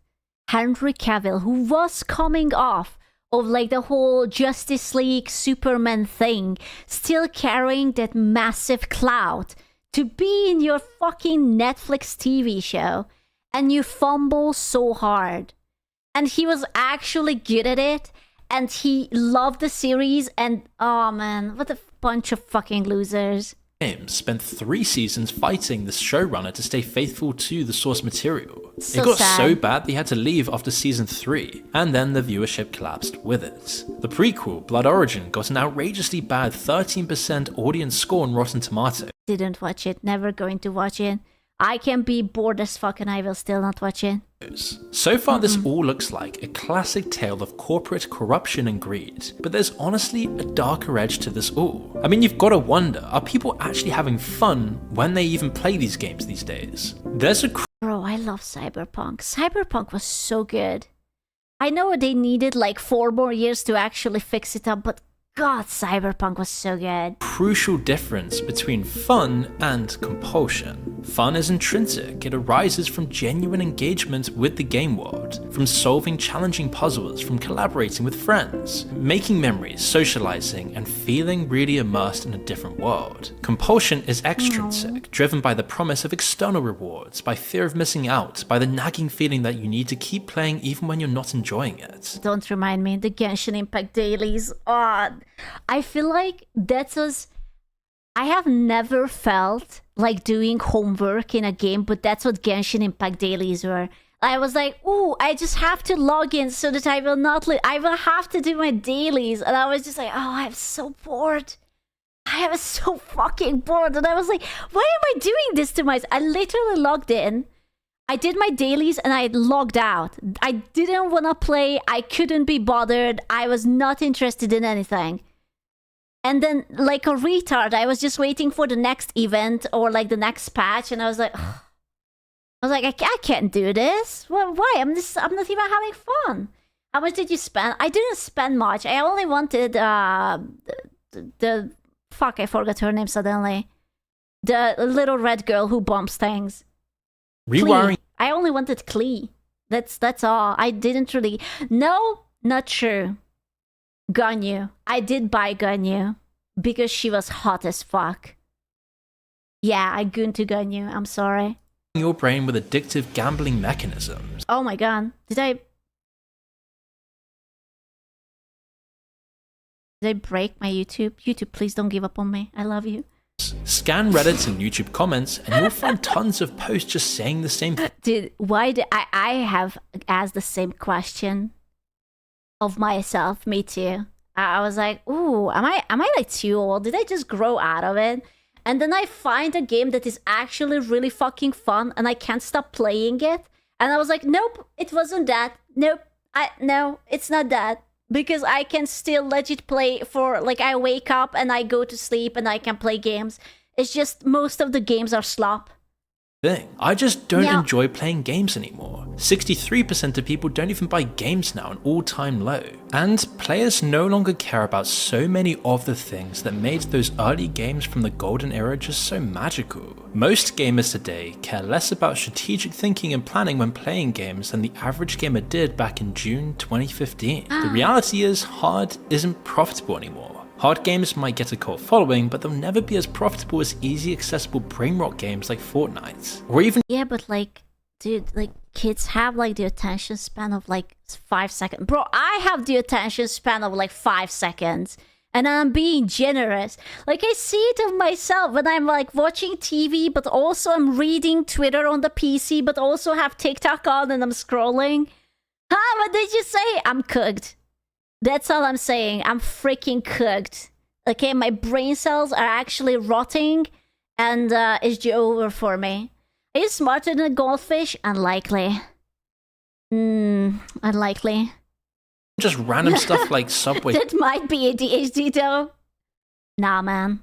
Henry Cavill, who was coming off of like the whole Justice League Superman thing, still carrying that massive clout to be in your fucking Netflix TV show, and you fumble so hard. And he was actually good at it, and he loved the series, and oh man, what a bunch of fucking losers.
James spent 3 seasons fighting the showrunner to stay faithful to the source material.
So
it got
sad.
so bad they had to leave after season 3, and then the viewership collapsed with it. The prequel, Blood Origin, got an outrageously bad 13% audience score on Rotten Tomatoes.
Didn't watch it, never going to watch it. I can be bored as fuck and I will still not watch it.
So far this all looks like a classic tale of corporate corruption and greed, but there's honestly a darker edge to this all. I mean, you've got to wonder, are people actually having fun when they even play these games these days? There's a
Bro, I love Cyberpunk. Cyberpunk was so good. I know they needed like 4 more years to actually fix it up, but God, Cyberpunk was so good.
crucial difference between fun and compulsion. Fun is intrinsic, it arises from genuine engagement with the game world, from solving challenging puzzles, from collaborating with friends, making memories, socializing, and feeling really immersed in a different world. Compulsion is extrinsic, driven by the promise of external rewards, by fear of missing out, by the nagging feeling that you need to keep playing even when you're not enjoying it.
Don't remind me, the Genshin Impact dailies. I feel like that's us. I have never felt like doing homework in a game, but that's what Genshin Impact dailies were. I was like, ooh, I just have to log in so that I will not. I will have to do my dailies, and I was just like, oh, I'm so bored. I was so fucking bored, and I was like, why am I doing this to myself? I literally logged in. I did my dailies and I logged out. I didn't want to play. I couldn't be bothered. I was not interested in anything. And then, like a retard, I was just waiting for the next event or like the next patch, and I was like, I can't do this. Well, why? I'm not even having fun. How much did you spend? I didn't spend much. I only wanted the fuck. I forgot her name suddenly. The little red girl who bombs things.
Rewiring.
I only wanted Klee. That's all. I didn't really. No, not true. Ganyu. I did buy Ganyu because she was hot as fuck. Yeah, I gooned to Ganyu. I'm sorry.
Your brain with addictive gambling mechanisms.
Oh my god. Did I break my YouTube? YouTube, please don't give up on me. I love you.
Scan Reddit and YouTube comments and you'll find tons of posts just saying the same thing.
Dude, why did I have asked the same question of myself? Me too. I was like, ooh, am I like too old? Did I just grow out of it? And then I find a game that is actually really fucking fun and I can't stop playing it. And I was like, nope, it wasn't that. Nope, no, it's not that. Because I can still legit play for, like, I wake up and I go to sleep and I can play games. It's just most of the games are slop.
Thing. I just don't
Yeah.
enjoy playing games anymore. 63% of people don't even buy games now, an all-time low. And players no longer care about so many of the things that made those early games from the golden era just so magical. Most gamers today care less about strategic thinking and planning when playing games than the average gamer did back in June 2015. The reality is, hard isn't profitable anymore. Hard games might get a cult following, but they'll never be as profitable as easy accessible brain rot games like Fortnite. Or even
Yeah, but like, dude, like kids have like the attention span of like 5 seconds. Bro, I have the attention span of like 5 seconds. And I'm being generous. Like I see it of myself when I'm like watching TV, but also I'm reading Twitter on the PC, but also have TikTok on and I'm scrolling. What did you say? I'm cooked. That's all I'm saying. I'm freaking cooked. Okay, my brain cells are actually rotting and it's over for me. Are you smarter than a goldfish? Unlikely. Unlikely.
just random stuff like Subway.
That might be ADHD though. Nah, man.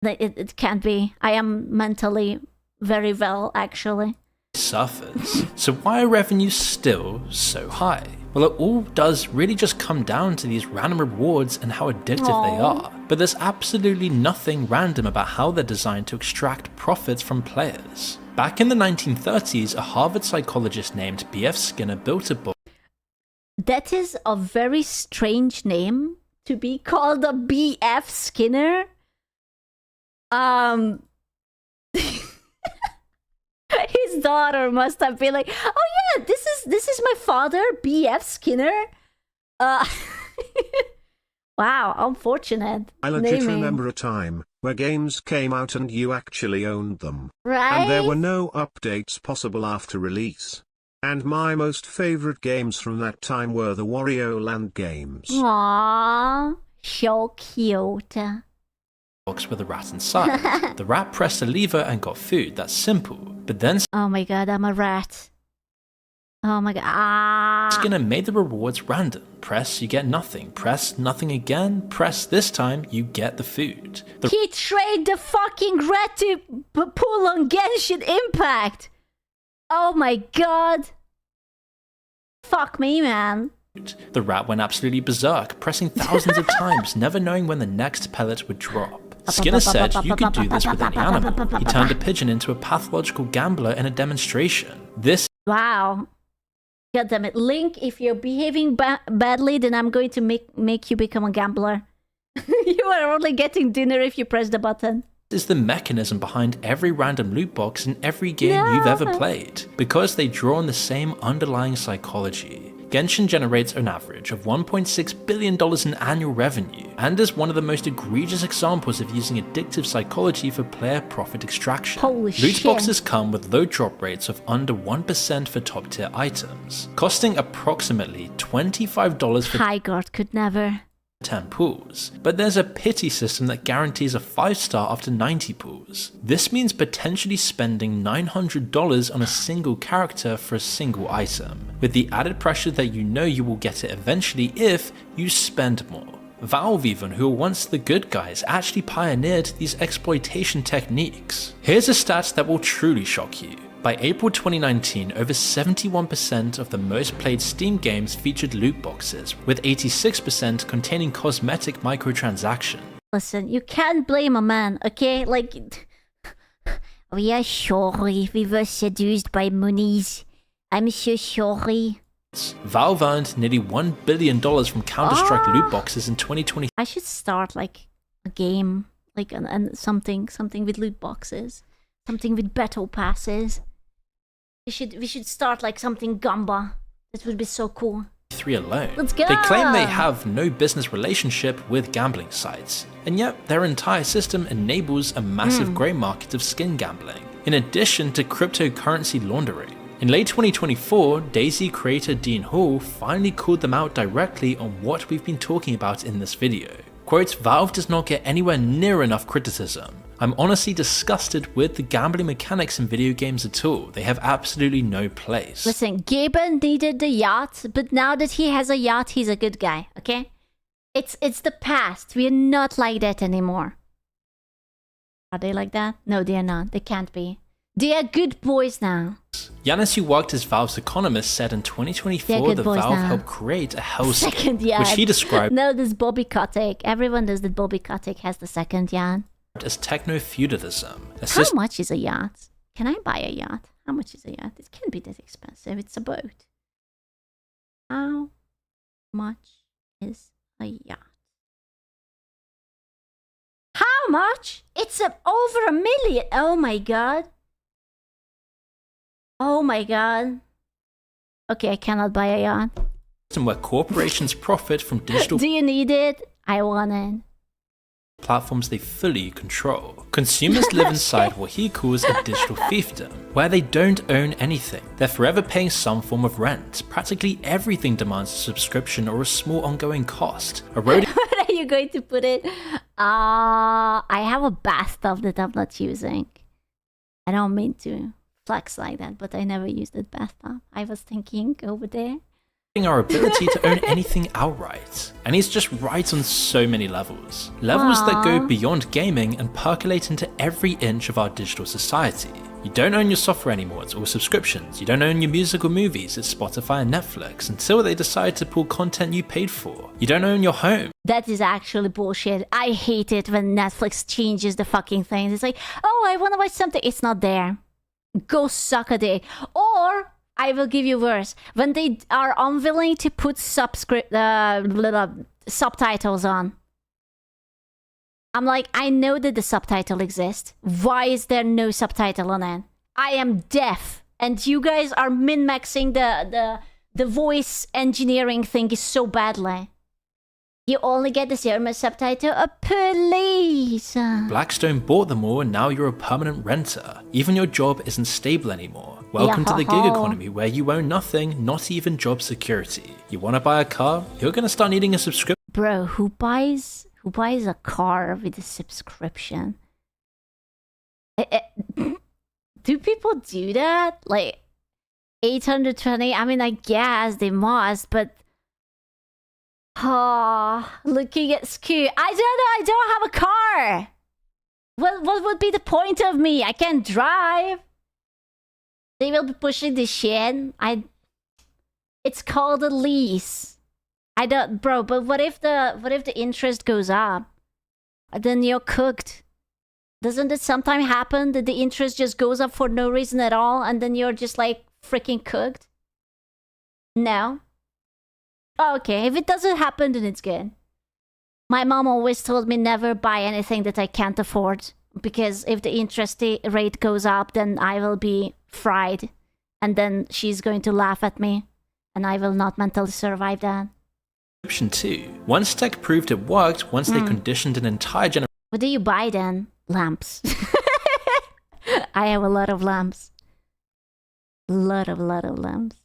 It can't be. I am mentally very well, actually.
Suffers. So why are revenues still so high? Well, it all does really just come down to these random rewards and how addictive they are. But there's absolutely nothing random about how they're designed to extract profits from players. Back in the 1930s, a Harvard psychologist named B.F. Skinner built a book.
That is a very strange name to be called a B.F. Skinner. His daughter must have been like, "Oh yeah, this is my father, B.F. Skinner." Wow, unfortunate.
I legit
naming.
remember a time where games came out and you actually owned them.
Right?
And there were no updates possible after release. And my most favorite games from that time were the Wario Land games.
Aww, so cute.
Box with a rat inside. The rat pressed a lever and got food. That's simple. But then
Oh my god, I'm a rat. Oh my god.
Skinner made the rewards random. Press, you get nothing. Press, nothing again. Press, this time, you get the food.
He traded the fucking rat to pull on Genshin Impact. Oh my god. Fuck me, man.
The rat went absolutely berserk, pressing thousands of times, never knowing when the next pellet would drop. Skinner said you could do this with any animal. He turned a pigeon into a pathological gambler in a demonstration. This
Wow. God damn it. Link, if you're behaving badly, then I'm going to make you become a gambler. You are only getting dinner if you press the button.
is the mechanism behind every random loot box in every game you've ever played, because they draw on the same underlying psychology. Genshin generates an average of $1.6 billion in annual revenue, and is one of the most egregious examples of using addictive psychology for player profit extraction.
Holy
Loot
shit.
boxes come with low drop rates of under 1% for top tier items, costing approximately $25 for
Highguard could never.
10 pulls, but there's a pity system that guarantees a 5-star after 90 pulls. This means potentially spending $900 on a single character for a single item, with the added pressure that you know you will get it eventually if you spend more. Valve even, who were once the good guys, actually pioneered these exploitation techniques. Here's a stat that will truly shock you. By April 2019, over 71% of the most played Steam games featured loot boxes, with 86% containing cosmetic microtransactions.
Listen, you can't blame a man, okay? Like, we are sorry. We were seduced by monies. I'm so sorry.
Valve earned nearly $1 billion from Counter-Strike loot boxes in 2020.
I should start like a game, like and something with loot boxes, something with battle passes. We should start like something Gamba. That would be so cool.
3 alone.
Let's go!
They claim they have no business relationship with gambling sites, and yet their entire system enables a massive grey market of skin gambling, in addition to cryptocurrency laundering. In late 2024, DayZ creator Dean Hall finally called them out directly on what we've been talking about in this video. Quote, Valve does not get anywhere near enough criticism. I'm honestly disgusted with the gambling mechanics in video games at all. They have absolutely no place.
Listen, Gaben needed the yacht, but now that he has a yacht, he's a good guy, okay? It's the past. We're not like that anymore. Are they like that? No, they are not. They can't be. They are good boys now.
Giannis, who worked as Valve's economist, said in 2024 that Valve helped create a hellscape,
Second yacht.
which he described
No, this Bobby Kotick. Everyone knows that Bobby Kotick has the second yacht.
as techno-feudalism.
How much is a yacht? Can I buy a yacht? How much is a yacht? It can't be that expensive. It's a boat. How much is a yacht? How much? It's over $1 million. Oh my god. Oh my god. Okay, I cannot buy a yacht.
Where corporations profit from digital
Do you need it? I want it.
platforms they fully control. Consumers live inside what he calls a digital fiefdom, where they don't own anything. They're forever paying some form of rent. Practically everything demands a subscription or a small ongoing cost. Eroding
Where are you going to put it? I have a bathtub that I'm not using. I don't mean to flex like that, but I never used that bathtub. I was thinking over there.
our ability to own anything outright. And he's just right on so many levels. Levels that go beyond gaming and percolate into every inch of our digital society. You don't own your software anymore, it's all subscriptions. You don't own your music or movies, it's Spotify and Netflix, until they decide to pull content you paid for. You don't own your home.
That is actually bullshit. I hate it when Netflix changes the fucking things. It's like, oh, I want to watch something. It's not there. Go suck a dick. Or I will give you worse. When they are unwilling to put subtitles on. I'm like, I know that the subtitle exists. Why is there no subtitle on it? I am deaf. And you guys are min-maxing the voice engineering thing is so badly. You only get the Zerma subtitle. Please.
Blackstone bought them all and now you're a permanent renter. Even your job isn't stable anymore. Welcome to the gig economy where you own nothing, not even job security. You want to buy a car? You're going to start needing a subscription.
Bro, who buys a car with a subscription? Do people do that? Like 820? I mean, I guess they must, but looking at Scoot. I don't know, I don't have a car. What would be the point of me? I can't drive. They will be pushing this shit. It's called a lease. I don't, bro, but what if the interest goes up? Then you're cooked. Doesn't it sometimes happen that the interest just goes up for no reason at all and then you're just like freaking cooked? No? Oh, okay, if it doesn't happen, then it's good. My mom always told me never buy anything that I can't afford, because if the interest rate goes up, then I will be fried, and then she's going to laugh at me, and I will not mentally survive that.
Option 2. Once tech proved it worked, once they conditioned an entire generation.
What do you buy then? Lamps. I have a lot of lamps. Lot of lamps.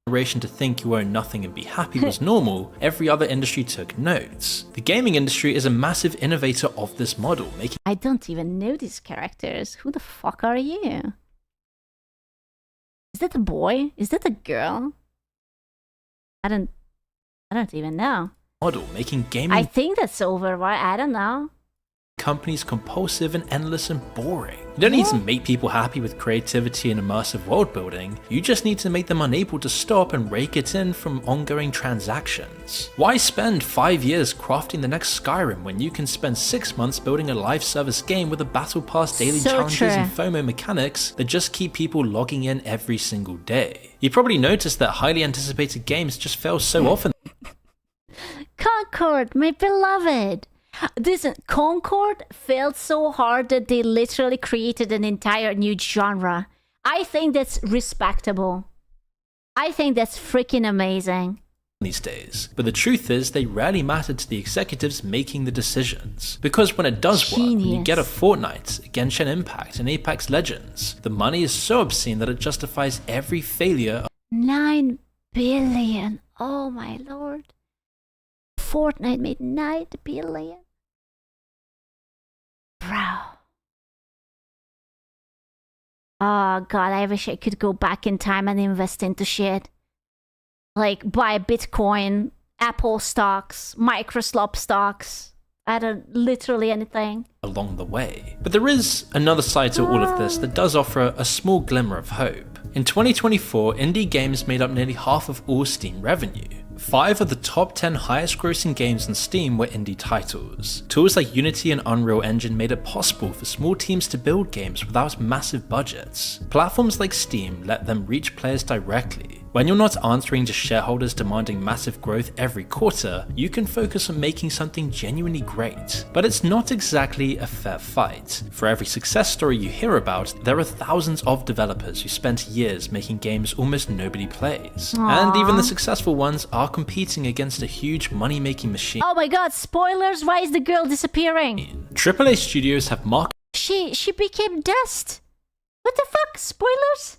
To think you own nothing and be happy was normal, every other industry took notes. The gaming industry is a massive innovator of this model, making
I don't even know these characters. Who the fuck are you? Is that a boy? Is that a girl? I don't even know.
Model making gaming
I think that's Overwatch. I don't know.
companies compulsive and endless and boring. You don't need to make people happy with creativity and immersive world building, you just need to make them unable to stop and rake it in from ongoing transactions. Why spend 5 years crafting the next Skyrim when you can spend 6 months building a live service game with a battle pass, daily challenges and FOMO mechanics that just keep people logging in every single day? You probably noticed that highly anticipated games just fail so often.
Concord, my beloved. Listen, Concord failed so hard that they literally created an entire new genre. I think that's respectable. I think that's freaking amazing.
These days. But the truth is, they rarely matter to the executives making the decisions. Because when it does work, when you get a Fortnite, a Genshin Impact, and Apex Legends, the money is so obscene that it justifies every failure.
9 billion. Oh my lord. Fortnite made 9 billion. Bro. Oh god, I wish I could go back in time and invest into shit. Like buy Bitcoin, Apple stocks, Microsoft stocks. literally anything.
Along the way. But there is another side to all of this that does offer a small glimmer of hope. In 2024, indie games made up nearly half of all Steam revenue. 5 of the top 10 highest grossing games on Steam were indie titles. Tools like Unity and Unreal Engine made it possible for small teams to build games without massive budgets. Platforms like Steam let them reach players directly. When you're not answering to shareholders demanding massive growth every quarter, you can focus on making something genuinely great. But it's not exactly a fair fight. For every success story you hear about, there are thousands of developers who spent years making games almost nobody plays. And even the successful ones are competing against a huge money-making machine.
Oh my god, spoilers, why is the girl disappearing?
AAA studios have
She became dust. What the fuck, spoilers?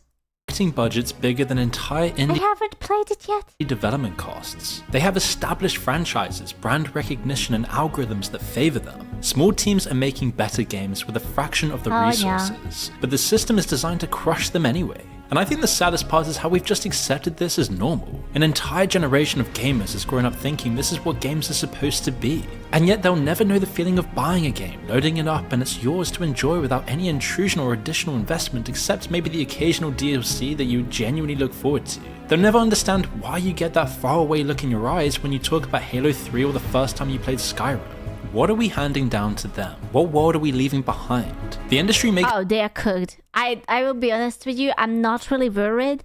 marketing budgets bigger than entire
I
indie
haven't played it yet.
development costs. They have established franchises, brand recognition, and algorithms that favor them. Small teams are making better games with a fraction of the resources, but the system is designed to crush them anyway. And I think the saddest part is how we've just accepted this as normal. An entire generation of gamers has grown up thinking this is what games are supposed to be. And yet they'll never know the feeling of buying a game, loading it up, and it's yours to enjoy without any intrusion or additional investment except maybe the occasional DLC that you genuinely look forward to. They'll never understand why you get that faraway look in your eyes when you talk about Halo 3 or the first time you played Skyrim. What are we handing down to them? What world are we leaving behind? The industry makes—
Oh, they are cooked. I will be honest with you, I'm not really worried.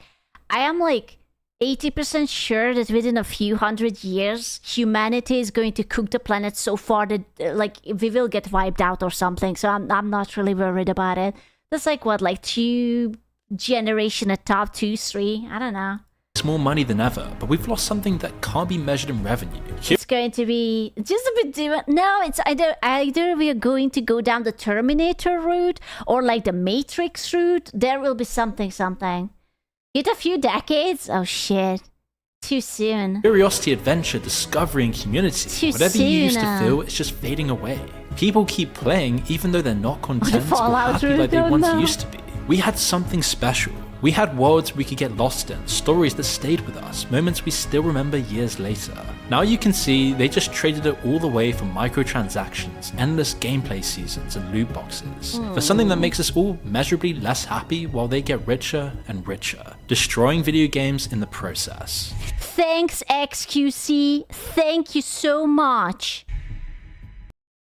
I am like 80% sure that within a few hundred years, humanity is going to cook the planet so far that like we will get wiped out or something. So I'm not really worried about it. That's like what, like 2 generation at top, 2, 3, I don't know.
more money than ever, but we've lost something that can't be measured in revenue.
It's going to be just a bit different. No, it's either we are going to go down the Terminator route or like the Matrix route. There will be something. Get a few decades? Oh shit. Too soon.
Curiosity, adventure, discovery, and community. Whatever you used to feel, it's just fading away. People keep playing even though they're not content or happy like they once used to be. We had something special. We had worlds we could get lost in, stories that stayed with us, moments we still remember years later. Now you can see they just traded it all the way for microtransactions, endless gameplay seasons, and loot boxes. For something that makes us all measurably less happy while they get richer and richer, destroying video games in the process.
Thanks, XQC. Thank you so much.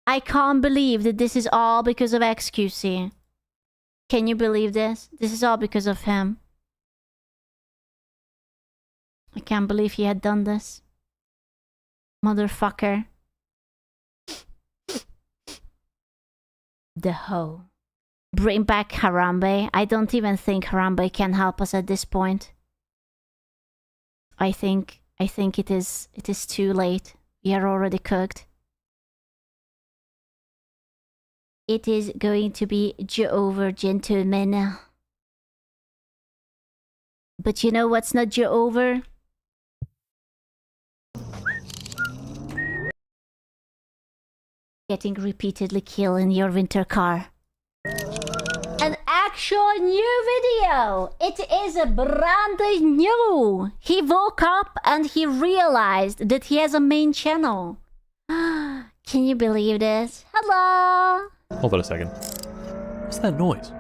I can't believe that this is all because of XQC. Can you believe this? This is all because of him. I can't believe he had done this. Motherfucker. The hoe. Bring back Harambe. I don't even think Harambe can help us at this point. I think it is too late. We are already cooked. It is going to be over, gentlemen. But you know what's not over? Getting repeatedly killed in your winter car. An actual new video! It is brand new! He woke up and he realized that he has a main channel. Can you believe this? Hello!
Hold on a second. What's that noise?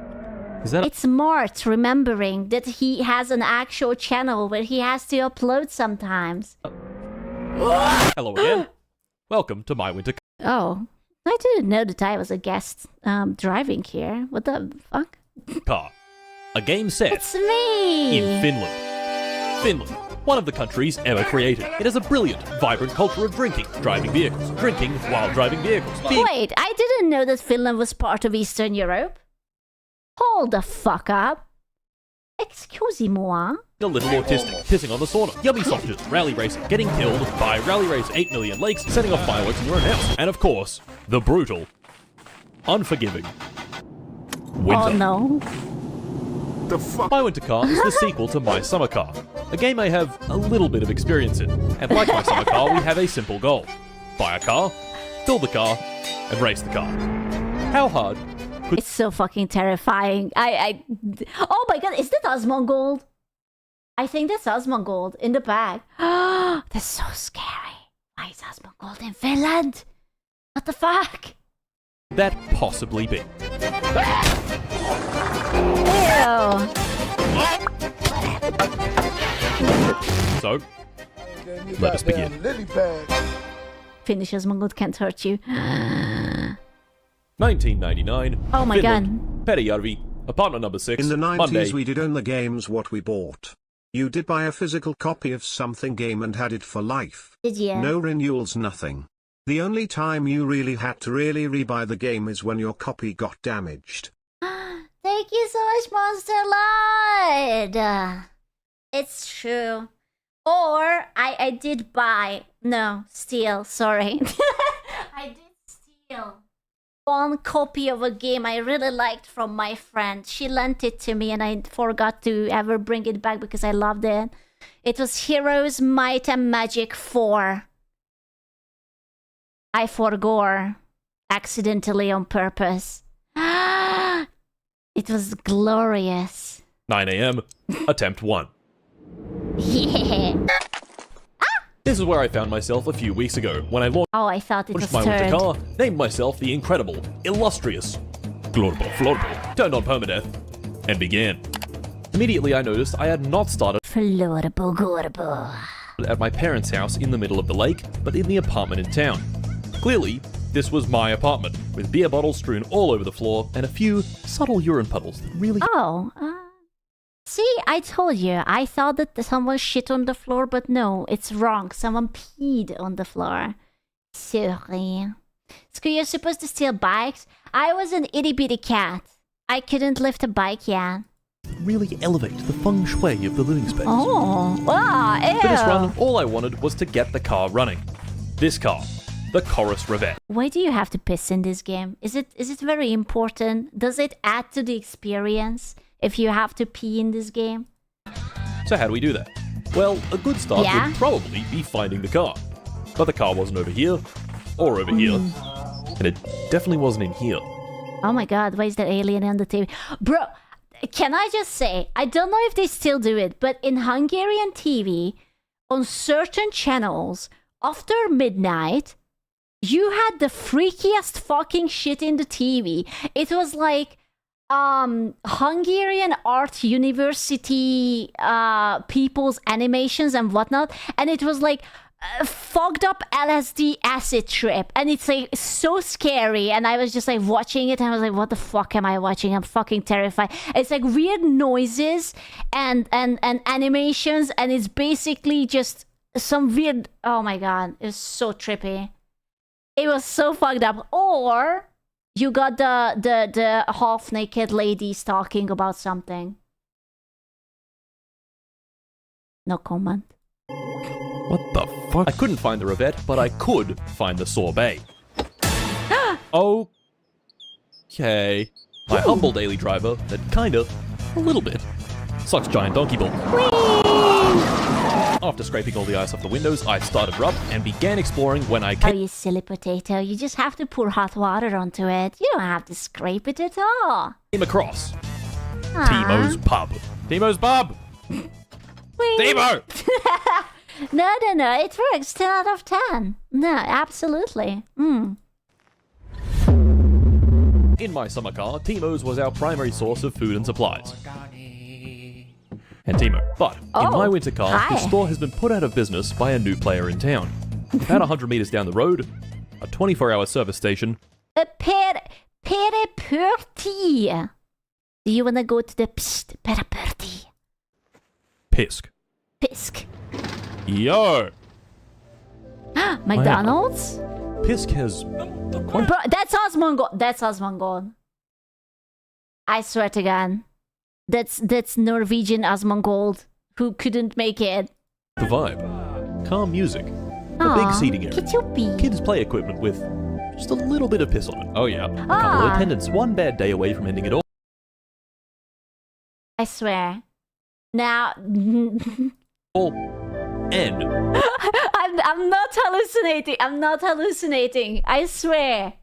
Is that—
It's Mort remembering that he has an actual channel where he has to upload sometimes.
Hello again. Welcome to my winter
Oh, I didn't know that I was a guest driving here. What the fuck?
car. A game set
It's me!
in Finland. Finland, one of the countries ever created. It has a brilliant, vibrant culture of drinking, driving vehicles, drinking while driving vehicles.
Wait, I didn't know that Finland was part of Eastern Europe. Hold the fuck up. Excusez-moi.
A little autistic, pissing on the sauna, yummy sausages, rally racing, getting killed by Rally Race 8 Million Lakes, setting off fireworks in your own house, and of course, the brutal, unforgiving winter.
Oh no.
The fuck? My Winter Car is the sequel to My Summer Car, a game I have a little bit of experience in. And like My Summer Car, we have a simple goal. Buy a car, build the car, and race the car. How hard could—
It's so fucking terrifying. Oh my god, is that Asmongold? I think that's Asmongold in the back. That's so scary. Why is Asmongold in Finland? What the fuck?
That possibly be?
Ew.
So, let us begin.
Finish Asmongold can't hurt you.
1999.
Oh my
Finland, Perijärvi, apartment number 6.
In the 90s
Monday.
we did own the games what we bought. You did buy a physical copy of something game and had it for life.
Did you?
No renewals, nothing. The only time you really had to really rebuy the game is when your copy got damaged.
Thank you so much, Monster Lord. It's true. Or I did buy. No, steal. Sorry. I did steal one copy of a game I really liked from my friend. She lent it to me and I forgot to ever bring it back because I loved it. It was Heroes Might and Magic 4. I forgot accidentally on purpose. It was glorious.
9 a.m. Attempt 1.
Yeah.
This is where I found myself a few weeks ago when I launched
Oh, I thought it was
my winter
third.
car, named myself the incredible, illustrious Florbo, turned on permadeath, and began. Immediately I noticed I had not started
Florbo.
at my parents' house in the middle of the lake, but in the apartment in town. Clearly, this was my apartment, with beer bottles strewn all over the floor and a few subtle urine puddles that really...
Oh, see, I told you. I thought that someone shit on the floor, but no, it's wrong. Someone peed on the floor. Sorry. So you're supposed to steal bikes? I was an itty-bitty cat. I couldn't lift a bike yet.
really elevate the feng shui of the living space.
Oh, wow, ew.
For this run, all I wanted was to get the car running. This car, the Chorus Revette.
Why do you have to piss in this game? Is it very important? Does it add to the experience if you have to pee in this game?
So how do we do that? Well, a good start would probably be finding the car. But the car wasn't over here, or over here, and it definitely wasn't in here.
Oh my god, why is that alien on the TV? Bro, can I just say, I don't know if they still do it, but in Hungarian TV, on certain channels, after midnight, you had the freakiest fucking shit in the TV. It was like Hungarian Art University people's animations and whatnot, and it was like fogged up LSD acid trip, and it's like so scary, and I was just like watching it and I was like, what the fuck am I watching? I'm fucking terrified. It's like weird noises and animations, and it's basically just some weird, oh my god, it's so trippy. It was so fucked up. Or you got the half naked ladies talking about something. No comment.
What the fuck? I couldn't find the Revette, but I could find the sorbet. Okay. My humble daily driver that kinda, a little bit, sucks giant donkey balls. After scraping all the ice off the windows, I started her up and began exploring when I came...
Oh, you silly potato. You just have to pour hot water onto it. You don't have to scrape it at all.
Came across
Aww.
Timo's Pub. Timo's Pub! Timo!
No, it works. 10 out of 10. No, absolutely.
In my summer car, Timo's was our primary source of food and supplies. And Timo. But in my winter car, the store has been put out of business by a new player in town. About 100 meters down the road, a 24-hour service station.
Peripurti. Do you want to go to the Peripurti?
Pisk.
Pisk.
Yo!
McDonald's?
Pisk has quite...
Bro, that's Osmongold. That's Osmongold. I swear to God. That's Norwegian Osmongold who couldn't make it.
The vibe. Calm music. A big seating area. Kids play equipment with just a little bit of piss on it. Oh yeah. A couple of attendants one bad day away from ending it all.
I swear. Now...
End.
I'm not hallucinating. I'm not hallucinating. I swear.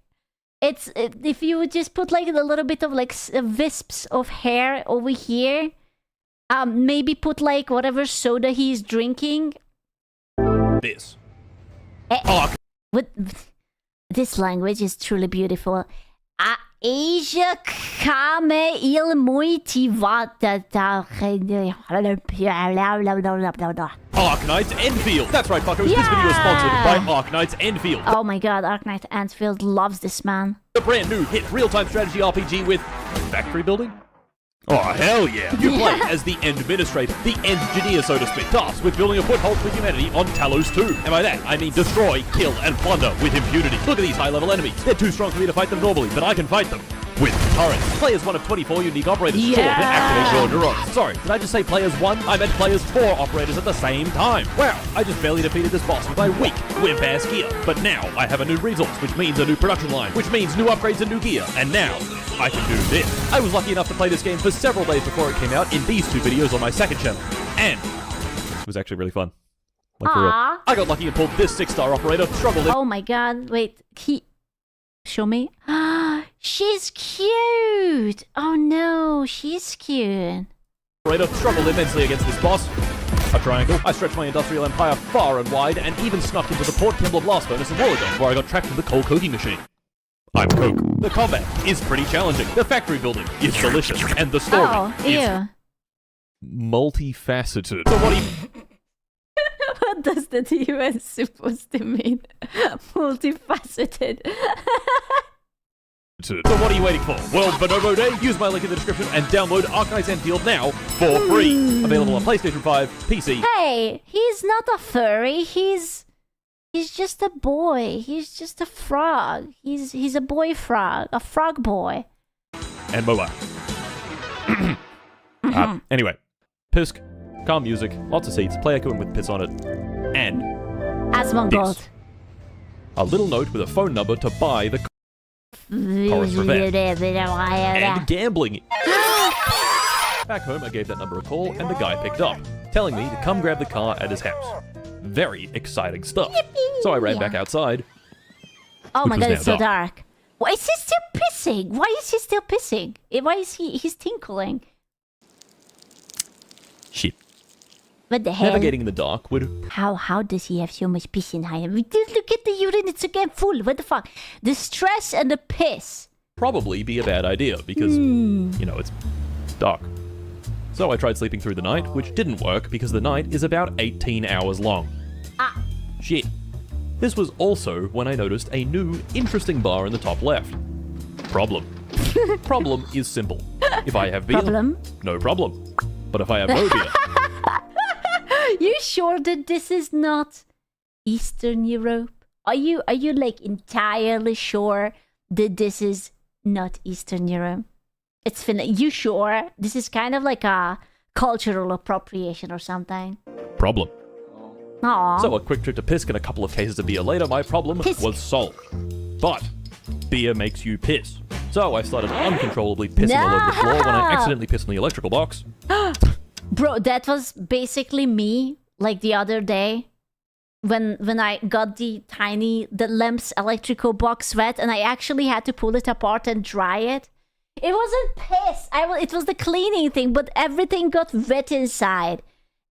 It's if you would just put like a little bit of like wisps of hair over here, maybe put like whatever soda he's drinking.
This.
What? This language is truly beautiful. Asia kame il motivata.
Arknights Enfield. That's right, fuckers. This video is sponsored by Arknights Enfield.
Oh my god, Arknight Enfield loves this man.
The brand new hit real-time strategy RPG with factory building. Oh, hell yeah. You play as the Administrator, the Engineer, so to speak, tasked with building a foothold for humanity on Talos 2. And by that, I mean destroy, kill, and plunder with impunity. Look at these high-level enemies. They're too strong for me to fight them normally, but I can fight them. With turrets. Play as one of 24 unique operators.
Yeah.
Sure, then activate your neurons. Sorry, did I just say play as one? I meant play as 4 operators at the same time. Wow, I just barely defeated this boss with my weak, wimp-ass gear. But now, I have a new resource, which means a new production line, which means new upgrades and new gear. And now, I can do this. I was lucky enough to play this game for several days before it came out in these 2 videos on my second channel. And it was actually really fun. Like for real. I got lucky and pulled this 6-star operator, struggled in.
Oh my god, wait, show me. She's cute! Oh no, she's cute.
Operator struggled immensely against this boss. A triangle. I stretched my industrial empire far and wide and even snuck into the Port Kimball blast furnace in Wollongong, where I got trapped in the coal coking machine. I'm Coke. The combat is pretty challenging. The factory building is delicious. And the story is multifaceted. So what do you...
What does the UN supposed to mean? Multifaceted.
So what are you waiting for? World Bonobo Day? Use my link in the description and download Arknights Enfield now for free. Available on PlayStation 5, PC.
Hey, he's not a furry. He's just a boy. He's just a frog. He's a boy frog. A frog boy.
And mobile. Anyway. Pisk. Calm music. Lots of seats. Player queuing with piss on it. And
Asmongold.
A little note with a phone number to buy the Chorus Revenge. And gambling. Back home, I gave that number a call, and the guy picked up, telling me to come grab the car at his house. Very exciting stuff. So I ran back outside.
Oh my god, it's so dark. Why is he still pissing? Why is he still pissing? Why is he's tinkling?
Shit.
What the hell?
Navigating in the dark would...
How does he have so much piss in him? Look at the urine, it's again full. What the fuck? The stress and the piss.
Probably be a bad idea, because, you know, it's dark. So I tried sleeping through the night, which didn't work because the night is about 18 hours long. Shit. This was also when I noticed a new, interesting bar in the top left. Problem. Problem is simple. If I have beer, no problem. But if I have no beer...
You sure that this is not Eastern Europe? Are you like entirely sure that this is not Eastern Europe? It's Finland. You sure? This is kind of like a cultural appropriation or something.
Problem.
Aww.
So a quick trip to Pisk and a couple of cases of beer later, my problem was solved. But beer makes you piss. So I started uncontrollably pissing all over the floor when I accidentally pissed in the electrical box.
Bro, that was basically me, like the other day, when I got the Lamps electrical box wet, and I actually had to pull it apart and dry it. It wasn't piss. It was the cleaning thing, but everything got wet inside,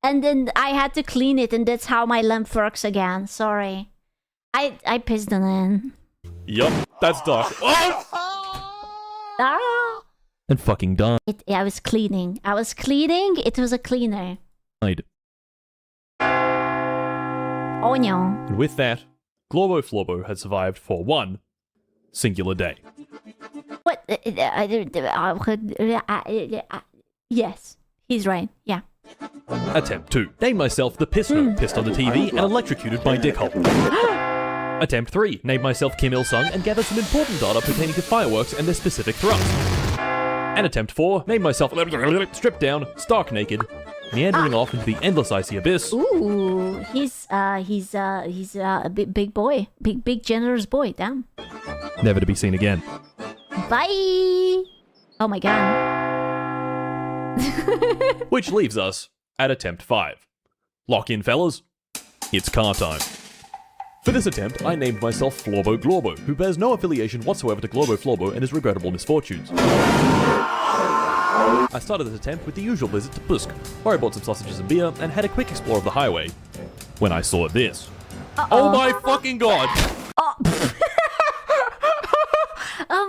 and then I had to clean it, and that's how my lamp works again. Sorry, I pissed on it.
Yup, that's dark. And fucking done.
I was cleaning. It was a cleaner. Oh no.
And with that, Globo Florbo had survived for one singular day.
What? Yes, he's right. Yeah.
Attempt 2. Name myself the piss note, pissed on the TV and electrocuted by dickhole. Attempt 3. Name myself Kim Il-sung and gather some important data pertaining to fireworks and their specific thrust. And attempt 4, name myself stripped down, stark naked, meandering off into the endless icy abyss.
Ooh, he's a big boy, big generous boy. Damn.
Never to be seen again.
Bye. Oh my god.
Which leaves us at attempt 5. Lock in, fellas. It's car time. For this attempt, I named myself Florbo Glorbo, who bears no affiliation whatsoever to Globo Florbo and his regrettable misfortunes. I started this attempt with the usual visit to Pusk, where I bought some sausages and beer and had a quick explore of the highway, when I saw this. Oh my fucking god!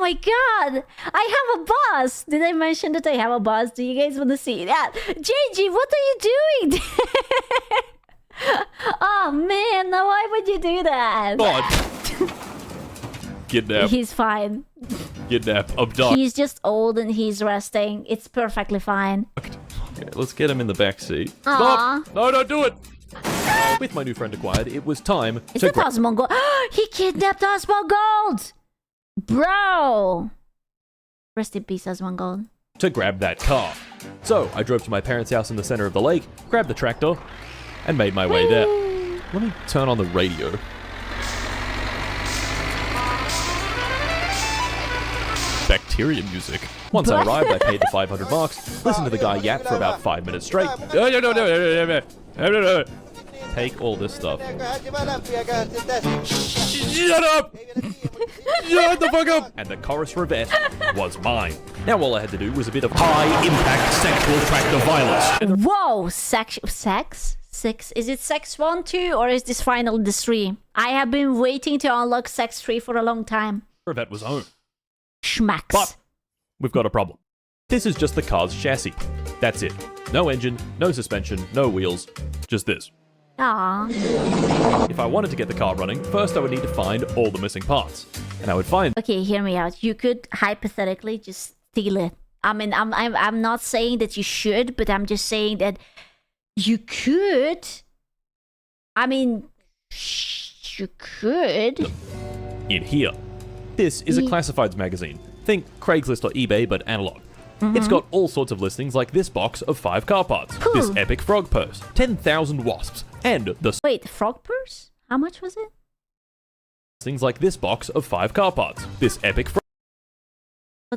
my god! I have a boss! Did I mention that I have a boss? Do you guys want to see that? JG, what are you doing? Oh man, now why would you do that?
God. Kidnap.
He's fine.
Kidnap. Abduct.
He's just old and he's resting. It's perfectly fine.
Okay, let's get him in the back seat.
Aw.
Stop! No, don't do it! With my new friend acquired, it was time
Is
to
it Osmongold? He kidnapped Osmongold! Bro! Rest in peace, Osmongold.
to grab that car. So I drove to my parents' house in the center of the lake, grabbed the tractor, and made my way there. Let me turn on the radio. Bacteria music. Once I arrived, I paid the 500 marks, listened to the guy yap for about 5 minutes straight. Take all this stuff. Shut up! Shut the fuck up! And the chorus revet was mine. Now all I had to do was a bit of high-impact sexual tractor violence.
Whoa! Sex? Six? Is it Sex 1, 2, or is this final the 3? I have been waiting to unlock Sex 3 for a long time.
Revet was home.
Schmacks.
But we've got a problem. This is just the car's chassis. That's it. No engine, no suspension, no wheels. Just this.
Aww.
If I wanted to get the car running, first I would need to find all the missing parts. And I would find...
Okay, hear me out. You could hypothetically just steal it. I mean, I'm not saying that you should, but I'm just saying that you could. I mean, you could.
In here. This is a classifieds magazine. Think Craigslist or eBay, but analog. It's got all sorts of listings like this box of 5 car parts, this epic frog purse, 10,000 wasps, and the...
Wait, frog purse? How much was it?
Things like this box of 5 car parts, this epic frog...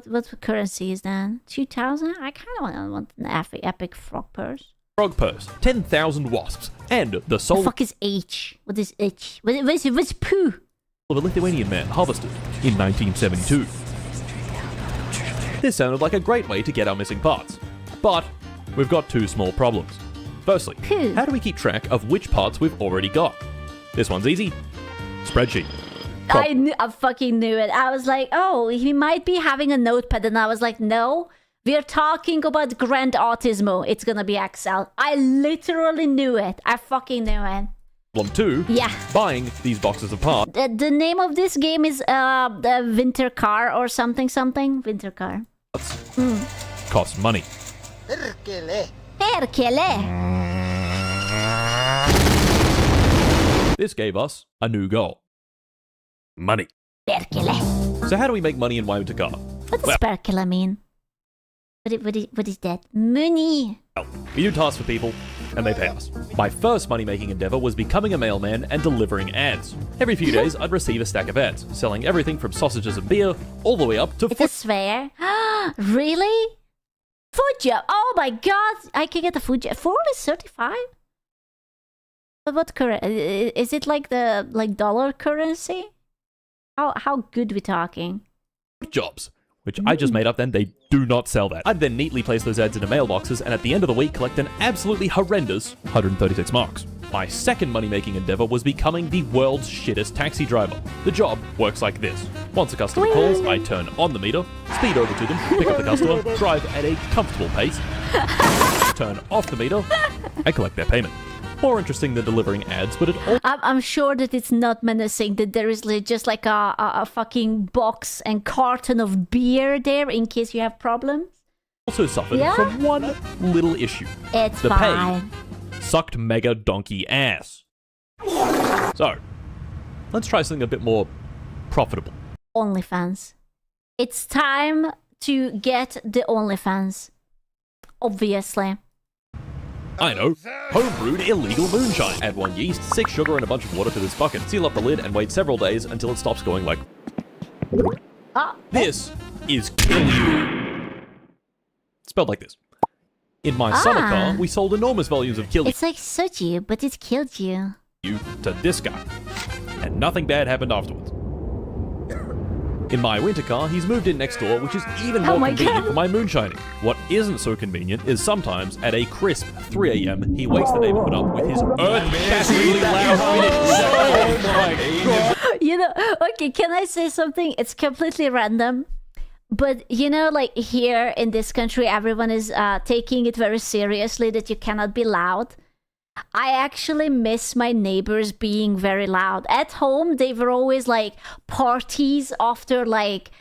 What currency is that? 2,000? I kind of want an epic frog purse.
Frog purse, 10,000 wasps, and the soul...
The fuck is H? What is H? What's poo?
...of a Lithuanian man harvested in 1972. This sounded like a great way to get our missing parts. But we've got 2 small problems. Firstly, how do we keep track of which parts we've already got? This one's easy. Spreadsheet.
I fucking knew it. I was like, oh, he might be having a notepad. And I was like, no, we're talking about Grand Autismo. It's gonna be Excel. I literally knew it. I fucking knew it.
Problem 2, buying these boxes of parts.
The name of this game is the Winter Car or something. Winter Car.
Costs money. This gave us a new goal. Money. So how do we make money in Waiutakar?
What does perkele mean? What is that? Money.
Well, we do tasks for people, and they pay us. My first money-making endeavor was becoming a mailman and delivering ads. Every few days, I'd receive a stack of ads, selling everything from sausages and beer, all the way up to...
It's a swear. Really? Food job. Oh my god. I can get a food job. 4 is 35? But what currency? Is it like the dollar currency? How good we talking?
Jobs. Which I just made up then, they do not sell that. I'd then neatly place those ads into mailboxes and at the end of the week collect an absolutely horrendous 136 marks. My second money-making endeavor was becoming the world's shittest taxi driver. The job works like this. Once a customer calls, I turn on the meter, speed over to them, pick up the customer, drive at a comfortable pace, turn off the meter, and collect their payment. More interesting than delivering ads, but it all...
I'm sure that it's not menacing, that there is just like a fucking box and carton of beer there in case you have problems.
Also suffered from one little issue.
It's
the
fine.
pay sucked mega donkey ass. So, let's try something a bit more profitable.
OnlyFans. It's time to get the OnlyFans. Obviously.
I know. Homebrewed illegal moonshine. Add 1 yeast, 6 sugar, and a bunch of water to this bucket. Seal up the lid and wait several days until it stops going like... This is Kill You. Spelled like this. In my summer car, we sold enormous volumes of Kill You.
It's like soju, but it killed you.
To this guy. And nothing bad happened afterwards. In my winter car, he's moved in next door, which is even more convenient for my moonshining. What isn't so convenient is sometimes, at a crisp 3 a.m., he wakes the neighborhood up with his earth-shatteringly loud Oh my god!
You know, okay, can I say something? It's completely random. But you know, like here in this country, everyone is taking it very seriously that you cannot be loud. I actually miss my neighbors being very loud. At home, they were always like parties after like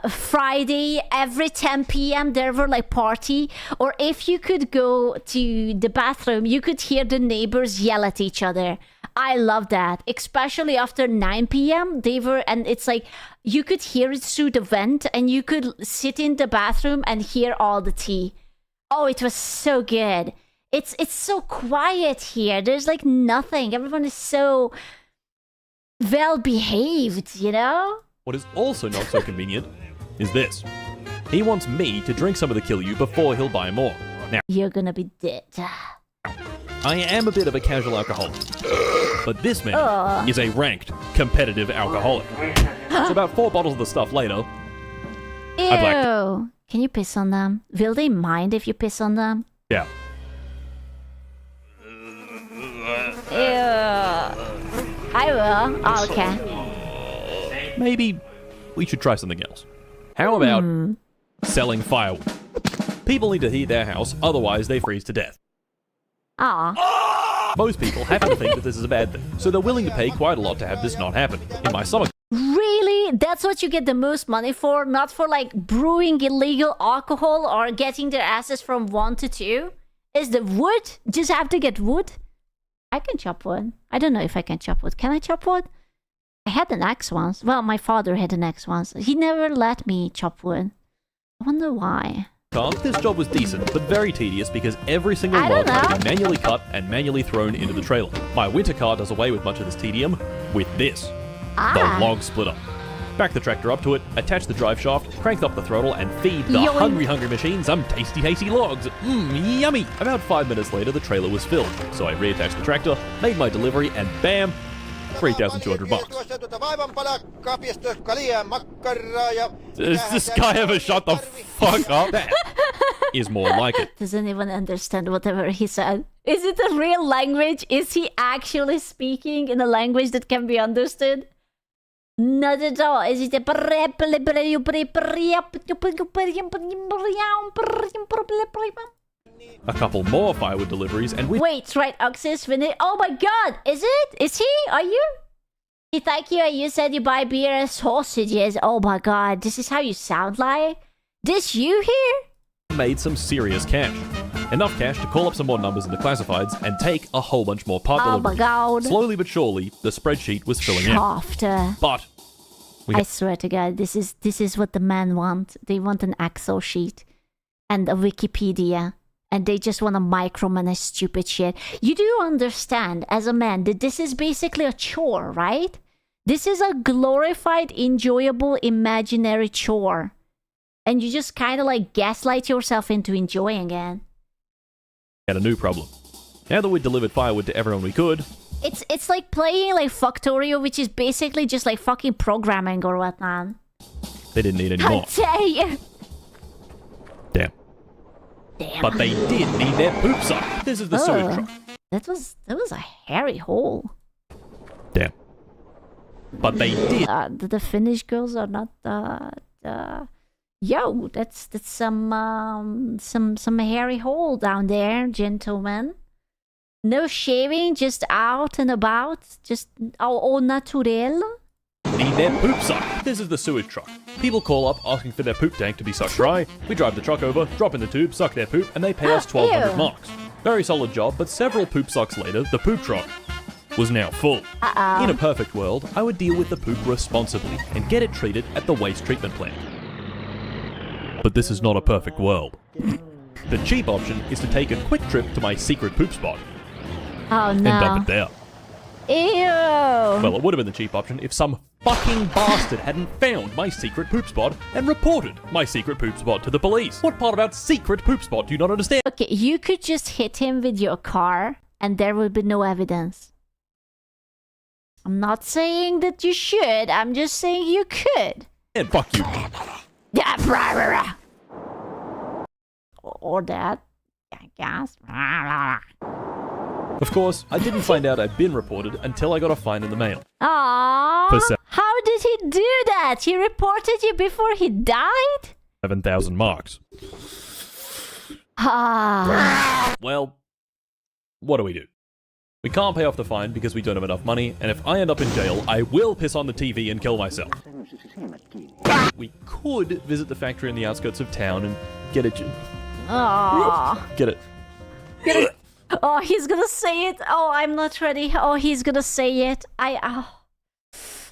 Friday, every 10 p.m. there were like party. Or if you could go to the bathroom, you could hear the neighbors yell at each other. I love that, especially after 9 p.m. They were, and it's like you could hear it through the vent, and you could sit in the bathroom and hear all the tea. Oh, it was so good. It's so quiet here. There's like nothing. Everyone is so well behaved, you know?
What is also not so convenient is this. He wants me to drink some of the kill you before he'll buy more. Now,
you're gonna be dead.
I am a bit of a casual alcoholic, but this man is a ranked, competitive alcoholic. So about 4 bottles of the stuff later,
Ew.
I blacked.
Can you piss on them? Will they mind if you piss on them?
Yeah.
Ew. I will. Oh, okay.
Maybe we should try something else. How about selling firewood? People need to heat their house, otherwise they freeze to death.
Ah.
Most people happen to think that this is a bad thing, so they're willing to pay quite a lot to have this not happen. In my summer...
Really? That's what you get the most money for? Not for like brewing illegal alcohol or getting their asses from 1 to 2? Is the wood? Just have to get wood? I can chop wood. I don't know if I can chop wood. Can I chop wood? I had an axe once. Well, my father had an axe once. He never let me chop wood. I wonder why.
This job was decent, but very tedious because every single log had to be manually cut and manually thrown into the trailer. My winter car does away with much of this tedium with this, the log splitter. Back the tractor up to it, attach the drive shaft, crank up the throttle, and feed the hungry machine some tasty logs. Mmm, yummy! About 5 minutes later, the trailer was filled, so I reattached the tractor, made my delivery, and bam, $3,200. Does this guy ever shut the fuck up? That is more like it.
Doesn't even understand whatever he said. Is it a real language? Is he actually speaking in a language that can be understood? Not at all. Is it a...
A couple more firewood deliveries and we...
Wait, right, Oxys, when it... Oh my god! Is it? Is he? Are you? Thank you, you said you buy beer and sausages. Oh my god, this is how you sound like? This you here?
Made some serious cash. Enough cash to call up some more numbers in the classifieds and take a whole bunch more part deliveries.
Oh my god.
Slowly but surely, the spreadsheet was filling out. But...
I swear to god, this is what the men want. They want an Excel sheet and a Wikipedia. And they just want to micromanage stupid shit. You do understand, as a man, that this is basically a chore, right? This is a glorified, enjoyable, imaginary chore. And you just kind of like gaslight yourself into enjoying it.
Had a new problem. Now that we delivered firewood to everyone we could...
It's like playing like Factorio, which is basically just like fucking programming or whatnot.
They didn't need any more.
I tell you.
Damn. But they did need their poop suck. This is the sewage truck.
That was a hairy hole.
Damn. But they did.
The Finnish girls are not yo, that's some hairy hole down there, gentlemen. No shaving, just out and about, just au naturel.
Need their poop suck. This is the sewage truck. People call up asking for their poop tank to be sucked dry. We drive the truck over, drop in the tube, suck their poop, and they pay us 1,200 marks. Very solid job, but several poop sucks later, the poop truck was now full. In a perfect world, I would deal with the poop responsibly and get it treated at the waste treatment plant. But this is not a perfect world. The cheap option is to take a quick trip to my secret poop spot.
Oh no.
And dump it there.
Ew.
Well, it would have been the cheap option if some fucking bastard hadn't found my secret poop spot and reported my secret poop spot to the police. What part about secret poop spot do you not understand?
Okay, you could just hit him with your car and there would be no evidence. I'm not saying that you should, I'm just saying you could.
And fuck you.
Or that, I guess.
Of course, I didn't find out I'd been reported until I got a fine in the mail.
Aww. How did he do that? He reported you before he died?
7,000 marks.
Ah.
Well, what do? We can't pay off the fine because we don't have enough money, and if I end up in jail, I will piss on the TV and kill myself. We could visit the factory in the outskirts of town and get it.
Oh.
Get it.
Oh, he's gonna say it. Oh, I'm not ready. Oh, he's gonna say it.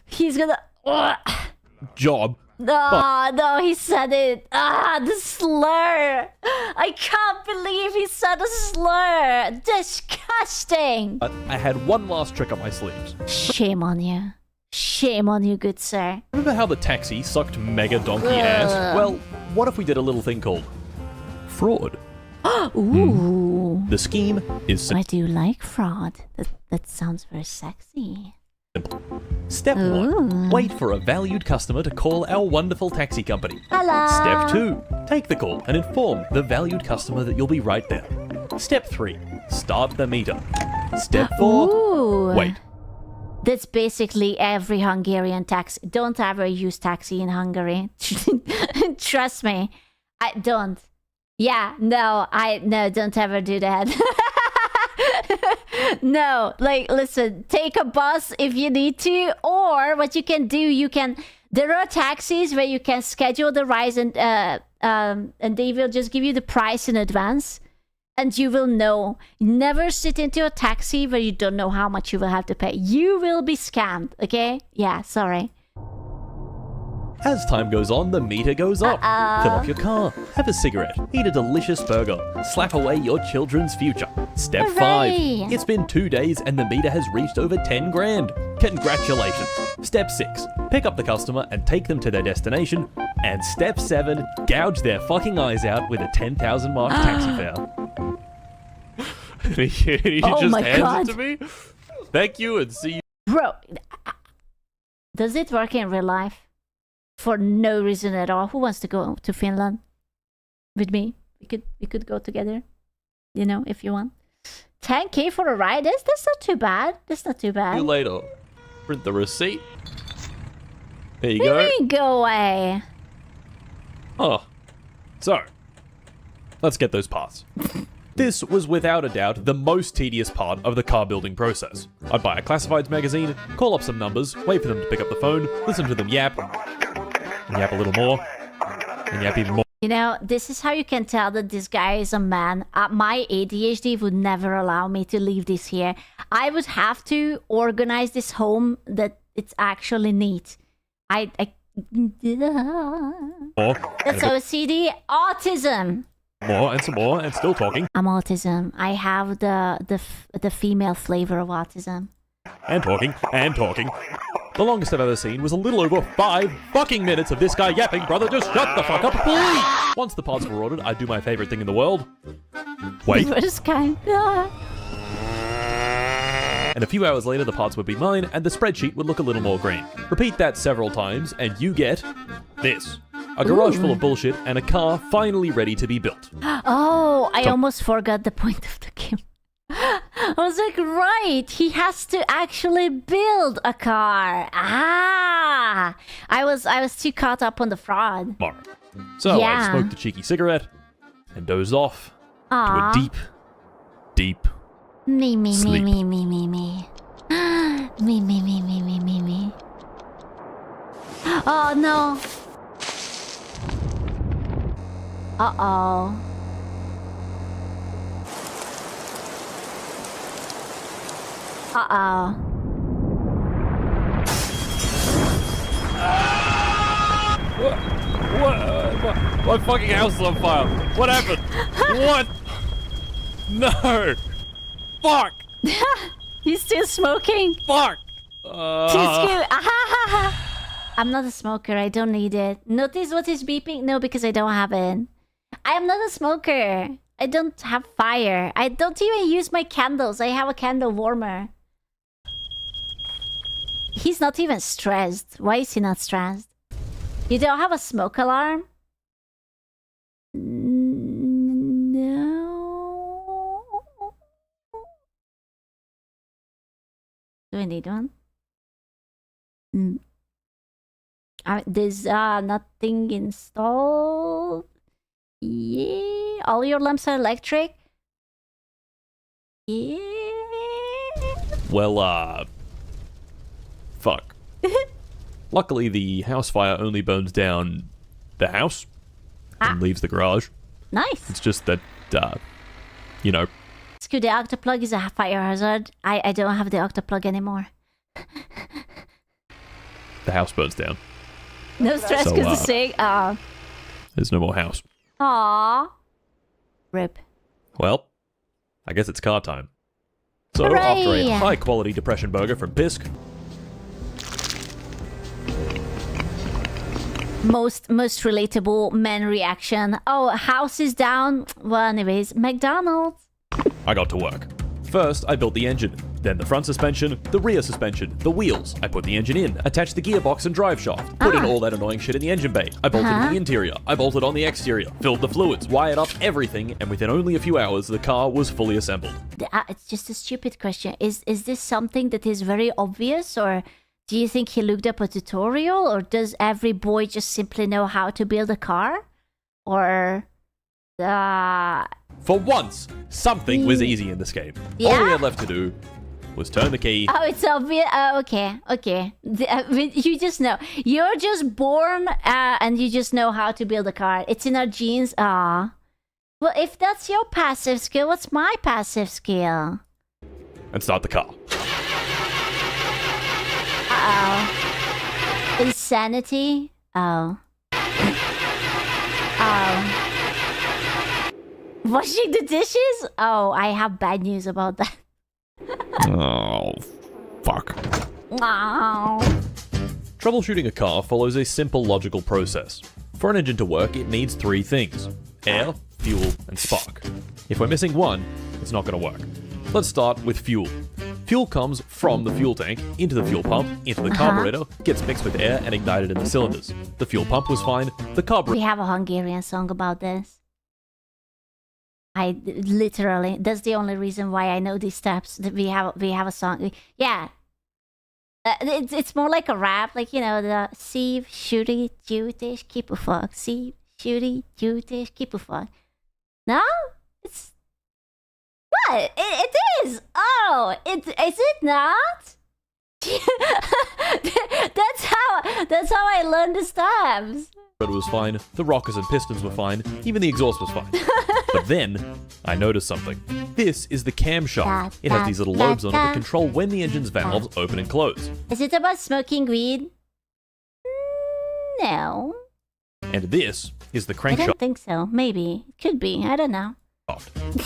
He's gonna.
Job.
No, he said it. The slur. I can't believe he said a slur. Disgusting.
I had one last trick up my sleeves.
Shame on you. Shame on you, good sir.
Remember how the taxi sucked mega donkey ass? Well, what if we did a little thing called fraud?
Ooh.
The scheme is
I do like fraud. That sounds very sexy.
simple. Step 1. Wait for a valued customer to call our wonderful taxi company.
Hello.
Step 2. Take the call and inform the valued customer that you'll be right there. Step 3. Start the meter. Step 4.
Ooh.
Wait.
That's basically every Hungarian taxi. Don't ever use taxi in Hungary. Trust me. I don't. Yeah, no, don't ever do that. No, like, listen, take a bus if you need to, or what you can do, there are taxis where you can schedule the ride and they will just give you the price in advance, and you will know. Never sit into a taxi where you don't know how much you will have to pay. You will be scammed, okay? Yeah, sorry.
As time goes on, the meter goes up. Fill up your car, have a cigarette, eat a delicious burger, slap away your children's future. Step 5. It's been 2 days and the meter has reached over 10 grand. Congratulations. Step 6. Pick up the customer and take them to their destination. And Step 7. Gouge their fucking eyes out with a 10,000 mark taxi fare. He
Oh
just
my
hands
God.
it to me. Thank you and see you.
Bro, does it work in real life? For no reason at all. Who wants to go to Finland with me? We could go together. You know, if you want. 10k for a ride? That's not too bad. That's not too bad.
See you later. Print the receipt. There you
What do
go.
you mean, go away?
Oh. So, let's get those parts. This was without a doubt the most tedious part of the car building process. I'd buy a classifieds magazine, call up some numbers, wait for them to pick up the phone, listen to them yap, and yap a little more, and yap even more.
You know, this is how you can tell that this guy is a man. My ADHD would never allow me to leave this here. I would have to organize this home that it's actually neat.
More.
That's OCD. Autism.
More and some more, and still talking.
I'm autism. I have the female flavor of autism.
And talking, and talking. The longest I've ever seen was a little over 5 fucking minutes of this guy yapping, brother, just shut the fuck up, please! Once the parts were ordered, I'd do my favorite thing in the world. Wait.
Worst kind.
And a few hours later, the parts would be mine, and the spreadsheet would look a little more green. Repeat that several times, and you get this. A garage full of bullshit, and a car finally ready to be built.
Oh, I almost forgot the point of the game. I was like, right, he has to actually build a car. I was too caught up on the fraud.
Tomorrow. So
Yeah.
I smoked a cheeky cigarette, and dozed off
Aw.
to a deep, deep
Me.
Sleep.
Me. Me. Oh no. Uh-oh. Uh-oh.
What? My fucking house is on fire. What happened? What? No. Fuck.
He's still smoking.
Fuck.
I'm not a smoker. I don't need it. Notice what is beeping? No, because I don't have it. I am not a smoker. I don't have fire. I don't even use my candles. I have a candle warmer. He's not even stressed. Why is he not stressed? You don't have a smoke alarm? No. Do I need one? There's nothing installed. Yeah. All your lamps are electric. Yeah.
Well, fuck. Luckily, the house fire only burns down the house and leaves the garage.
Nice.
It's just that, you know.
Screw, the octoplug is a fire hazard. I don't have the octoplug anymore.
The house burns down.
No stress
So,
because the saying.
There's no more house.
Aww. Rip.
Well, I guess it's car time. So,
Hooray!
after a high-quality depression burger from Bisk,
Most relatable man reaction. Oh, house is down. Well, anyways, McDonald's.
I got to work. First, I built the engine, then the front suspension, the rear suspension, the wheels. I put the engine in, attached the gearbox and drive shaft, put in all that annoying shit in the engine bay. I bolted in the interior, I bolted on the exterior, filled the fluids, wired up everything, and within only a few hours, the car was fully assembled.
It's just a stupid question. Is this something that is very obvious, or do you think he looked up a tutorial, or does every boy just simply know how to build a car? Or...
For once, something was easy in this game. All we had left to do was turn the key.
Oh, it's obvious. Okay. You just know. You're just born and you just know how to build a car. It's in our genes. Well, if that's your passive skill, what's my passive skill?
And start the car.
Uh-oh. Insanity? Oh. Washing the dishes? Oh, I have bad news about that.
Oh, fuck.
Wow.
Troubleshooting a car follows a simple logical process. For an engine to work, it needs three things: air, fuel, and spark. If we're missing one, it's not going to work. Let's start with fuel. Fuel comes from the fuel tank, into the fuel pump, into the carburetor, gets mixed with air and ignited in the cylinders. The fuel pump was fine, the carburetor...
We have a Hungarian song about this. I literally, that's the only reason why I know these steps. That we have a song. Yeah. It's more like a rap, like, you know, the Sieve, Shuri, Jutish, Kipufog. Sieve, Shuri, Jutish, Kipufog. No? It's... What? It is! Oh! Is it not? that's how I learned the steps.
It was fine, the rockers and pistons were fine, even the exhaust was fine. But then, I noticed something. This is the camshaft. It has these little lobes on it that control when the engine's valves open and close.
Is it about smoking weed? No.
And this is the
I
crankshaft.
don't think so. Maybe. Could be. I don't know.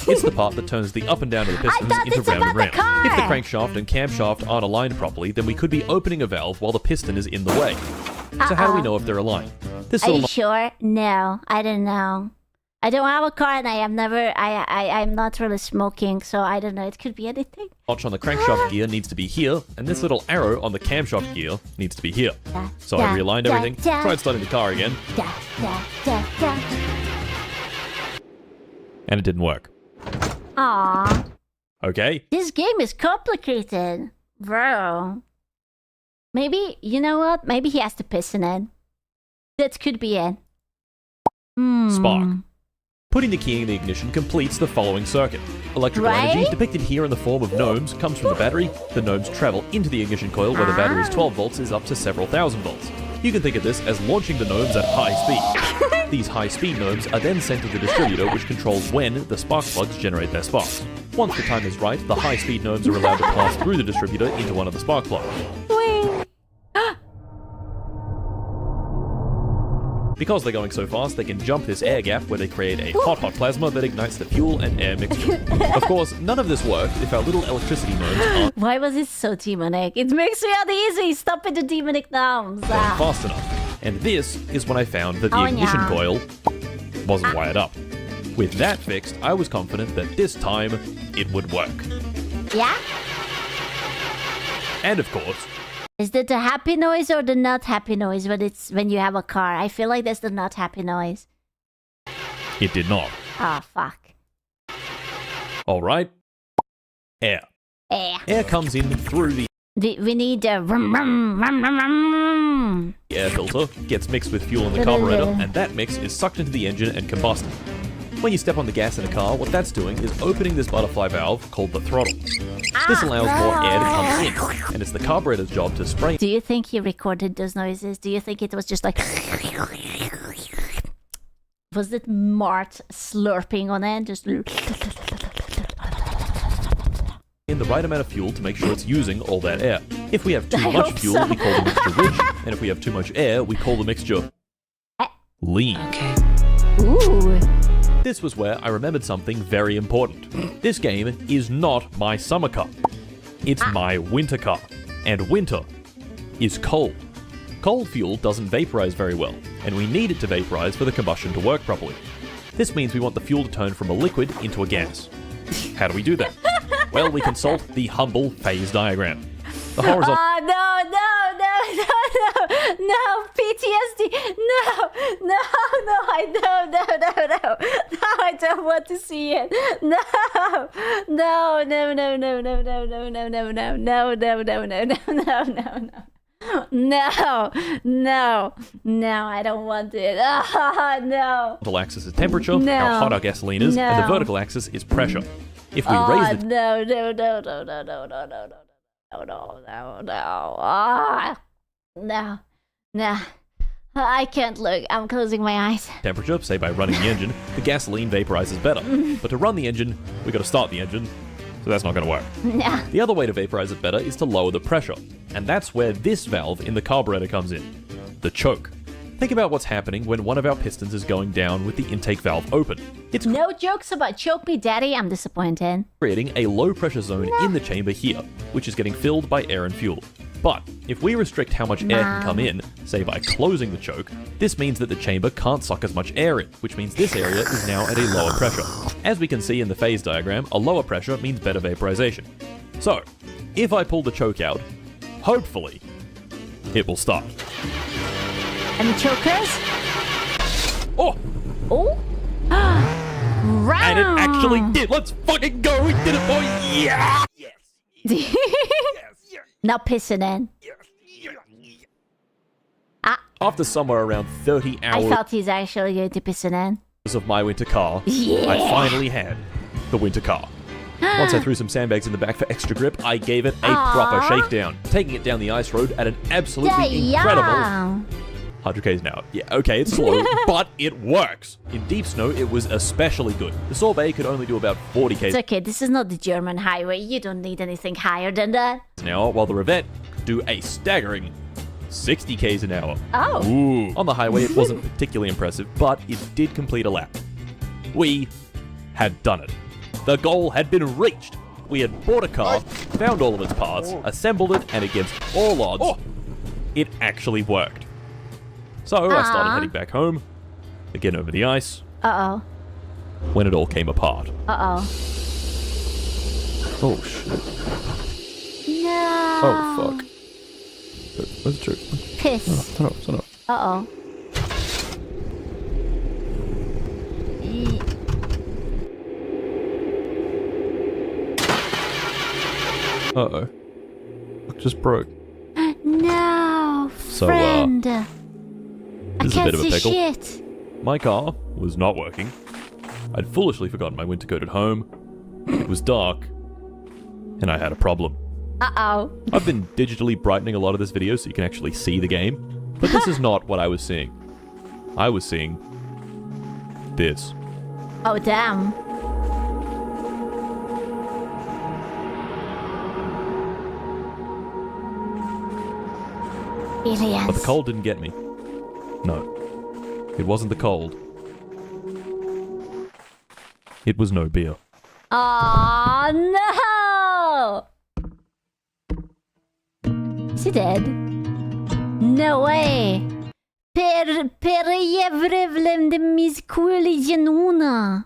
It's the part that turns the up and down of the pistons into round and round. If the crankshaft and camshaft aren't aligned properly, then we could be opening a valve while the piston is in the way. So how do we know if they're aligned? This
Are
little
you sure? No, I don't know. I don't have a car and I'm not really smoking, so I don't know. It could be anything.
notch on the crankshaft gear needs to be here, and this little arrow on the camshaft gear needs to be here. So I realigned everything, tried starting the car again, and it didn't work.
Aww.
Okay?
This game is complicated, bro. Maybe, you know what? Maybe he has to piss in it. That could be it.
Spark. Putting the key in the ignition completes the following circuit. Electrical energy, depicted here in the form of gnomes, comes from the battery. The gnomes travel into the ignition coil where the battery is 12 volts is up to several thousand volts. You can think of this as launching the gnomes at high speed. These high-speed gnomes are then sent to the distributor, which controls when the spark plugs generate their sparks. Once the time is right, the high-speed gnomes are allowed to pass through the distributor into one of the spark plugs. Because they're going so fast, they can jump this air gap where they create a hot plasma that ignites the fuel and air mixture. Of course, none of this worked if our little electricity gnomes aren't
Why was it so demonic? It makes me uneasy. Stop it, the demonic gnomes.
going fast enough. And this is when I found that the ignition coil wasn't wired up. With that fixed, I was confident that this time it would work.
Yeah?
And of course,
Is that the happy noise or the not happy noise when you have a car? I feel like that's the not happy noise.
it did not.
Oh, fuck.
Alright. Air.
Air.
Air comes in through the
We need a rum rum rum rum rum.
Air filter gets mixed with fuel in the carburetor, and that mix is sucked into the engine and combusted. When you step on the gas in a car, what that's doing is opening this butterfly valve called the throttle. This allows more air to come in, and it's the carburetor's job to spray.
Do you think he recorded those noises? Do you think it was just like... Was it Mart slurping on it? Just...
in the right amount of fuel to make sure it's using all that air. If we have too much fuel, we call the mixture rich, and if we have too much air, we call the mixture lean.
Okay. Ooh.
This was where I remembered something very important. This game is not my summer car. It's my winter car. And winter is cold. Cold fuel doesn't vaporize very well, and we need it to vaporize for the combustion to work properly. This means we want the fuel to turn from a liquid into a gas. How do we do that? Well, we consult the humble phase diagram. The horizontal...
No, PTSD, no, I don't want to see it. No, I don't want it. No.
The axis is temperature, how hot our gasoline is, and the vertical axis is pressure. If we raise the...
No. I can't look. I'm closing my eyes.
temperature, say by running the engine, the gasoline vaporizes better. But to run the engine, we gotta start the engine, so that's not gonna work.
No.
The other way to vaporize it better is to lower the pressure, and that's where this valve in the carburetor comes in, the choke. Think about what's happening when one of our pistons is going down with the intake valve open. It's
no jokes about choke me, daddy. I'm disappointed.
Creating a low pressure zone in the chamber here, which is getting filled by air and fuel. But if we restrict how much air can come in, say by closing the choke, this means that the chamber can't suck as much air in, which means this area is now at a lower pressure. As we can see in the phase diagram, a lower pressure means better vaporization. So, if I pull the choke out, hopefully, it will start.
Any chokers?
Oh!
Oh? Round.
And it actually did! Let's fucking go! We did it, boy! Yeah!
Yes! Now pissing in.
After somewhere around 30 hours
I thought he's actually going to piss in.
of my winter car, I finally had the winter car. Once I threw some sandbags in the back for extra grip, I gave it a proper shakedown, taking it down the ice road at an absolutely incredible 100 k's an hour. Yeah, okay, it's slow, but it works. In deep snow, it was especially good. The sorbet could only do about 40 k's
It's okay, this is not the German highway. You don't need anything higher than that.
an hour, while the Revette could do a staggering 60 k's an hour.
Oh.
Ooh. On the highway, it wasn't particularly impressive, but it did complete a lap. We had done it. The goal had been reached. We had bought a car, found all of its parts, assembled it, and against all odds, it actually worked. So I started heading back home, again over the ice,
Uh-oh.
when it all came apart.
Uh-oh.
Oh, shit.
No.
Oh, fuck. Where's the truth?
Piss.
Turn off.
Uh-oh.
Uh-oh. It just broke.
No,
So,
friend. I
this is a
can't
bit of a
see
pickle.
shit.
My car was not working. I'd foolishly forgotten my winter coat at home. It was dark. And I had a problem.
Uh-oh.
I've been digitally brightening a lot of this video so you can actually see the game. But this is not what I was seeing. I was seeing this.
Oh, damn. Aliens.
But the cold didn't get me. No. It wasn't the cold. It was no beer.
Oh no! Is he dead? No way! Per jävla miskuligenuna.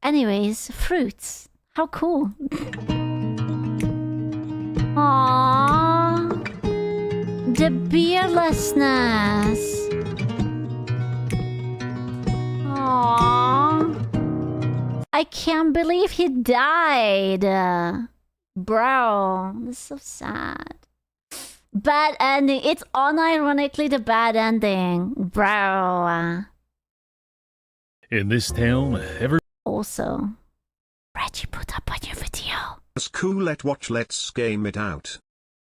Anyways, fruits. How cool. Aww. The beerlessness. Aww. I can't believe he died. Bro, this is so sad. Bad ending. It's unironically the bad ending. Bro.
In this town,
Also, Reggie put up a new video.
That's cool, let's game it out.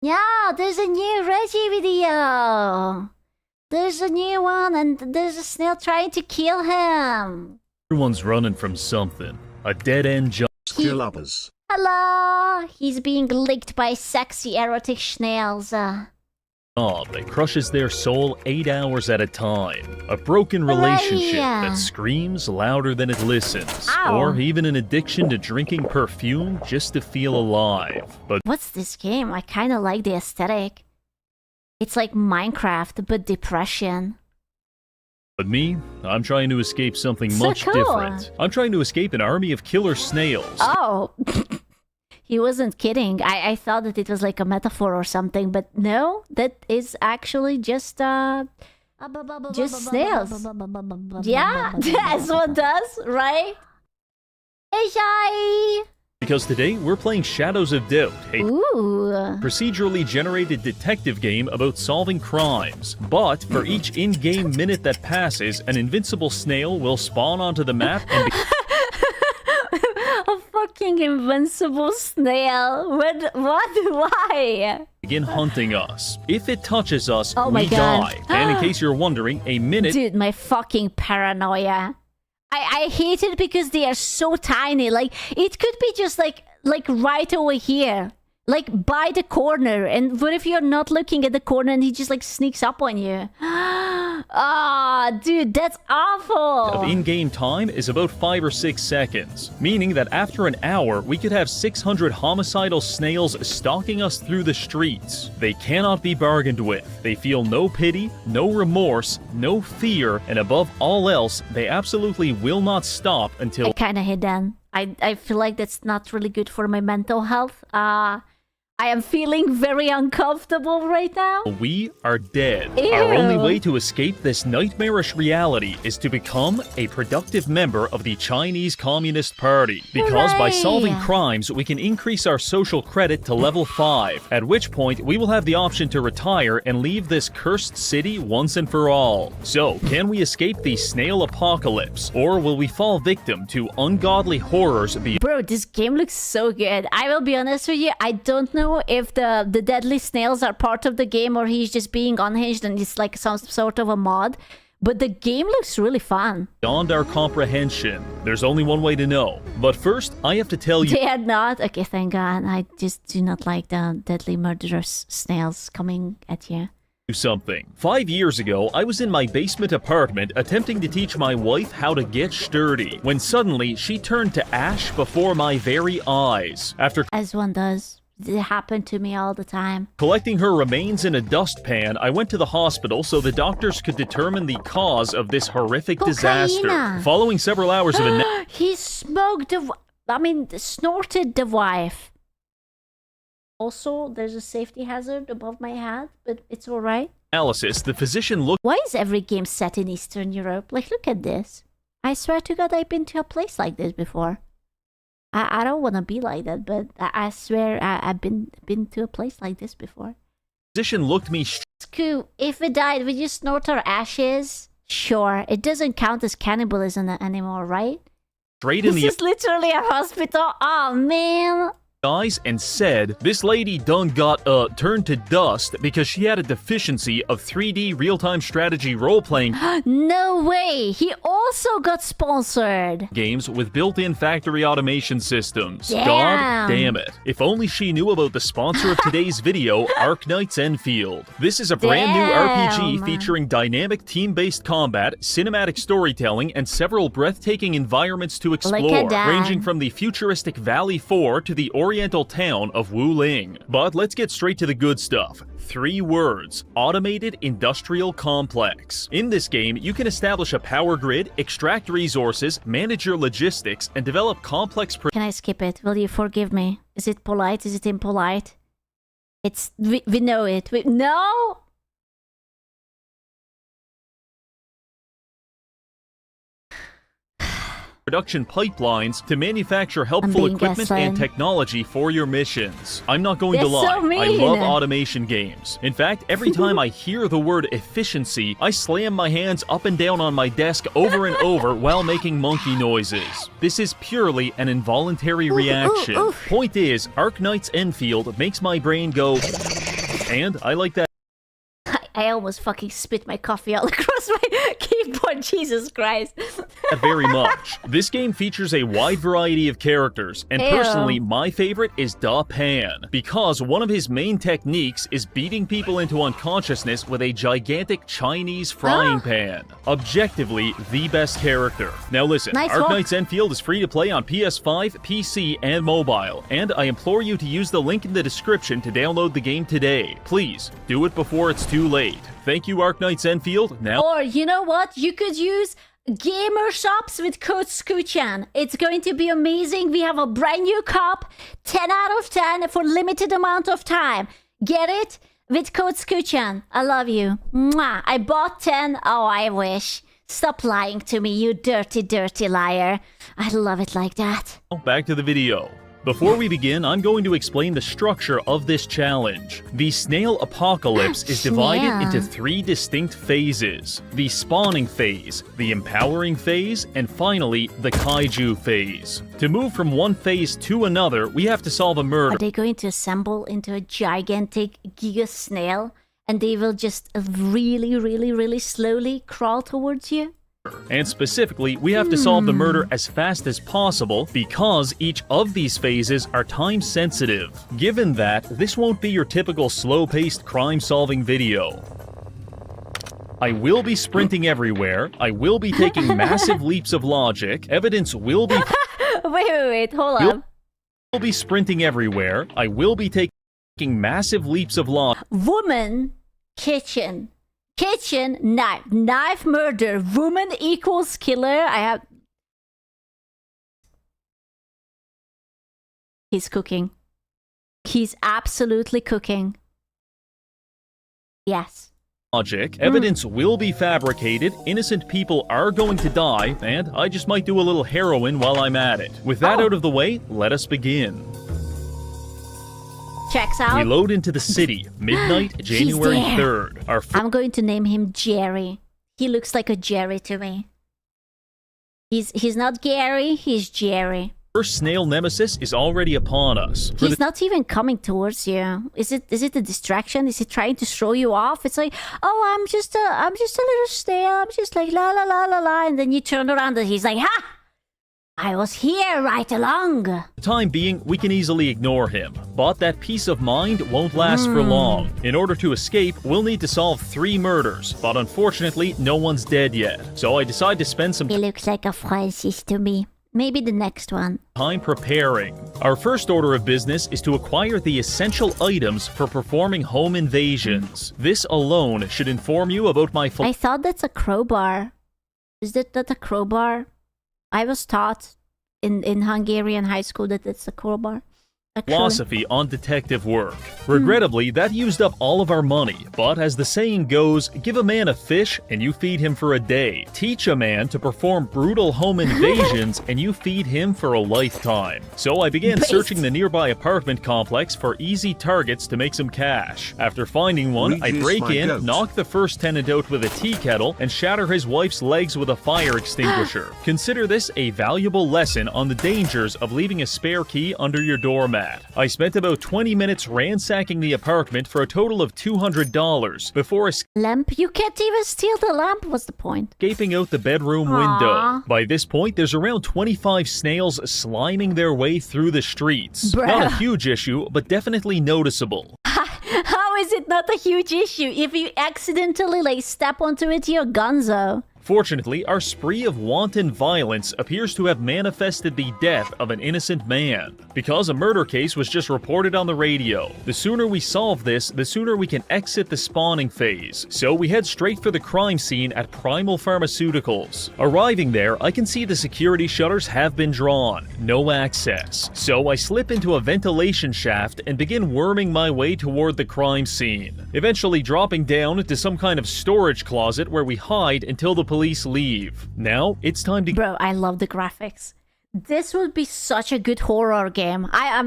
Yeah, there's a new Reggie video. There's a new one, and there's a snail trying to kill him.
everyone's running from something. A dead-end job.
Skill uppers.
Hello! He's being licked by sexy erotic snails.
That crushes their soul 8 hours at a time. A broken relationship that screams louder than it listens.
Ow.
Or even an addiction to drinking perfume just to feel alive. But
What's this game? I kind of like the aesthetic. It's like Minecraft, but depression.
me, I'm trying to escape something
So
much
cool.
different. I'm trying to escape an army of killer snails.
Oh! He wasn't kidding. I thought that it was like a metaphor or something, but no, that is actually just snails. Yeah, that's what does, right? Hey, Shy!
Because today, we're playing Shadows of Doubt, a
Ooh.
procedurally generated detective game about solving crimes. But for each in-game minute that passes, an invincible snail will spawn onto the map and
A fucking invincible snail. What? Why?
begin hunting us. If it touches us,
Oh my
we
God.
die. And in case you're wondering, a minute
Dude, my fucking paranoia. I hate it because they are so tiny. Like, it could be just like right over here. Like by the corner. And what if you're not looking at the corner and he just like sneaks up on you? Ah, dude, that's awful.
of in-game time is about 5 or 6 seconds, meaning that after an hour, we could have 600 homicidal snails stalking us through the streets. They cannot be bargained with. They feel no pity, no remorse, no fear, and above all else, they absolutely will not stop until
I kind of hate that. I feel like that's not really good for my mental health. I am feeling very uncomfortable right now.
we are dead.
Ew.
Our only way to escape this nightmarish reality is to become a productive member of the Chinese Communist Party. Because by
Hooray!
solving crimes, we can increase our social credit to level 5, at which point we will have the option to retire and leave this cursed city once and for all. So, can we escape the snail apocalypse, or will we fall victim to ungodly horrors beyond?
Bro, this game looks so good. I will be honest with you, I don't know if the deadly snails are part of the game or he's just being unhinged and it's like some sort of a mod. But the game looks really fun.
Beyond our comprehension. There's only one way to know. But first, I have to tell you
They are not. Okay, thank God. I just do not like the deadly murderous snails coming at you.
something. 5 years ago, I was in my basement apartment attempting to teach my wife how to get sturdy, when suddenly she turned to ash before my very eyes. After
As one does. It happened to me all the time.
collecting her remains in a dustpan, I went to the hospital so the doctors could determine the cause of this horrific disaster.
Cocaine.
Following several hours of
He smoked snorted the wife. Also, there's a safety hazard above my head, but it's alright.
analysis, the physician looked
Why is every game set in Eastern Europe? Like, look at this. I swear to God, I've been to a place like this before. I don't want to be like that, but I swear I've been to a place like this before.
physician looked me
Scoo, if we died, would you snort our ashes? Sure, it doesn't count as cannibalism anymore, right?
straight in
This
the
is literally a hospital. Oh, man.
eyes and said, "This lady done got turned to dust because she had a deficiency of 3D real-time strategy role-playing
No way. He also got sponsored.
games with built-in factory automation systems."
Damn.
God damn it. If only she knew about the sponsor of today's video, Arknights Enfield. This is a brand new RPG
Damn.
featuring dynamic team-based combat, cinematic storytelling, and several breathtaking environments to explore,
that.
ranging from the futuristic Valley 4 to the oriental town of Wuling. But let's get straight to the good stuff. 3 words: automated industrial complex. In this game, you can establish a power grid, extract resources, manage your logistics, and develop complex
Can I skip it? Will you forgive me? Is it polite? Is it impolite? It's... We know it. No?
production pipelines to manufacture helpful
being
equipment
gaslit.
and technology for your missions. I'm not going to
They're
lie,
so
I
mean.
love automation games. In fact, every time I hear the word efficiency, I slam my hands up and down on my desk over and over while making monkey noises. This is purely an involuntary reaction. Point is, Arknight's Enfield makes my brain go, and I like that.
I almost fucking spit my coffee all across my keyboard. Jesus Christ.
Very much. This game features a wide variety of characters, and
Ew.
personally, my favorite is Da Pan, because one of his main techniques is beating people into unconsciousness with a gigantic Chinese frying pan. Objectively, the best character. Now listen,
Nice one.
Arknight's Enfield is free to play on PS5, PC, and mobile, and I implore you to use the link in the description to download the game today. Please, do it before it's too late. Thank you, Arknight's Enfield. Now...
Or, you know what? You could use gamer shops with code Scoochan. It's going to be amazing. We have a brand new cop, 10 out of 10 for limited amount of time. Get it? With code Scoochan. I love you. Mwah. I bought 10. Oh, I wish. Stop lying to me, you dirty, dirty liar. I love it like that.
Back to the video. Before we begin, I'm going to explain the structure of this challenge. The snail apocalypse is divided
Snail.
into 3 distinct phases. The spawning phase, the empowering phase, and finally, the kaiju phase. To move from one phase to another, we have to solve a murder.
Are they going to assemble into a gigantic giga snail and they will just really, really, really slowly crawl towards you?
And specifically, we have to solve the murder as fast as possible because each of these phases are time sensitive. Given that, this won't be your typical slow-paced crime-solving video. I will be sprinting everywhere, I will be taking massive leaps of logic, evidence will be...
Wait, hold on.
will be sprinting everywhere, I will be taking massive leaps of logic.
Woman, kitchen, knife, murder, woman equals killer. He's cooking. He's absolutely cooking. Yes.
Logic, evidence will be fabricated, innocent people are going to die, and I just might do a little heroin while I'm at it. With that out of the way, let us begin.
Checks out.
We load into the city, midnight, January
there.
3rd.
I'm going to name him Jerry. He looks like a Jerry to me. He's not Gary, he's Jerry.
First snail nemesis is already upon us.
He's not even coming towards you. Is it a distraction? Is he trying to throw you off? It's like, oh, I'm just a little snail. I'm just like la la la la la, and then you turn around and he's like, ha! I was here right along.
For the time being, we can easily ignore him, but that peace of mind won't last for long. In order to escape, we'll need to solve 3 murders, but unfortunately, no one's dead yet. So I decide to spend some
He looks like a Francis to me. Maybe the next one.
time preparing. Our first order of business is to acquire the essential items for performing home invasions. This alone should inform you about my
I thought that's a crowbar. Is that a crowbar? I was taught in Hungarian high school that it's a crowbar.
philosophy on detective work. Regrettably, that used up all of our money, but as the saying goes, give a man a fish and you feed him for a day. Teach a man to perform brutal home invasions and you feed him for a lifetime. So I began searching the nearby apartment complex for easy targets to make some cash. After finding one, I break in, knock the first tenant out with a tea kettle, and shatter his wife's legs with a fire extinguisher. Consider this a valuable lesson on the dangers of leaving a spare key under your doormat. I spent about 20 minutes ransacking the apartment for a total of $200 before
Lamp? You can't even steal the lamp. What's the point?
escaping out the bedroom window. By this point, there's around 25 snails sliming their way through the streets.
Bruh.
Not a huge issue, but definitely noticeable.
How is it not a huge issue? If you accidentally step onto it, you're gonzo.
Fortunately, our spree of wanton violence appears to have manifested the death of an innocent man, because a murder case was just reported on the radio. The sooner we solve this, the sooner we can exit the spawning phase, so we head straight for the crime scene at Primal Pharmaceuticals. Arriving there, I can see the security shutters have been drawn, no access, so I slip into a ventilation shaft and begin worming my way toward the crime scene, eventually dropping down into some kind of storage closet where we hide until the police police leave. Now, it's time to...
Bro, I love the graphics. This would be such a good horror game. I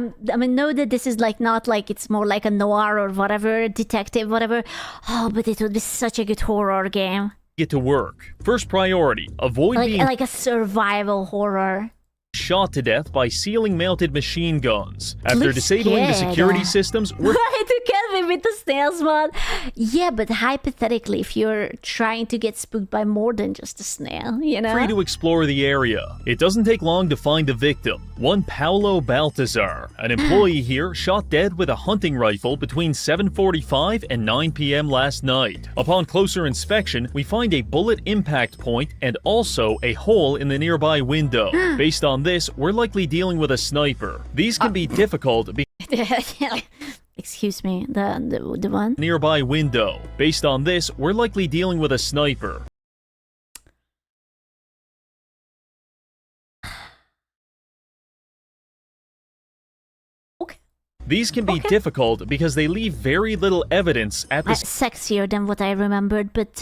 know that this is like not like it's more like a noir or whatever, detective, whatever. Oh, but it would be such a good horror game.
Get to work. First priority, avoid being...
Like a survival horror.
shot to death by ceiling-mounted machine guns. After
Looks
disabling the
good.
security systems, we're...
Right, you get me with the snails mod. Yeah, but hypothetically, if you're trying to get spooked by more than just a snail, you know?
free to explore the area. It doesn't take long to find the victim. One Paolo Baltazar, an employee here, shot dead with a hunting rifle between 7:45 and 9 p.m. last night. Upon closer inspection, we find a bullet impact point and also a hole in the nearby window. Based on this, we're likely dealing with a sniper. These can be difficult
Excuse me, the one?
nearby window. Based on this, we're likely dealing with a sniper. These can be difficult because they leave very little evidence at the
Sexier than what I remembered, but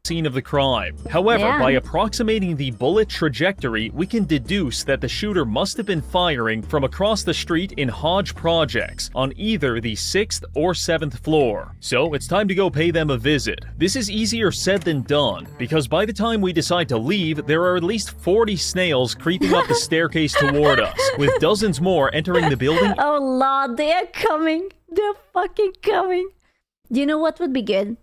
scene of the crime. However,
Yeah.
by approximating the bullet trajectory, we can deduce that the shooter must have been firing from across the street in Hodge Projects on either the 6th or 7th floor. So it's time to go pay them a visit. This is easier said than done, because by the time we decide to leave, there are at least 40 snails creeping up the staircase toward us, with dozens more entering the building.
Oh Lord, they are coming. They're fucking coming. Do you know what would be good?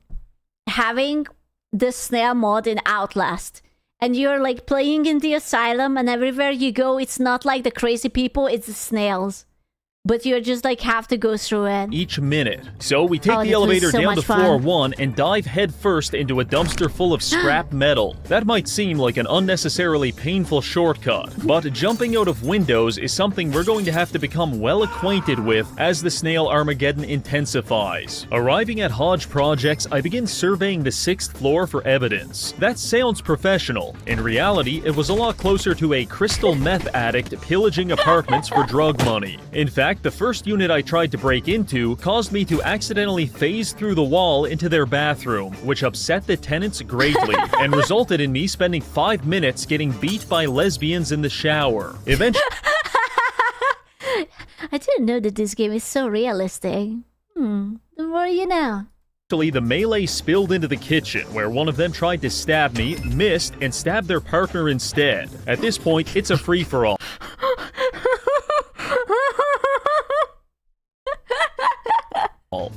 Having the snail mod in Outlast. And you're like playing in the asylum, and everywhere you go, it's not like the crazy people, it's the snails. But you just like have to go through it.
Each minute. So we take
Oh,
the
this was
elevator
so
down
much
to floor
fun.
1 and dive headfirst into a dumpster full of scrap metal. That might seem like an unnecessarily painful shortcut, but jumping out of windows is something we're going to have to become well acquainted with as the Snail Armageddon intensifies. Arriving at Hodge Projects, I begin surveying the 6th floor for evidence. That sounds professional. In reality, it was a lot closer to a crystal meth addict pillaging apartments for drug money. In fact, the first unit I tried to break into caused me to accidentally phase through the wall into their bathroom, which upset the tenants greatly and resulted in me spending 5 minutes getting beat by lesbians in the shower. Eventually,
I didn't know that this game is so realistic. The more you know.
the melee spilled into the kitchen, where one of them tried to stab me, missed, and stabbed their partner instead. At this point, it's a free-for-all.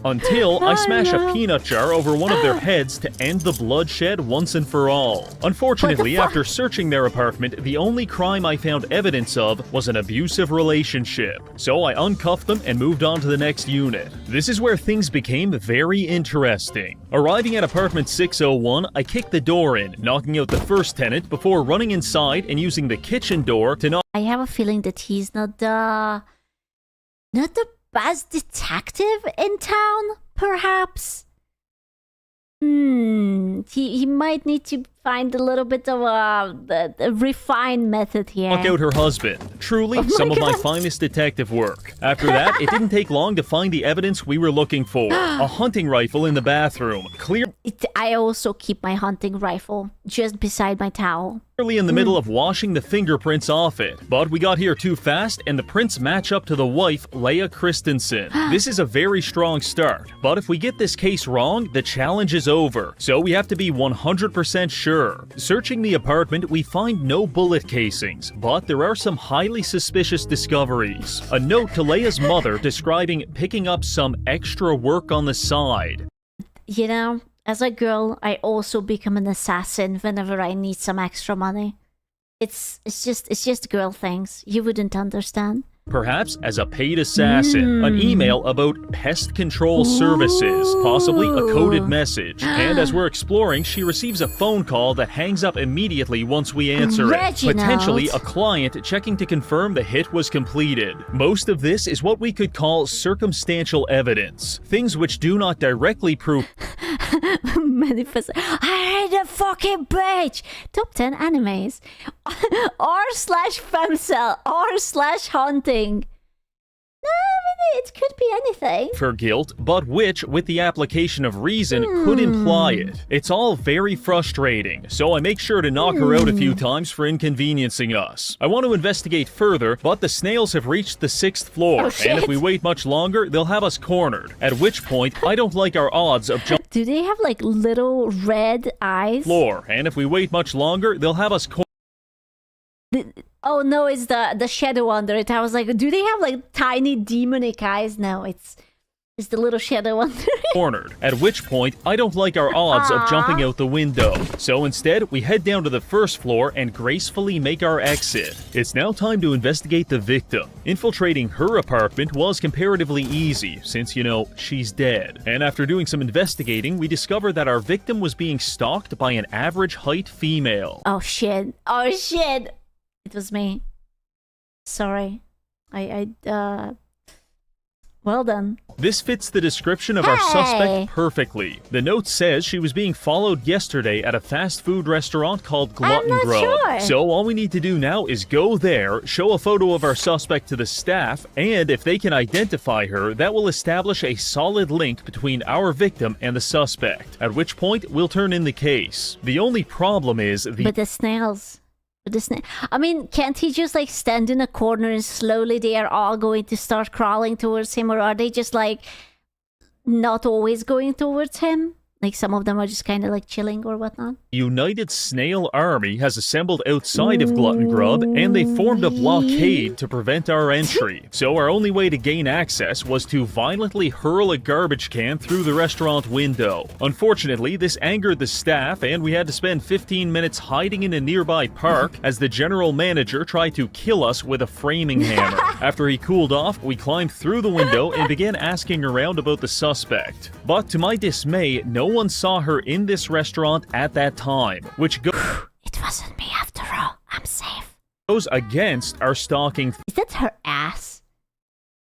Until I smash a peanut jar over one of their heads to end the bloodshed once and for all. Unfortunately, after searching their apartment, the only crime I found evidence of was an abusive relationship. So I uncuffed them and moved on to the next unit. This is where things became very interesting. Arriving at apartment 601, I kicked the door in, knocking out the first tenant before running inside and using the kitchen door to knock...
I have a feeling that he's not the best detective in town, perhaps. He might need to find a little bit of a refined method here.
Knock out her husband. Truly, some of my finest detective work. After that, it didn't take long to find the evidence we were looking for. A hunting rifle in the bathroom.
I also keep my hunting rifle just beside my towel.
Clearly in the middle of washing the fingerprints off it. But we got here too fast, and the prints match up to the wife, Leia Christensen. This is a very strong start, but if we get this case wrong, the challenge is over. So we have to be 100% sure. Searching the apartment, we find no bullet casings, but there are some highly suspicious discoveries. A note to Leia's mother describing picking up some extra work on the side.
You know, as a girl, I also become an assassin whenever I need some extra money. It's just girl things. You wouldn't understand.
Perhaps as a paid assassin, an email about pest control services, possibly a coded message. And as we're exploring, she receives a phone call that hangs up immediately once we answer
Reginald.
it. Potentially a client checking to confirm the hit was completed. Most of this is what we could call circumstantial evidence, things which do not directly prove
Manifest. I hate a fucking bitch. Top 10 animes. R/femcell. R/hunting. No, I mean, it could be anything.
For guilt, but which, with the application of reason, could imply it. It's all very frustrating, so I make sure to knock her out a few times for inconveniencing us. I want to investigate further, but the snails have reached the 6th floor, and if we wait much longer, they'll have us cornered. At which point, I don't like our odds of jumping.
Do they have like little red eyes?
Floor, and if we wait much longer, they'll have us
Oh no, it's the shadow under it. I was like, do they have like tiny demonic eyes? No, it's the little shadow under it.
Cornered. At which point, I don't like our odds of jumping out the window. So instead, we head down to the 1st floor and gracefully make our exit. It's now time to investigate the victim. Infiltrating her apartment was comparatively easy, since, you know, she's dead. And after doing some investigating, we discovered that our victim was being stalked by an average height female.
Oh shit. Oh shit. It was me. Sorry. Well done.
This fits the description of our suspect perfectly. The note says she was being followed yesterday at a fast food restaurant called Glutton Grub.
Sure.
So all we need to do now is go there, show a photo of our suspect to the staff, and if they can identify her, that will establish a solid link between our victim and the suspect, at which point we'll turn in the case. The only problem is
But the snails. I mean, can't he just like stand in a corner and slowly they are all going to start crawling towards him, or are they just like not always going towards him? Like some of them are just kind of like chilling or whatnot.
United Snail Army has assembled outside of Glutton Grub, and they formed a blockade to prevent our entry. So our only way to gain access was to violently hurl a garbage can through the restaurant window. Unfortunately, this angered the staff, and we had to spend 15 minutes hiding in a nearby park as the general manager tried to kill us with a framing hammer. After he cooled off, we climbed through the window and began asking around about the suspect. But to my dismay, no one saw her in this restaurant at that time, which
It wasn't me after all. I'm safe.
Goes against our stalking.
Is that her ass?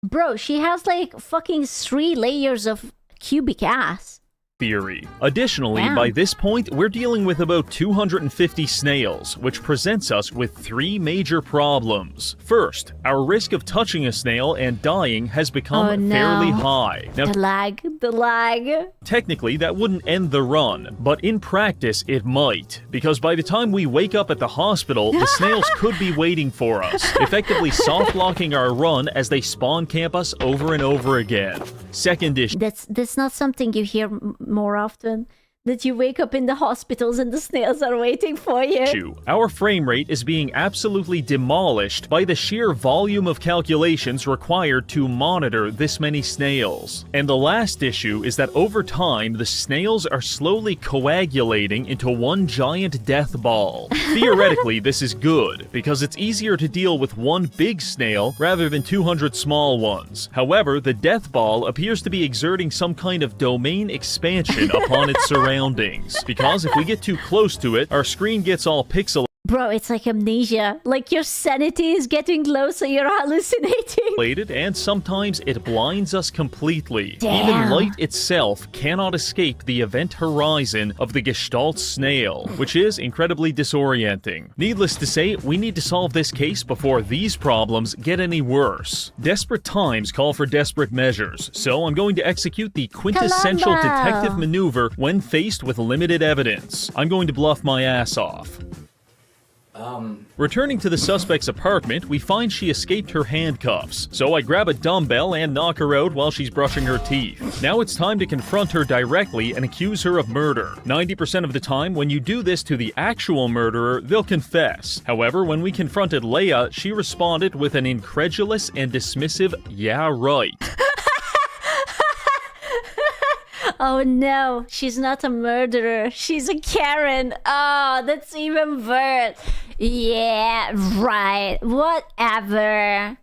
Bro, she has like fucking 3 layers of cubic ass.
Theory. Additionally,
Wow.
by this point, we're dealing with about 250 snails, which presents us with 3 major problems. First, our risk of touching a snail and dying has become fairly high. Now,
The lag.
technically, that wouldn't end the run, but in practice, it might. Because by the time we wake up at the hospital, the snails could be waiting for us, effectively soft-locking our run as they spawn camp us over and over again. Second issue.
That's not something you hear more often. That you wake up in the hospitals and the snails are waiting for you.
Our frame rate is being absolutely demolished by the sheer volume of calculations required to monitor this many snails. And the last issue is that over time, the snails are slowly coagulating into one giant death ball. Theoretically, this is good, because it's easier to deal with one big snail rather than 200 small ones. However, the death ball appears to be exerting some kind of domain expansion upon its surroundings. Because if we get too close to it, our screen gets all pixelated.
Bro, it's like amnesia. Like your sanity is getting low, so you're hallucinating.
And sometimes it blinds us completely.
Damn.
Even light itself cannot escape the event horizon of the Gestalt snail, which is incredibly disorienting. Needless to say, we need to solve this case before these problems get any worse. Desperate times call for desperate measures, so I'm going to execute the quintessential
Columbo.
detective maneuver when faced with limited evidence. I'm going to bluff my ass off. Returning to the suspect's apartment, we find she escaped her handcuffs, so I grab a dumbbell and knock her out while she's brushing her teeth. Now it's time to confront her directly and accuse her of murder. 90% of the time, when you do this to the actual murderer, they'll confess. However, when we confronted Leia, she responded with an incredulous and dismissive, "Yeah, right."
Oh no, she's not a murderer. She's a Karen. Oh, that's even worse. Yeah, right. Whatever.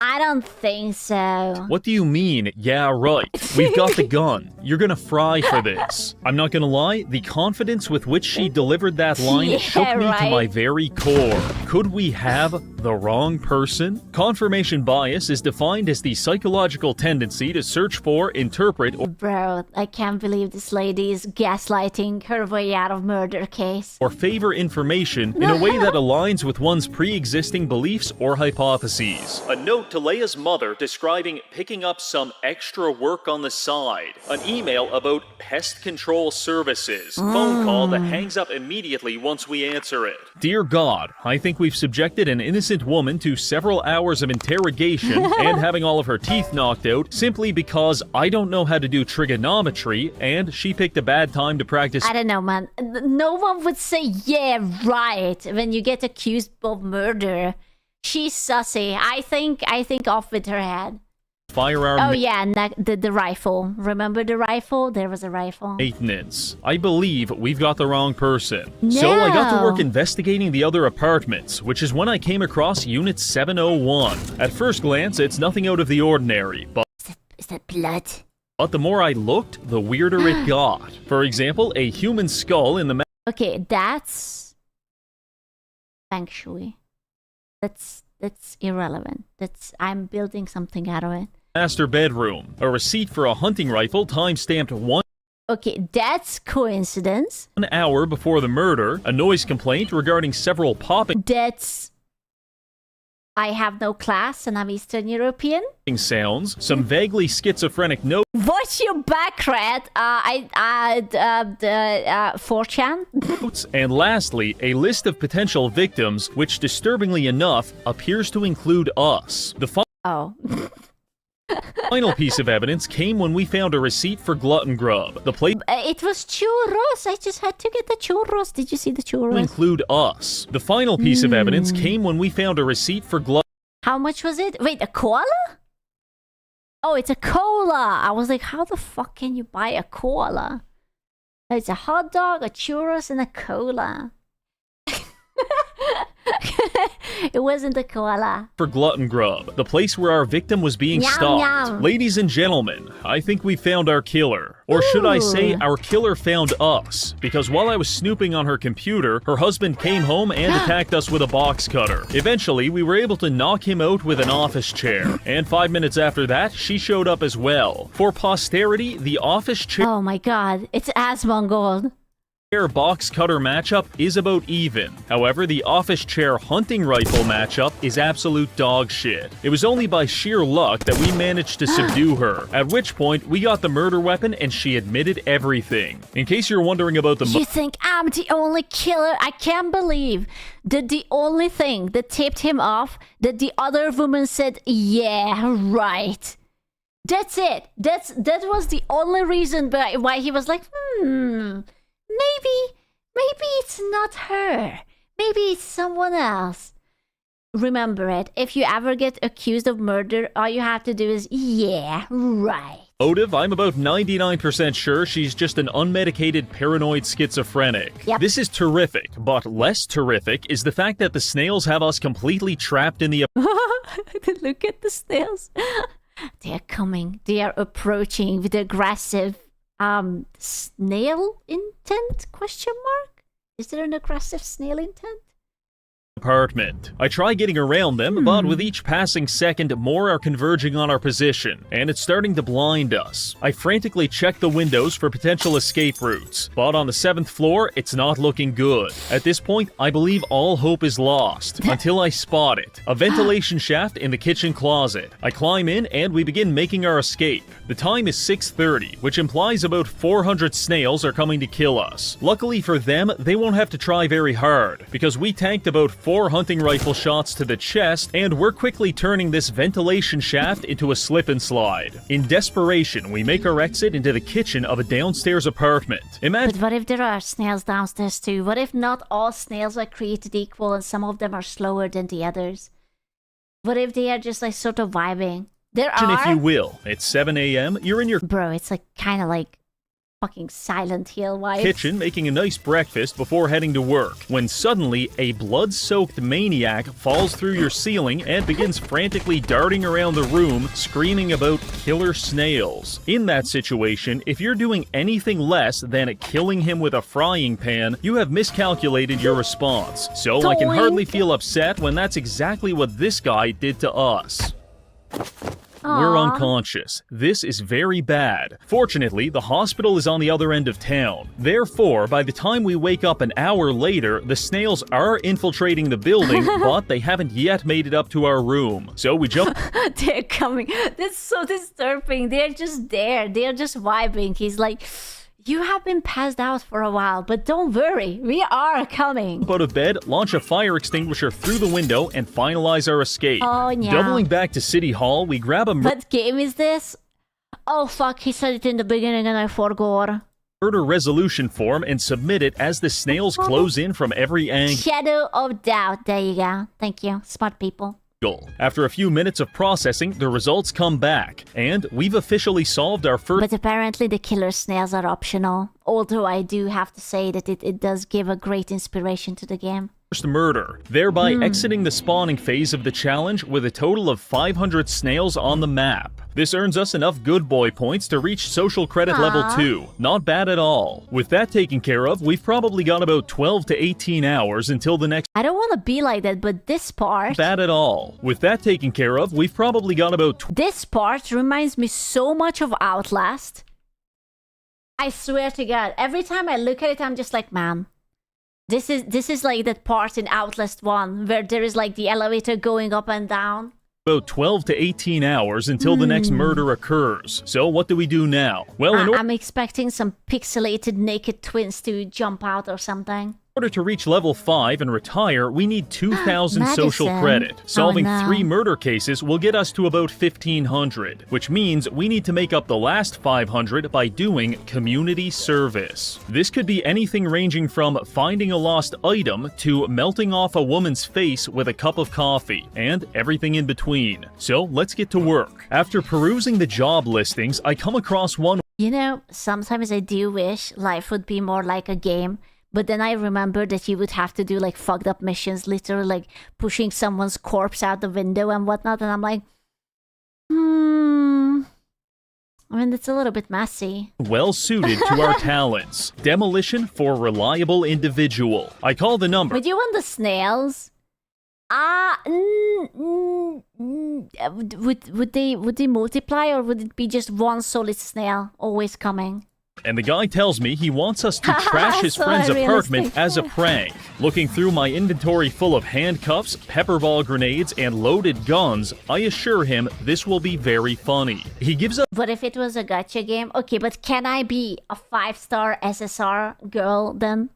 I don't think so.
What do you mean, yeah, right? We've got the gun. You're gonna fry for this. I'm not gonna lie, the confidence with which she delivered that line
Yeah,
shook me to
right.
my very core. Could we have the wrong person? Confirmation bias is defined as the psychological tendency to search for, interpret,
Bro, I can't believe this lady is gaslighting her way out of murder case.
or favor information in a way that aligns with one's pre-existing beliefs or hypotheses. A note to Leia's mother describing picking up some extra work on the side. An email about pest control services. Phone call that hangs up immediately once we answer it. Dear God, I think we've subjected an innocent woman to several hours of interrogation and having all of her teeth knocked out simply because I don't know how to do trigonometry and she picked a bad time to practice.
I don't know, man. No one would say, yeah, right, when you get accused of murder. She's sussy. I think off with her head.
Firearm.
Oh yeah, and the rifle. Remember the rifle? There was a rifle.
Maintenance. I believe we've got the wrong person. So I got to work investigating the other apartments, which is when I came across Unit 701. At first glance, it's nothing out of the ordinary, but
Is that blood?
But the more I looked, the weirder it got. For example, a human skull in the
Okay, that's feng shui. That's irrelevant. I'm building something out of it.
master bedroom. A receipt for a hunting rifle time-stamped 1
Okay, that's coincidence.
hour before the murder. A noise complaint regarding several popping
That's I have no class and I'm Eastern European.
sounds. Some vaguely schizophrenic notes.
What's your back, Red? 4chan?
And lastly, a list of potential victims, which disturbingly enough appears to include us. The
Oh.
final piece of evidence came when we found a receipt for glutton grub. The plate
It was churros. I just had to get the churros. Did you see the
to
churros?
include us. The final piece of evidence came when we found a receipt for glutton.
How much was it? Wait, a koala? Oh, it's a cola. I was like, how the fuck can you buy a koala? It's a hot dog, a churros, and a cola. It wasn't a koala.
For glutton grub, the place where our victim was being
Yum,
stalked.
yum.
Ladies and gentlemen, I think we found our killer. Or should I say, our killer found us. Because while I was snooping on her computer, her husband came home and attacked us with a box cutter. Eventually, we were able to knock him out with an office chair. And 5 minutes after that, she showed up as well. For posterity, the office chair
Oh my god, it's Asmongold.
box cutter matchup is about even. However, the office chair hunting rifle matchup is absolute dog shit. It was only by sheer luck that we managed to subdue her, at which point we got the murder weapon and she admitted everything. In case you're wondering about the
You think I'm the only killer? I can't believe that the only thing that tipped him off that the other woman said, yeah, right. That's it. That was the only reason why he was like, maybe it's not her. Maybe it's someone else. Remember it. If you ever get accused of murder, all you have to do is, yeah, right.
motive, I'm about 99% sure she's just an unmedicated paranoid schizophrenic.
Yep.
This is terrific, but less terrific is the fact that the snails have us completely trapped in the
Look at the snails. They're coming. They are approaching with aggressive snail intent? Question mark? Is there an aggressive snail intent?
apartment. I try getting around them, but with each passing second, more are converging on our position, and it's starting to blind us. I frantically check the windows for potential escape routes, but on the 7th floor, it's not looking good. At this point, I believe all hope is lost, until I spot it. A ventilation shaft in the kitchen closet. I climb in, and we begin making our escape. The time is 6:30, which implies about 400 snails are coming to kill us. Luckily for them, they won't have to try very hard, because we tanked about 4 hunting rifle shots to the chest, and we're quickly turning this ventilation shaft into a slip and slide. In desperation, we make our exit into the kitchen of a downstairs apartment.
But what if there are snails downstairs too? What if not all snails are created equal and some of them are slower than the others? What if they are just like sort of vibing? There are...
If you will. It's 7 a.m., you're in your...
Bro, it's like kind of like fucking Silent Hill wife.
Kitchen making a nice breakfast before heading to work, when suddenly a blood-soaked maniac falls through your ceiling and begins frantically darting around the room, screaming about killer snails. In that situation, if you're doing anything less than killing him with a frying pan, you have miscalculated your response. So I can hardly feel upset when that's exactly what this guy did to us. We're unconscious. This is very bad. Fortunately, the hospital is on the other end of town. Therefore, by the time we wake up an hour later, the snails are infiltrating the building, but they haven't yet made it up to our room. So we jump...
They're coming. That's so disturbing. They're just there. They're just vibing. He's like... You have been passed out for a while, but don't worry, we are coming.
Out of bed, launch a fire extinguisher through the window, and finalize our escape.
Oh, yeah.
Doubling back to City Hall, we grab a
What game is this? Oh, fuck, he said it in the beginning and I forgot.
murder resolution form and submit it as the snails close in from every angle.
Shadow of doubt. There you go. Thank you, smart people.
After a few minutes of processing, the results come back, and we've officially solved our first...
But apparently the killer snails are optional, although I do have to say that it does give a great inspiration to the game.
Murder, thereby exiting the spawning phase of the challenge with a total of 500 snails on the map. This earns us enough good boy points to reach social credit level 2. Not bad at all. With that taken care of, we've probably got about 12 to 18 hours until the next...
I don't want to be like that, but this part...
Bad at all. With that taken care of, we've probably got about...
This part reminds me so much of Outlast. I swear to God, every time I look at it, I'm just like, man... This is like that part in Outlast 1 where there is like the elevator going up and down.
About 12 to 18 hours until the next murder occurs. So what do we do now? Well,
I'm expecting some pixelated naked twins to jump out or something.
In order to reach level 5 and retire, we need 2,000 social credit. Solving 3 murder cases will get us to about 1,500, which means we need to make up the last 500 by doing community service. This could be anything ranging from finding a lost item to melting off a woman's face with a cup of coffee, and everything in between. So let's get to work. After perusing the job listings, I come across one...
You know, sometimes I do wish life would be more like a game. But then I remember that you would have to do like fucked up missions, literally like pushing someone's corpse out the window and whatnot. And I'm like, I mean, that's a little bit messy.
Well suited to our talents. Demolition for reliable individual. I call the number.
Would you want the snails? Would they multiply, or would it be just one solid snail always coming?
And the guy tells me he wants us to trash his
So
friend's apartment
unrealistic.
as a prank. Looking through my inventory full of handcuffs, pepperball grenades, and loaded guns, I assure him this will be very funny. He gives up...
What if it was a gacha game? Okay, but can I be a 5-star SSR girl then?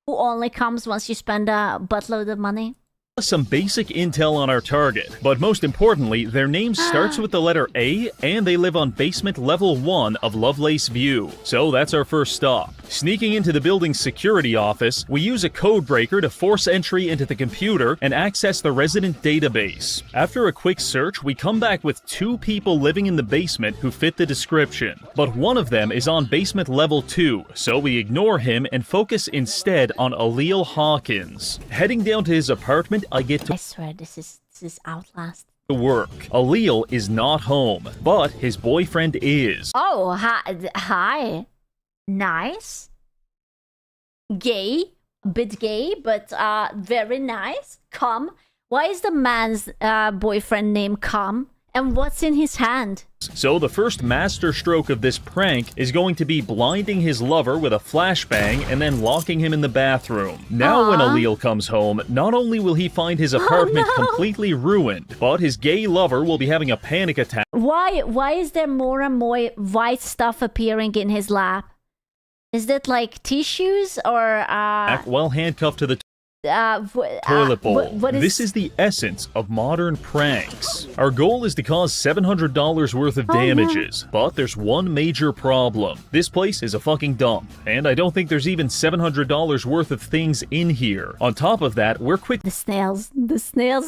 Who only comes once you spend a buttload of money?
some basic intel on our target, but most importantly, their name starts with the letter A, and they live on basement level 1 of Lovelace View. So that's our first stop. Sneaking into the building's security office, we use a code breaker to force entry into the computer and access the resident database. After a quick search, we come back with 2 people living in the basement who fit the description, but one of them is on basement level 2, so we ignore him and focus instead on Aleel Hawkins. Heading down to his apartment, I get to—
I swear this is Outlast.
work. Aleel is not home, but his boyfriend is.
Oh, hi. Nice. Gay. A bit gay, but very nice. Come. Why is the man's boyfriend named Come? And what's in his hand?
So the first master stroke of this prank is going to be blinding his lover with a flashbang and then locking him in the bathroom. Now when Aleel comes home, not only will he find his apartment completely ruined, but his gay lover will be having a panic attack.
Why is there more and more white stuff appearing in his lap? Is that like tissues or
While handcuffed to the toilet bowl. This is the essence of modern pranks. Our goal is to cause $700 worth of damages, but there's one major problem. This place is a fucking dump, and I don't think there's even $700 worth of things in here. On top of that, we're quick—
The snails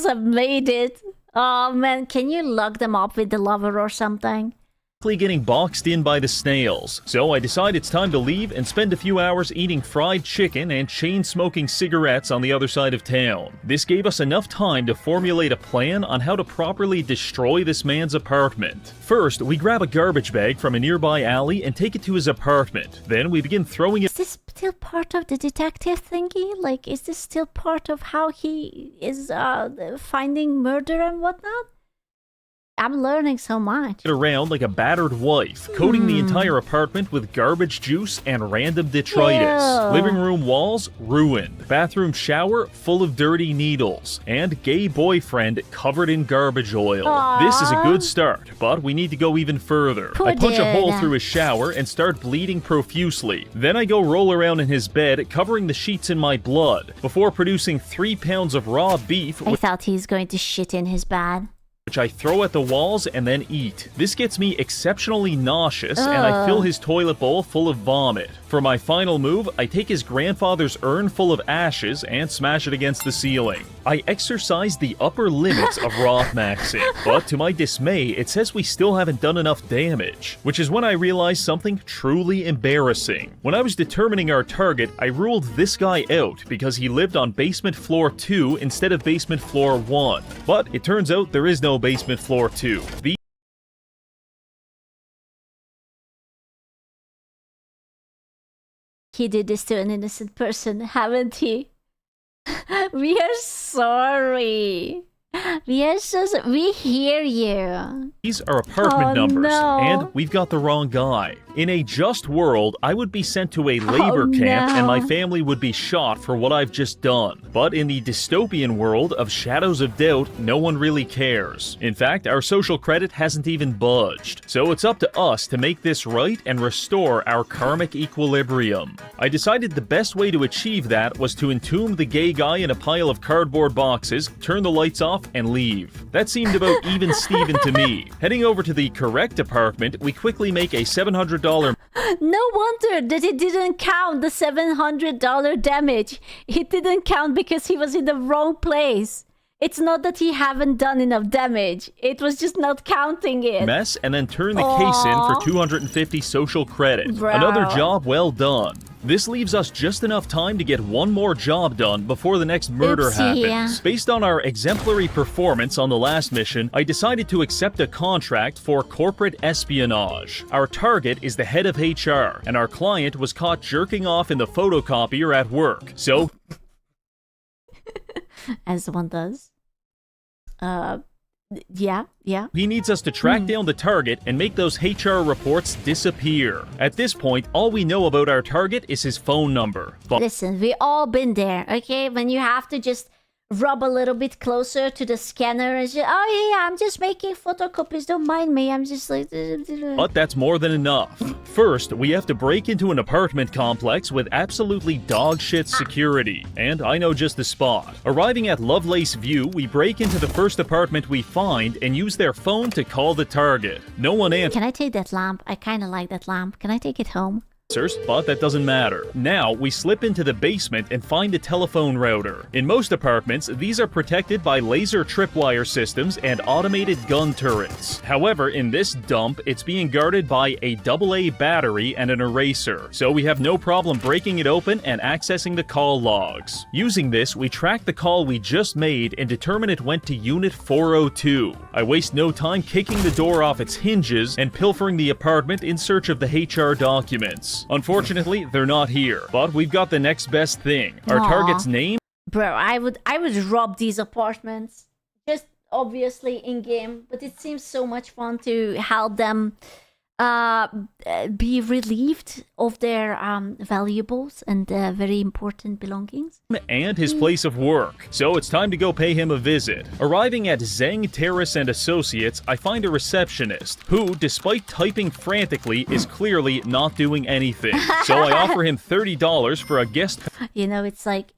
have made it. Oh man, can you lock them up with the lover or something?
getting boxed in by the snails, so I decide it's time to leave and spend a few hours eating fried chicken and chain-smoking cigarettes on the other side of town. This gave us enough time to formulate a plan on how to properly destroy this man's apartment. First, we grab a garbage bag from a nearby alley and take it to his apartment. Then we begin throwing it—
Is this still part of the detective thingy? Like, is this still part of how he is finding murder and whatnot? I'm learning so much.
around like a battered wife, coating the entire apartment with garbage juice and random detritus.
Ew.
Living room walls ruined. Bathroom shower full of dirty needles. And gay boyfriend covered in garbage oil.
Aww.
This is a good start, but we need to go even further.
Poor
I punch a hole
dude.
through his shower and start bleeding profusely. Then I go roll around in his bed, covering the sheets in my blood, before producing 3 pounds of raw beef,
I thought he's going to shit in his bed.
which I throw at the walls and then eat. This gets me exceptionally nauseous, and I fill his toilet bowl full of vomit. For my final move, I take his grandfather's urn full of ashes and smash it against the ceiling. I exercise the upper limits of Roth-maxing, but to my dismay, it says we still haven't done enough damage, which is when I realized something truly embarrassing. When I was determining our target, I ruled this guy out because he lived on basement floor 2 instead of basement floor 1. But it turns out there is no basement floor 2.
He did this to an innocent person, haven't he? We are sorry. We are so we hear you.
These are apartment numbers,
no.
and we've got the wrong guy. In a just world, I would be sent to a labor camp and my family would be shot for what I've just done. But in the dystopian world of Shadows of Doubt, no one really cares. In fact, our social credit hasn't even budged. So it's up to us to make this right and restore our karmic equilibrium. I decided the best way to achieve that was to entomb the gay guy in a pile of cardboard boxes, turn the lights off, and leave. That seemed about even Steven to me. Heading over to the correct apartment, we quickly make a $700.
No wonder that it didn't count the $700 damage. It didn't count because he was in the wrong place. It's not that he haven't done enough damage. It was just not counting it.
Mess, and then turn the case in for 250 social credit.
Bro.
Another job well done. This leaves us just enough time to get one more job done before the next murder
Oopsie.
happens. Based on our exemplary performance on the last mission, I decided to accept a contract for corporate espionage. Our target is the head of HR, and our client was caught jerking off in the photocopier at work. So,
as one does. Yeah.
he needs us to track down the target and make those HR reports disappear. At this point, all we know about our target is his phone number. But
Listen, we all been there, okay? When you have to just rub a little bit closer to the scanner and just, oh yeah, I'm just making photocopies, don't mind me, I'm just like...
But that's more than enough. First, we have to break into an apartment complex with absolutely dogshit security. And I know just the spot. Arriving at Lovelace View, we break into the first apartment we find and use their phone to call the target. No one answers.
Can I take that lamp? I kinda like that lamp. Can I take it home?
But that doesn't matter. Now, we slip into the basement and find a telephone router. In most apartments, these are protected by laser tripwire systems and automated gun turrets. However, in this dump, it's being guarded by a AA battery and an eraser, so we have no problem breaking it open and accessing the call logs. Using this, we track the call we just made and determine it went to Unit 402. I waste no time kicking the door off its hinges and pilfering the apartment in search of the HR documents. Unfortunately, they're not here, but we've got the next best thing. Our
Aw.
target's name?
Bro, I would rob these apartments. Just obviously in game, but it seems so much fun to help them be relieved of their valuables and very important belongings.
And his place of work. So it's time to go pay him a visit. Arriving at Zeng Terrace and Associates, I find a receptionist who, despite typing frantically, is clearly not doing anything. So I offer him $30 for a guest.
You know, it's like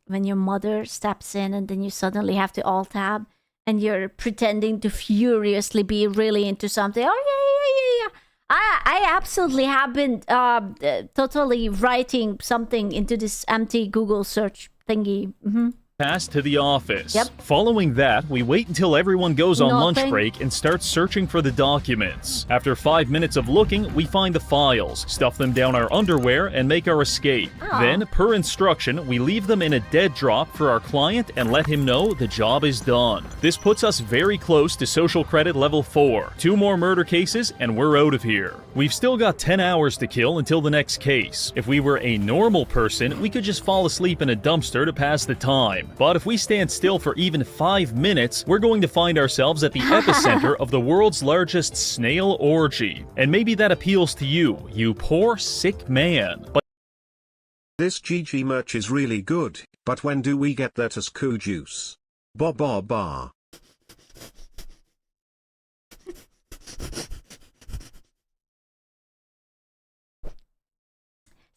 when your mother steps in and then you suddenly have to alt tab and you're pretending to furiously be really into something. Oh yeah. I absolutely have been totally writing something into this empty Google search thingy.
Pass to the office.
Yep.
Following that, we wait until everyone goes on lunch
Nothing.
break and start searching for the documents. After 5 minutes of looking, we find the files, stuff them down our underwear, and make our escape.
Oh.
Then, per instruction, we leave them in a dead drop for our client and let him know the job is done. This puts us very close to social credit level 4. 2 more murder cases and we're out of here. We've still got 10 hours to kill until the next case. If we were a normal person, we could just fall asleep in a dumpster to pass the time. But if we stand still for even 5 minutes, we're going to find ourselves at the epicenter of the world's largest snail orgy. And maybe that appeals to you, you poor, sick man. But
This GG merch is really good, but when do we get that as Coo Juice? Ba ba ba.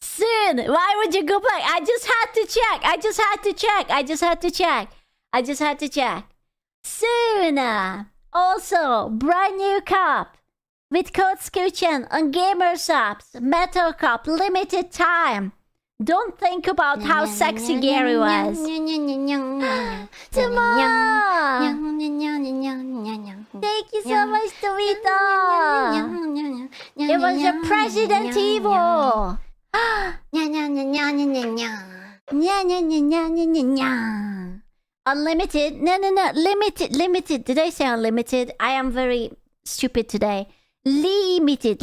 Soon. Why would you go back? I just had to check. I just had to check. Soon. Also, brand new cup with code Scoochen on Gamers Apps. Metal cup, limited time. Don't think about how sexy Gary was. Tomorrow. Thank you so much, Dorito. It was a President Evil. Unlimited? No. Limited. Did I say unlimited? I am very stupid today. Limited.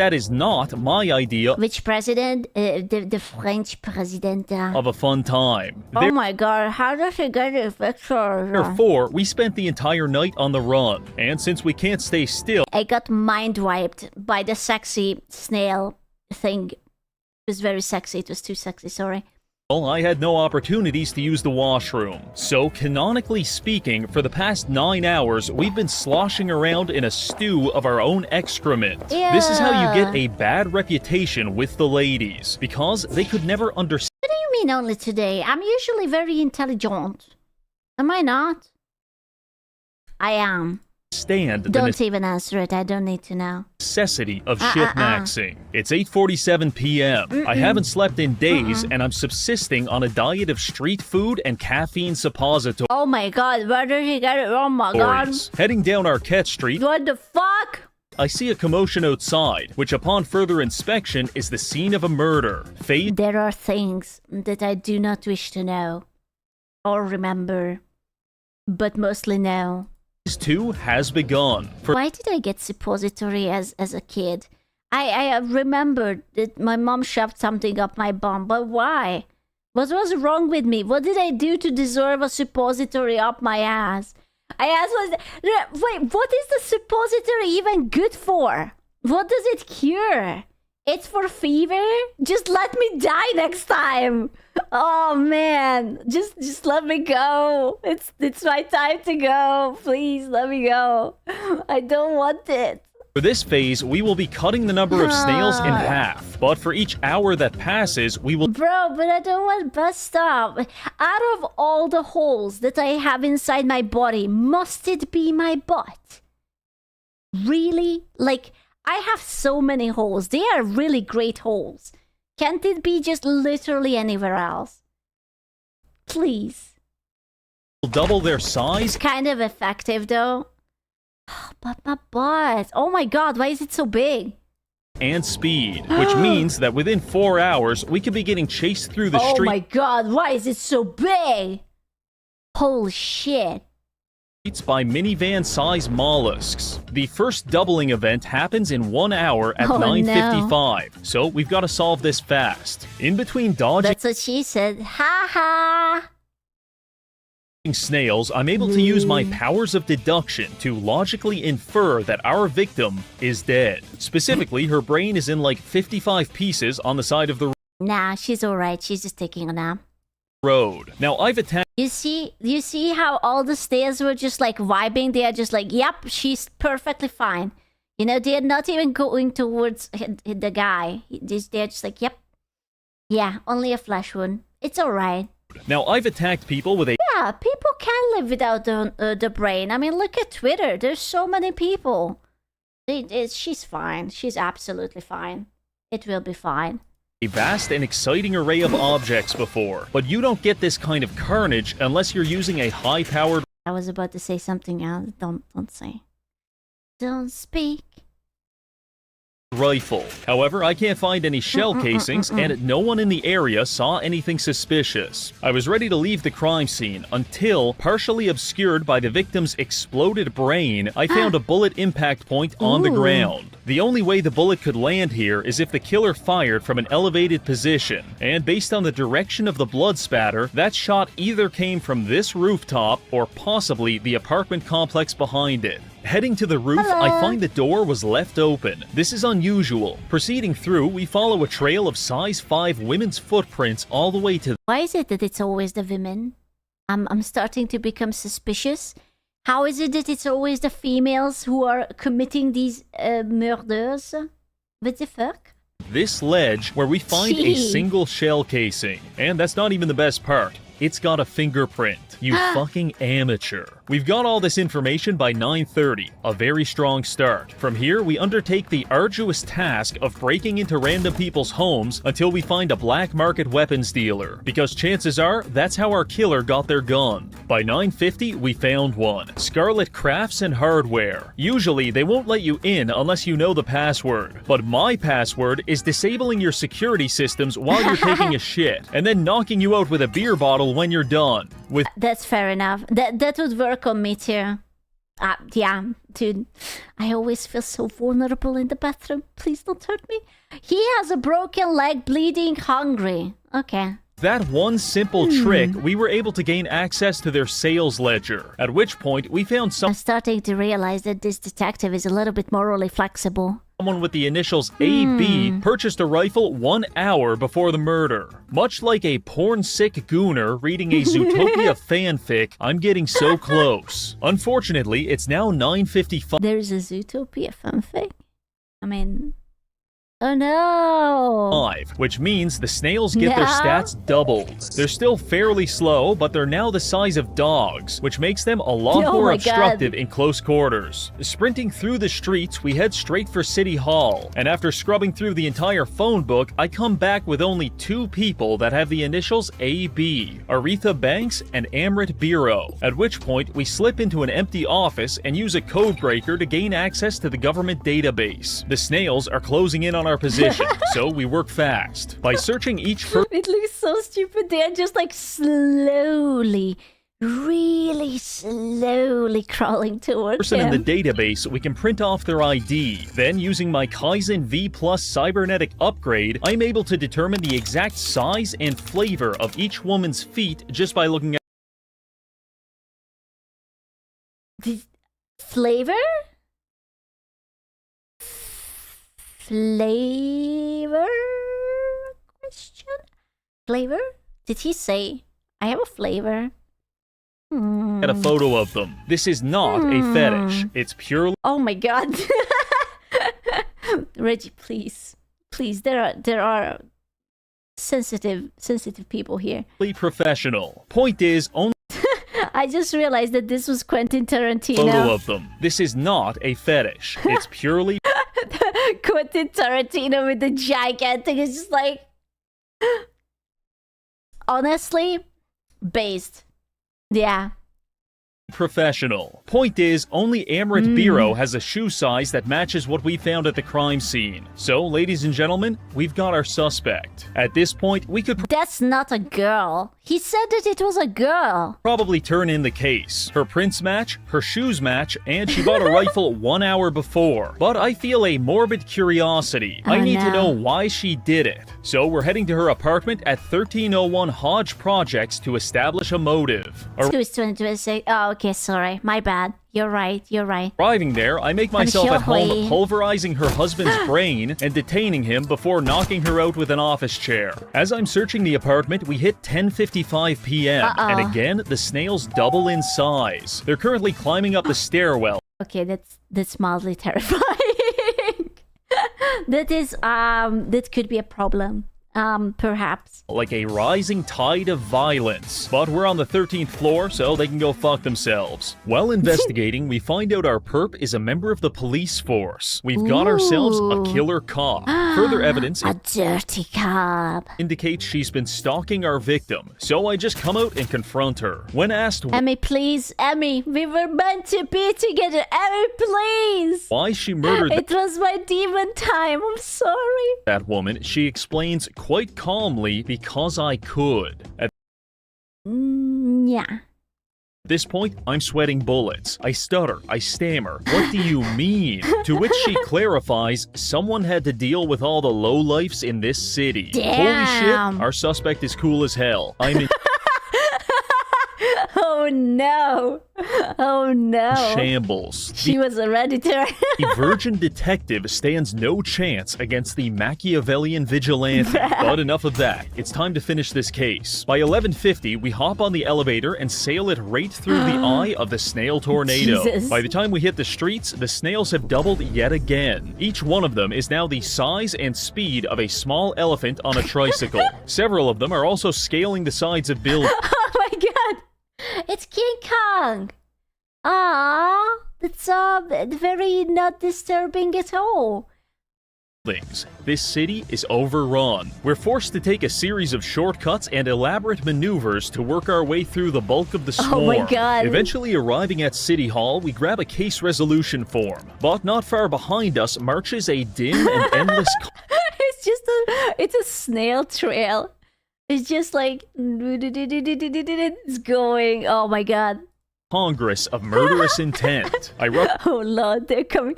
that is not my idea.
Which president? The French president.
Of a fun time.
Oh my god, how does he get a picture?
Therefore, we spent the entire night on the run, and since we can't stay still,
I got mind wiped by the sexy snail thing. It was very sexy. It was too sexy, sorry.
I had no opportunities to use the washroom. So, canonically speaking, for the past 9 hours, we've been sloshing around in a stew of our own excrement. This is how you get a bad reputation with the ladies, because they could never understand.
What do you mean only today? I'm usually very intelligent. Am I not? I am. Don't even answer it. I don't need to know.
Necessity of shit-maxing. It's 8:47 p.m. I haven't slept in days, and I'm subsisting on a diet of street food and caffeine suppositories.
Oh my god, where did he get it? Oh my god.
Heading down Arquette Street,
What the fuck?
I see a commotion outside, which upon further inspection is the scene of a murder.
There are things that I do not wish to know or remember, but mostly know.
Phase 2 has begun.
Why did I get suppository as a kid? I remembered that my mom shoved something up my bum, but why? What was wrong with me? What did I do to deserve a suppository up my ass? I asked, wait, what is the suppository even good for? What does it cure? It's for fever? Just let me die next time. Oh man, just let me go. It's my time to go. Please let me go. I don't want it.
For this phase, we will be cutting the number of snails in half, but for each hour that passes, we will—
Bro, but I don't want bus stop. Out of all the holes that I have inside my body, must it be my butt? Really? Like, I have so many holes. They are really great holes. Can't it be just literally anywhere else? Please.
double their size.
It's kind of effective though. But my butt. Oh my god, why is it so big?
And speed, which means that within 4 hours, we could be getting chased through the street.
Oh my god, why is it so big? Holy shit.
By minivan-sized mollusks. The first doubling event happens in 1 hour at 9:55, so we've got to solve this fast. In between dodging—
That's what she said. Ha ha!
Snails, I'm able to use my powers of deduction to logically infer that our victim is dead. Specifically, her brain is in like 55 pieces on the side of the
Nah, she's alright. She's just taking a nap.
Road. Now, I've attacked—
You see how all the snails were just like vibing? They are just like, yep, she's perfectly fine. You know, they're not even going towards the guy. They're just like, yep. Yeah, only a flesh wound. It's alright.
Now, I've attacked people with a—
Yeah, people can live without the brain. I mean, look at Twitter. There's so many people. She's fine. She's absolutely fine. It will be fine.
a vast and exciting array of objects before, but you don't get this kind of carnage unless you're using a high-powered
I was about to say something else. Don't say. Don't speak.
rifle. However, I can't find any shell casings, and no one in the area saw anything suspicious. I was ready to leave the crime scene until, partially obscured by the victim's exploded brain, I found a bullet impact point on the ground. The only way the bullet could land here is if the killer fired from an elevated position, and based on the direction of the blood spatter, that shot either came from this rooftop or possibly the apartment complex behind it. Heading to the roof, I find the door was left open. This is unusual. Proceeding through, we follow a trail of size 5 women's footprints all the way to...
Why is it that it's always the women? I'm starting to become suspicious. How is it that it's always the females who are committing these murders? What the fuck?
this ledge where we find a single shell casing. And that's not even the best part. It's got a fingerprint. You fucking amateur. We've got all this information by 9:30, a very strong start. From here, we undertake the arduous task of breaking into random people's homes until we find a black market weapons dealer, because chances are that's how our killer got their gun. By 9:50, we found one. Scarlet Crafts and Hardware. Usually, they won't let you in unless you know the password, but my password is disabling your security systems while you're taking a shit, and then knocking you out with a beer bottle when you're done.
That's fair enough. That would work on me too. Yeah, dude. I always feel so vulnerable in the bathroom. Please don't hurt me. He has a broken leg, bleeding, hungry. Okay.
That one simple trick, we were able to gain access to their sales ledger, at which point we found
I'm starting to realize that this detective is a little bit morally flexible.
someone with the initials AB purchased a rifle 1 hour before the murder. Much like a porn-sick gooner reading a Zootopia fanfic, I'm getting so close. Unfortunately, it's now 9:55.
There's a Zootopia fanfic? I mean... Oh no!
Which means the snails get their stats doubled. They're still fairly slow, but they're now the size of dogs, which makes them a lot more obstructive in close quarters. Sprinting through the streets, we head straight for City Hall, and after scrubbing through the entire phone book, I come back with only 2 people that have the initials AB, Aretha Banks and Amrit Biro, at which point we slip into an empty office and use a code breaker to gain access to the government database. The snails are closing in on our position, so we work fast. By searching each
It looks so stupid. They're just like slowly, really slowly crawling towards
person
him.
in the database, we can print off their ID. Then, using my Kaizen V Plus cybernetic upgrade, I'm able to determine the exact size and flavor of each woman's feet just by looking at
the flavor? Flavor? Question? Flavor? Did he say, I have a flavor?
a photo of them. This is not a fetish. It's purely...
Oh my god. Reggie, please. Please, there are sensitive people here.
professional. Point is, only...
I just realized that this was Quentin Tarantino.
photo of them. This is not a fetish. It's purely...
Quentin Tarantino with the gigantic. It's just like... Honestly, based. Yeah.
professional. Point is, only Amrit Biro has a shoe size that matches what we found at the crime scene. So, ladies and gentlemen, we've got our suspect. At this point, we could
That's not a girl. He said that it was a girl.
probably turn in the case. Her prints match, her shoes match, and she bought a rifle 1 hour before. But I feel a morbid curiosity. I need to know why she did it. So we're heading to her apartment at 1301 Hodge Projects to establish a motive.
Excuse 2026. Oh, okay, sorry. My bad. You're right.
Arriving there, I make myself
sure
at home
he-
pulverizing her husband's brain and detaining him before knocking her out with an office chair. As I'm searching the apartment, we hit 10:55 p.m. And again, the snails double in size. They're currently climbing up the stairwell.
Okay, that's mildly terrifying. That could be a problem. Perhaps.
Like a rising tide of violence. But we're on the 13th floor, so they can go fuck themselves. While investigating, we find out our perp is a member of the police force. We've got ourselves a killer cop. Further evidence
A dirty cop.
indicates she's been stalking our victim, so I just come out and confront her. When asked
Emmy, please. Emmy, we were meant to be together. Emmy, please.
why she murdered
It was my demon time. I'm sorry.
that woman, she explains quite calmly, because I could. At
Yeah.
this point, I'm sweating bullets. I stutter, I stammer. What do you mean? To which she clarifies, someone had to deal with all the lowlifes in this city. Holy
Damn.
shit, our suspect is cool as hell. I'm in
Oh no. Oh no.
shambles.
She was ready to.
The virgin detective stands no chance against the Machiavellian vigilante. But enough of that. It's time to finish this case. By 11:50, we hop on the elevator and sail it right through the eye of the snail tornado.
Jesus.
By the time we hit the streets, the snails have doubled yet again. Each one of them is now the size and speed of a small elephant on a tricycle. Several of them are also scaling the sides of buildings.
Oh my god. It's King Kong. Ah, that's very not disturbing at all.
This city is overrun. We're forced to take a series of shortcuts and elaborate maneuvers to work our way through the bulk of the swarm.
Oh my god.
Eventually arriving at City Hall, we grab a case resolution form. But not far behind us marches a dim and endless
It's a snail trail. It's just like it's going. Oh my god.
Congress of murderous intent.
Oh lord, they're coming.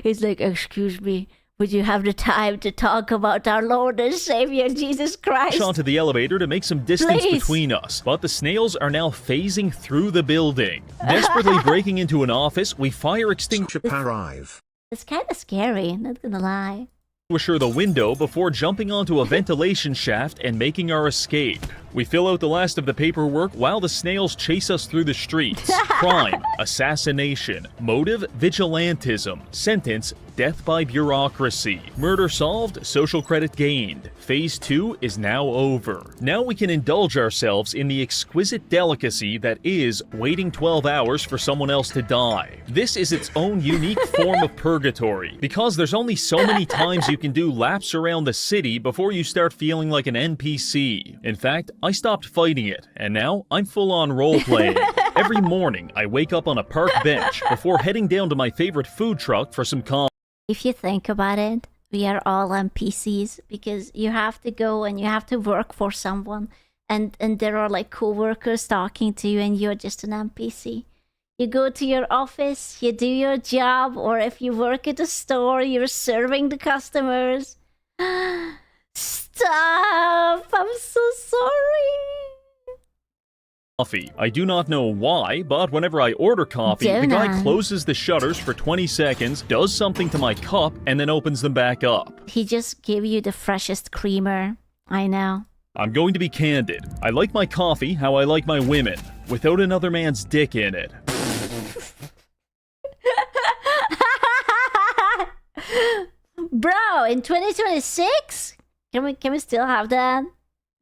He's like, excuse me, would you have the time to talk about our Lord and Savior Jesus Christ?
onto the elevator to make some distance
Please.
between us, but the snails are now phasing through the building. Desperately breaking into an office, we fire extinguisher
It's kind of scary, not gonna lie.
the window before jumping onto a ventilation shaft and making our escape. We fill out the last of the paperwork while the snails chase us through the streets. Crime, assassination, motive, vigilantism, sentence, death by bureaucracy. Murder solved, social credit gained. Phase 2 is now over. Now we can indulge ourselves in the exquisite delicacy that is waiting 12 hours for someone else to die. This is its own unique form of purgatory, because there's only so many times you can do laps around the city before you start feeling like an NPC. In fact, I stopped fighting it, and now I'm full-on role-playing. Every morning, I wake up on a park bench before heading down to my favorite food truck for some coffee.
If you think about it, we are all NPCs because you have to go and you have to work for someone, and there are like co-workers talking to you and you're just an NPC. You go to your office, you do your job, or if you work at a store, you're serving the customers. Stop! I'm so sorry.
Coffee. I do not know why, but whenever I order coffee, the guy
Donut.
closes the shutters for 20 seconds, does something to my cup, and then opens them back up.
He just gave you the freshest creamer. I know.
I'm going to be candid. I like my coffee how I like my women, without another man's dick in it.
Bro, in 2026? Can we still have that?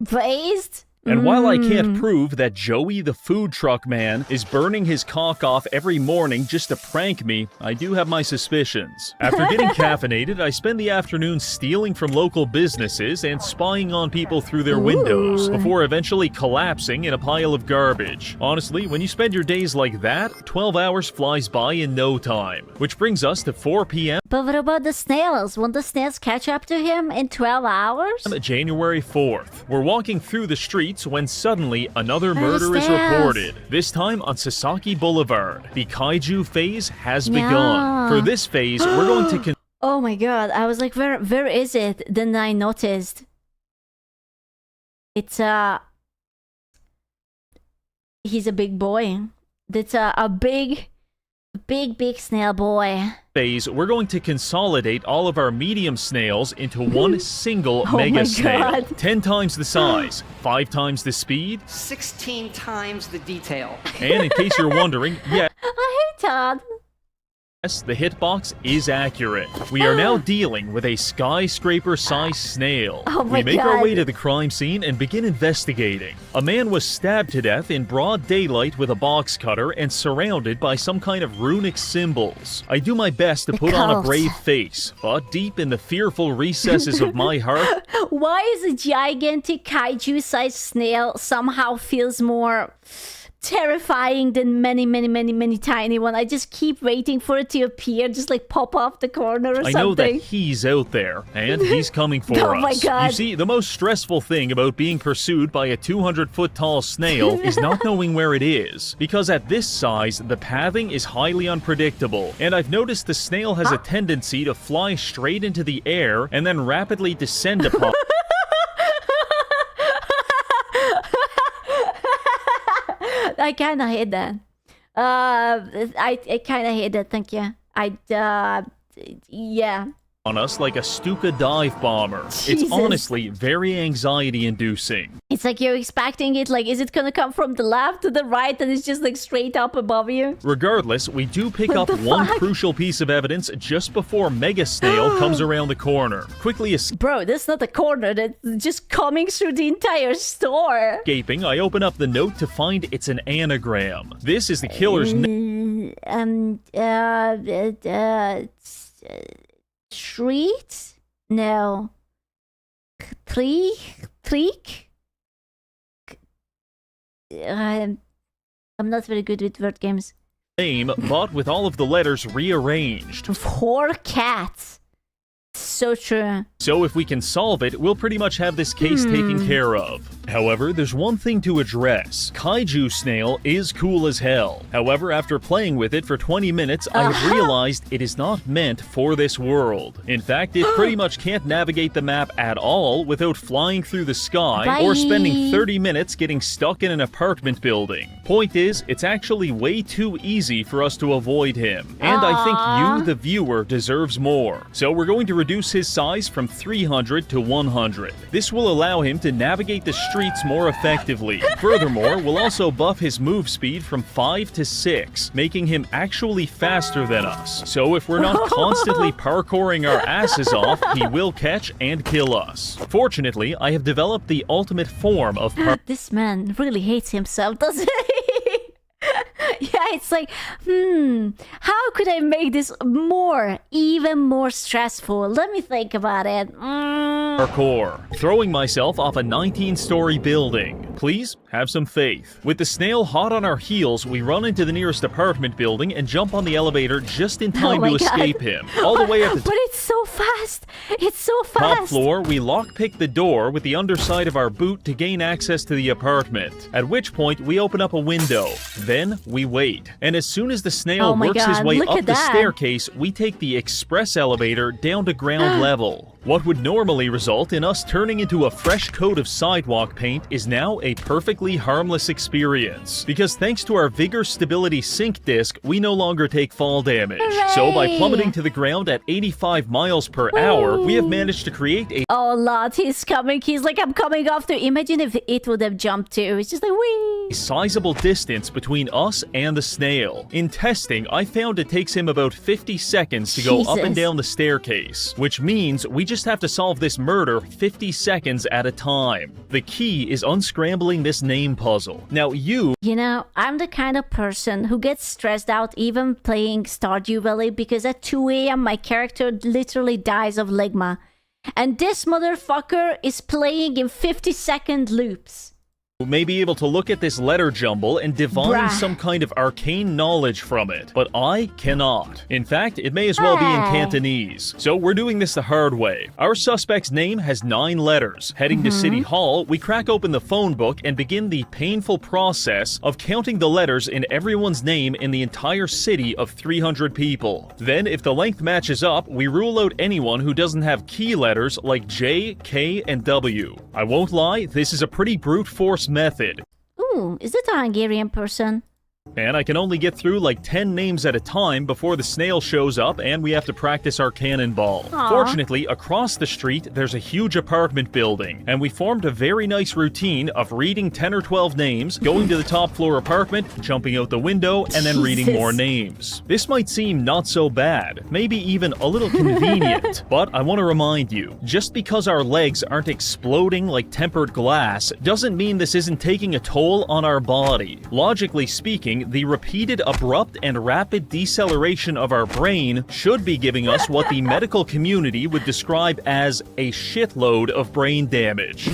Based?
And while I can't prove that Joey the food truck man is burning his cock off every morning just to prank me, I do have my suspicions. After getting caffeinated, I spend the afternoon stealing from local businesses and spying on people through their windows, before eventually collapsing in a pile of garbage. Honestly, when you spend your days like that, 12 hours flies by in no time. Which brings us to 4 p.m.
But what about the snails? Won't the snails catch up to him in 12 hours?
January 4th. We're walking through the streets when suddenly another
Where's
murder is
snails?
reported. This time on Sasaki Boulevard. The kaiju phase has
Yeah.
begun. For this phase, we're going to
Oh my god, I was like, where is it? Then I noticed. It's he's a big boy. That's a big snail boy.
we're going to consolidate all of our medium snails into one single
Oh
mega
my
snail.
God.
10 times the size, 5 times the speed,
16 times the detail.
and in case you're wondering, yeah,
I hate Todd.
Yes, the hitbox is accurate. We are now dealing with a skyscraper-sized snail.
Oh my
we make our
God.
way to the crime scene and begin investigating. A man was stabbed to death in broad daylight with a box cutter and surrounded by some kind of runic symbols. I do my best to put on a
cult.
brave face, but deep in the fearful recesses of my heart,
Why is a gigantic kaiju-sized snail somehow feels more terrifying than many tiny one? I just keep waiting for it to appear, just like pop off the corner or
I
something.
know that he's out there, and he's coming for
Oh
us.
my God.
You see, the most stressful thing about being pursued by a 200-foot tall snail is not knowing where it is, because at this size, the pathing is highly unpredictable, and I've noticed the snail has a tendency to fly straight into the air and then rapidly descend upon...
I kind of hate that. I kind of hate that. Thank you. Yeah.
on us like a Stuka dive bomber.
Jesus.
It's honestly very anxiety-inducing.
It's like you're expecting it, like, is it gonna come from the left to the right and it's just like straight up above you?
Regardless, we do pick
What
up
the
one
fuck?
crucial piece of evidence just before Mega Snail comes around the corner, quickly
Bro, that's not a corner, that's just coming through the entire store.
escaping. I open up the note to find it's an anagram. This is the killer's name.
Street? No. Creek? I'm not very good with word games.
But with all of the letters rearranged.
4 cats. So true.
So if we can solve it, we'll pretty much have this case taken care of. However, there's one thing to address. Kaiju Snail is cool as hell. However, after playing with it for 20 minutes, I have realized it is not meant for this world. In fact, it pretty much can't navigate the map at all without flying through the sky or spending 30 minutes getting stuck in an apartment building. Point is, it's actually way too easy for us to avoid him. And I think you, the viewer, deserves more. So we're going to reduce his size from 300 to 100. This will allow him to navigate the streets more effectively. Furthermore, we'll also buff his move speed from 5 to 6, making him actually faster than us. So if we're not constantly parkouring our asses off, he will catch and kill us. Fortunately, I have developed the ultimate form of
This man really hates himself, doesn't he? Yeah, it's like, how could I make this even more stressful? Let me think about it.
parkour, throwing myself off a 19-story building. Please, have some faith. With the snail hot on our heels, we run into the nearest apartment building and jump on the elevator just in time to escape him. All the way at the
But it's so fast! It's so fast!
top floor, we lockpick the door with the underside of our boot to gain access to the apartment. At which point, we open up a window. Then, we wait. And as soon as the snail
Oh my
works his
God,
way
look
up
at
the
that.
staircase, we take the express elevator down to ground level. What would normally result in us turning into a fresh coat of sidewalk paint is now a perfectly harmless experience. Because thanks to our Vigor Stability Sync disc, we no longer take fall damage. So by
Hooray!
plummeting to the ground at 85 miles per hour, we have managed to create a
Oh, Lot, he's coming. He's like, I'm coming after. Imagine if it would have jumped too. It's just like, wee.
sizable distance between us and the snail. In testing, I found it takes him about 50 seconds to go up and
Jesus.
down the staircase, which means we just have to solve this murder 50 seconds at a time. The key is unscrambling this name puzzle. Now you
I'm the kind of person who gets stressed out even playing Stardew Valley because at 2 a.m. my character literally dies of ligma. And this motherfucker is playing in 50-second loops.
may be able to look at this letter jumble and divine
Bruh.
some kind of arcane knowledge from it, but I cannot. In fact, it may as well be in
Hey.
Cantonese. So we're doing this the hard way. Our suspect's name has 9 letters. Heading to City Hall, we crack open the phone book and begin the painful process of counting the letters in everyone's name in the entire city of 300 people. Then, if the length matches up, we rule out anyone who doesn't have key letters like J, K, and W. I won't lie, this is a pretty brute force method.
Ooh, is it a Hungarian person?
And I can only get through like 10 names at a time before the snail shows up and we have to practice our cannonball.
Aw.
Fortunately, across the street, there's a huge apartment building, and we formed a very nice routine of reading 10 or 12 names, going to the top floor apartment, jumping out the window, and then reading
Jesus.
more names. This might seem not so bad, maybe even a little convenient, but I want to remind you, just because our legs aren't exploding like tempered glass doesn't mean this isn't taking a toll on our body. Logically speaking, the repeated abrupt and rapid deceleration of our brain should be giving us what the medical community would describe as a shitload of brain damage.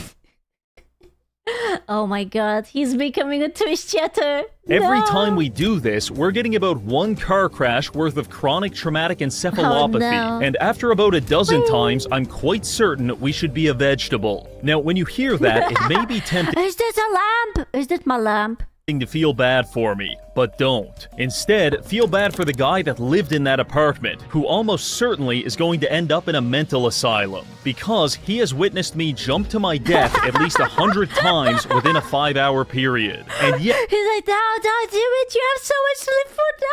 Oh my god, he's becoming a Twitch chatter.
Every
No.
time we do this, we're getting about 1 car crash worth of chronic traumatic encephalopathy.
Oh, no.
And after about a dozen times, I'm quite certain we should be a vegetable. Now, when you hear that, it may be tempting
Is this a lamp? Is this my lamp?
to feel bad for me, but don't. Instead, feel bad for the guy that lived in that apartment, who almost certainly is going to end up in a mental asylum, because he has witnessed me jump to my death at least 100 times within a 5-hour period. And yet,
He's like, no, don't do it. You have so much to live for. No.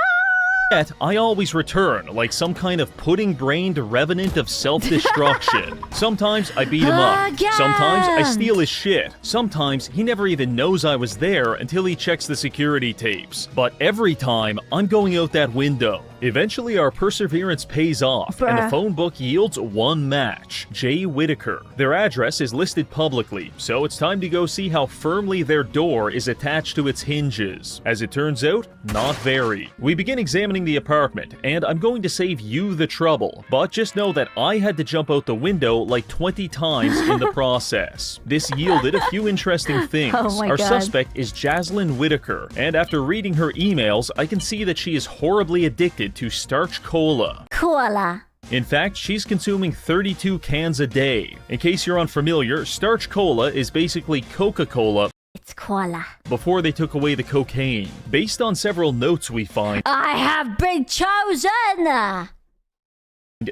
I always return, like some kind of pudding-brained revenant of self-destruction. Sometimes I beat him up.
Again!
Sometimes I steal his shit. Sometimes he never even knows I was there until he checks the security tapes. But every time, I'm going out that window. Eventually, our perseverance pays off, and the
Bruh.
phone book yields one match, Jay Whitaker. Their address is listed publicly, so it's time to go see how firmly their door is attached to its hinges. As it turns out, not very. We begin examining the apartment, and I'm going to save you the trouble, but just know that I had to jump out the window like 20 times in the process. This yielded a few interesting things.
Oh my
Our
God.
suspect is Jaslyn Whitaker, and after reading her emails, I can see that she is horribly addicted to starch cola.
Cola.
In fact, she's consuming 32 cans a day. In case you're unfamiliar, starch cola is basically Coca-Cola
It's cola.
before they took away the cocaine. Based on several notes we find,
I have been chosen.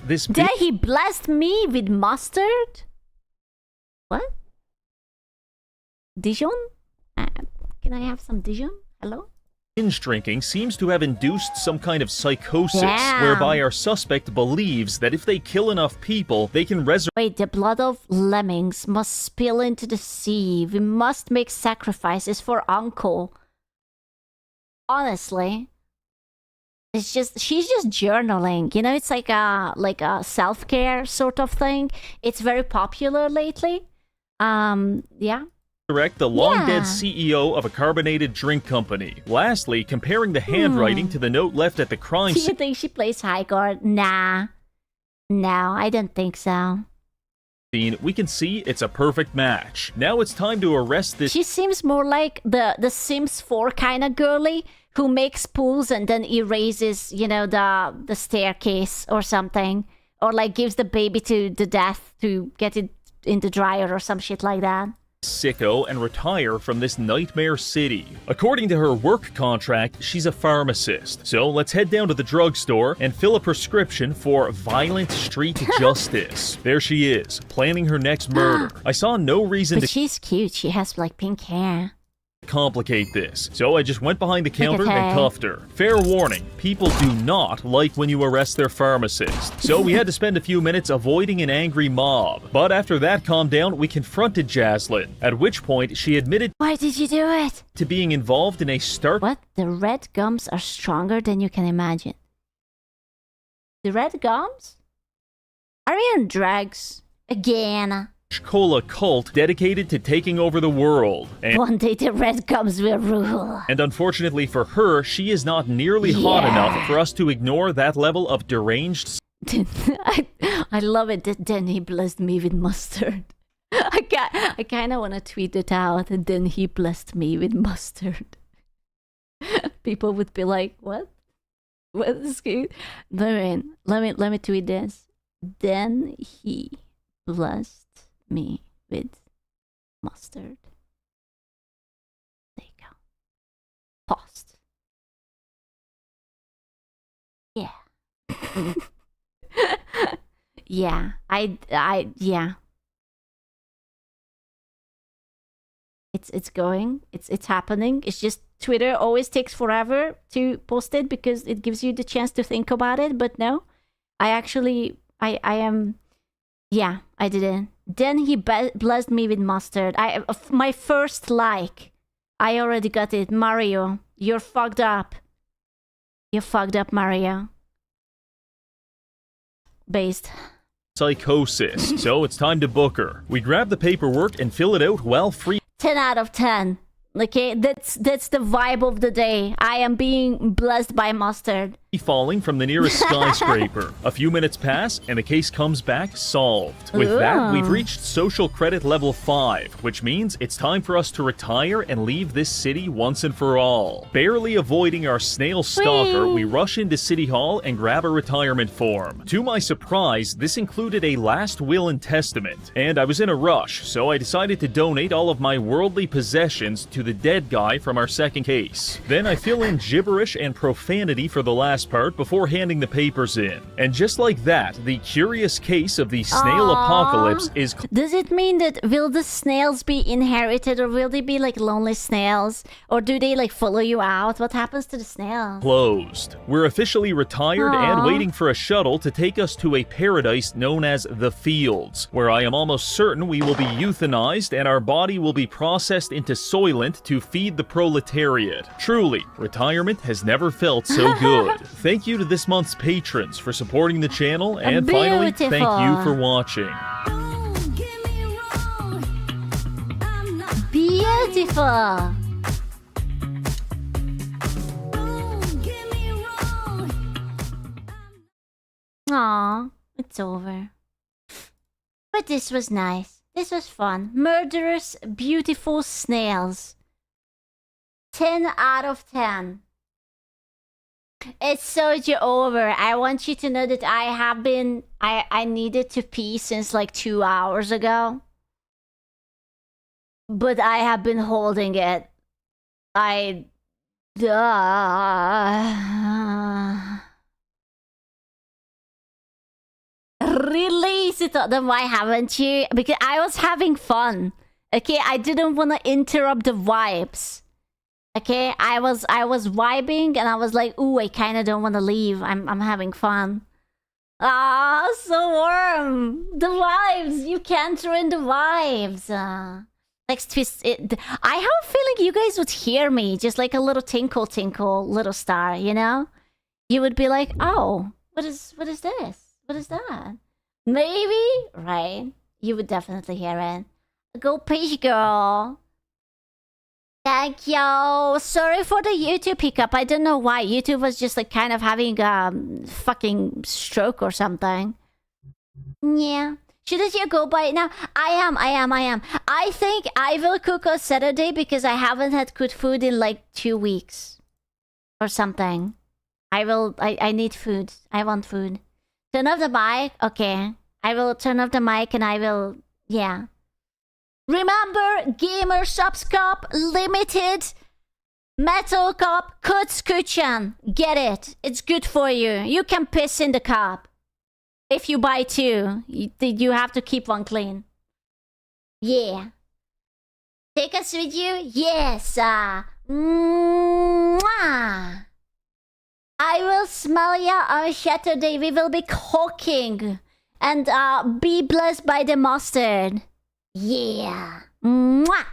this
Did he blessed me with mustard? What? Dijon? Can I have some Dijon? Hello?
binge drinking seems to have induced some kind of psychosis,
Yeah.
whereby our suspect believes that if they kill enough people, they can resurrect.
Wait, the blood of lemmings must spill into the sea. We must make sacrifices for Uncle. Honestly, she's just journaling. You know, it's like a self-care sort of thing. It's very popular lately. Yeah.
The long-dead CEO of a carbonated drink company. Lastly, comparing the handwriting to the note left at the crime
Do you think she plays Highguard? Nah. No, I don't think so.
scene, we can see it's a perfect match. Now it's time to arrest this.
She seems more like the Sims 4 kind of girly who makes pools and then erases, you know, the staircase or something. Or like gives the baby to the death to get it in the dryer or some shit like that.
Sicko and retire from this nightmare city. According to her work contract, she's a pharmacist. So let's head down to the drugstore and fill a prescription for violent street justice. There she is, planning her next murder. I saw no reason
But
to
she's cute. She has like pink hair.
complicate this. So I just went behind the
Look at
counter and
her.
cuffed her. Fair warning, people do not like when you arrest their pharmacist. So we had to spend a few minutes avoiding an angry mob. But after that calmed down, we confronted Jaslyn, at which point she admitted
Why did you do it?
to being involved in a stark
What? The red gums are stronger than you can imagine. The red gums? Are you on drugs? Again.
cola cult dedicated to taking over the world.
One day the red gums will rule.
And unfortunately for her, she is not nearly hot
Yeah.
enough for us to ignore that level of deranged
I love it that then he blessed me with mustard. I kind of want to tweet it out and then he blessed me with mustard. People would be like, what? What is good? Let me tweet this. Then he blessed me with mustard. There you go. Paused. Yeah. Yeah. Yeah. It's going. It's happening. It's just Twitter always takes forever to post it because it gives you the chance to think about it. But no, I actually, I am, yeah, I didn't. Then he blessed me with mustard. My first like, I already got it. Mario, you're fucked up. You fucked up, Mario. Based.
Psychosis. So it's time to book her. We grab the paperwork and fill it out while free.
10 out of 10. Okay, that's the vibe of the day. I am being blessed by mustard.
Falling from the nearest skyscraper. A few minutes pass and the case comes back solved. With that, we've reached social credit level 5, which means it's time for us to retire and leave this city once and for all. Barely avoiding our snail stalker, we rush into City Hall and grab a retirement form. To my surprise, this included a last will and testament, and I was in a rush, so I decided to donate all of my worldly possessions to the dead guy from our second case. Then I fill in gibberish and profanity for the last part before handing the papers in. And just like that, the curious case of the snail apocalypse is...
Does it mean that will the snails be inherited, or will they be like lonely snails? Or do they like follow you out? What happens to the snail?
Closed. We're officially retired and waiting for a shuttle to take us to a paradise known as the Fields, where I am almost certain we will be euthanized and our body will be processed into Soylent to feed the proletariat. Truly, retirement has never felt so good. Thank you to this month's patrons for supporting the channel, and finally, thank you for watching.
Beautiful! Aw, it's over. But this was nice. This was fun. Murderous, beautiful snails. 10 out of 10. It's so over. I want you to know that I needed to pee since like 2 hours ago. But I have been holding it. Release it. Then why haven't you? Because I was having fun. Okay, I didn't want to interrupt the vibes. Okay, I was vibing and I was like, ooh, I kind of don't want to leave. I'm having fun. Ah, so warm. The vibes. You can't ruin the vibes. Next twist. I have a feeling you guys would hear me. Just like a little tinkle, tinkle, little star, you know? You would be like, oh, what is this? What is that? Maybe, right? You would definitely hear it. Go pee, girl. Thank you. Sorry for the YouTube hiccup. I don't know why. YouTube was just like kind of having a fucking stroke or something. Yeah. Shouldn't you go by it now? I am. I think I will cook on Saturday because I haven't had good food in like 2 weeks. Or something. I need food. I want food. Turn off the mic. Okay. I will turn off the mic and I will... Yeah. Remember, Gamer Shops Cup, limited, metal cup, Kutzkuchen. Get it. It's good for you. You can piss in the cup. If you buy 2, you have to keep one clean. Yeah. Take us with you? Yes. Mwah. I will smell ya on Saturday. We will be cooking. And be blessed by the mustard. Yeah. Mwah.